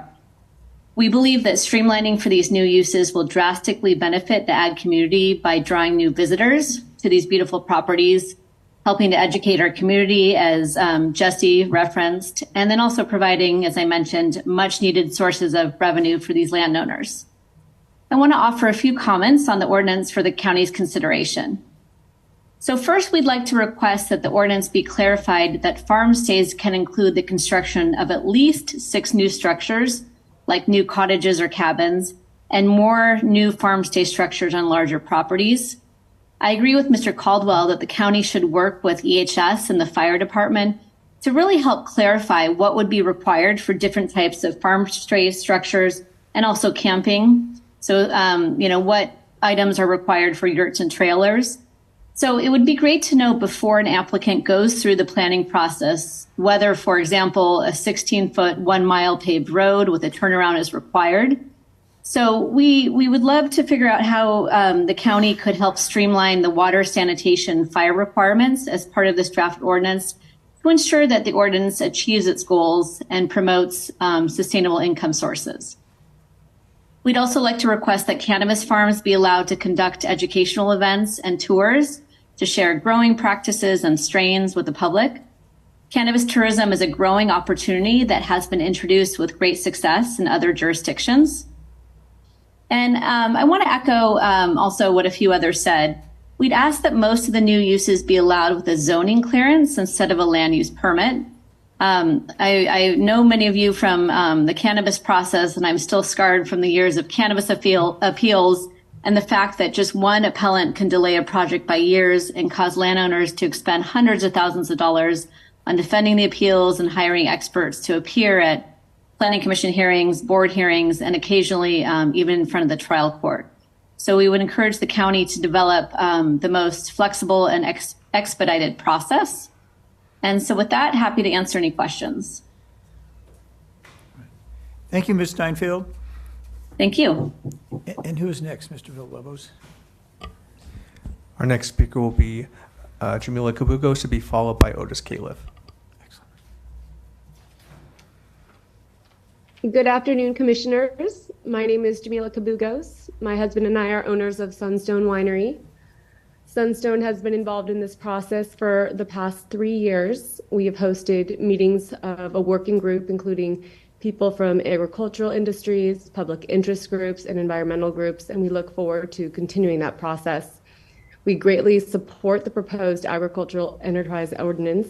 We believe that streamlining for these new uses will drastically benefit the ag community by drawing new visitors to these beautiful properties, helping to educate our community, as Jesse referenced, and then also providing, as I mentioned, much needed sources of revenue for these landowners. I want to offer a few comments on the ordinance for the county's consideration. So first, we'd like to request that the ordinance be clarified that farm stays can include the construction of at least 6 new structures, like new cottages or cabins, and more new farm stay structures on larger properties. I agree with Mr. Caldwell that the county should work with EHS and the fire department to really help clarify what would be required for different types of farm stay structures and also camping. So, what items are required for yurts and trailers. So it would be great to know before an applicant goes through the planning process, whether, for example, a 16-foot, 1-mile paved road with a turnaround is required. So we would love to figure out how the county could help streamline the water, sanitation, fire requirements as part of this draft ordinance to ensure that the ordinance achieves its goals and promotes sustainable income sources. We'd also like to request that cannabis farms be allowed to conduct educational events and tours to share growing practices and strains with the public. Cannabis tourism is a growing opportunity that has been introduced with great success in other jurisdictions. And I want to echo also what a few others said. We'd ask that most of the new uses be allowed with a zoning clearance instead of a land use permit. I know many of you from the cannabis process, and I'm still scarred from the years of cannabis appeals and the fact that just one appellant can delay a project by years and cause landowners to expend hundreds of thousands of dollars on defending the appeals and hiring experts to appear at planning commission hearings, board hearings, and occasionally even in front of the trial court. So we would encourage the county to develop the most flexible and expedited process. And so with that, happy to answer any questions. Thank you, Ms. Steinfeld. Thank you. And who is next, Mr. Villalobos? Our next speaker will be Jamila Kabugos, to be followed by Otis Califf. Good afternoon, Commissioners. My name is Jamila Kabugos. My husband and I are owners of Sunstone Winery. Sunstone has been involved in this process for the past 3 years. We have hosted meetings of a working group, including people from agricultural industries, public interest groups, and environmental groups, and we look forward to continuing that process. We greatly support the proposed agricultural enterprise ordinance.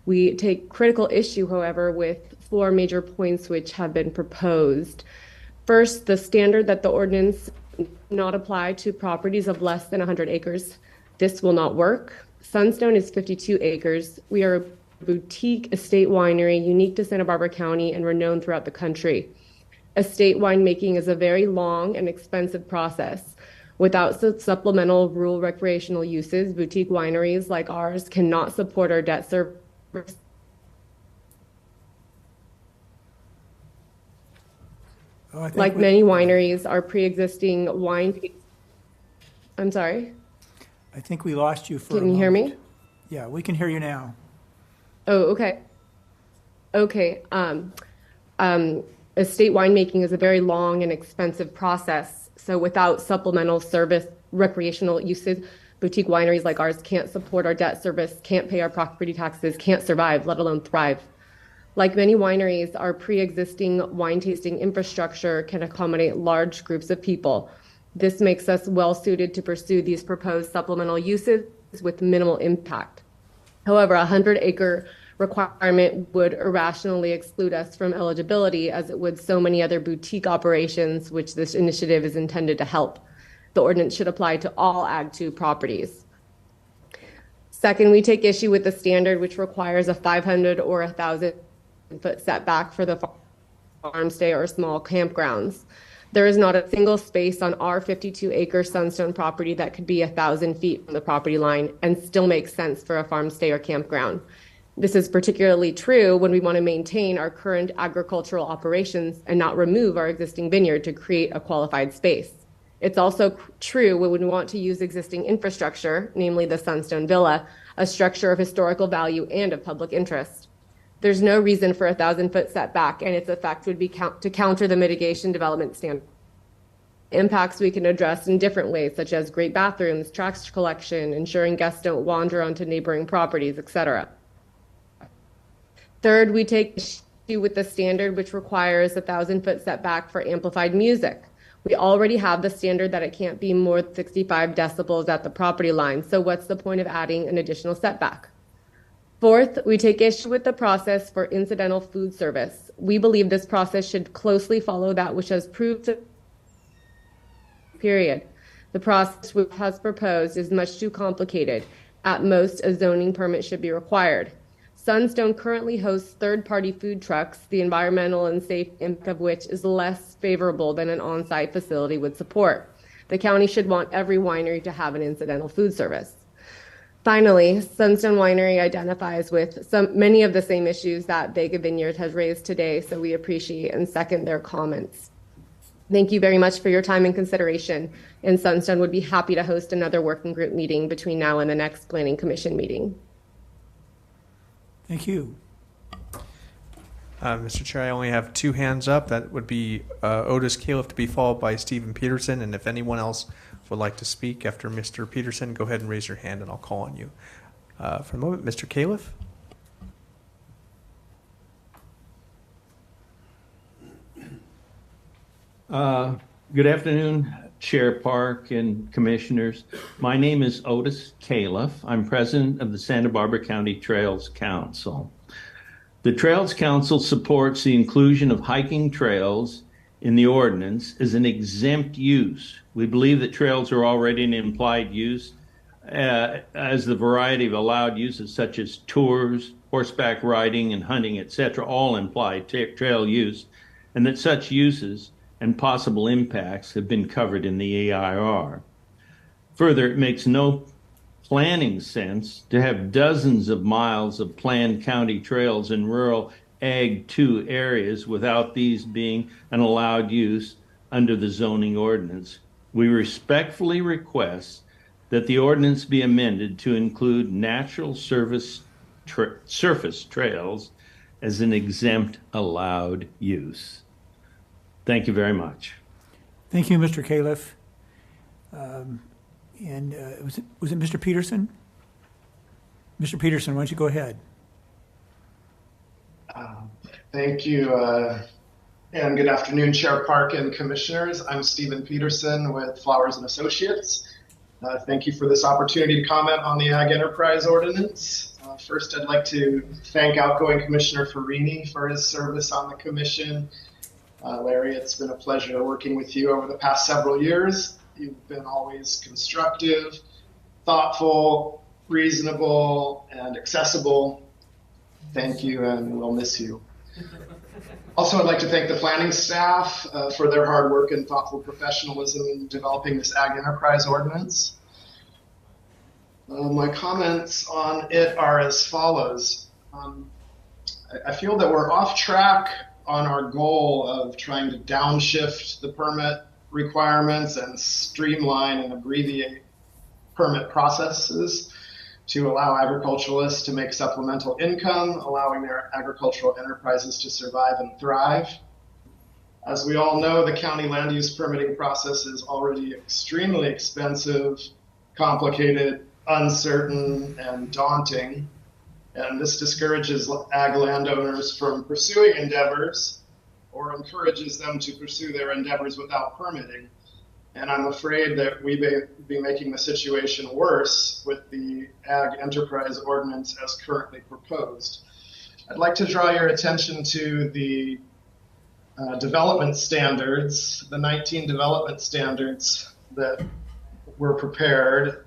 We take critical issue, however, with 4 major points which have been proposed. First, the standard that the ordinance not apply to properties of less than 100 acres. This will not work. Sunstone is 52 acres. We are a boutique estate winery unique to Santa Barbara County and renowned throughout the country. Estate winemaking is a very long and expensive process. Without supplemental rural recreational uses, boutique wineries like ours cannot support our debt service. Like many wineries, our pre-existing wine. I'm sorry? I think we lost you for a moment. Can you hear me? Yeah, we can hear you now. Oh, okay. Okay. Estate winemaking is a very long and expensive process. So without supplemental service recreational uses, Boutique wineries like ours can't support our debt service, can't pay our property taxes, can't survive, let alone thrive. Like many wineries, our pre-existing wine tasting infrastructure can accommodate large groups of people. This makes us well suited to pursue these proposed supplemental uses with minimal impact. However, a 100-acre requirement would irrationally exclude us from eligibility, as it would so many other boutique operations, which this initiative is intended to help. The ordinance should apply to all Ag 2 properties. Second, we take issue with the standard which requires a 500 or 1,000-foot setback for the farm stay or small campgrounds. There is not a single space on our 52-acre Sunstone property that could be 1,000 feet from the property line and still make sense for a farm stay or campground. This is particularly true when we want to maintain our current agricultural operations and not remove our existing vineyard to create a qualified space. It's also true when we want to use existing infrastructure, namely the Sunstone Villa, a structure of historical value and of public interest. There's no reason for a 1,000-foot setback, and its effect would be to counter the mitigation development standard. Impacts we can address in different ways, such as great bathrooms, trash collection, ensuring guests don't wander onto neighboring properties, etc. Third, we take issue with the standard which requires a 1,000-foot setback for amplified music. We already have the standard that it can't be more than 65 decibels at the property line, so what's the point of adding an additional setback? Fourth, we take issue with the process for incidental food service. We believe this process should closely follow that which has proved period. The process which has proposed is much too complicated. At most, a zoning permit should be required. Sunstone currently hosts third-party food trucks, the environmental and safe impact of which is less favorable than an on-site facility would support. The county should want every winery to have an incidental food service. Finally, Sunstone Winery identifies with many of the same issues that Vega Vineyard has raised today, so we appreciate and second their comments. Thank you very much for your time and consideration, and Sunstone would be happy to host another working group meeting between now and the next Planning Commission meeting. Thank you. Mr. Chair, I only have 2 hands up. That would be Otis Califf to be followed by Stephen Peterson, and if anyone else would like to speak after Mr. Peterson, go ahead and raise your hand and I'll call on you. For a moment, Mr. Califf. Good afternoon, Chair Park and Commissioners. My name is Otis Califf. I'm president of the Santa Barbara County Trails Council. The Trails Council supports the inclusion of hiking trails in the ordinance as an exempt use. We believe that trails are already an implied use as the variety of allowed uses such as tours, horseback riding, and hunting, etc., all imply trail use, and that such uses and possible impacts have been covered in the EIR. Further, it makes no planning sense to have dozens of miles of planned county trails in rural Ag 2 areas without these being an allowed use under the zoning ordinance. We respectfully request that the ordinance be amended to include natural surface trails as an exempt allowed use. Thank you very much. Thank you, Mr. Califf. Was it Mr. Peterson? Mr. Peterson, why don't you go ahead? Thank you, and good afternoon, Chair Park and Commissioners. I'm Stephen Peterson with Flowers and Associates. Thank you for this opportunity to comment on the Ag Enterprise Ordinance. First, I'd like to thank outgoing Commissioner Farini for his service on the Commission. Larry, it's been a pleasure working with you over the past several years. You've been always constructive, thoughtful, reasonable, and accessible. Thank you, and we'll miss you. Also, I'd like to thank the planning staff for their hard work and thoughtful professionalism in developing this Ag Enterprise Ordinance. My comments on it are as follows. I feel that we're off track on our goal of trying to downshift the permit requirements and streamline and abbreviate permit processes to allow agriculturalists to make supplemental income, allowing their agricultural enterprises to survive and thrive. As we all know, the county land use permitting process is already extremely expensive, complicated, uncertain, and daunting. And this discourages ag landowners from pursuing endeavors or encourages them to pursue their endeavors without permitting. And I'm afraid that we may be making the situation worse with the Ag Enterprise Ordinance as currently proposed. I'd like to draw your attention to the development standards, the 19 development standards that were prepared.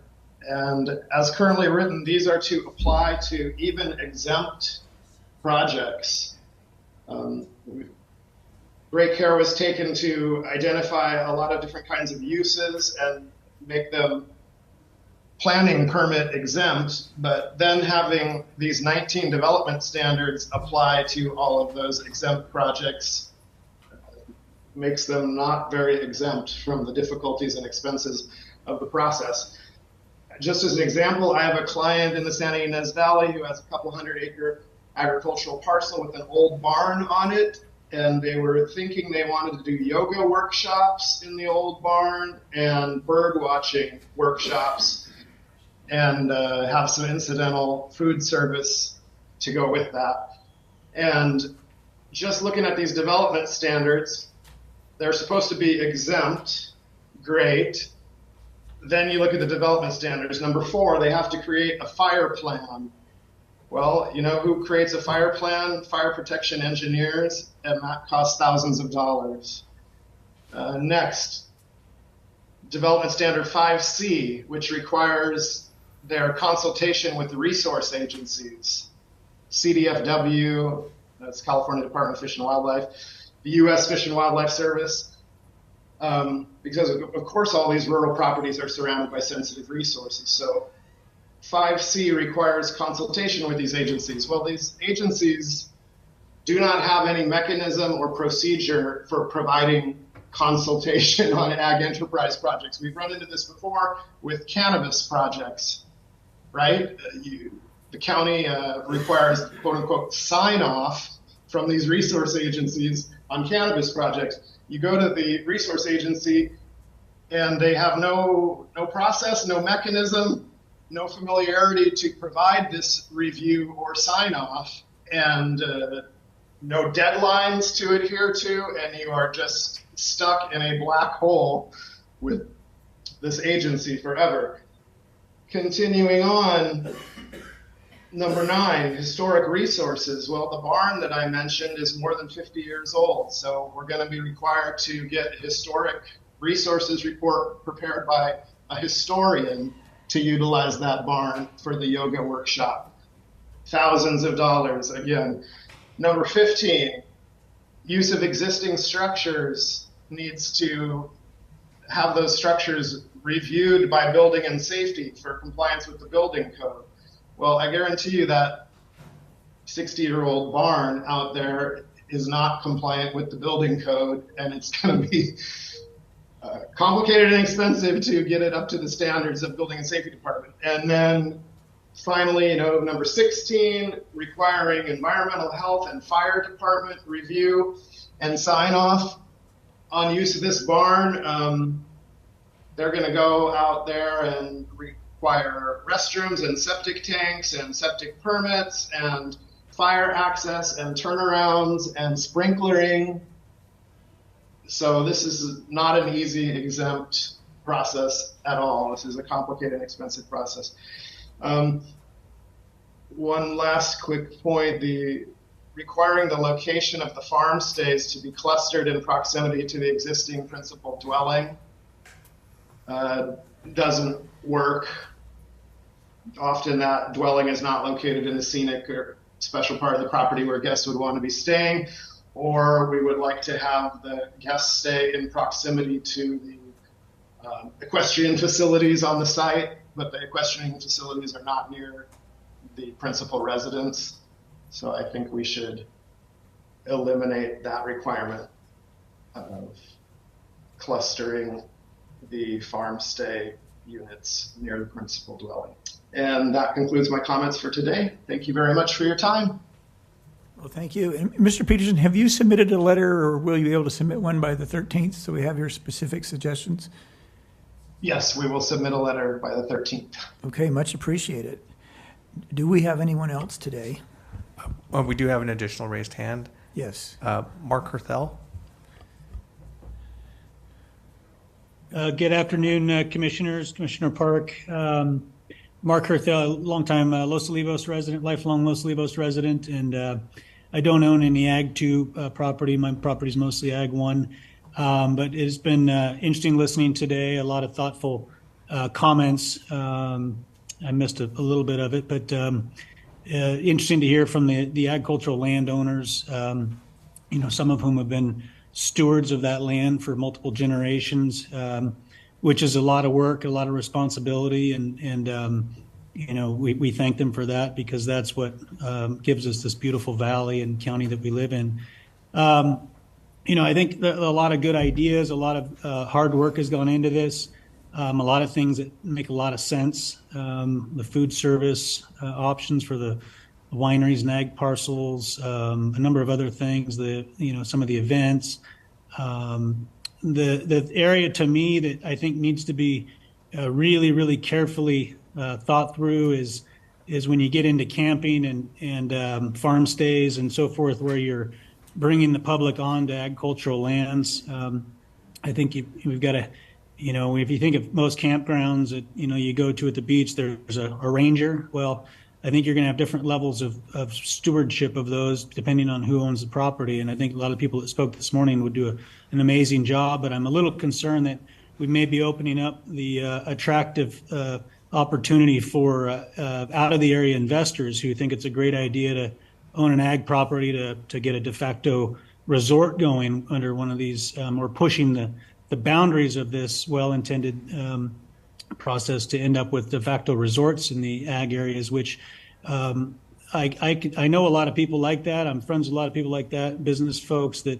And as currently written, these are to apply to even exempt projects. Great care was taken to identify a lot of different kinds of uses and make them planning permit exempt, but then having these 19 development standards apply to all of those exempt projects makes them not very exempt from the difficulties and expenses of the process. Just as an example, I have a client in the Santa Ynez Valley who has a couple 100-acre agricultural parcel with an old barn on it. And they were thinking they wanted to do yoga workshops in the old barn and bird watching workshops and have some incidental food service to go with that. And just looking at these development standards, they're supposed to be exempt, great. Then you look at the development standards. Number 4, they have to create a fire plan. Well, you know who creates a fire plan? Fire protection engineers, and that costs thousands of dollars. Next, Development Standard 5C, which requires their consultation with the resource agencies. CDFW, that's California Department of Fish and Wildlife, the U.S. Fish and Wildlife Service, because of course all these rural properties are surrounded by sensitive resources. So 5C requires consultation with these agencies. Well, these agencies do not have any mechanism or procedure for providing consultation on ag enterprise projects. We've run into this before with cannabis projects, right? The county requires, quote unquote, sign off from these resource agencies on cannabis projects. You go to the resource agency and they have no process, no mechanism, no familiarity to provide this review or sign off, and no deadlines to adhere to, and you are just stuck in a black hole with this agency forever. Continuing on, number 9, historic resources. Well, the barn that I mentioned is more than 50 years old, so we're going to be required to get a historic resources report prepared by a historian to utilize that barn for the yoga workshop. Thousands of dollars again. Number 15, use of existing structures needs to have those structures reviewed by building and safety for compliance with the building code. Well, I guarantee you that 60-year-old barn out there is not compliant with the building code, and it's going to be complicated and expensive to get it up to the standards of building and safety department. And then finally, number 16, requiring environmental health and fire department review and sign off on use of this barn. They're going to go out there and require restrooms and septic tanks and septic permits and fire access and turnarounds and sprinklering. So this is not an easy exempt process at all. This is a complicated and expensive process. One last quick point, the requiring the location of the farm stays to be clustered in proximity to the existing principal dwelling doesn't work. Often that dwelling is not located in the scenic or special part of the property where guests would want to be staying, or we would like to have the guests stay in proximity to the equestrian facilities on the site, but the equestrian facilities are not near the principal residence. So I think we should eliminate that requirement of clustering the farm stay units near the principal dwelling. And that concludes my comments for today. Thank you very much for your time. Well, thank you. And Mr. Peterson, have you submitted a letter, or will you be able to submit one by the 13th so we have your specific suggestions? Yes, we will submit a letter by the 13th. Okay, much appreciated. Do we have anyone else today? Well, we do have an additional raised hand. Yes. Mark Herthel. Good afternoon, Commissioners, Commissioner Park. Mark Herthel, longtime Los Olivos resident, lifelong Los Olivos resident, and I don't own any Ag 2 property. My property is mostly Ag 1. But it's been interesting listening today, a lot of thoughtful comments. I missed a little bit of it, but interesting to hear from the agricultural landowners, some of whom have been stewards of that land for multiple generations, which is a lot of work, a lot of responsibility, and we thank them for that, because that's what gives us this beautiful valley and county that we live in. I think a lot of good ideas, a lot of hard work has gone into this, a lot of things that make a lot of sense. The food service options for the wineries and ag parcels, a number of other things, some of the events. The area to me that I think needs to be really, really carefully thought through is when you get into camping and farm stays and so forth, where you're bringing the public onto agricultural lands. I think we've got to, if you think of most campgrounds that, you go to at the beach, there's a ranger. Well, I think you're going to have different levels of stewardship of those depending on who owns the property. And I think a lot of people that spoke this morning would do an amazing job, but I'm a little concerned that we may be opening up the attractive opportunity for out of the area investors who think it's a great idea to own an ag property to get a de facto resort going under one of these, or pushing the boundaries of this well-intended process to end up with de facto resorts in the ag areas, which I know a lot of people like that. I'm friends with a lot of people like that, business folks that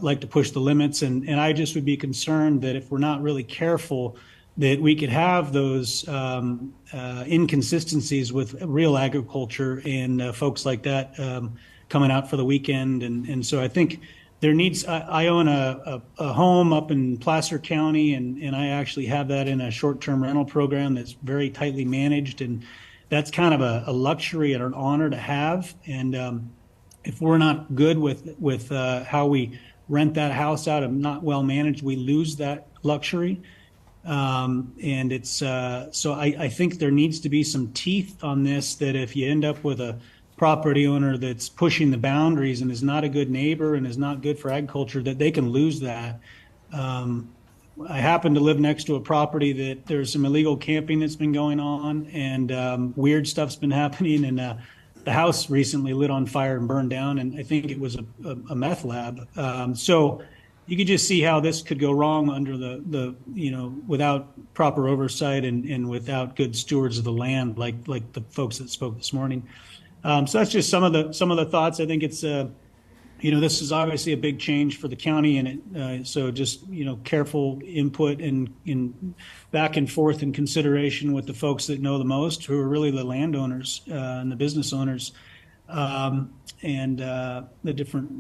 like to push the limits. And I just would be concerned that if we're not really careful, that we could have those inconsistencies with real agriculture and folks like that coming out for the weekend. And so I think there needs, I own a home up in Placer County, and I actually have that in a short-term rental program that's very tightly managed. And that's kind of a luxury and an honor to have. And if we're not good with how we rent that house out and not well managed, we lose that luxury. And it's so I think there needs to be some teeth on this, that if you end up with a property owner that's pushing the boundaries and is not a good neighbor and is not good for agriculture, that they can lose that. I happen to live next to a property that there's some illegal camping that's been going on, and weird stuff's been happening, and the house recently lit on fire and burned down, and I think it was a meth lab. So you could just see how this could go wrong under the without proper oversight and without good stewards of the land, like the folks that spoke this morning. So that's just some of the thoughts. I think it's this is obviously a big change for the county, and so just careful input and back and forth and consideration with the folks that know the most, who are really the landowners and the business owners. And the different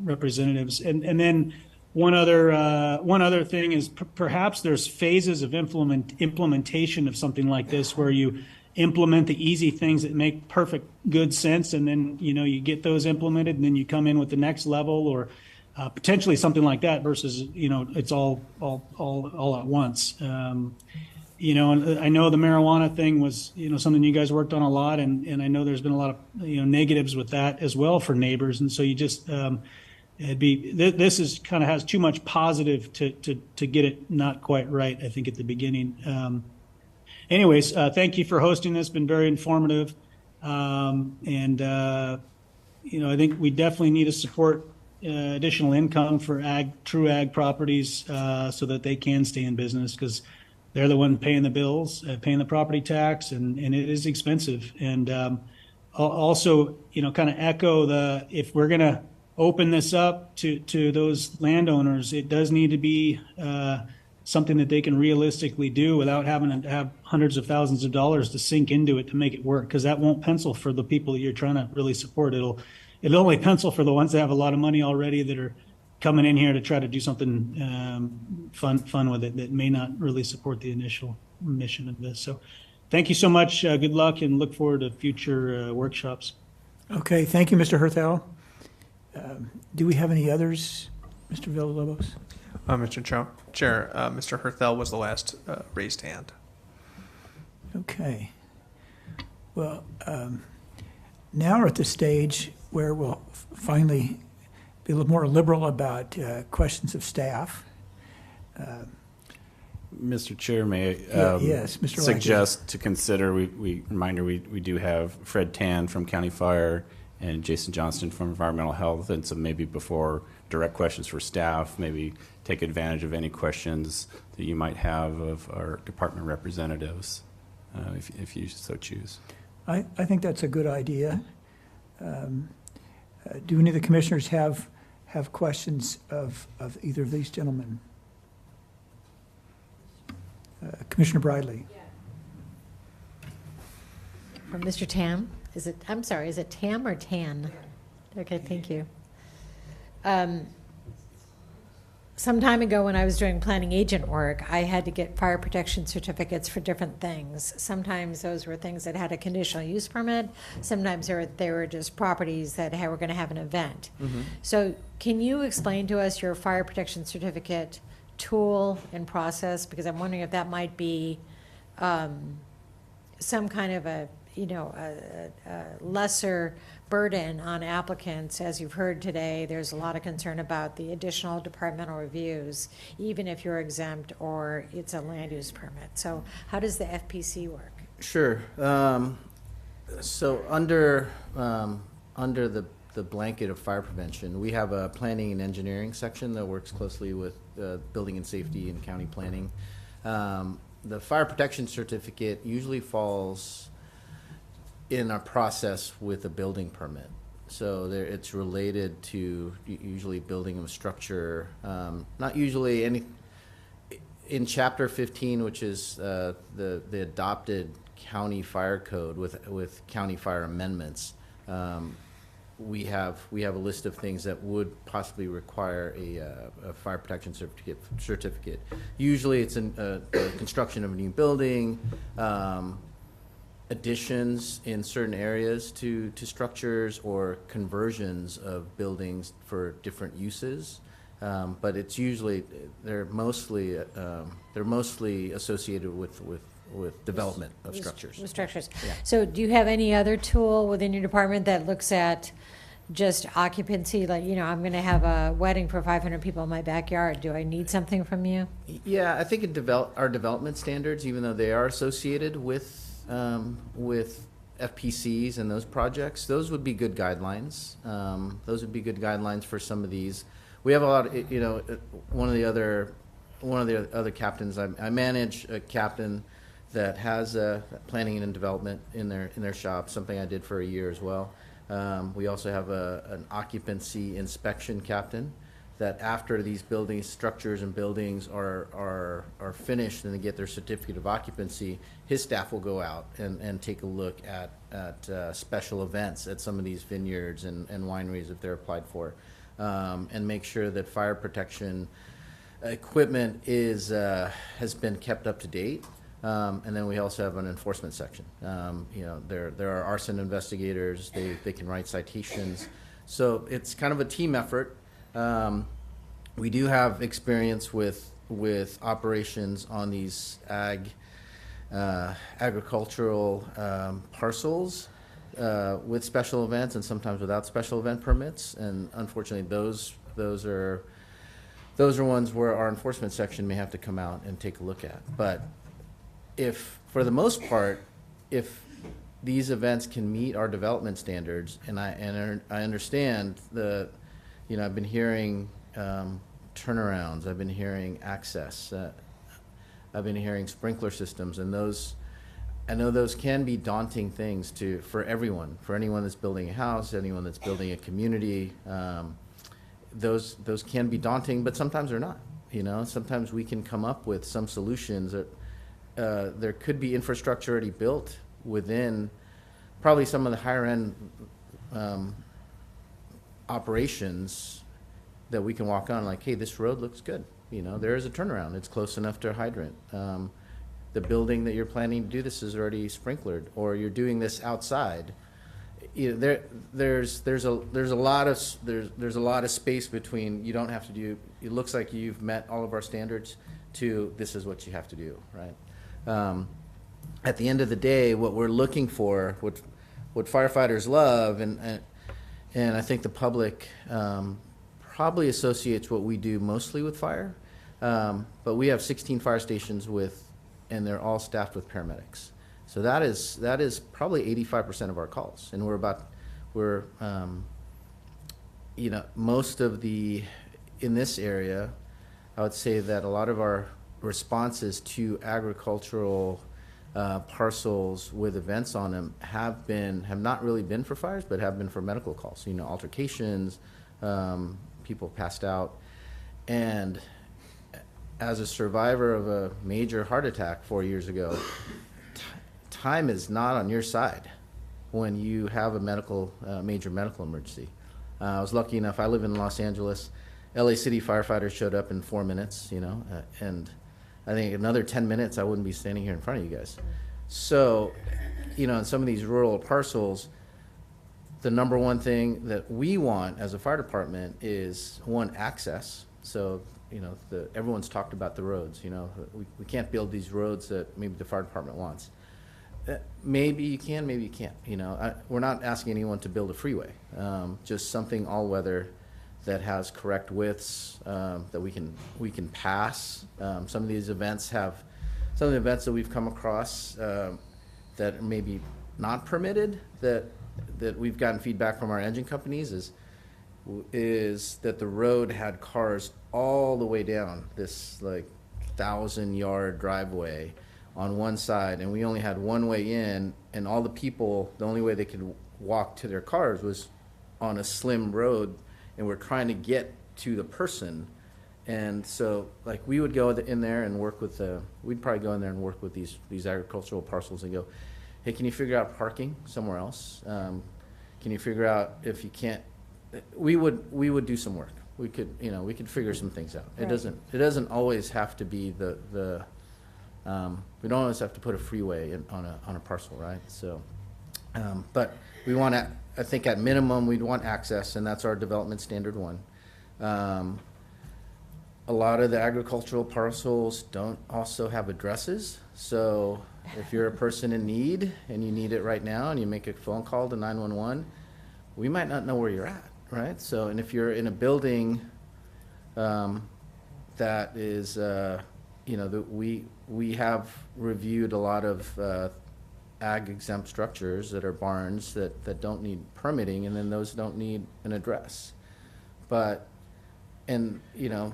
representatives, and then one other thing is perhaps there's phases of implementation of something like this, where you implement the easy things that make perfect good sense, and then you get those implemented, and then you come in with the next level, or potentially something like that, versus it's all at once. And I know the marijuana thing was, something you guys worked on a lot, and I know there's been a lot of, negatives with that as well for neighbors. And so you just, this is kind of has too much positive to get it not quite right, I think, at the beginning. Anyways, thank you for hosting this. Been very informative. And I think we definitely need to support additional income for true ag properties so that they can stay in business, because they're the one paying the bills, paying the property tax, and it is expensive. And also, kind of echo if we're going to open this up to those landowners, it does need to be something that they can realistically do without having to have hundreds of thousands of dollars to sink into it to make it work, because that won't pencil for the people that you're trying to really support. It'll only pencil for the ones that have a lot of money already that are coming in here to try to do something fun with it that may not really support the initial mission of this. So thank you so much. Good luck, and look forward to future workshops. Okay, thank you, Mr. Herthel. Do we have any others, Mr. Villalobos? Mr. Chair, Mr. Herthel was the last raised hand. Okay. Well, now we're at the stage where we'll finally be a little more liberal about questions of staff. Mr. Chair, may yes, Mr. suggest to consider, we do have Fred Tan from County Fire and Jason Johnston from Environmental Health, and so maybe before direct questions for staff, maybe take advantage of any questions that you might have of our department representatives, if you so choose. I think that's a good idea. Do any of the commissioners have questions of either of these gentlemen? Commissioner Bridley. From Mr. Tam? Is it Tam or Tan? Okay, thank you. Some time ago when I was doing planning agent work, I had to get fire protection certificates for different things. Sometimes those were things that had a conditional use permit. Sometimes they were just properties that were going to have an event. Mm-hmm. So can you explain to us your fire protection certificate tool and process? Because I'm wondering if that might be some kind of a lesser burden on applicants. As you've heard today, there's a lot of concern about the additional departmental reviews, even if you're exempt or it's a land use permit. So how does the FPC work? Sure. So under the blanket of fire prevention, we have a planning and engineering section that works closely with building and safety and county planning. The fire protection certificate usually falls in our process with a building permit. So it's related to usually building of a structure, not usually any, in Chapter 15, which is the adopted county fire code with county fire amendments. We have a list of things that would possibly require a fire protection certificate. Usually it's a construction of a new building, additions in certain areas to structures, or conversions of buildings for different uses. But it's usually they're mostly associated with development of structures. With structures. Yeah. So do you have any other tool within your department that looks at just occupancy? Like, I'm going to have a wedding for 500 people in my backyard. Do I need something from you? Yeah, I think our development standards, even though they are associated with FPCs and those projects, those would be good guidelines. Those would be good guidelines for some of these. We have a lot of, one of the other captains, I manage a captain that has planning and development in their shop, something I did for a year as well. We also have an occupancy inspection captain that after these buildings, structures and buildings are finished and they get their certificate of occupancy, his staff will go out and take a look at special events at some of these vineyards and wineries if they're applied for, and make sure that fire protection equipment has been kept up to date. And then we also have an enforcement section. There are arson investigators. They can write citations. So it's kind of a team effort. We do have experience with operations on these agricultural parcels with special events, and sometimes without special event permits. And unfortunately, those are ones where our enforcement section may have to come out and take a look at. But if, for the most part, if these events can meet our development standards, and I understand I've been hearing turnarounds, I've been hearing access, I've been hearing sprinkler systems, and I know those can be daunting things for everyone, for anyone that's building a house, anyone that's building a community. Those can be daunting, but sometimes they're not. Sometimes we can come up with some solutions that there could be infrastructure already built within probably some of the higher end operations that we can walk on, like, hey, this road looks good. You know, there is a turnaround. It's close enough to a hydrant. The building that you're planning to do this is already sprinklered, or you're doing this outside. You know, there's a lot of space between you don't have to do. It looks like you've met all of our standards to this is what you have to do, right? At the end of the day, what we're looking for, what firefighters love, and I think the public probably associates what we do mostly with fire, but we have 16 fire stations and they're all staffed with paramedics. So that is probably 85% of our calls, and we're you know, most of in this area, I would say that a lot of our responses to agricultural parcels with events on them have not really been for fires, but have been for medical calls. You know, altercations, people passed out, and as a survivor of a major heart attack 4 years ago, time is not on your side when you have a major medical emergency. I was lucky enough, I live in Los Angeles. LA City firefighters showed up in 4 minutes, you know, and I think another 10 minutes I wouldn't be standing here in front of you guys. So, you know, in some of these rural parcels, the number one thing that we want as a fire department is, one, access. So, you know, everyone's talked about the roads. You know, we can't build these roads that maybe the fire department wants. Maybe you can, maybe you can't. You know, we're not asking anyone to build a freeway. Just something all-weather that has correct widths that we can pass. Some of these events some of the events that we've come across that may be not permitted, that we've gotten feedback from our engine companies is that the road had cars all the way down this like 1,000-yard driveway on one side, and we only had one way in, and all the people, the only way they could walk to their cars was on a slim road, and we're trying to get to the person. And so, like, we would go in there and work with we'd probably go in there and work with these agricultural parcels and go, hey, can you figure out parking somewhere else? Can you figure out if you can't? We would do some work. We could figure some things out. Right. It doesn't always have to be we don't always have to put a freeway on a parcel, right? So, but we want to, I think at minimum we'd want access, and that's our development standard 1. A lot of the agricultural parcels don't also have addresses. So if you're a person in need and you need it right now and you make a phone call to 911, we might not know where you're at, right? So, and if you're in a building that is, you know, that we have reviewed a lot of ag exempt structures that are barns that don't need permitting, and then those don't need an address. But, and you know,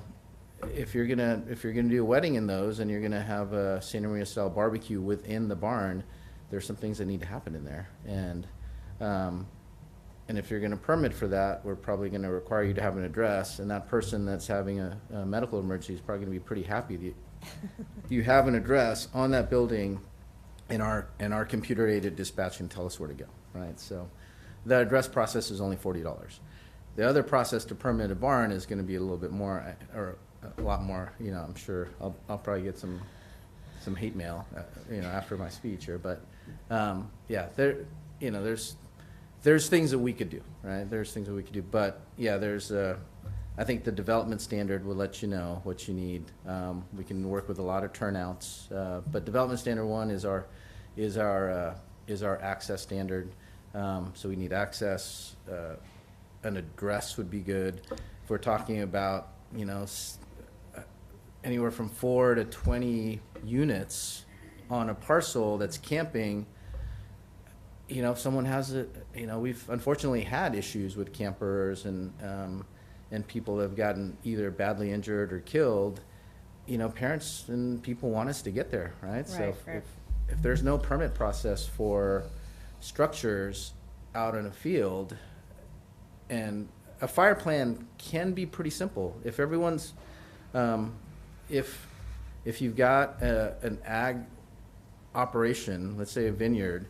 if you're gonna do a wedding in those and you're gonna have a Santa Maria style barbecue within the barn, there's some things that need to happen in there. And if you're gonna permit for that, we're probably gonna require you to have an address, and that person that's having a medical emergency is probably gonna be pretty happy that you have an address on that building, and our computer-aided dispatch can tell us where to go, right? So that address process is only $40. The other process to permit a barn is gonna be a little bit more, or a lot more, you know, I'm sure I'll probably get some hate mail, you know, after my speech here, but yeah, you know, there's things that we could do, right? There's things that we could do, but yeah, I think the development standard will let you know what you need. We can work with a lot of turnouts, but development standard 1 is our access standard. So we need access. An address would be good. If we're talking about, you know, anywhere from 4 to 20 units on a parcel that's camping, you know, if someone has you know, we've unfortunately had issues with campers and people have gotten either badly injured or killed. You know, parents and people want us to get there, right? So if there's no permit process for structures out in a field, and a fire plan can be pretty simple. If everyone's, if you've got an ag operation, let's say a vineyard,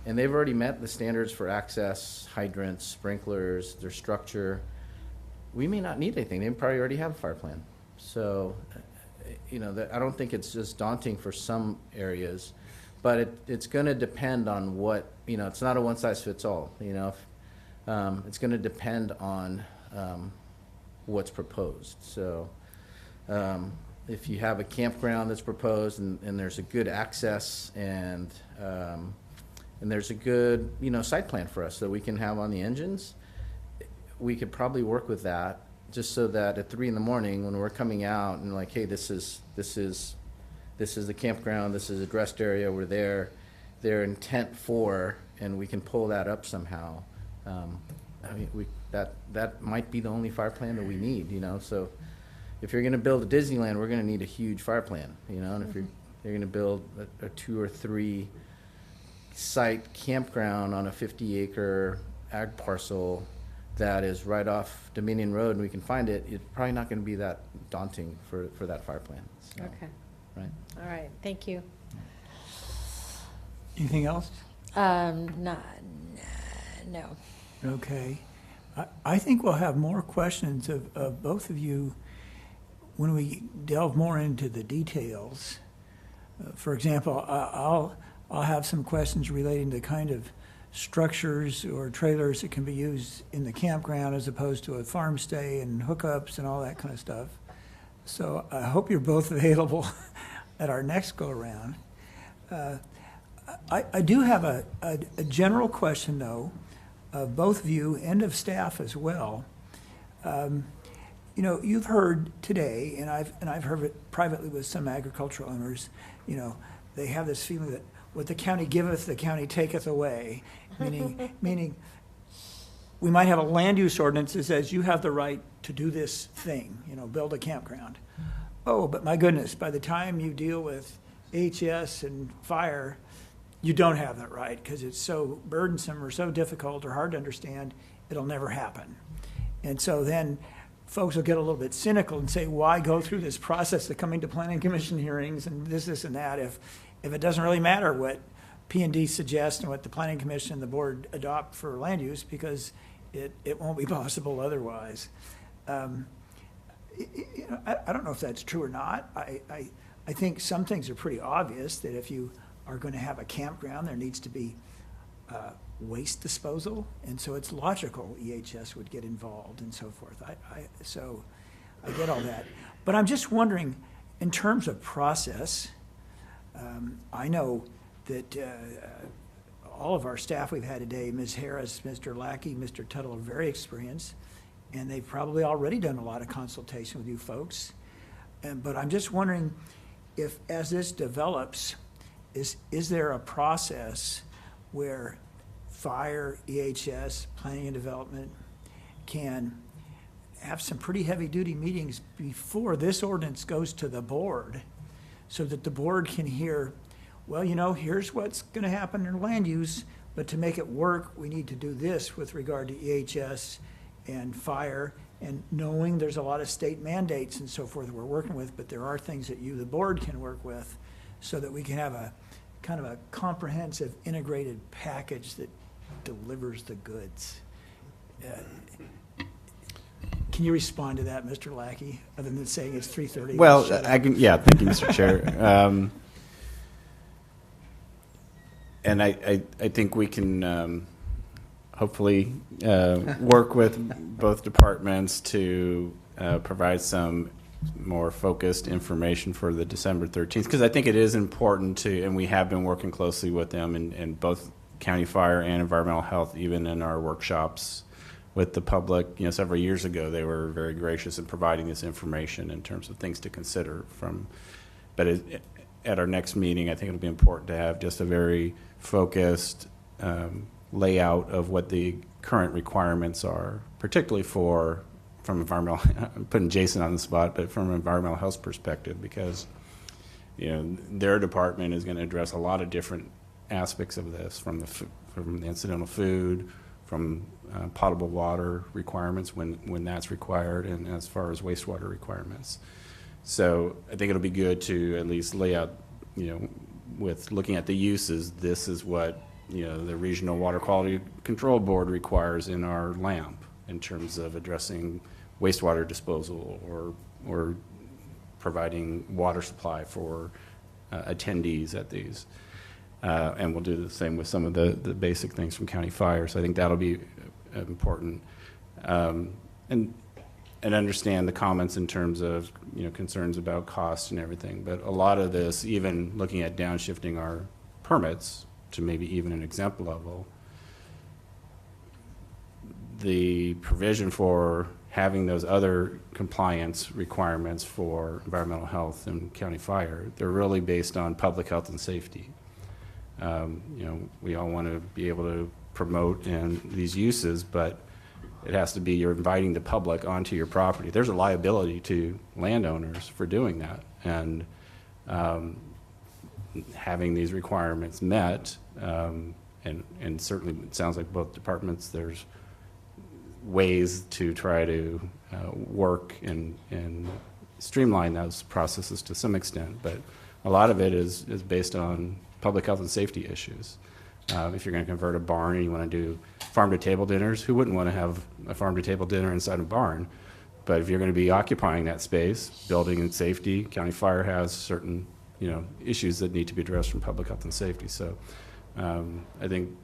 and they've already met the standards for access, hydrants, sprinklers, their structure, we may not need anything. They probably already have a fire plan. So, I don't think it's just daunting for some areas, but it's going to depend on what, it's not a one-size-fits-all, it's going to depend on what's proposed. So if you have a campground that's proposed and there's a good access and there's a good, site plan for us that we can have on the engines, we could probably work with that just so that at 3 a.m. when we're coming out and like, hey, this is the campground, this is a dressed area, we're there, they're intent for, and we can pull that up somehow. That might be the only fire plan that we need, so if you're going to build a Disneyland, we're going to need a huge fire plan, and if you're going to build a 2 or 3 site campground on a 50-acre ag parcel that is right off Dominion Road and we can find it, it's probably not going to be that daunting for that fire plan. So, Okay. right. All right, thank you. Anything else? No. Okay. I think we'll have more questions of both of you when we delve more into the details. For example, I'll have some questions relating to kind of structures or trailers that can be used in the campground as opposed to a farm stay and hookups and all that kind of stuff. So I hope you're both available at our next go-around. I do have a general question, though, of both of you and of staff as well. You've heard today, and I've heard it privately with some agricultural owners, they have this feeling that what the county giveth, the county taketh away, meaning we might have a land use ordinance that says you have the right to do this thing, build a campground. Oh, but my goodness, by the time you deal with HS and fire, you don't have that right because it's so burdensome or so difficult or hard to understand, it'll never happen. And so then folks will get a little bit cynical and say, why go through this process of coming to planning commission hearings and this and that if it doesn't really matter what P&D suggests and what the planning commission and the board adopt for land use because it won't be possible otherwise. I don't know if that's true or not. I think some things are pretty obvious that if you are going to have a campground, there needs to be waste disposal, and so it's logical EHS would get involved and so forth. So I get all that. But I'm just wondering, in terms of process, I know that all of our staff we've had today, Ms. Harris, Mr. Lackey, Mr. Tuttle, are very experienced, and they've probably already done a lot of consultation with you folks. But I'm just wondering if, as this develops, is there a process where fire, EHS, planning and development can have some pretty heavy-duty meetings before this ordinance goes to the board so that the board can hear, well, here's what's going to happen in land use, but to make it work, we need to do this with regard to EHS and fire, and knowing there's a lot of state mandates and so forth that we're working with, but there are things that you, the board, can work with so that we can have a kind of a comprehensive integrated package that delivers the goods. Can you respond to that, Mr. Lackey, other than saying it's 3:30? Well, thank you, Mr. Chair. And I think we can hopefully work with both departments to provide some more focused information for the December 13th, because I think it is important to, and we have been working closely with them in both County Fire and Environmental Health, even in our workshops with the public. Several years ago, they were very gracious in providing this information in terms of things to consider but at our next meeting, I think it'll be important to have just a very focused layout of what the current requirements are, particularly from environmental, I'm putting Jason on the spot, but from an environmental health perspective, because their department is going to address a lot of different aspects of this, from the incidental food, from potable water requirements when that's required, and as far as wastewater requirements. So I think it'll be good to at least lay out, with looking at the uses, this is what the Regional Water Quality Control Board requires in our LAMP in terms of addressing wastewater disposal or providing water supply for attendees at these. And we'll do the same with some of the basic things from county fire. So I think that'll be important. And understand the comments in terms of, concerns about cost and everything. But a lot of this, even looking at downshifting our permits to maybe even an exempt level, the provision for having those other compliance requirements for environmental health and county fire, they're really based on public health and safety. We all want to be able to promote these uses, but it has to be you're inviting the public onto your property. There's a liability to landowners for doing that. And having these requirements met, and certainly it sounds like both departments, there's ways to try to work and streamline those processes to some extent. But a lot of it is based on public health and safety issues. If you're going to convert a barn and you want to do farm-to-table dinners, who wouldn't want to have a farm-to-table dinner inside a barn? But if you're going to be occupying that space, building and safety, county fire has certain, issues that need to be addressed from public health and safety. So I think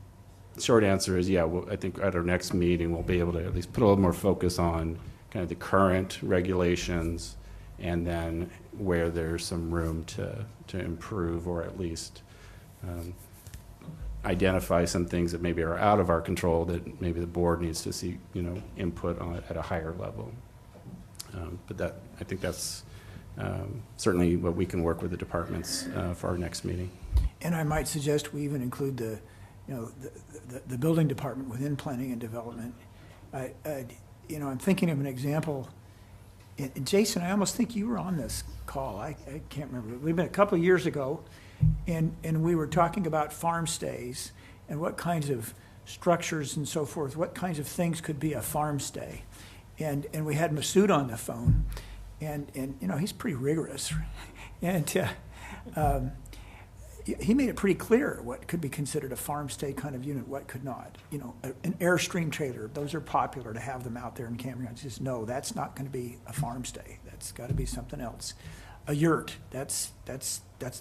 the short answer is, I think at our next meeting, we'll be able to at least put a little more focus on kind of the current regulations and then where there's some room to improve or at least identify some things that maybe are out of our control that maybe the board needs to see, input on at a higher level. But I think that's certainly what we can work with the departments for our next meeting. And I might suggest we even include the building department within planning and development. I'm thinking of an example. And Jason, I almost think you were on this call. I can't remember. We've been a couple of years ago, and we were talking about farm stays and what kinds of structures and so forth, what kinds of things could be a farm stay. And we had Masood on the phone, and he's pretty rigorous. And he made it pretty clear what could be considered a farm stay kind of unit, what could not. An Airstream trailer, those are popular to have them out there in campgrounds. Just no, that's not going to be a farm stay. That's got to be something else. A yurt, that's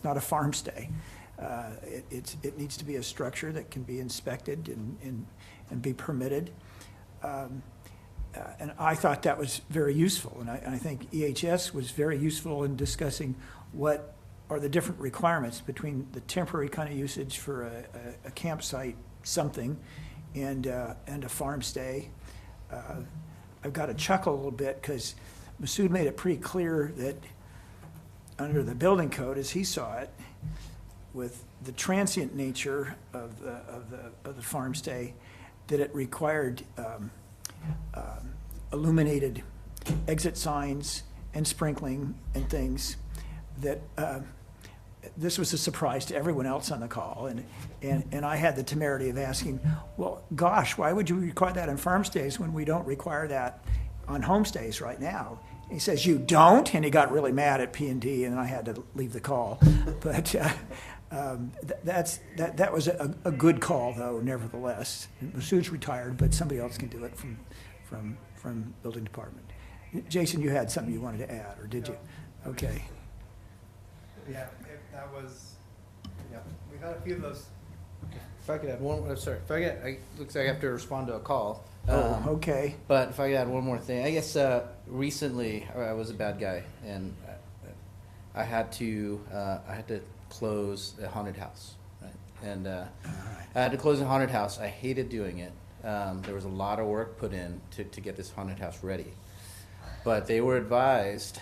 not a farm stay. It needs to be a structure that can be inspected and be permitted. And I thought that was very useful, and I think EHS was very useful in discussing what are the different requirements between the temporary kind of usage for a campsite something and a farm stay. I've got to chuckle a little bit because Masood made it pretty clear that under the building code, as he saw it, with the transient nature of the farm stay, that it required illuminated exit signs and sprinkling and things that this was a surprise to everyone else on the call. And I had the temerity of asking, well, gosh, why would you require that on farm stays when we don't require that on homestays right now? He says, you don't? And he got really mad at P&D, and I had to leave the call. But that was a good call, though, nevertheless. Masood's retired, but somebody else can do it from building department. Jason, you had something you wanted to add, or did you? Okay. Yeah, that was, we've had a few of those. If I could add one, looks like I have to respond to a call. Okay. But if I could add one more thing, I guess recently I was a bad guy, and I had to close a haunted house, right? And I had to close a haunted house. I hated doing it. There was a lot of work put in to get this haunted house ready, but they were advised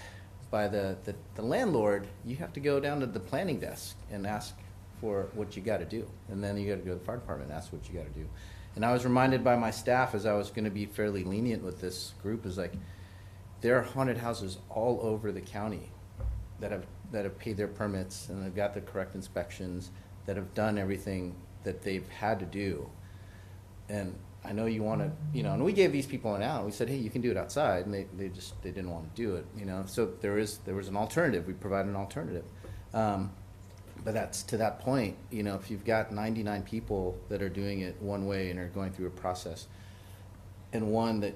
by the landlord, you have to go down to the planning desk and ask for what you got to do, and then you got to go to the fire department and ask what you got to do. And I was reminded by my staff, as I was going to be fairly lenient with this group, is like there are haunted houses all over the county that have paid their permits and they've got the correct inspections, that have done everything that they've had to do. And I know you want to, and we gave these people an out. We said, hey, you can do it outside, and they didn't want to do it, So there was an alternative. We provided an alternative. But that's to that point, if you've got 99 people that are doing it one way and are going through a process, and one that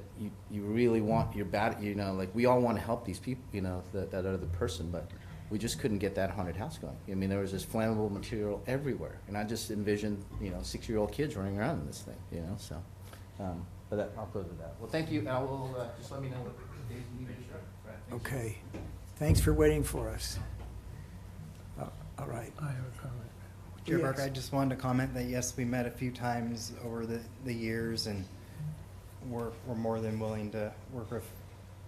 you really want your bad, like we all want to help these people, that other person, but we just couldn't get that haunted house going. I mean, there was this flammable material everywhere, and I just envisioned, 6-year-old kids running around in this thing, so. But I'll close with that. Well, thank you. I will just let me know what days you need to start. Right, Okay. Thanks for waiting for us. All right. I have a comment. Chair Yes. Parker, I just wanted to comment that yes, we met a few times over the years, and we're more than willing to work with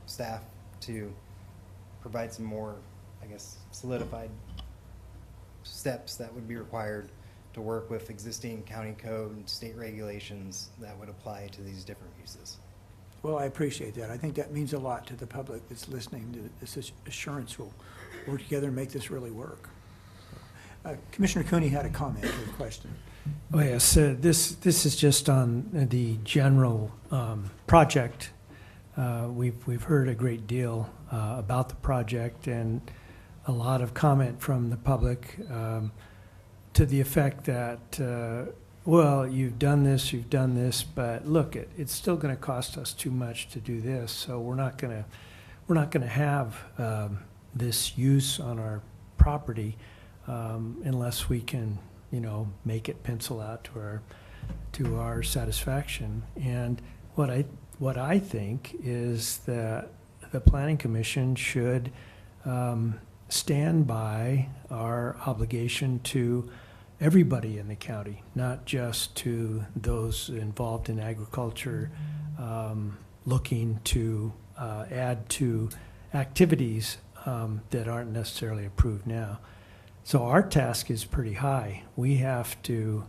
staff to provide some more, I guess, solidified steps that would be required to work with existing county code and state regulations that would apply to these different uses. Well, I appreciate that. I think that means a lot to the public that's listening to this assurance. We'll work together and make this really work. Commissioner Cooney had a comment or a question. Oh, yes, this is just on the general project. We've heard a great deal about the project and a lot of comment from the public to the effect that, well, you've done this, but look, it's still going to cost us too much to do this, so we're not going to have this use on our property unless we can, make it pencil out to our satisfaction. And what I think is that the Planning Commission should stand by our obligation to everybody in the county, not just to those involved in agriculture, looking to add to activities that aren't necessarily approved now. So our task is pretty high. We have to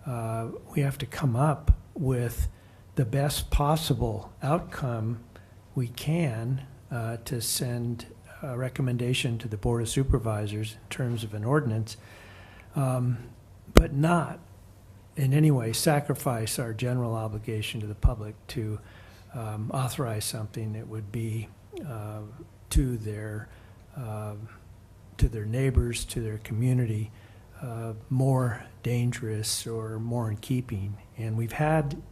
come up with the best possible outcome we can to send a recommendation to the Board of Supervisors in terms of an ordinance, but not in any way sacrifice our general obligation to the public to authorize something that would be to their neighbors, to their community, more dangerous or more in keeping. And we've had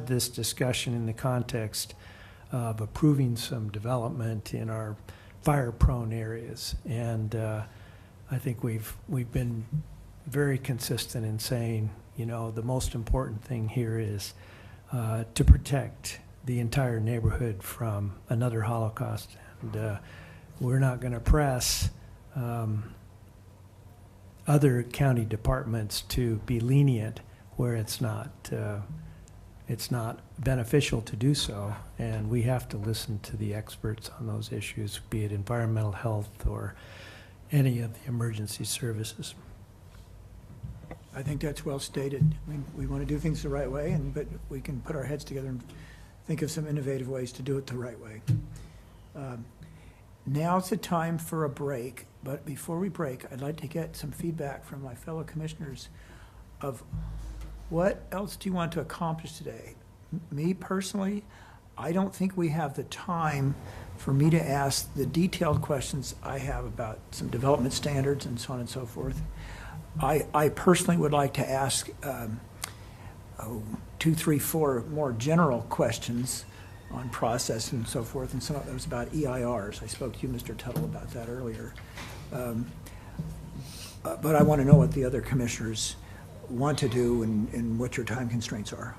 this discussion in the context of approving some development in our fire-prone areas, and I think we've been very consistent in saying, the most important thing here is to protect the entire neighborhood from another Holocaust, and we're not going to press other county departments to be lenient where it's not beneficial to do so, and we have to listen to the experts on those issues, be it environmental health or any of the emergency services. I think that's well stated. We want to do things the right way, but we can put our heads together and think of some innovative ways to do it the right way. Now's the time for a break, but before we break, I'd like to get some feedback from my fellow commissioners of what else do you want to accomplish today? Me personally, I don't think we have the time for me to ask the detailed questions I have about some development standards and so on and so forth. I personally would like to ask 2, 3, 4 more general questions on process and so forth, and some of those about EIRs. I spoke to you, Mr. Tuttle, about that earlier. But I want to know what the other commissioners want to do and what your time constraints are.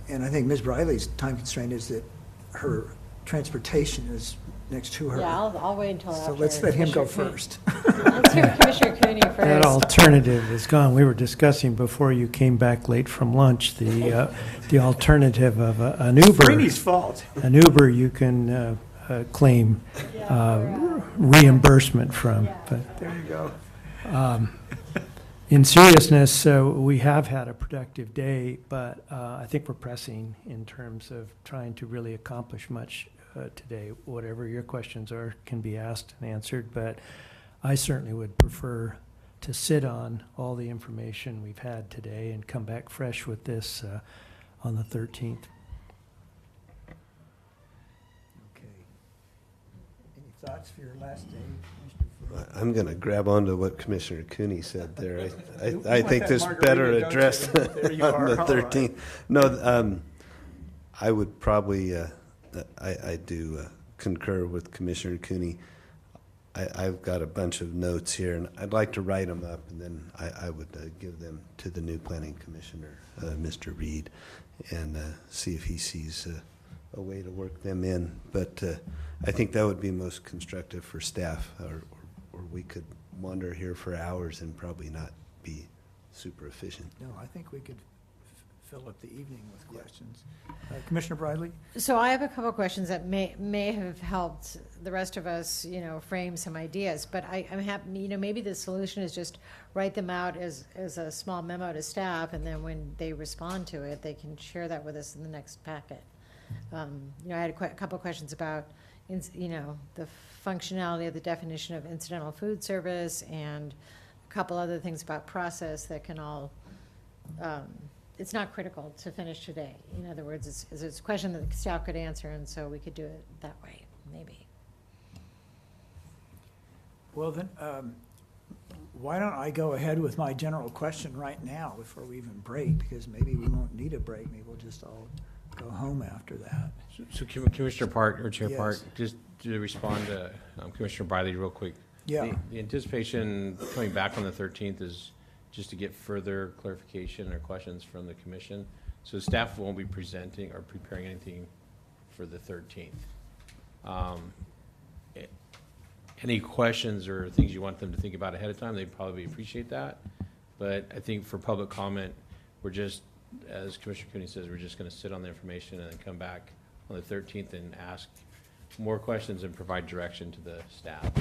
And I think Ms. Briley's time constraint is that her transportation is next to her. Yeah, I'll wait until after. So let's let him go Commissioner first. Let's hear Commissioner Cooney first. That alternative is gone. We were discussing before you came back late from lunch the alternative of an Uber. Freeney's fault. An Uber you can claim reimbursement from. Yeah. But there you go. In seriousness, we have had a productive day, but I think we're pressing in terms of trying to really accomplish much today. Whatever your questions are can be asked and answered, but I certainly would prefer to sit on all the information we've had today and come back fresh with this on the 13th. Okay. Any thoughts for your last day, Mr. I'm going to grab onto what Commissioner Cooney said there. You I want think that this margarita, better don't addressed you? There you on are. the All 13th. right. No, I would probably, I do concur with Commissioner Cooney. I've got a bunch of notes here, and I'd like to write them up, and then I would give them to the new planning commissioner, Mr. Reed, and see if he sees a way to work them in. But I think that would be most constructive for staff, or we could wander here for hours and probably not be super efficient. No, I think we could fill up the evening with questions. Commissioner Bradley? So I have a couple of questions that may have helped the rest of us, frame some ideas. But I'm happy, maybe the solution is just write them out as a small memo to staff, and then when they respond to it, they can share that with us in the next packet. I had a couple of questions about, the functionality of the definition of incidental food service, and a couple other things about process that can all. It's not critical to finish today. In other words, it's a question that the staff could answer, and so we could do it that way, maybe. Well, then, why don't I go ahead with my general question right now before we even break, because maybe we won't need a break. Maybe we'll just all go home after that. So Commissioner Park, or Chair Yes. Park, just to respond to Commissioner Briley real quick. Yeah. The anticipation coming back on the 13th is just to get further clarification or questions from the commission. So staff won't be presenting or preparing anything for the 13th. Any questions or things you want them to think about ahead of time, they'd probably appreciate that. But I think for public comment, we're just, as Commissioner Cooney says, we're just going to sit on the information and then come back on the 13th and ask more questions and provide direction to the staff.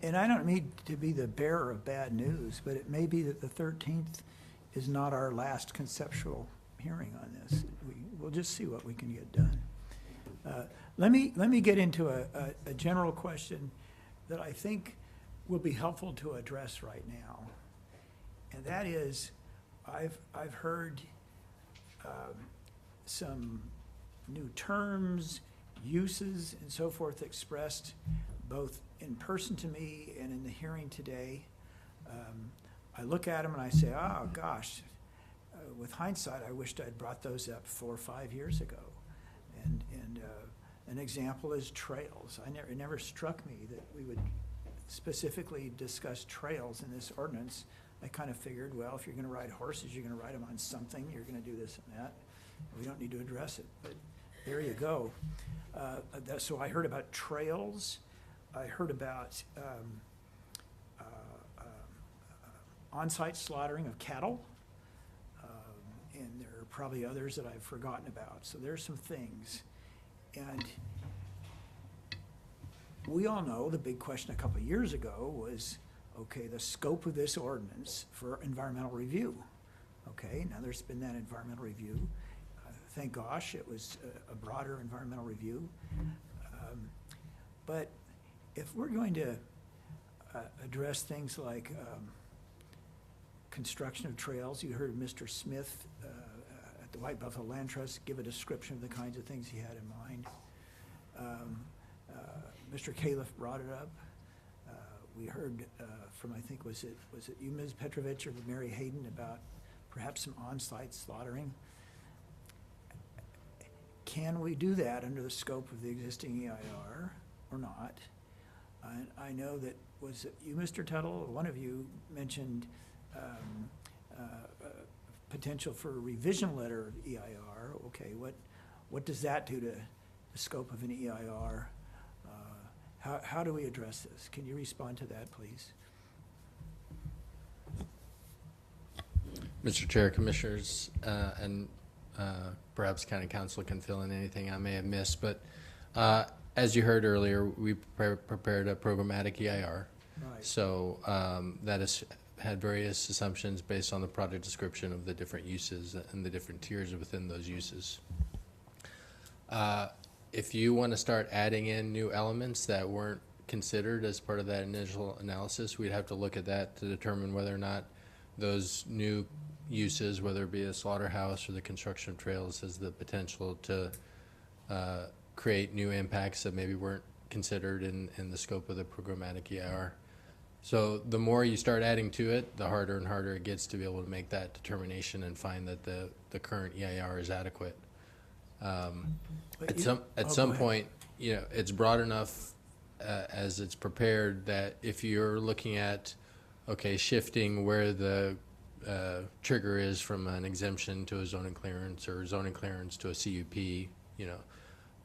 And I don't need to be the bearer of bad news, but it may be that the 13th is not our last conceptual hearing on this. We'll just see what we can get done. Let me get into a general question that I think will be helpful to address right now. And that is, I've heard some new terms, uses, and so forth expressed both in person to me and in the hearing today. I look at them and I say, oh gosh, with hindsight, I wished I'd brought those up 4 or 5 years ago. And an example is trails. It never struck me that we would specifically discuss trails in this ordinance. I kind of figured, well, if you're going to ride horses, you're going to ride them on something, you're going to do this and that. We don't need to address it, but there you go. So I heard about trails. I heard about on-site slaughtering of cattle, and there are probably others that I've forgotten about. So there's some things. And we all know the big question a couple of years ago was, okay, the scope of this ordinance for environmental review. Okay, now there's been that environmental review. Thank gosh, it was a broader environmental review. But if we're going to address things like construction of trails, you heard Mr. Smith at the White Buffalo Land Trust give a description of the kinds of things he had in mind. Mr. Califf brought it up. We heard from, I think, was it you, Ms. Petrovich, or Mary Hayden, about perhaps some on-site slaughtering. Can we do that under the scope of the existing EIR or not? I know that, was it you, Mr. Tuttle, one of you mentioned potential for a revision letter of EIR. Okay, what does that do to the scope of an EIR? How do we address this? Can you respond to that, please? Mr. Chair, Commissioners, and perhaps County Council can fill in anything I may have missed, but as you heard earlier, we prepared a programmatic EIR. Right. So that has had various assumptions based on the project description of the different uses and the different tiers within those uses. If you want to start adding in new elements that weren't considered as part of that initial analysis, we'd have to look at that to determine whether or not those new uses, whether it be a slaughterhouse or the construction of trails, has the potential to create new impacts that maybe weren't considered in the scope of the programmatic EIR. So the more you start adding to it, the harder and harder it gets to be able to make that determination and find that the current EIR is adequate. At some point, you know, it's broad enough as it's prepared that if you're looking at, okay, shifting where the trigger is from an exemption to a zoning clearance or zoning clearance to a CUP, you know,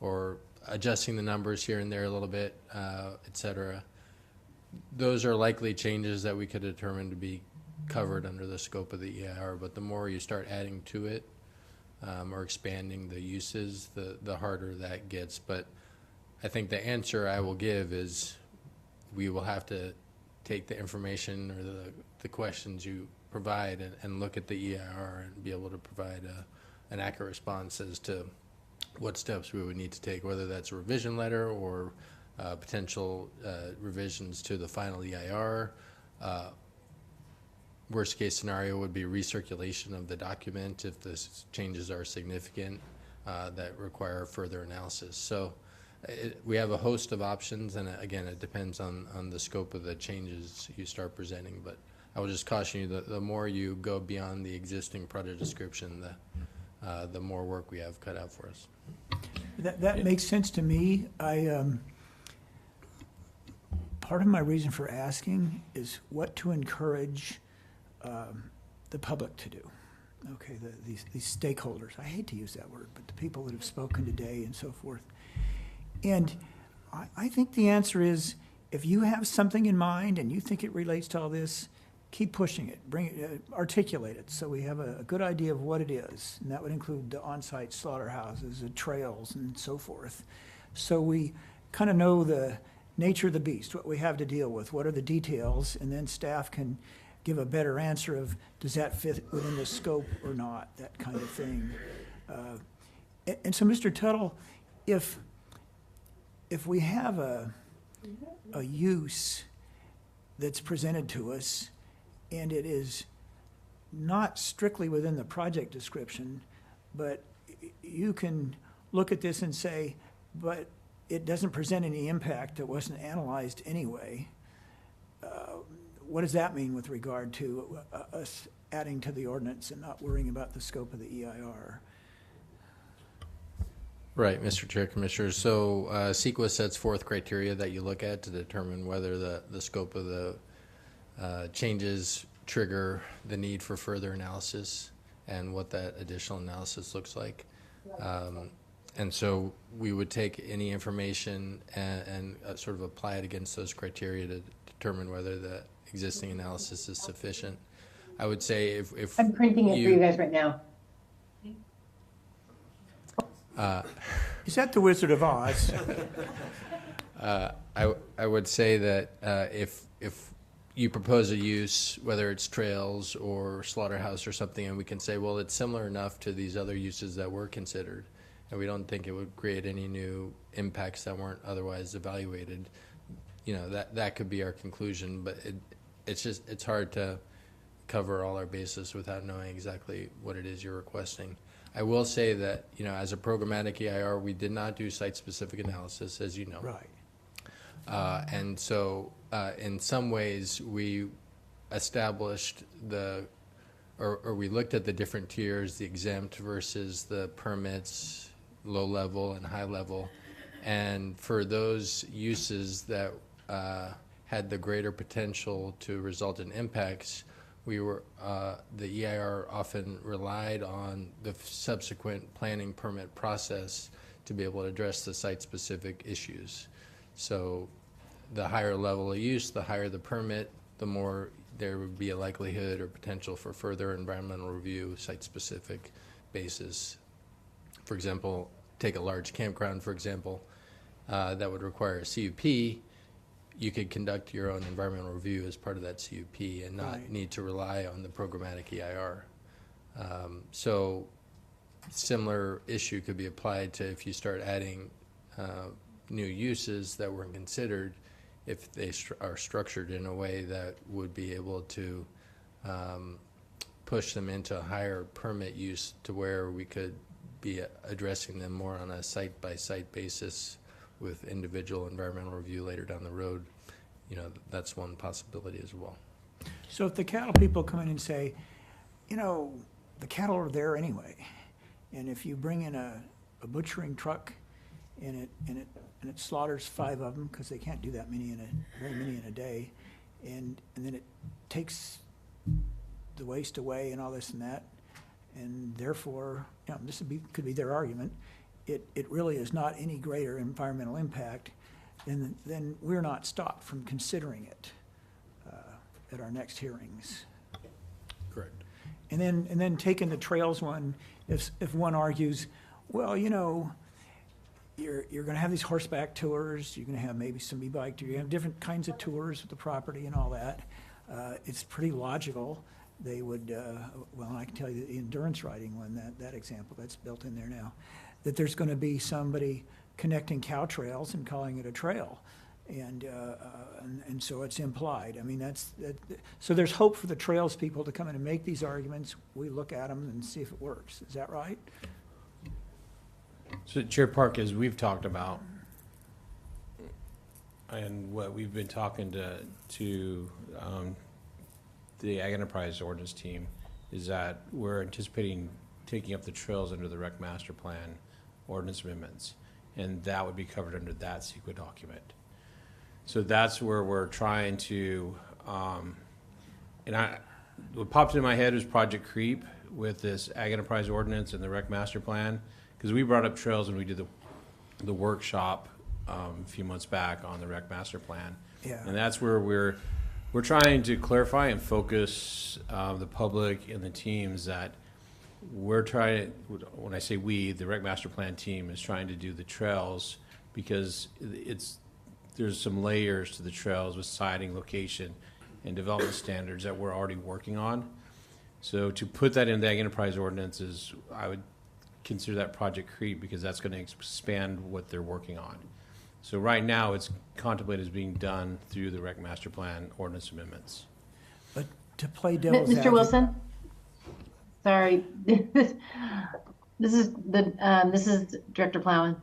or adjusting the numbers here and there a little bit, et cetera. Those are likely changes that we could determine to be covered under the scope of the EIR, but the more you start adding to it or expanding the uses, the harder that gets. But I think the answer I will give is we will have to take the information or the questions you provide and look at the EIR and be able to provide an accurate response as to what steps we would need to take, whether that's a revision letter or potential revisions to the final EIR. Worst case scenario would be recirculation of the document if the changes are significant that require further analysis. So we have a host of options, and again, it depends on the scope of the changes you start presenting. But I will just caution you that the more you go beyond the existing project description, the more work we have cut out for us. That makes sense to me. Part of my reason for asking is what to encourage the public to do. Okay, these stakeholders. I hate to use that word, but the people that have spoken today and so forth. And I think the answer is, if you have something in mind and you think it relates to all this, keep pushing it, bring it, articulate it, so we have a good idea of what it is. And that would include the on-site slaughterhouses, the trails, and so forth. So we kind of know the nature of the beast, what we have to deal with, what are the details, and then staff can give a better answer of, does that fit within the scope or not, that kind of thing. And so, Mr. Tuttle, if we have a use that's presented to us and it is not strictly within the project description, but you can look at this and say, but it doesn't present any impact that wasn't analyzed anyway. What does that mean with regard to us adding to the ordinance and not worrying about the scope of the EIR? Right, Mr. Chair, Commissioners. So CEQA sets forth criteria that you look at to determine whether the scope of the changes trigger the need for further analysis and what that additional analysis looks like. And so we would take any information and sort of apply it against those criteria to determine whether the existing analysis is sufficient. I would say if I'm printing it for you guys right now. Is that the Wizard of Oz? I would say that if you propose a use, whether it's trails or slaughterhouse or something, and we can say, well, it's similar enough to these other uses that were considered, and we don't think it would create any new impacts that weren't otherwise evaluated, you know, that could be our conclusion. But it's hard to cover all our bases without knowing exactly what it is you're requesting. I will say that, you know, as a programmatic EIR, we did not do site-specific analysis, as you know. Right. And so in some ways we established or we looked at the different tiers, the exempt versus the permits, low level and high level. And for those uses that had the greater potential to result in impacts, the EIR often relied on the subsequent planning permit process to be able to address the site-specific issues. So the higher level of use, the higher the permit, the more there would be a likelihood or potential for further environmental review, site-specific basis. For example, take a large campground, for example, that would require a CUP. You could conduct your own environmental review as part of that CUP and not need to rely on the programmatic EIR. So similar issue could be applied to if you start adding new uses that weren't considered, if they are structured in a way that would be able to push them into a higher permit use to where we could be addressing them more on a site-by-site basis with individual environmental review later down the road, that's one possibility as well. So if the cattle people come in and say, the cattle are there anyway, and if you bring in a butchering truck and it slaughters 5 of them, because they can't do that many very many in a day, and then it takes the waste away and all this and that, and therefore, this could be their argument, it really is not any greater environmental impact, then we're not stopped from considering it at our next hearings. Correct. And then taking the trails one, if one argues, well, you're going to have these horseback tours, you're going to have maybe some e-bike, you're going to have different kinds of tours with the property and all that. It's pretty logical. They would, I can tell you the endurance riding one, that example, that's built in there now, that there's going to be somebody connecting cow trails and calling it a trail. And so it's implied. I mean, so there's hope for the trails people to come in and make these arguments. We look at them and see if it works. Is that right? So Chair Park, as we've talked about, and what we've been talking to the Ag Enterprise Ordinance team, is that we're anticipating taking up the trails under the Rec Master Plan ordinance amendments, and that would be covered under that CEQA document. So that's where we're trying to, what popped into my head was Project CREEP with this Ag Enterprise Ordinance and the Rec Master Plan, because we brought up trails when we did the workshop a few months back on the Rec Master Plan. Yeah. And that's where we're trying to clarify and focus the public and the teams that we're trying to, when I say we, the Rec Master Plan team is trying to do the trails, because there's some layers to the trails with siting, location, and development standards that we're already working on. So to put that in the Ag Enterprise Ordinance I would consider that Project CREEP, because that's going to expand what they're working on. So right now it's contemplated as being done through the Rec Master Plan ordinance amendments. But to play devil's Mr. advocate. Wilson? Sorry. This is Director Plowman.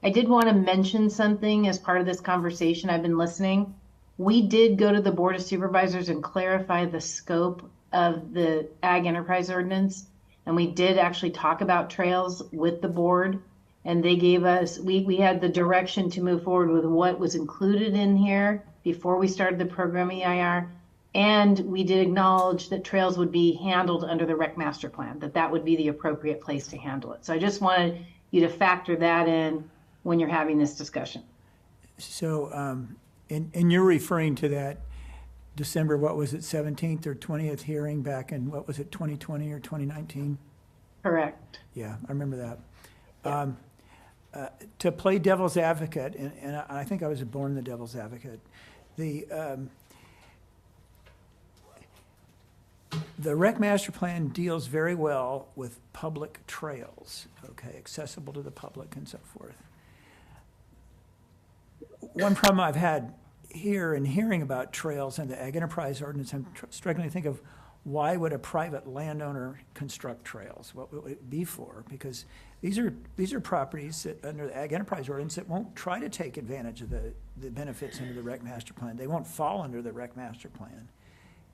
I did want to mention something as part of this conversation. I've been listening. We did go to the Board of Supervisors and clarify the scope of the Ag Enterprise Ordinance. And we did actually talk about trails with the board. And they gave us, we had the direction to move forward with what was included in here before we started the program EIR. And we did acknowledge that trails would be handled under the Rec Master Plan, that would be the appropriate place to handle it. So I just wanted you to factor that in when you're having this discussion. So, and you're referring to that December, 17th or 20th hearing back in, 2020 or 2019? Correct. Yeah, I remember that. To play devil's advocate, and I think I was born the devil's advocate, the Rec Master Plan deals very well with public trails, okay, accessible to the public and so forth. One problem I've had here in hearing about trails and the Ag Enterprise Ordinance, I'm struggling to think of why would a private landowner construct trails? What would it be for? Because these are properties that, under the Ag Enterprise Ordinance, that won't try to take advantage of the benefits under the Rec Master Plan. They won't fall under the Rec Master Plan.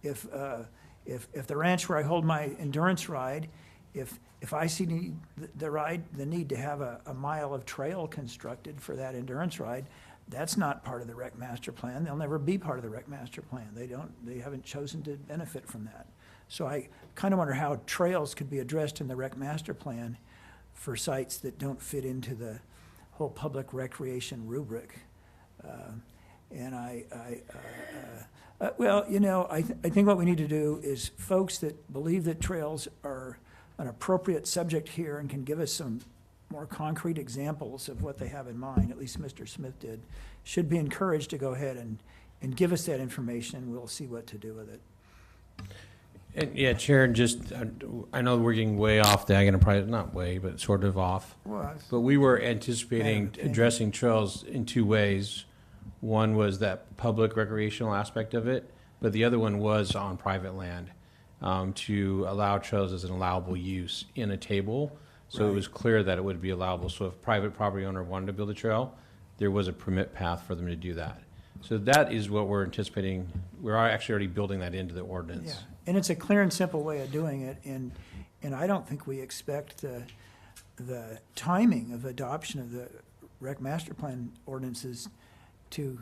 If the ranch where I hold my endurance ride, if I see the need to have a mile of trail constructed for that endurance ride, that's not part of the Rec Master Plan. They'll never be part of the Rec Master Plan. They haven't chosen to benefit from that. So I kind of wonder how trails could be addressed in the Rec Master Plan for sites that don't fit into the whole public recreation rubric. I think what we need to do is folks that believe that trails are an appropriate subject here and can give us some more concrete examples of what they have in mind, at least Mr. Smith did, should be encouraged to go ahead and give us that information. We'll see what to do with it. And yeah, Chair, just I know we're getting way off the Ag Enterprise, not way, but sort of off. But we were anticipating addressing trails in two ways. One was that public recreational aspect of it, but the other one was on private land, to allow trails as an allowable use in a table. So it was clear that it would be allowable. So if a private property owner wanted to build a trail, there was a permit path for them to do that. So that is what we're anticipating. We're actually already building that into the ordinance. Yeah, and it's a clear and simple way of doing it, and I don't think we expect the timing of adoption of the rec master plan ordinances to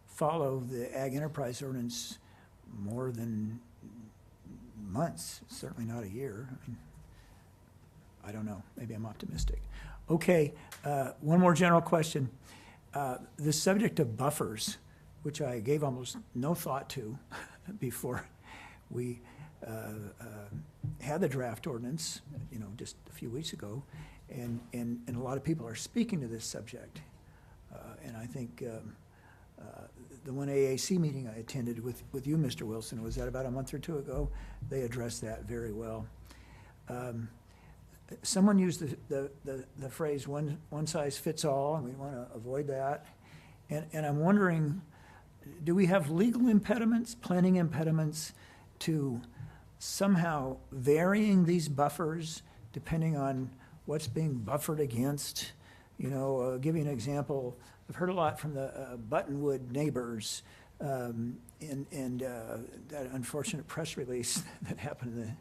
follow the ag enterprise ordinance more than months, certainly not a year. I mean, I don't know, maybe I'm optimistic. Okay, one more general question. The subject of buffers, which I gave almost no thought to before we had the draft ordinance, just a few weeks ago, and a lot of people are speaking to this subject. And I think the one AAC meeting I attended with you, Mr. Wilson, was that about a month or two ago? They addressed that very well. Someone used the phrase one size fits all, and we want to avoid that. And I'm wondering, do we have legal impediments, planning impediments to somehow varying these buffers depending on what's being buffered against? Give you an example. I've heard a lot from the Buttonwood neighbors and that unfortunate press release that happened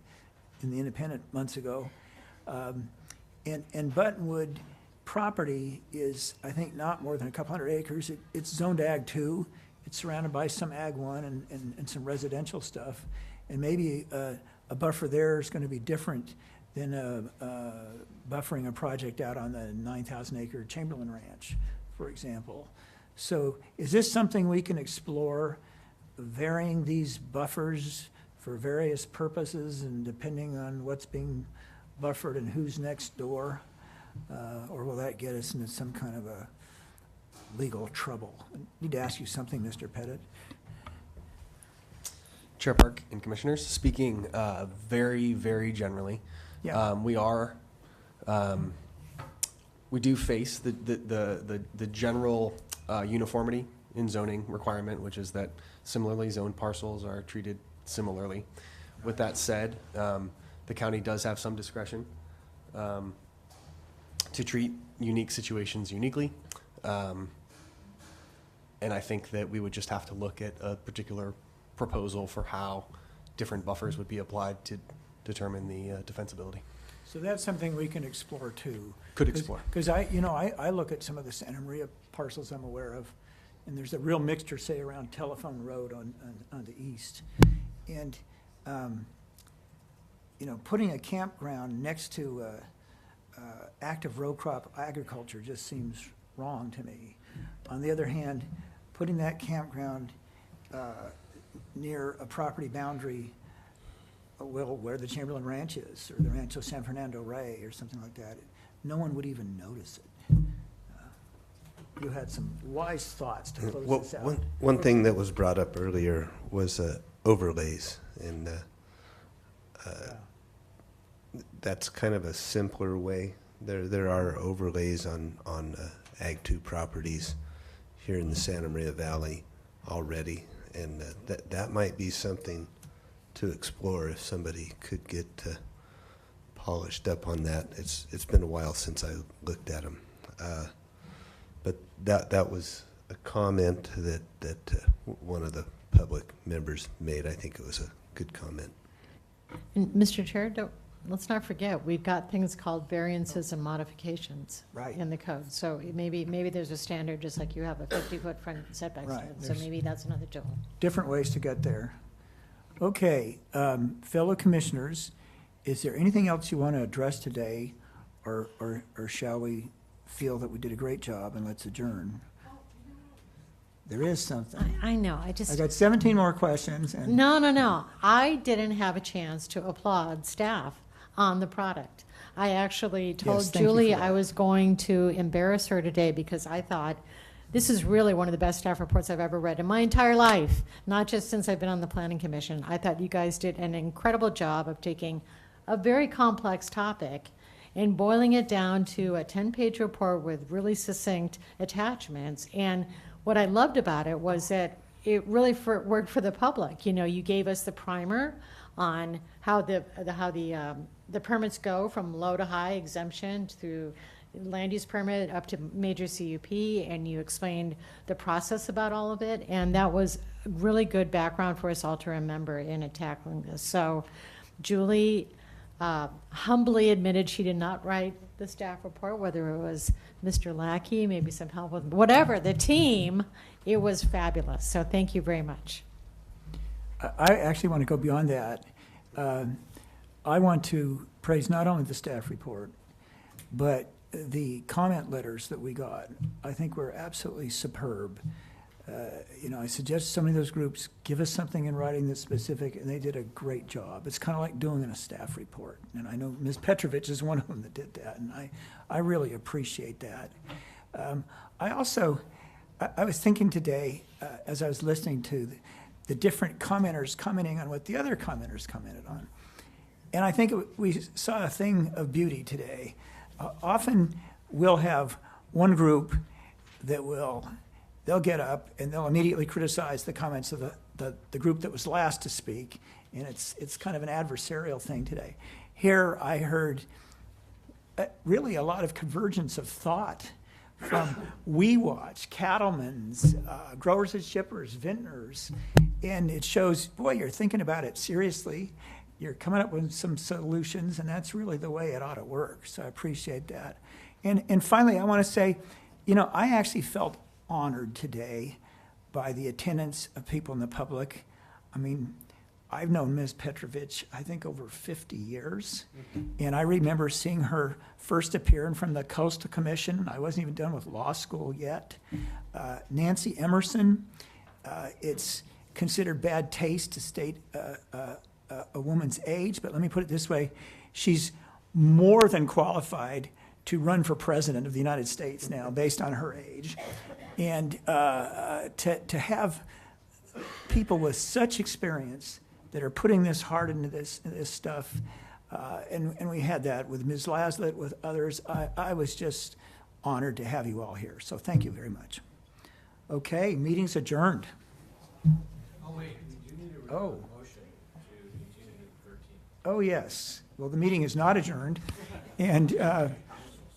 in the Independent months ago. And Buttonwood property is, I think, not more than a couple hundred acres. It's zoned Ag 2. It's surrounded by some Ag 1 and some residential stuff. And maybe a buffer there is going to be different than buffering a project out on the 9,000-acre Chamberlain Ranch, for example. So is this something we can explore, varying these buffers for various purposes and depending on what's being buffered and who's next door? Or will that get us into some kind of a legal trouble? I need to ask you something, Mr. Pettit. Chair Park and Commissioners, speaking very, very generally, Yeah. We do face the general uniformity in zoning requirement, which is that similarly zoned parcels are treated similarly. With that said, the county does have some discretion to treat unique situations uniquely. And I think that we would just have to look at a particular proposal for how different buffers would be applied to determine the defensibility. So that's something we can explore too. Could explore. Because I look at some of the Santa Maria parcels I'm aware of, and there's a real mixture, say, around Telephone Road on the east. And, putting a campground next to active row crop agriculture just seems wrong to me. On the other hand, putting that campground near a property boundary, where the Chamberlain Ranch is, or the Rancho San Fernando Rey, or something like that, no one would even notice it. You had some wise thoughts to close this out. One thing that was brought up earlier was overlays, and that's kind of a simpler way. There are overlays on Ag 2 properties here in the Santa Maria Valley already, and that might be something to explore if somebody could get polished up on that. It's been a while since I looked at them, but that was a comment that one of the public members made. I think it was a good comment. And Mr. Chair, let's not forget, we've got things called variances and modifications in the code. So maybe there's a standard, just like you have a 50-foot front setback standard. So maybe that's another tool. Different ways to get there. Okay, fellow commissioners, is there anything else you want to address today, or shall we feel that we did a great job and let's adjourn? There is something. I know. I got 17 more questions. And No. I didn't have a chance to applaud staff on the product. I actually told Yes, thank you Julie for that. I was going to embarrass her today because I thought this is really one of the best staff reports I've ever read in my entire life, not just since I've been on the Planning Commission. I thought you guys did an incredible job of taking a very complex topic and boiling it down to a 10-page report with really succinct attachments. And what I loved about it was that it really worked for the public. You gave us the primer on how the permits go from low to high exemption through land use permit up to major CUP, and you explained the process about all of it, and that was really good background for us all to remember in tackling this. So Julie humbly admitted she did not write the staff report, whether it was Mr. Lackey, maybe some help with whatever, the team, it was fabulous. So thank you very much. I actually want to go beyond that. I want to praise not only the staff report, but the comment letters that we got. I think were absolutely superb. I suggest so many of those groups give us something in writing that's specific, and they did a great job. It's kind of like doing a staff report, and I know Ms. Petrovich is one of them that did that, and I really appreciate that. I was thinking today, as I was listening to the different commenters commenting on what the other commenters commented on, and I think we saw a thing of beauty today. Often we'll have one group that they'll get up and they'll immediately criticize the comments of the group that was last to speak, and it's kind of an adversarial thing today. Here I heard really a lot of convergence of thought from We Watch, cattlemen's, growers and shippers, vintners, and it shows, boy, you're thinking about it seriously. You're coming up with some solutions, and that's really the way it ought to work. So I appreciate that. And finally, I want to say, I actually felt honored today by the attendance of people in the public. I mean, I've known Ms. Petrovich, I think, over 50 years. And I remember seeing her first appear in front of the Coastal Commission. I wasn't even done with law school yet. Nancy Emerson, it's considered bad taste to state a woman's age, but let me put it this way. She's more than qualified to run for president of the United States now based on her age. And to have people with such experience that are putting this heart into this stuff, and we had that with Ms. Laslett, with others, I was just honored to have you all here. So thank you very much. Okay, meeting's adjourned. Oh, wait, we do need a Oh. motion to continue to 13. Oh, yes. Well, the meeting is not adjourned. And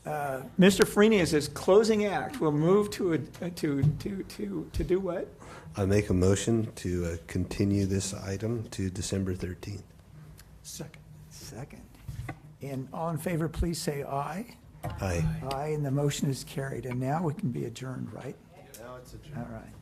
Mr. Freeney, as his closing act, will move to do what? I make a motion to continue this item to December 13th. Second. And all in favor, please say aye. Aye. Aye, and the motion is carried. And now we can be adjourned, right? Now it's adjourned. All right.